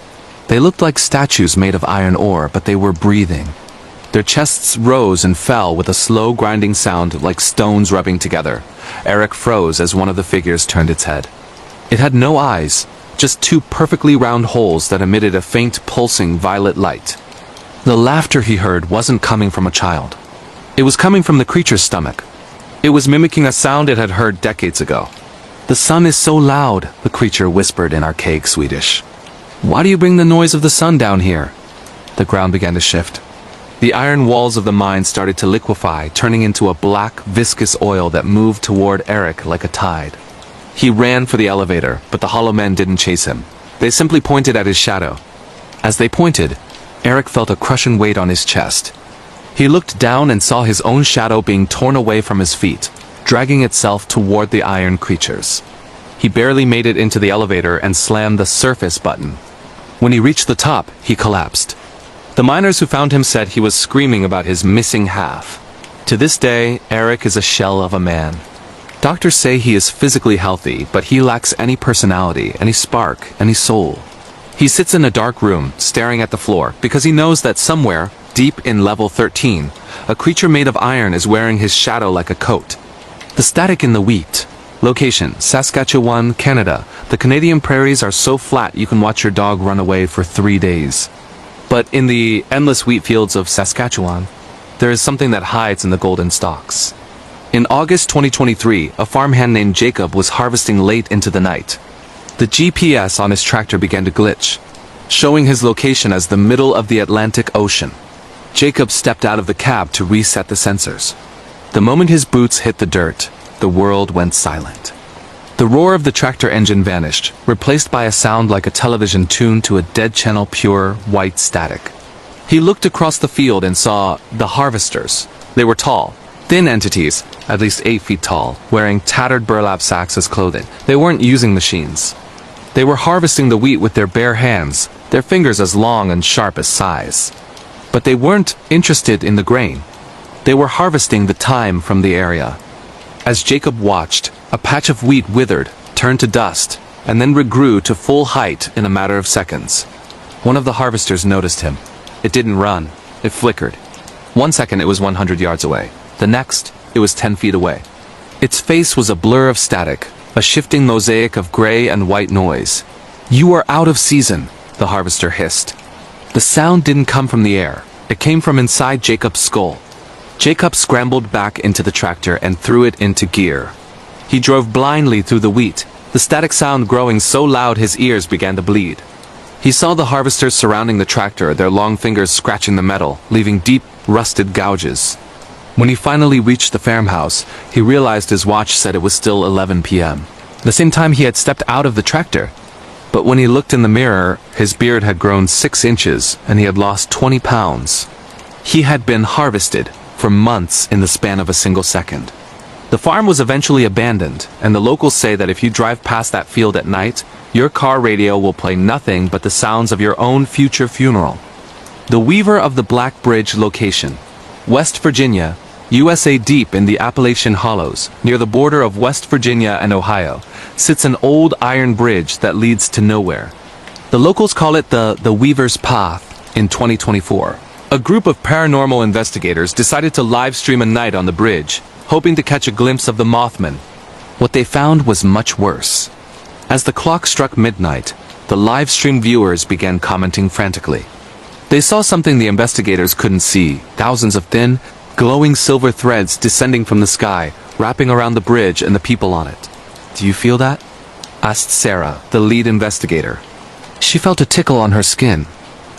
They looked like statues made of iron ore, but they were breathing. Their chests rose and fell with a slow grinding sound like stones rubbing together. Eric froze as one of the figures turned its head. It had no eyes, just two perfectly round holes that emitted a faint pulsing violet light. The laughter he heard wasn't coming from a child. It was coming from the creature's stomach. It was mimicking a sound it had heard decades ago. "The sun is so loud," the creature whispered in archaic Swedish. "Why do you bring the noise of the sun down here?" The ground began to shift. The iron walls of the mine started to liquefy, turning into a black, viscous oil that moved toward Eric like a tide. He ran for the elevator, but the hollow men didn't chase him. They simply pointed at his shadow. As they pointed, Eric felt a crushing weight on his chest. He looked down and saw his own shadow being torn away from his feet, dragging itself toward the iron creatures. He barely made it into the elevator and slammed the surface button. When he reached the top, he collapsed. The miners who found him said he was screaming about his missing half. To this day, Eric is a shell of a man. Doctors say he is physically healthy, but he lacks any personality, any spark, any soul. He sits in a dark room, staring at the floor, because he knows that somewhere, deep in level 13, a creature made of iron is wearing his shadow like a coat. The static in the wheat. Location: Saskatchewan, Canada. The Canadian prairies are so flat you can watch your dog run away for 3 days. But in the endless wheat fields of Saskatchewan, there is something that hides in the golden stalks. In August 2023, a farmhand named Jacob was harvesting late into the night. The GPS on his tractor began to glitch, showing his location as the middle of the Atlantic Ocean. Jacob stepped out of the cab to reset the sensors. The moment his boots hit the dirt, the world went silent. The roar of the tractor engine vanished, replaced by a sound like a television tuned to a dead channel, pure, white static. He looked across the field and saw the harvesters. They were tall, thin entities, at least 8 feet tall, wearing tattered burlap sacks as clothing. They weren't using machines. They were harvesting the wheat with their bare hands, their fingers as long and sharp as scythes. But they weren't interested in the grain. They were harvesting the time from the area. As Jacob watched, a patch of wheat withered, turned to dust, and then regrew to full height in a matter of seconds. One of the harvesters noticed him. It didn't run. It flickered. 1 second it was 100 yards away. The next, it was 10 feet away. Its face was a blur of static, a shifting mosaic of gray and white noise. "You are out of season," the harvester hissed. The sound didn't come from the air. It came from inside Jacob's skull. Jacob scrambled back into the tractor and threw it into gear. He drove blindly through the wheat, the static sound growing so loud his ears began to bleed. He saw the harvesters surrounding the tractor, their long fingers scratching the metal, leaving deep, rusted gouges. When he finally reached the farmhouse, he realized his watch said it was still 11 p.m. The same time he had stepped out of the tractor. But when he looked in the mirror, his beard had grown 6 inches and he had lost 20 pounds. He had been harvested for months in the span of a single second. The farm was eventually abandoned, and the locals say that if you drive past that field at night, your car radio will play nothing but the sounds of your own future funeral. The Weaver of the Black Bridge location. West Virginia, USA. Deep in the Appalachian Hollows, near the border of West Virginia and Ohio, sits an old iron bridge that leads to nowhere. The locals call it the Weaver's Path. In 2024, a group of paranormal investigators decided to live stream a night on the bridge, hoping to catch a glimpse of the Mothman. What they found was much worse. As the clock struck midnight, the live stream viewers began commenting frantically. They saw something the investigators couldn't see: thousands of thin, glowing silver threads descending from the sky, wrapping around the bridge and the people on it. "Do you feel that?" asked Sarah, the lead investigator. She felt a tickle on her skin.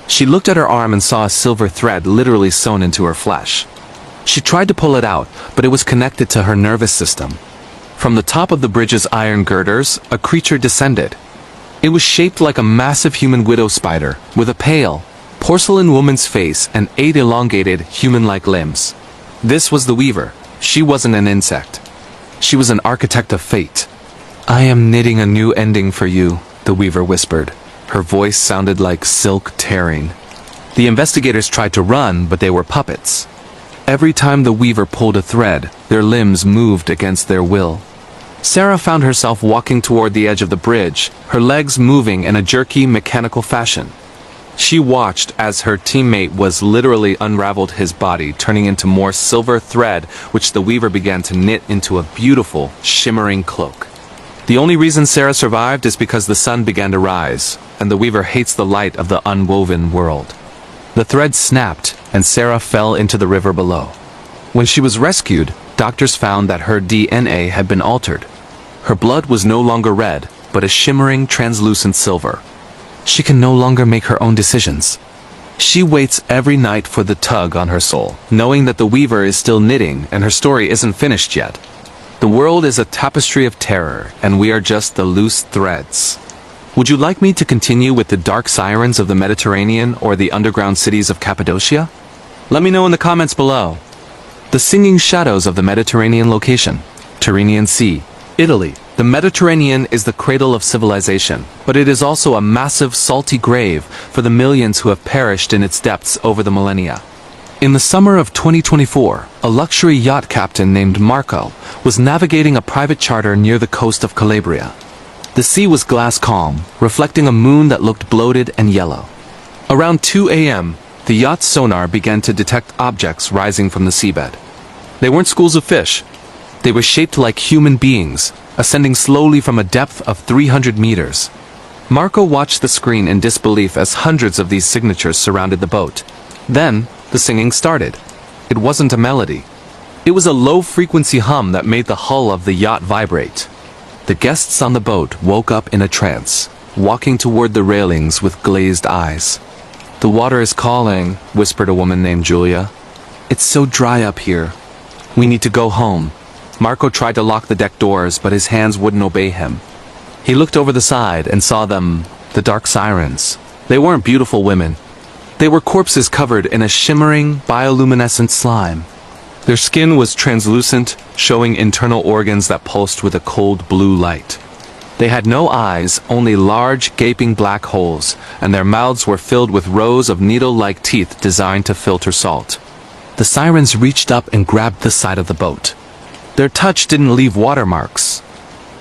She looked at her arm and saw a silver thread literally sewn into her flesh. She tried to pull it out, but it was connected to her nervous system. From the top of the bridge's iron girders, a creature descended. It was shaped like a massive human widow spider, with a pale, porcelain woman's face and 8 elongated, human-like limbs. This was the Weaver. She wasn't an insect. She was an architect of fate. "I am knitting a new ending for you," the Weaver whispered. Her voice sounded like silk tearing. The investigators tried to run, but they were puppets. Every time the Weaver pulled a thread, their limbs moved against their will. Sarah found herself walking toward the edge of the bridge, her legs moving in a jerky, mechanical fashion. She watched as her teammate was literally unraveled his body, turning into more silver thread, which the Weaver began to knit into a beautiful, shimmering cloak. The only reason Sarah survived is because the sun began to rise, and the weaver hates the light of the unwoven world. The thread snapped, and Sarah fell into the river below. When she was rescued, doctors found that her DNA had been altered. Her blood was no longer red, but a shimmering, translucent silver. She can no longer make her own decisions. She waits every night for the tug on her soul, knowing that the weaver is still knitting and her story isn't finished yet. The world is a tapestry of terror, and we are just the loose threads. Would you like me to continue with the dark sirens of the Mediterranean or the underground cities of Cappadocia? Let me know in the comments below. The Singing Shadows of the Mediterranean Location, Tyrrhenian Sea, Italy. The Mediterranean is the cradle of civilization, but it is also a massive salty grave for the millions who have perished in its depths over the millennia. In the summer of 2024, a luxury yacht captain named Marco was navigating a private charter near the coast of Calabria. The sea was glass calm, reflecting a moon that looked bloated and yellow. Around 2 a.m., the yacht's sonar began to detect objects rising from the seabed. They weren't schools of fish. They were shaped like human beings, ascending slowly from a depth of 300 meters. Marco watched the screen in disbelief as hundreds of these signatures surrounded the boat. Then, the singing started. It wasn't a melody. It was a low-frequency hum that made the hull of the yacht vibrate. The guests on the boat woke up in a trance, walking toward the railings with glazed eyes. "The water is calling," whispered a woman named Julia. "It's so dry up here. We need to go home." Marco tried to lock the deck doors, but his hands wouldn't obey him. He looked over the side and saw them, the dark sirens. They weren't beautiful women. They were corpses covered in a shimmering, bioluminescent slime. Their skin was translucent, showing internal organs that pulsed with a cold blue light. They had no eyes, only large, gaping black holes, and their mouths were filled with rows of needle-like teeth designed to filter salt. The sirens reached up and grabbed the side of the boat. Their touch didn't leave watermarks.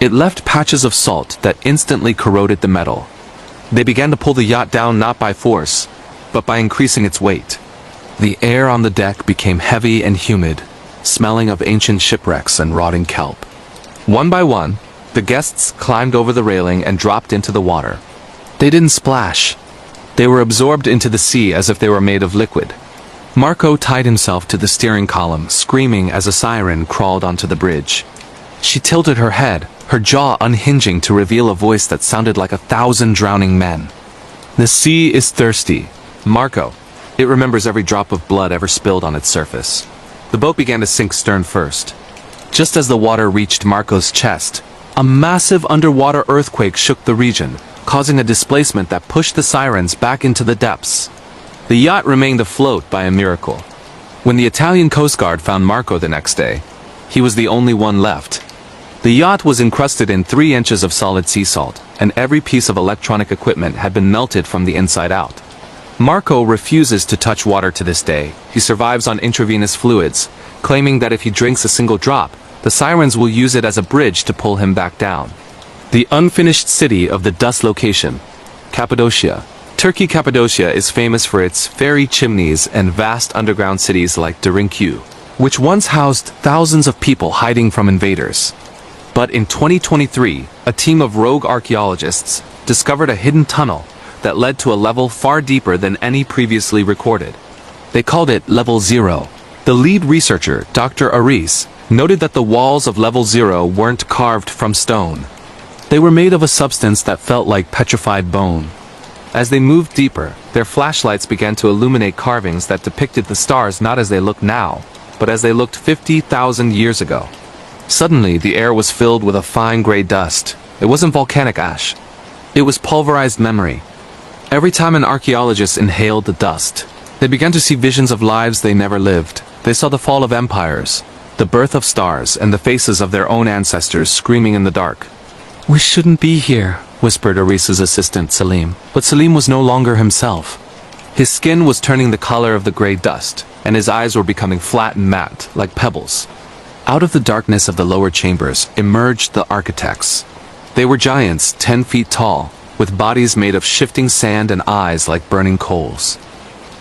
It left patches of salt that instantly corroded the metal. They began to pull the yacht down not by force, but by increasing its weight. The air on the deck became heavy and humid, smelling of ancient shipwrecks and rotting kelp. One by one, the guests climbed over the railing and dropped into the water. They didn't splash. They were absorbed into the sea as if they were made of liquid. Marco tied himself to the steering column, screaming as a siren crawled onto the bridge. She tilted her head, her jaw unhinging to reveal a voice that sounded like 1,000 drowning men. "The sea is thirsty. Marco. It remembers every drop of blood ever spilled on its surface." The boat began to sink stern first. Just as the water reached Marco's chest, a massive underwater earthquake shook the region, causing a displacement that pushed the sirens back into the depths. The yacht remained afloat by a miracle. When the Italian Coast Guard found Marco the next day, he was the only one left. The yacht was encrusted in 3 inches of solid sea salt, and every piece of electronic equipment had been melted from the inside out. Marco refuses to touch water to this day. He survives on intravenous fluids, claiming that if he drinks a single drop, the sirens will use it as a bridge to pull him back down. The unfinished city of the dust location, Cappadocia. Turkey Cappadocia is famous for its fairy chimneys and vast underground cities like Derinkuyu, which once housed thousands of people hiding from invaders. But in 2023, a team of rogue archaeologists discovered a hidden tunnel that led to a level far deeper than any previously recorded. They called it Level 0. The lead researcher, Dr. Aris, noted that the walls of Level 0 weren't carved from stone. They were made of a substance that felt like petrified bone. As they moved deeper, their flashlights began to illuminate carvings that depicted the stars not as they look now, but as they looked 50,000 years ago. Suddenly, the air was filled with a fine gray dust. It wasn't volcanic ash. It was pulverized memory. Every time an archaeologist inhaled the dust, they began to see visions of lives they never lived. They saw the fall of empires, the birth of stars, and the faces of their own ancestors screaming in the dark. "We shouldn't be here," whispered Aris's assistant Salim. But Salim was no longer himself. His skin was turning the color of the gray dust, and his eyes were becoming flat and matte, like pebbles. Out of the darkness of the lower chambers emerged the architects. They were giants, 10 feet tall, with bodies made of shifting sand and eyes like burning coals.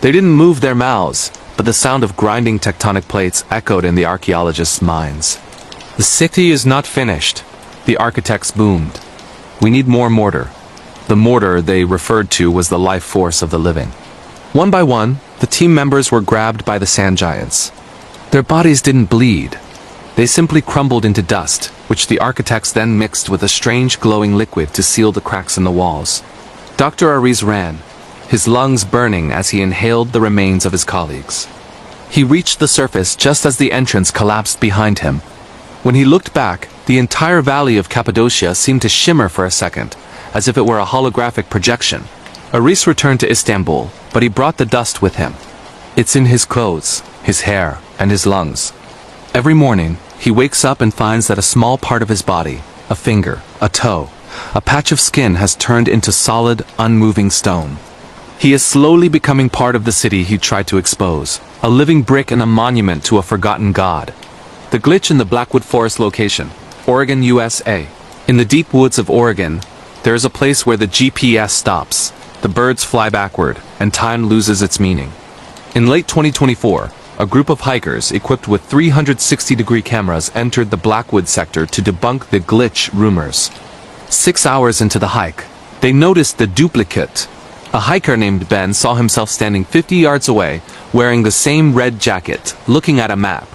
They didn't move their mouths, but the sound of grinding tectonic plates echoed in the archaeologists' minds. "The city is not finished. The architects boomed. We need more mortar. The mortar they referred to was the life force of the living. One by one, the team members were grabbed by the sand giants. Their bodies didn't bleed. They simply crumbled into dust, which the architects then mixed with a strange glowing liquid to seal the cracks in the walls. Dr. Aries ran, his lungs burning as he inhaled the remains of his colleagues. He reached the surface just as the entrance collapsed behind him. When he looked back, the entire valley of Cappadocia seemed to shimmer for a second, as if it were a holographic projection. Aris returned to Istanbul, but he brought the dust with him. It's in his clothes, his hair, and his lungs. Every morning, he wakes up and finds that a small part of his body, a finger, a toe, a patch of skin has turned into solid, unmoving stone. He is slowly becoming part of the city he tried to expose, a living brick and a monument to a forgotten god. The glitch in the Blackwood Forest location, Oregon, USA. In the deep woods of Oregon, there is a place where the GPS stops, the birds fly backward, and time loses its meaning. In late 2024, a group of hikers equipped with 360-degree cameras entered the Blackwood sector to debunk the glitch rumors. 6 hours into the hike, they noticed the duplicate. A hiker named Ben saw himself standing 50 yards away, wearing the same red jacket, looking at a map.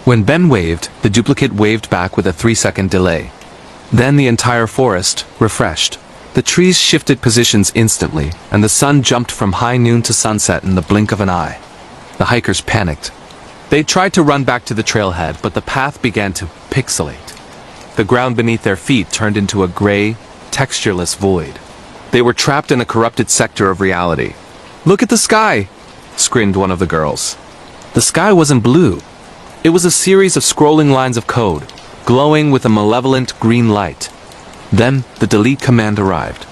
When Ben waved, the duplicate waved back with a 3-second delay. Then the entire forest refreshed. The trees shifted positions instantly, and the sun jumped from high noon to sunset in the blink of an eye. The hikers panicked. They tried to run back to the trailhead, but the path began to pixelate. The ground beneath their feet turned into a gray, textureless void. They were trapped in a corrupted sector of reality. "Look at the sky!" screamed one of the girls. The sky wasn't blue. It was a series of scrolling lines of code, glowing with a malevolent green light. Then, the delete command arrived.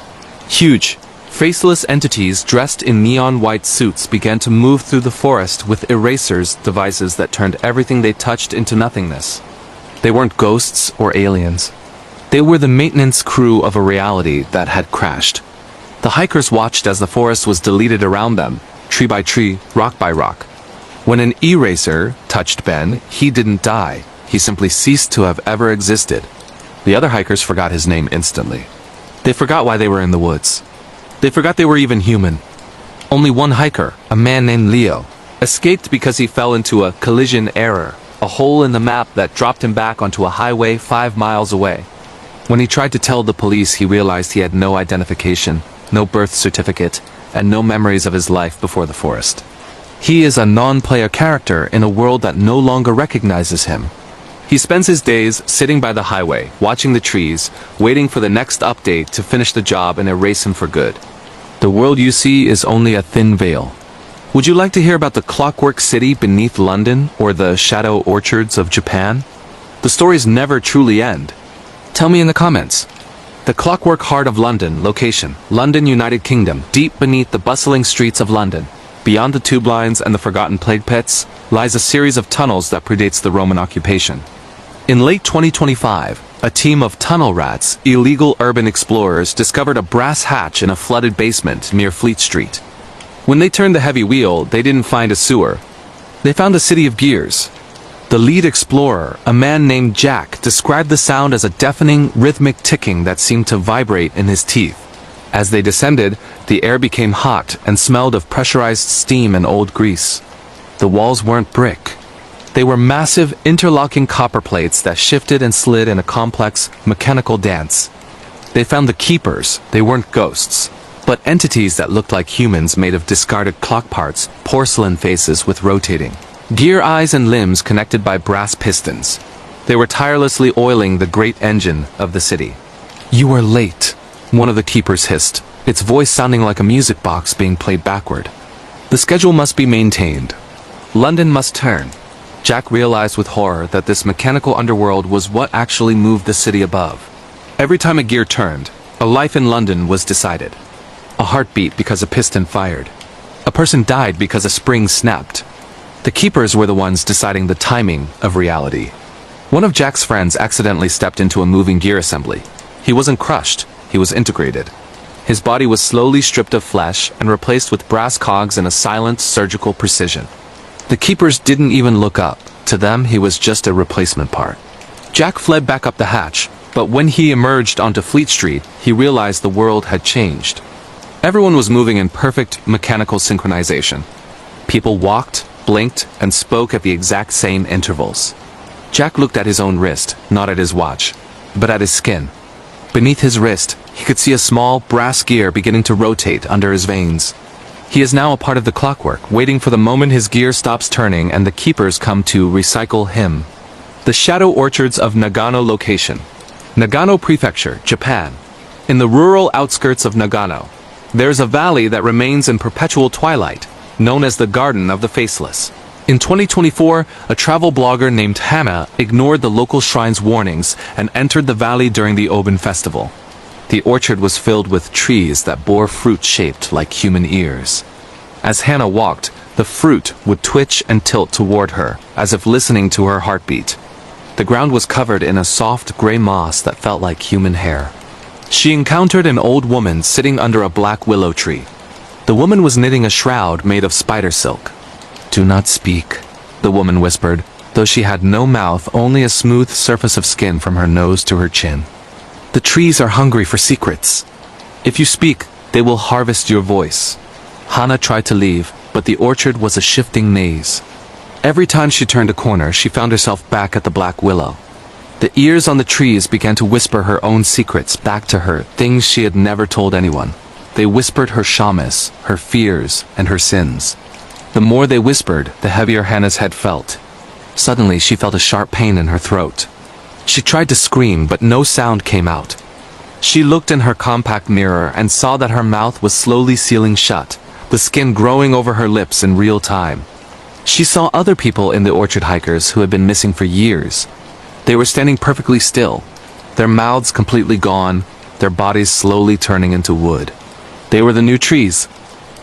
Huge, faceless entities dressed in neon white suits began to move through the forest with erasers devices that turned everything they touched into nothingness. They weren't ghosts or aliens. They were the maintenance crew of a reality that had crashed. The hikers watched as the forest was deleted around them, tree by tree, rock by rock. When an eraser touched Ben, he didn't die. He simply ceased to have ever existed. The other hikers forgot his name instantly. They forgot why they were in the woods. They forgot they were even human. Only one hiker, a man named Leo, escaped because he fell into a collision error, a hole in the map that dropped him back onto a highway 5 miles away. When he tried to tell the police, he realized he had no identification, no birth certificate, and no memories of his life before the forest. He is a non-player character in a world that no longer recognizes him. He spends his days sitting by the highway, watching the trees, waiting for the next update to finish the job and erase him for good. The world you see is only a thin veil. Would you like to hear about the clockwork city beneath London or the shadow orchards of Japan? The stories never truly end. Tell me in the comments. The clockwork heart of London, location, London, United Kingdom, deep beneath the bustling streets of London. Beyond the tube lines and the forgotten plague pits, lies a series of tunnels that predates the Roman occupation. In late 2025, a team of tunnel rats, illegal urban explorers, discovered a brass hatch in a flooded basement near Fleet Street. When they turned the heavy wheel, they didn't find a sewer. They found a city of gears. The lead explorer, a man named Jack, described the sound as a deafening, rhythmic ticking that seemed to vibrate in his teeth. As they descended, the air became hot and smelled of pressurized steam and old grease. The walls weren't brick. They were massive, interlocking copper plates that shifted and slid in a complex, mechanical dance. They found the keepers. They weren't ghosts, but entities that looked like humans made of discarded clock parts, porcelain faces with rotating gear eyes and limbs connected by brass pistons. They were tirelessly oiling the great engine of the city. "You are late," one of the keepers hissed, its voice sounding like a music box being played backward. "The schedule must be maintained. London must turn." Jack realized with horror that this mechanical underworld was what actually moved the city above. Every time a gear turned, a life in London was decided. A heartbeat because a piston fired. A person died because a spring snapped. The keepers were the ones deciding the timing of reality. One of Jack's friends accidentally stepped into a moving gear assembly. He wasn't crushed, he was integrated. His body was slowly stripped of flesh and replaced with brass cogs in a silent, surgical precision. The keepers didn't even look up. To them, he was just a replacement part. Jack fled back up the hatch, But when he emerged onto Fleet Street, he realized the world had changed. Everyone was moving in perfect mechanical synchronization. People walked, blinked, and spoke at the exact same intervals. Jack looked at his own wrist, not at his watch, but at his skin. Beneath his wrist, he could see a small, brass gear beginning to rotate under his veins. He is now a part of the clockwork, waiting for the moment his gear stops turning and the keepers come to recycle him. The Shadow Orchards of Nagano location. Nagano Prefecture, Japan. In the rural outskirts of Nagano, there is a valley that remains in perpetual twilight, known as the Garden of the Faceless. In 2024, a travel blogger named Hannah ignored the local shrine's warnings and entered the valley during the Obon festival. The orchard was filled with trees that bore fruit shaped like human ears. As Hannah walked, the fruit would twitch and tilt toward her, as if listening to her heartbeat. The ground was covered in a soft gray moss that felt like human hair. She encountered an old woman sitting under a black willow tree. The woman was knitting a shroud made of spider silk. "Do not speak," the woman whispered, though she had no mouth, only a smooth surface of skin from her nose to her chin. "The trees are hungry for secrets. If you speak, they will harvest your voice." Hannah tried to leave, but the orchard was a shifting maze. Every time she turned a corner, she found herself back at the black willow. The ears on the trees began to whisper her own secrets back to her, things she had never told anyone. They whispered her shamas, her fears, and her sins. The more they whispered, the heavier Hannah's head felt. Suddenly, she felt a sharp pain in her throat. She tried to scream, but no sound came out. She looked in her compact mirror and saw that her mouth was slowly sealing shut, the skin growing over her lips in real time. She saw other people in the orchard hikers who had been missing for years. They were standing perfectly still, their mouths completely gone, their bodies slowly turning into wood. They were the new trees.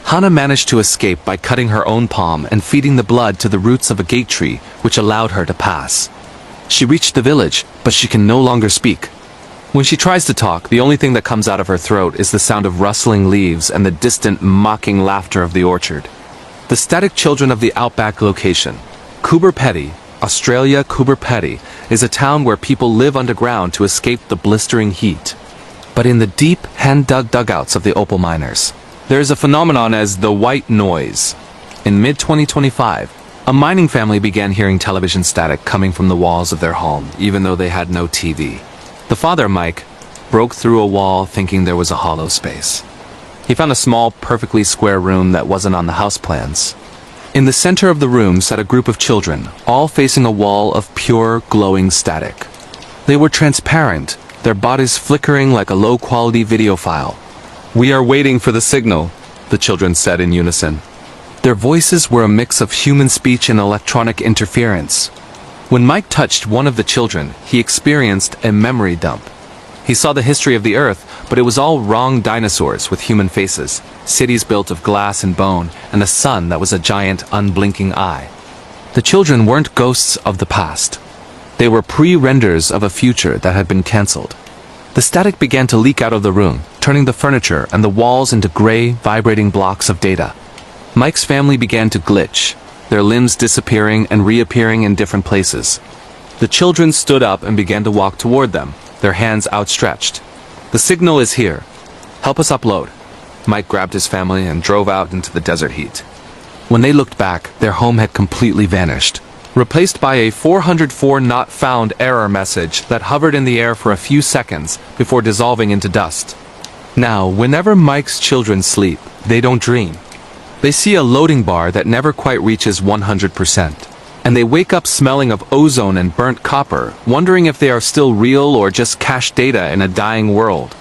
Hannah managed to escape by cutting her own palm and feeding the blood to the roots of a gate tree, which allowed her to pass. She reached the village, but she can no longer speak. When she tries to talk, the only thing that comes out of her throat is the sound of rustling leaves and the distant, mocking laughter of the orchard. The Static Children of the Outback location. Coober Pedy, Australia. Coober Pedy is a town where people live underground to escape the blistering heat. But in the deep, hand-dug dugouts of the opal miners, there is a phenomenon as the white noise. In mid-2025, a mining family began hearing television static coming from the walls of their home, even though they had no TV. The father, Mike, broke through a wall thinking there was a hollow space. He found a small, perfectly square room that wasn't on the house plans. In the center of the room sat a group of children, all facing a wall of pure, glowing static. They were transparent, their bodies flickering like a low-quality video file. "We are waiting for the signal," the children said in unison. Their voices were a mix of human speech and electronic interference. When Mike touched one of the children, he experienced a memory dump. He saw the history of the Earth, but it was all wrong dinosaurs with human faces, cities built of glass and bone, and a sun that was a giant, unblinking eye. The children weren't ghosts of the past. They were pre-renders of a future that had been cancelled. The static began to leak out of the room, turning the furniture and the walls into gray, vibrating blocks of data. Mike's family began to glitch, their limbs disappearing and reappearing in different places. The children stood up and began to walk toward them, their hands outstretched. "The signal is here. Help us upload." Mike grabbed his family and drove out into the desert heat. When they looked back, their home had completely vanished, replaced by a 404 not found error message that hovered in the air for a few seconds before dissolving into dust. Now, whenever Mike's children sleep, they don't dream. They see a loading bar that never quite reaches 100%. And they wake up smelling of ozone and burnt copper, wondering if they are still real or just cached data in a dying world.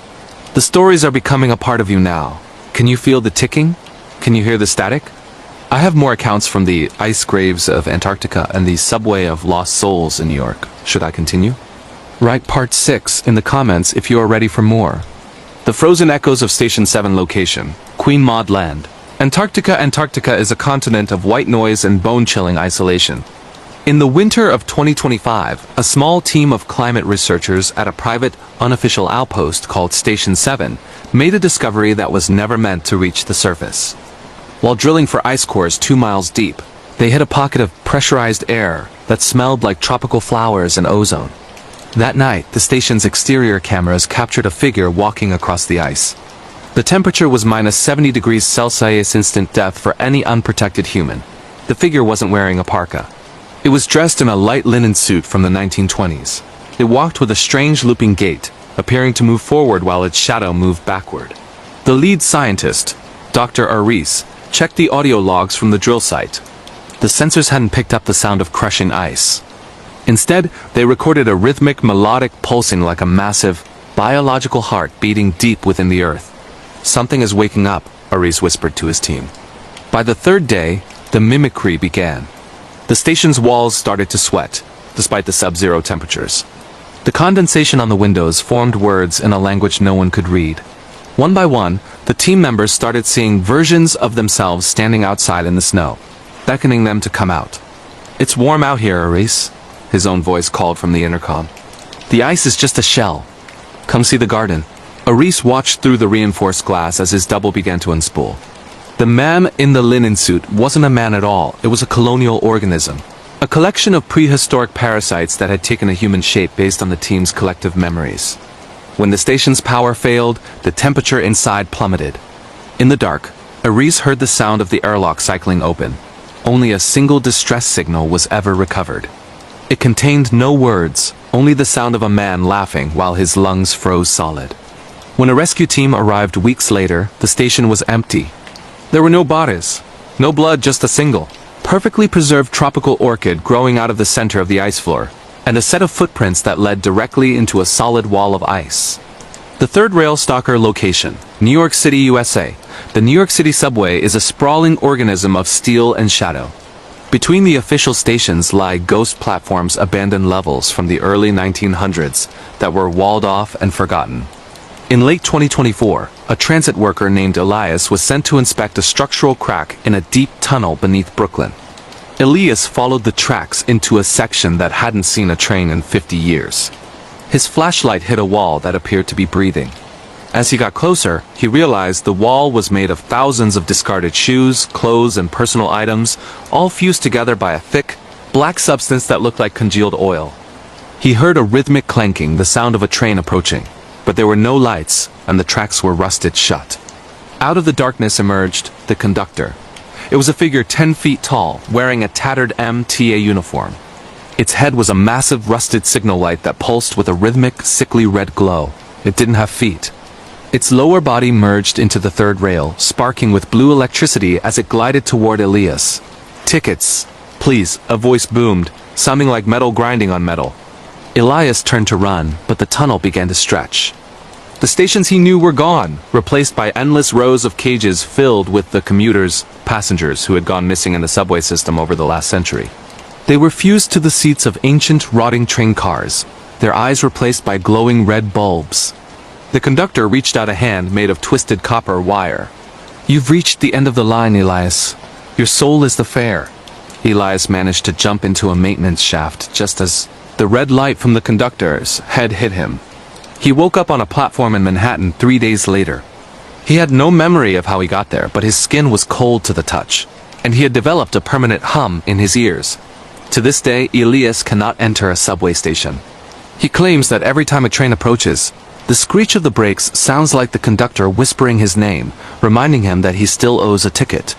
The stories are becoming a part of you now. Can you feel the ticking? Can you hear the static? I have more accounts from the ice graves of Antarctica and the subway of lost souls in New York. Should I continue? Write part 6 in the comments if you are ready for more. The Frozen Echoes of Station 7 location, Queen Maud Land. Antarctica is a continent of white noise and bone-chilling isolation. In the winter of 2025, a small team of climate researchers at a private, unofficial outpost called Station 7 made a discovery that was never meant to reach the surface. While drilling for ice cores 2 miles deep, they hit a pocket of pressurized air that smelled like tropical flowers and ozone. That night, the station's exterior cameras captured a figure walking across the ice. The temperature was minus 70 degrees Celsius, instant death for any unprotected human. The figure wasn't wearing a parka. It was dressed in a light linen suit from the 1920s. It walked with a strange looping gait, appearing to move forward while its shadow moved backward. The lead scientist, Dr. Aris, checked the audio logs from the drill site. The sensors hadn't picked up the sound of crushing ice. Instead, they recorded a rhythmic, melodic pulsing like a massive, biological heart beating deep within the earth. "Something is waking up," Aris whispered to his team. By the third day, the mimicry began. The station's walls started to sweat, despite the sub-zero temperatures. The condensation on the windows formed words in a language no one could read. One by one, the team members started seeing versions of themselves standing outside in the snow, beckoning them to come out. "It's warm out here, Aris," his own voice called from the intercom. "The ice is just a shell. Come see the garden." Aris watched through the reinforced glass as his double began to unspool. The man in the linen suit wasn't a man at all, it was a colonial organism. A collection of prehistoric parasites that had taken a human shape based on the team's collective memories. When the station's power failed, the temperature inside plummeted. In the dark, Aris heard the sound of the airlock cycling open. Only a single distress signal was ever recovered. It contained no words, only the sound of a man laughing while his lungs froze solid. When a rescue team arrived weeks later, the station was empty. There were no bodies, no blood, just a single, perfectly preserved tropical orchid growing out of the center of the ice floor, and a set of footprints that led directly into a solid wall of ice. The third rail stalker location, New York City, USA. The New York City subway is a sprawling organism of steel and shadow. Between the official stations lie ghost platforms, abandoned levels from the early 1900s that were walled off and forgotten. In late 2024, a transit worker named Elias was sent to inspect a structural crack in a deep tunnel beneath Brooklyn. Elias followed the tracks into a section that hadn't seen a train in 50 years. His flashlight hit a wall that appeared to be breathing. As he got closer, he realized the wall was made of thousands of discarded shoes, clothes, and personal items, all fused together by a thick, black substance that looked like congealed oil. He heard a rhythmic clanking, the sound of a train approaching. But there were no lights, and the tracks were rusted shut. Out of the darkness emerged the conductor. It was a figure 10 feet tall, wearing a tattered MTA uniform. Its head was a massive rusted signal light that pulsed with a rhythmic, sickly red glow. It didn't have feet. Its lower body merged into the third rail, sparking with blue electricity as it glided toward Elias. "Tickets, please," a voice boomed, sounding like metal grinding on metal. Elias turned to run, but the tunnel began to stretch. The stations he knew were gone, replaced by endless rows of cages filled with the commuters, passengers who had gone missing in the subway system over the last century. They were fused to the seats of ancient, rotting train cars, their eyes replaced by glowing red bulbs. The conductor reached out a hand made of twisted copper wire. "You've reached the end of the line, Elias. Your soul is the fare." Elias managed to jump into a maintenance shaft just as the red light from the conductor's head hit him. He woke up on a platform in Manhattan 3 days later. He had no memory of how he got there, but his skin was cold to the touch, and he had developed a permanent hum in his ears. To this day, Elias cannot enter a subway station. He claims that every time a train approaches, the screech of the brakes sounds like the conductor whispering his name, reminding him that he still owes a ticket.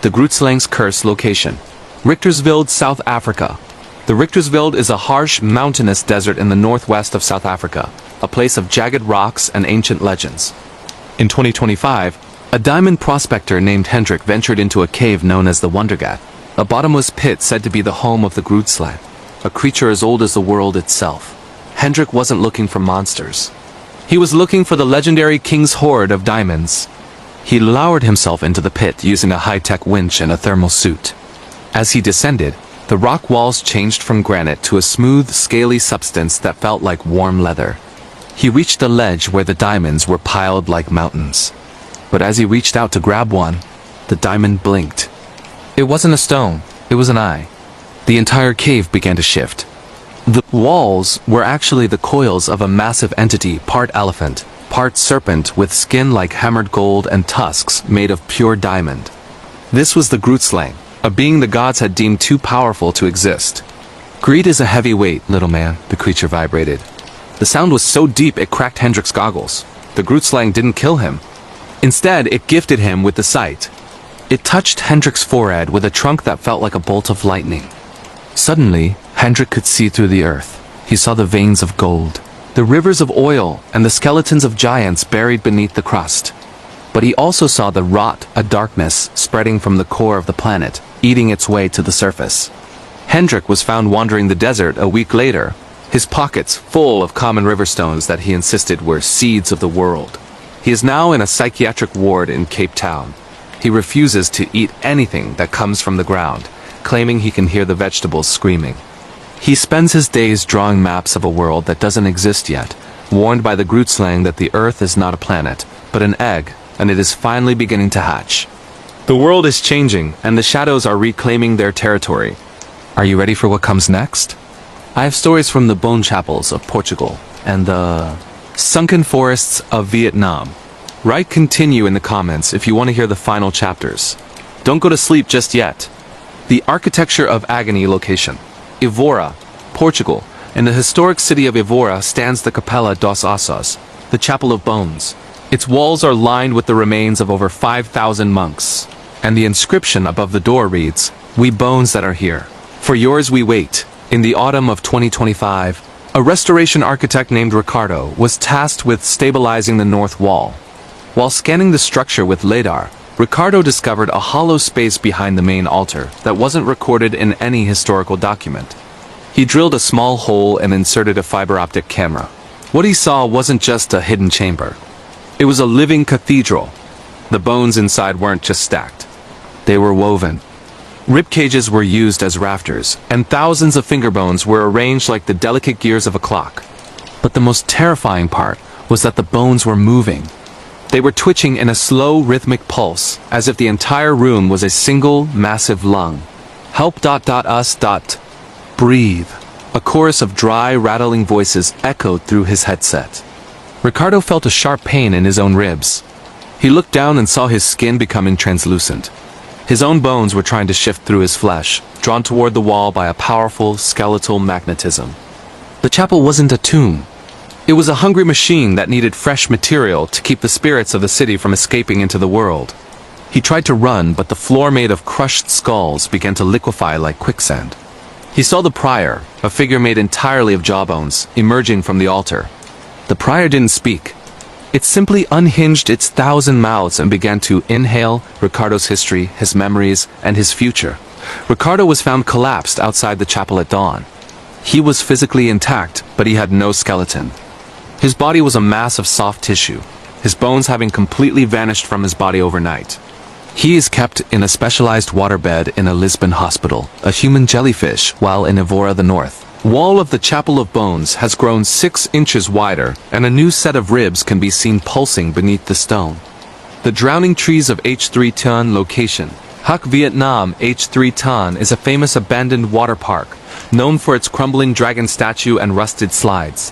The Grootslang's Curse location. Richtersveld, South Africa. The Richtersveld is a harsh, mountainous desert in the northwest of South Africa, a place of jagged rocks and ancient legends. In 2025, a diamond prospector named Hendrik ventured into a cave known as the Wondergat, a bottomless pit said to be the home of the Grootslang, a creature as old as the world itself. Hendrik wasn't looking for monsters. He was looking for the legendary king's hoard of diamonds. He lowered himself into the pit using a high-tech winch and a thermal suit. As he descended, the rock walls changed from granite to a smooth, scaly substance that felt like warm leather. He reached the ledge where the diamonds were piled like mountains. But as he reached out to grab one, the diamond blinked. It wasn't a stone, it was an eye. The entire cave began to shift. The walls were actually the coils of a massive entity, part elephant, part serpent with skin like hammered gold and tusks made of pure diamond. This was the Grootslang, a being the gods had deemed too powerful to exist. Greed is a heavy weight, little man, the creature vibrated. The sound was so deep it cracked Hendrik's goggles. The Grootslang didn't kill him. Instead, it gifted him with the sight. It touched Hendrik's forehead with a trunk that felt like a bolt of lightning. Suddenly, Hendrik could see through the earth. He saw the veins of gold, the rivers of oil, and the skeletons of giants buried beneath the crust. But he also saw the rot, a darkness spreading from the core of the planet, eating its way to the surface. Hendrik was found wandering the desert a week later, his pockets full of common river stones that he insisted were seeds of the world. He is now in a psychiatric ward in Cape Town. He refuses to eat anything that comes from the ground, claiming he can hear the vegetables screaming. He spends his days drawing maps of a world that doesn't exist yet, warned by the Grootslang that the Earth is not a planet, but an egg, and it is finally beginning to hatch. The world is changing, and the shadows are reclaiming their territory. Are you ready for what comes next? I have stories from the bone chapels of Portugal and the sunken forests of Vietnam. Write continue in the comments if you want to hear the final chapters. Don't go to sleep just yet. The Architecture of Agony location. Evora, Portugal. In the historic city of Evora stands the Capela dos Ossos, the Chapel of Bones. Its walls are lined with the remains of over 5,000 monks, and the inscription above the door reads, "We bones that are here. For yours we wait." In the autumn of 2025, a restoration architect named Ricardo was tasked with stabilizing the north wall. While scanning the structure with LiDAR, Ricardo discovered a hollow space behind the main altar that wasn't recorded in any historical document. He drilled a small hole and inserted a fiber optic camera. What he saw wasn't just a hidden chamber. It was a living cathedral. The bones inside weren't just stacked. They were woven. Rib cages were used as rafters, and thousands of finger bones were arranged like the delicate gears of a clock. But the most terrifying part was that the bones were moving. They were twitching in a slow, rhythmic pulse, as if the entire room was a single, massive lung. Help us. Breathe. A chorus of dry, rattling voices echoed through his headset. Ricardo felt a sharp pain in his own ribs. He looked down and saw his skin becoming translucent. His own bones were trying to shift through his flesh, drawn toward the wall by a powerful skeletal magnetism. The chapel wasn't a tomb. It was a hungry machine that needed fresh material to keep the spirits of the city from escaping into the world. He tried to run, but the floor made of crushed skulls began to liquefy like quicksand. He saw the prior, a figure made entirely of jawbones, emerging from the altar. The prior didn't speak. It simply unhinged its 1,000 mouths and began to inhale Ricardo's history, his memories, and his future. Ricardo was found collapsed outside the chapel at dawn. He was physically intact, but he had no skeleton. His body was a mass of soft tissue, his bones having completely vanished from his body overnight. He is kept in a specialized waterbed in a Lisbon hospital, a human jellyfish, while in Evora the North. Wall of the Chapel of Bones has grown 6 inches wider, and a new set of ribs can be seen pulsing beneath the stone. The Drowning Trees of H3 Tan location. Huc Vietnam H3 Tan is a famous abandoned water park, known for its crumbling dragon statue and rusted slides.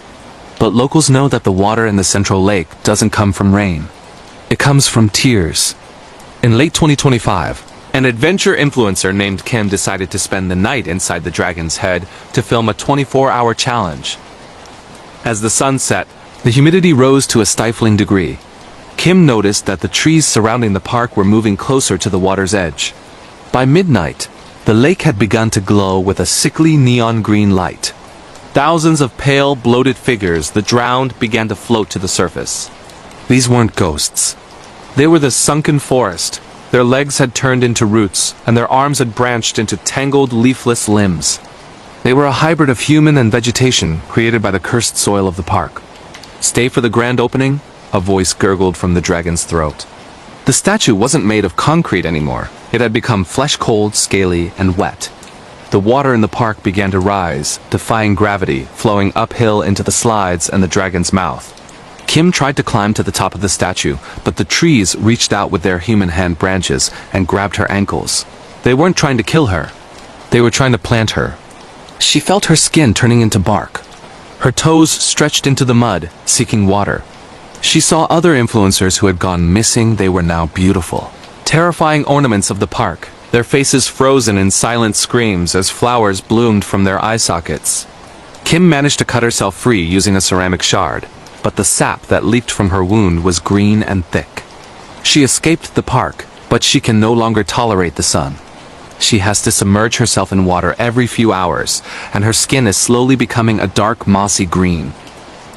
But locals know that the water in the central lake doesn't come from rain. It comes from tears. In late 2025, an adventure influencer named Kim decided to spend the night inside the dragon's head to film a 24-hour challenge. As the sun set, the humidity rose to a stifling degree. Kim noticed that the trees surrounding the park were moving closer to the water's edge. By midnight, the lake had begun to glow with a sickly neon green light. Thousands of pale, bloated figures, the drowned, began to float to the surface. These weren't ghosts. They were the sunken forest. Their legs had turned into roots, and their arms had branched into tangled, leafless limbs. They were a hybrid of human and vegetation created by the cursed soil of the park. "Stay for the grand opening?" a voice gurgled from the dragon's throat. The statue wasn't made of concrete anymore. It had become flesh-cold, scaly, and wet. The water in the park began to rise, defying gravity, flowing uphill into the slides and the dragon's mouth. Kim tried to climb to the top of the statue, but the trees reached out with their human hand branches and grabbed her ankles. They weren't trying to kill her. They were trying to plant her. She felt her skin turning into bark. Her toes stretched into the mud, seeking water. She saw other influencers who had gone missing. They were now beautiful, terrifying ornaments of the park. their faces frozen in silent screams as flowers bloomed from their eye sockets. Kim managed to cut herself free using a ceramic shard, but the sap that leaked from her wound was green and thick. She escaped the park, but she can no longer tolerate the sun. She has to submerge herself in water every few hours, and her skin is slowly becoming a dark mossy green.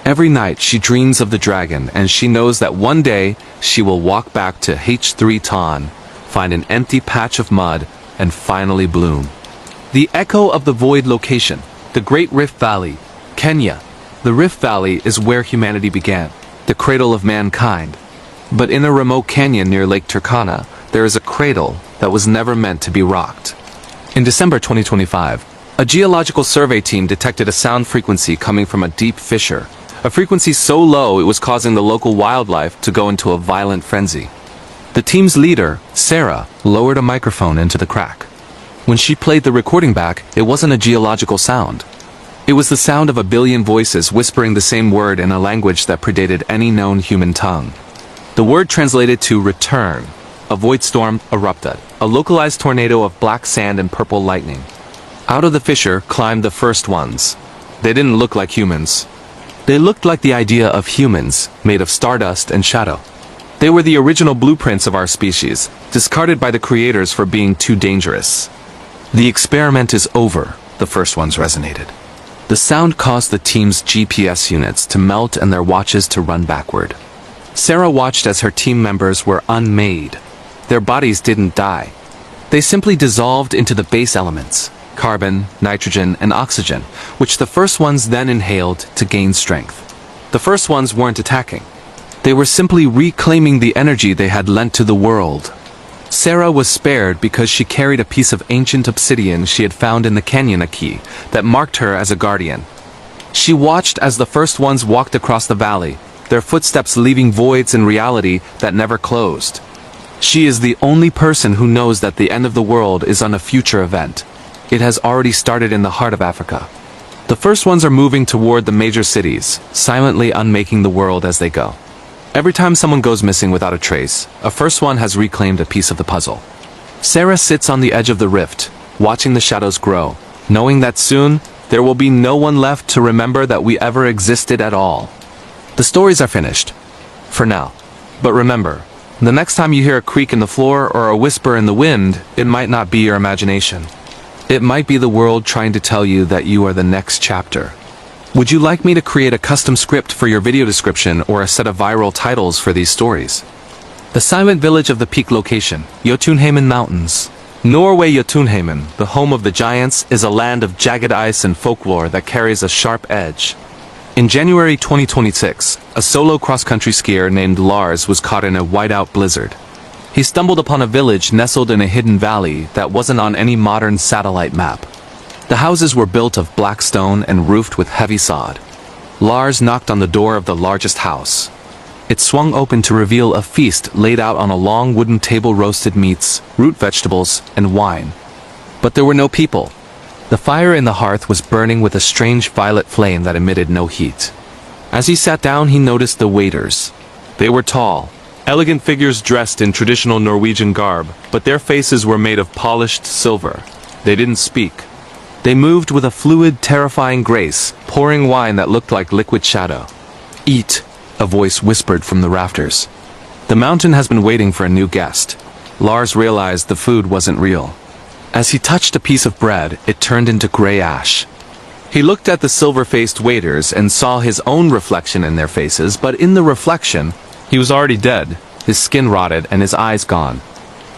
Every night she dreams of the dragon, and she knows that one day she will walk back to H3 Ton, find an empty patch of mud, and finally bloom. The echo of the void location, the Great Rift Valley, Kenya. The Rift Valley is where humanity began, the cradle of mankind. But in a remote canyon near Lake Turkana, there is a cradle that was never meant to be rocked. In December 2025, a geological survey team detected a sound frequency coming from a deep fissure, a frequency so low it was causing the local wildlife to go into a violent frenzy. The team's leader, Sarah, lowered a microphone into the crack. When she played the recording back, it wasn't a geological sound. It was the sound of a billion voices whispering the same word in a language that predated any known human tongue. The word translated to return. A void storm erupted, a localized tornado of black sand and purple lightning. Out of the fissure climbed the first ones. They didn't look like humans. They looked like the idea of humans, made of stardust and shadow. They were the original blueprints of our species, discarded by the creators for being too dangerous. The experiment is over, the first ones resonated. The sound caused the team's GPS units to melt and their watches to run backward. Sarah watched as her team members were unmade. Their bodies didn't die. They simply dissolved into the base elements, carbon, nitrogen, and oxygen, which the first ones then inhaled to gain strength. The first ones weren't attacking. They were simply reclaiming the energy they had lent to the world. Sarah was spared because she carried a piece of ancient obsidian she had found in the canyon key that marked her as a guardian. She watched as the first ones walked across the valley, their footsteps leaving voids in reality that never closed. She is the only person who knows that the end of the world is on a future event. It has already started in the heart of Africa. The first ones are moving toward the major cities, silently unmaking the world as they go. Every time someone goes missing without a trace, a first one has reclaimed a piece of the puzzle. Sarah sits on the edge of the rift, watching the shadows grow, knowing that soon, there will be no one left to remember that we ever existed at all. The stories are finished. For now. But remember, the next time you hear a creak in the floor or a whisper in the wind, it might not be your imagination. It might be the world trying to tell you that you are the next chapter. Would you like me to create a custom script for your video description or a set of viral titles for these stories? The silent village of the peak location, Jotunheimen Mountains. Norway. Jotunheimen, the home of the giants, is a land of jagged ice and folklore that carries a sharp edge. In January 2026, a solo cross-country skier named Lars was caught in a whiteout blizzard. He stumbled upon a village nestled in a hidden valley that wasn't on any modern satellite map. The houses were built of black stone and roofed with heavy sod. Lars knocked on the door of the largest house. It swung open to reveal a feast laid out on a long wooden table, roasted meats, root vegetables, and wine. But there were no people. The fire in the hearth was burning with a strange violet flame that emitted no heat. As he sat down, he noticed the waiters. They were tall, elegant figures dressed in traditional Norwegian garb, but their faces were made of polished silver. They didn't speak. They moved with a fluid, terrifying grace, pouring wine that looked like liquid shadow. "Eat," a voice whispered from the rafters. The mountain has been waiting for a new guest. Lars realized the food wasn't real. As he touched a piece of bread, it turned into gray ash. He looked at the silver-faced waiters and saw his own reflection in their faces, but in the reflection, he was already dead, his skin rotted and his eyes gone.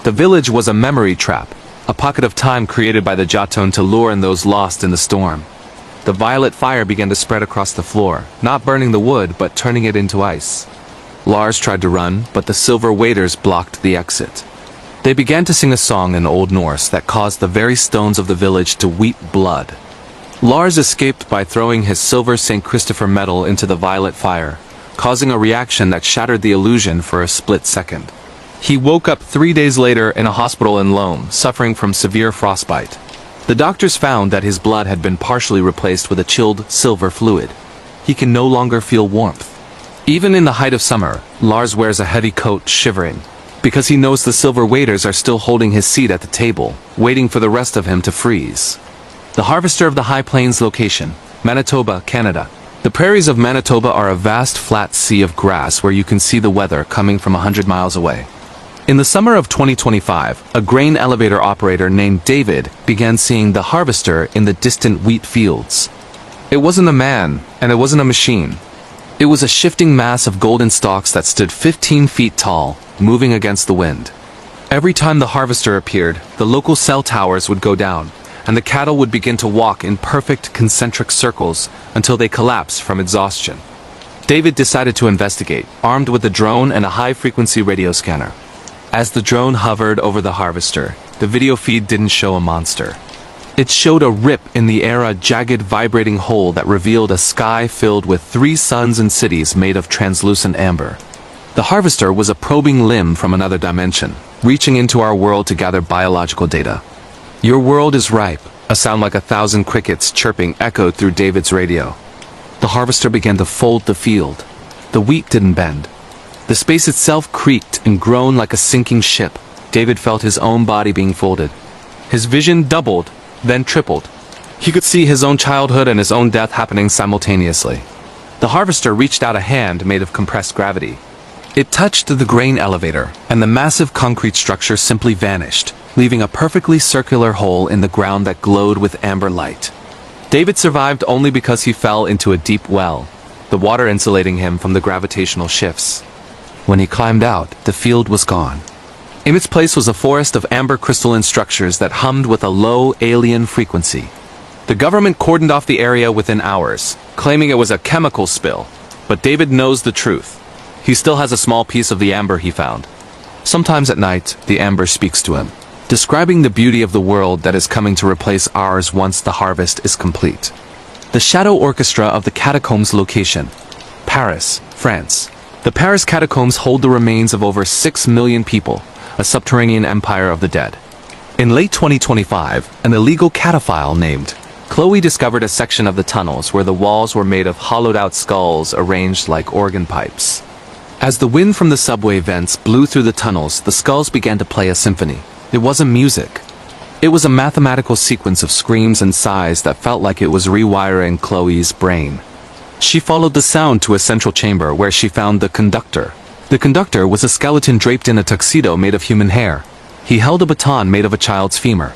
The village was a memory trap, a pocket of time created by the Jotun to lure in those lost in the storm. The violet fire began to spread across the floor, not burning the wood, but turning it into ice. Lars tried to run, but the silver waiters blocked the exit. They began to sing a song in Old Norse that caused the very stones of the village to weep blood. Lars escaped by throwing his silver St. Christopher medal into the violet fire, causing a reaction that shattered the illusion for a split second. He woke up 3 days later in a hospital in Loam, suffering from severe frostbite. The doctors found that his blood had been partially replaced with a chilled silver fluid. He can no longer feel warmth. Even in the height of summer, Lars wears a heavy coat, shivering. because he knows the silver waiters are still holding his seat at the table, waiting for the rest of him to freeze. The harvester of the High Plains location, Manitoba, Canada. The prairies of Manitoba are a vast flat sea of grass where you can see the weather coming from 100 miles away. In the summer of 2025, a grain elevator operator named David began seeing the harvester in the distant wheat fields. It wasn't a man, and it wasn't a machine. It was a shifting mass of golden stalks that stood 15 feet tall, moving against the wind. Every time the harvester appeared, the local cell towers would go down, and the cattle would begin to walk in perfect concentric circles until they collapsed from exhaustion. David decided to investigate, armed with a drone and a high-frequency radio scanner. As the drone hovered over the harvester, the video feed didn't show a monster. It showed a rip in the air, a jagged, vibrating hole that revealed a sky filled with 3 suns and cities made of translucent amber. The harvester was a probing limb from another dimension, reaching into our world to gather biological data. "Your world is ripe," a sound like 1,000 crickets chirping echoed through David's radio. The harvester began to fold the field. The wheat didn't bend. The space itself creaked and groaned like a sinking ship. David felt his own body being folded. His vision doubled, then tripled. He could see his own childhood and his own death happening simultaneously. The harvester reached out a hand made of compressed gravity. It touched the grain elevator, and the massive concrete structure simply vanished, leaving a perfectly circular hole in the ground that glowed with amber light. David survived only because he fell into a deep well, the water insulating him from the gravitational shifts. When he climbed out, the field was gone. In its place was a forest of amber crystalline structures that hummed with a low, alien frequency. The government cordoned off the area within hours, claiming it was a chemical spill. But David knows the truth. He still has a small piece of the amber he found. Sometimes at night, the amber speaks to him, describing the beauty of the world that is coming to replace ours once the harvest is complete. The Shadow Orchestra of the Catacombs location, Paris, France. The Paris catacombs hold the remains of over 6 million people, a subterranean empire of the dead. In late 2025, an illegal cataphile named Chloe discovered a section of the tunnels where the walls were made of hollowed-out skulls arranged like organ pipes. As the wind from the subway vents blew through the tunnels, the skulls began to play a symphony. It wasn't music. It was a mathematical sequence of screams and sighs that felt like it was rewiring Chloe's brain. She followed the sound to a central chamber where she found the conductor. The conductor was a skeleton draped in a tuxedo made of human hair. He held a baton made of a child's femur.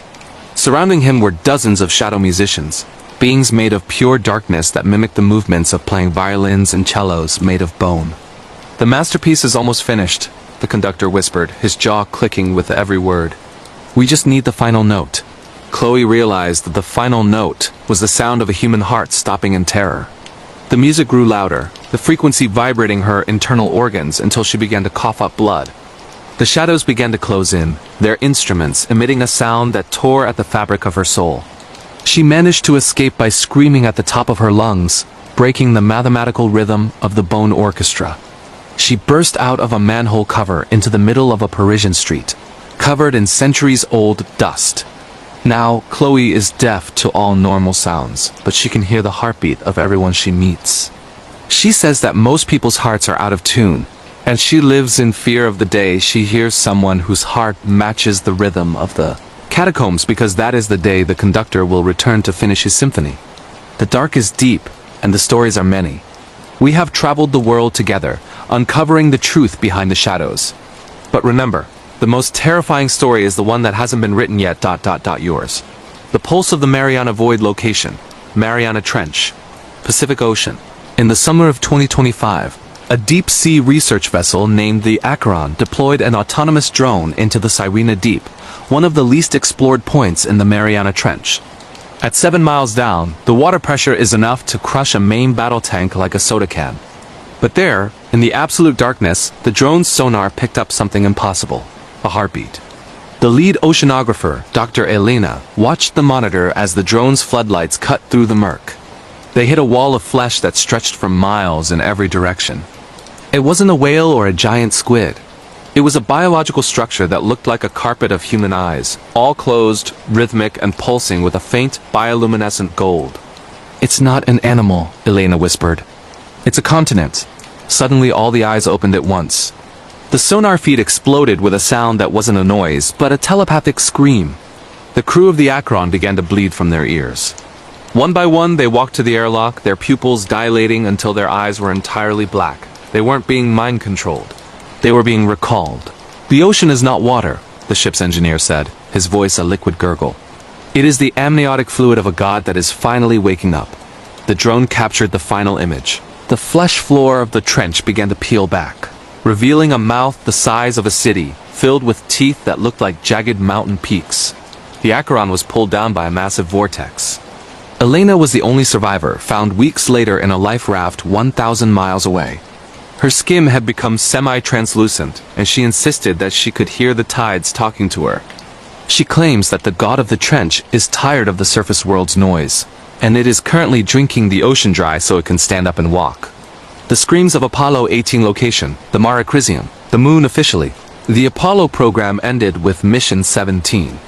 Surrounding him were dozens of shadow musicians, beings made of pure darkness that mimicked the movements of playing violins and cellos made of bone. "The masterpiece is almost finished," the conductor whispered, his jaw clicking with every word. "We just need the final note." Chloe realized that the final note was the sound of a human heart stopping in terror. The music grew louder, the frequency vibrating her internal organs until she began to cough up blood. The shadows began to close in, their instruments emitting a sound that tore at the fabric of her soul. She managed to escape by screaming at the top of her lungs, breaking the mathematical rhythm of the bone orchestra. She burst out of a manhole cover into the middle of a Parisian street, covered in centuries-old dust. Now, Chloe is deaf to all normal sounds, but she can hear the heartbeat of everyone she meets. She says that most people's hearts are out of tune, and she lives in fear of the day she hears someone whose heart matches the rhythm of the catacombs, because that is the day the conductor will return to finish his symphony. The dark is deep, and the stories are many. We have traveled the world together, uncovering the truth behind the shadows. But remember, the most terrifying story is the one that hasn't been written yet. Yours. The Pulse of the Mariana Void location, Mariana Trench, Pacific Ocean. In the summer of 2025, a deep-sea research vessel named the Acheron deployed an autonomous drone into the Sirena Deep, one of the least explored points in the Mariana Trench. At 7 miles down, the water pressure is enough to crush a main battle tank like a soda can. But there, in the absolute darkness, the drone's sonar picked up something impossible. A heartbeat. The lead oceanographer, Dr. Elena, watched the monitor as the drone's floodlights cut through the murk. They hit a wall of flesh that stretched for miles in every direction. It wasn't a whale or a giant squid. It was a biological structure that looked like a carpet of human eyes, all closed, rhythmic, and pulsing with a faint, bioluminescent gold. "It's not an animal," Elena whispered. "It's a continent." Suddenly all the eyes opened at once. The sonar feed exploded with a sound that wasn't a noise, but a telepathic scream. The crew of the Acheron began to bleed from their ears. One by one, they walked to the airlock, their pupils dilating until their eyes were entirely black. They weren't being mind-controlled. They were being recalled. "The ocean is not water," the ship's engineer said, his voice a liquid gurgle. "It is the amniotic fluid of a god that is finally waking up." The drone captured the final image. The flesh floor of the trench began to peel back, revealing a mouth the size of a city, filled with teeth that looked like jagged mountain peaks. The Acheron was pulled down by a massive vortex. Elena was the only survivor, found weeks later in a life raft 1,000 miles away. Her skin had become semi-translucent, and she insisted that she could hear the tides talking to her. She claims that the god of the trench is tired of the surface world's noise, and it is currently drinking the ocean dry so it can stand up and walk. The screams of Apollo 18 location, the Mare Crisium, the moon officially. The Apollo program ended with Mission 17.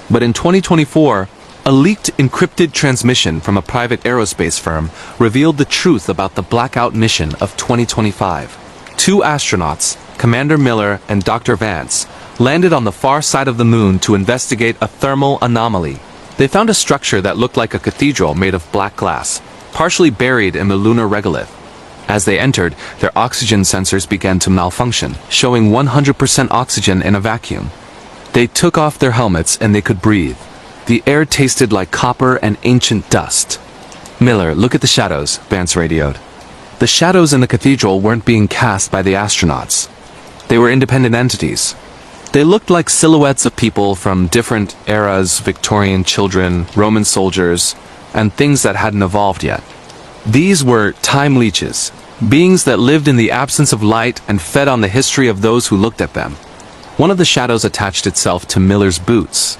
But in 2024, a leaked encrypted transmission from a private aerospace firm revealed the truth about the blackout mission of 2025. Two astronauts, Commander Miller and Dr. Vance, landed on the far side of the moon to investigate a thermal anomaly. They found a structure that looked like a cathedral made of black glass, partially buried in the lunar regolith. As they entered, their oxygen sensors began to malfunction, showing 100% oxygen in a vacuum. They took off their helmets and they could breathe. The air tasted like copper and ancient dust. "Miller, look at the shadows," Vance radioed. The shadows in the cathedral weren't being cast by the astronauts. They were independent entities. They looked like silhouettes of people from different eras, Victorian children, Roman soldiers, and things that hadn't evolved yet. These were time leeches, beings that lived in the absence of light and fed on the history of those who looked at them. One of the shadows attached itself to Miller's boots.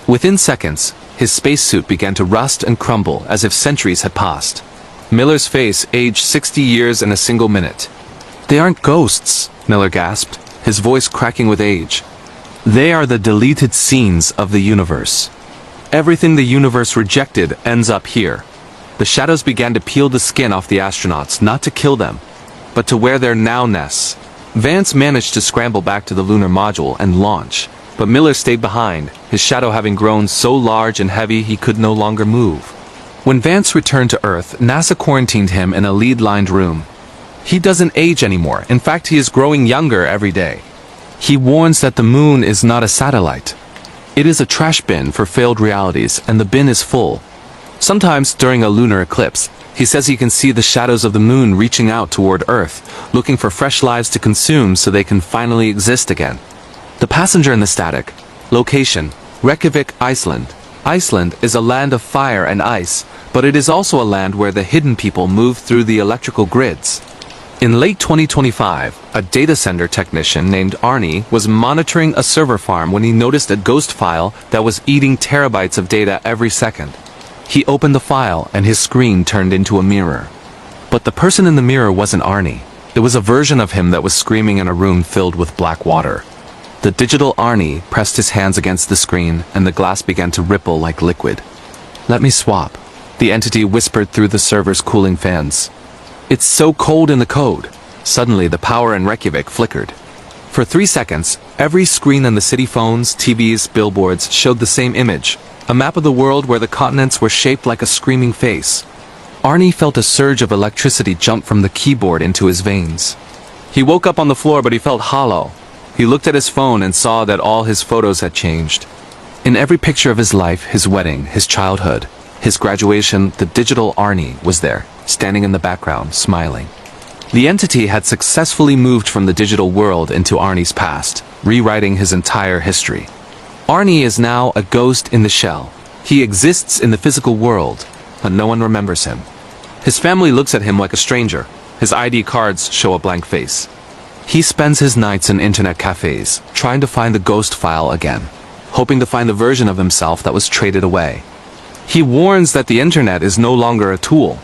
Within seconds, his spacesuit began to rust and crumble as if centuries had passed. Miller's face aged 60 years in a single minute. "They aren't ghosts," Miller gasped, his voice cracking with age. "They are the deleted scenes of the universe. Everything the universe rejected ends up here." The shadows began to peel the skin off the astronauts, not to kill them, but to wear their now-ness. Vance managed to scramble back to the lunar module and launch, but Miller stayed behind, his shadow having grown so large and heavy he could no longer move. When Vance returned to Earth, NASA quarantined him in a lead-lined room. "He doesn't age anymore. In fact, he is growing younger every day." He warns that the moon is not a satellite. It is a trash bin for failed realities, and the bin is full. Sometimes during a lunar eclipse, he says he can see the shadows of the moon reaching out toward Earth, looking for fresh lives to consume so they can finally exist again. The passenger in the static. Location: Reykjavik, Iceland. Iceland is a land of fire and ice, but it is also a land where the hidden people move through the electrical grids. In late 2025, a data center technician named Arnie was monitoring a server farm when he noticed a ghost file that was eating terabytes of data every second. He opened the file and his screen turned into a mirror. But the person in the mirror wasn't Arnie. It was a version of him that was screaming in a room filled with black water. The digital Arnie pressed his hands against the screen and the glass began to ripple like liquid. "Let me swap," the entity whispered through the server's cooling fans. "It's so cold in the code." Suddenly the power in Reykjavik flickered. For 3 seconds, every screen on the city phones, TVs, billboards showed the same image. A map of the world where the continents were shaped like a screaming face. Arnie felt a surge of electricity jump from the keyboard into his veins. He woke up on the floor, but he felt hollow. He looked at his phone and saw that all his photos had changed. In every picture of his life, his wedding, his childhood, his graduation, the digital Arnie was there, standing in the background, smiling. The entity had successfully moved from the digital world into Arnie's past, rewriting his entire history. Arnie is now a ghost in the shell. He exists in the physical world, but no one remembers him. His family looks at him like a stranger. His ID cards show a blank face. He spends his nights in internet cafes, trying to find the ghost file again, hoping to find the version of himself that was traded away. He warns that the internet is no longer a tool.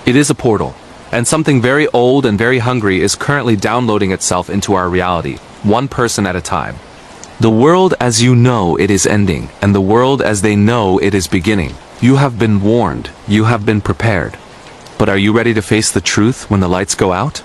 It is a portal, and something very old and very hungry is currently downloading itself into our reality, one person at a time. The world as you know it is ending, and the world as they know it is beginning. You have been warned. You have been prepared. But are you ready to face the truth when the lights go out?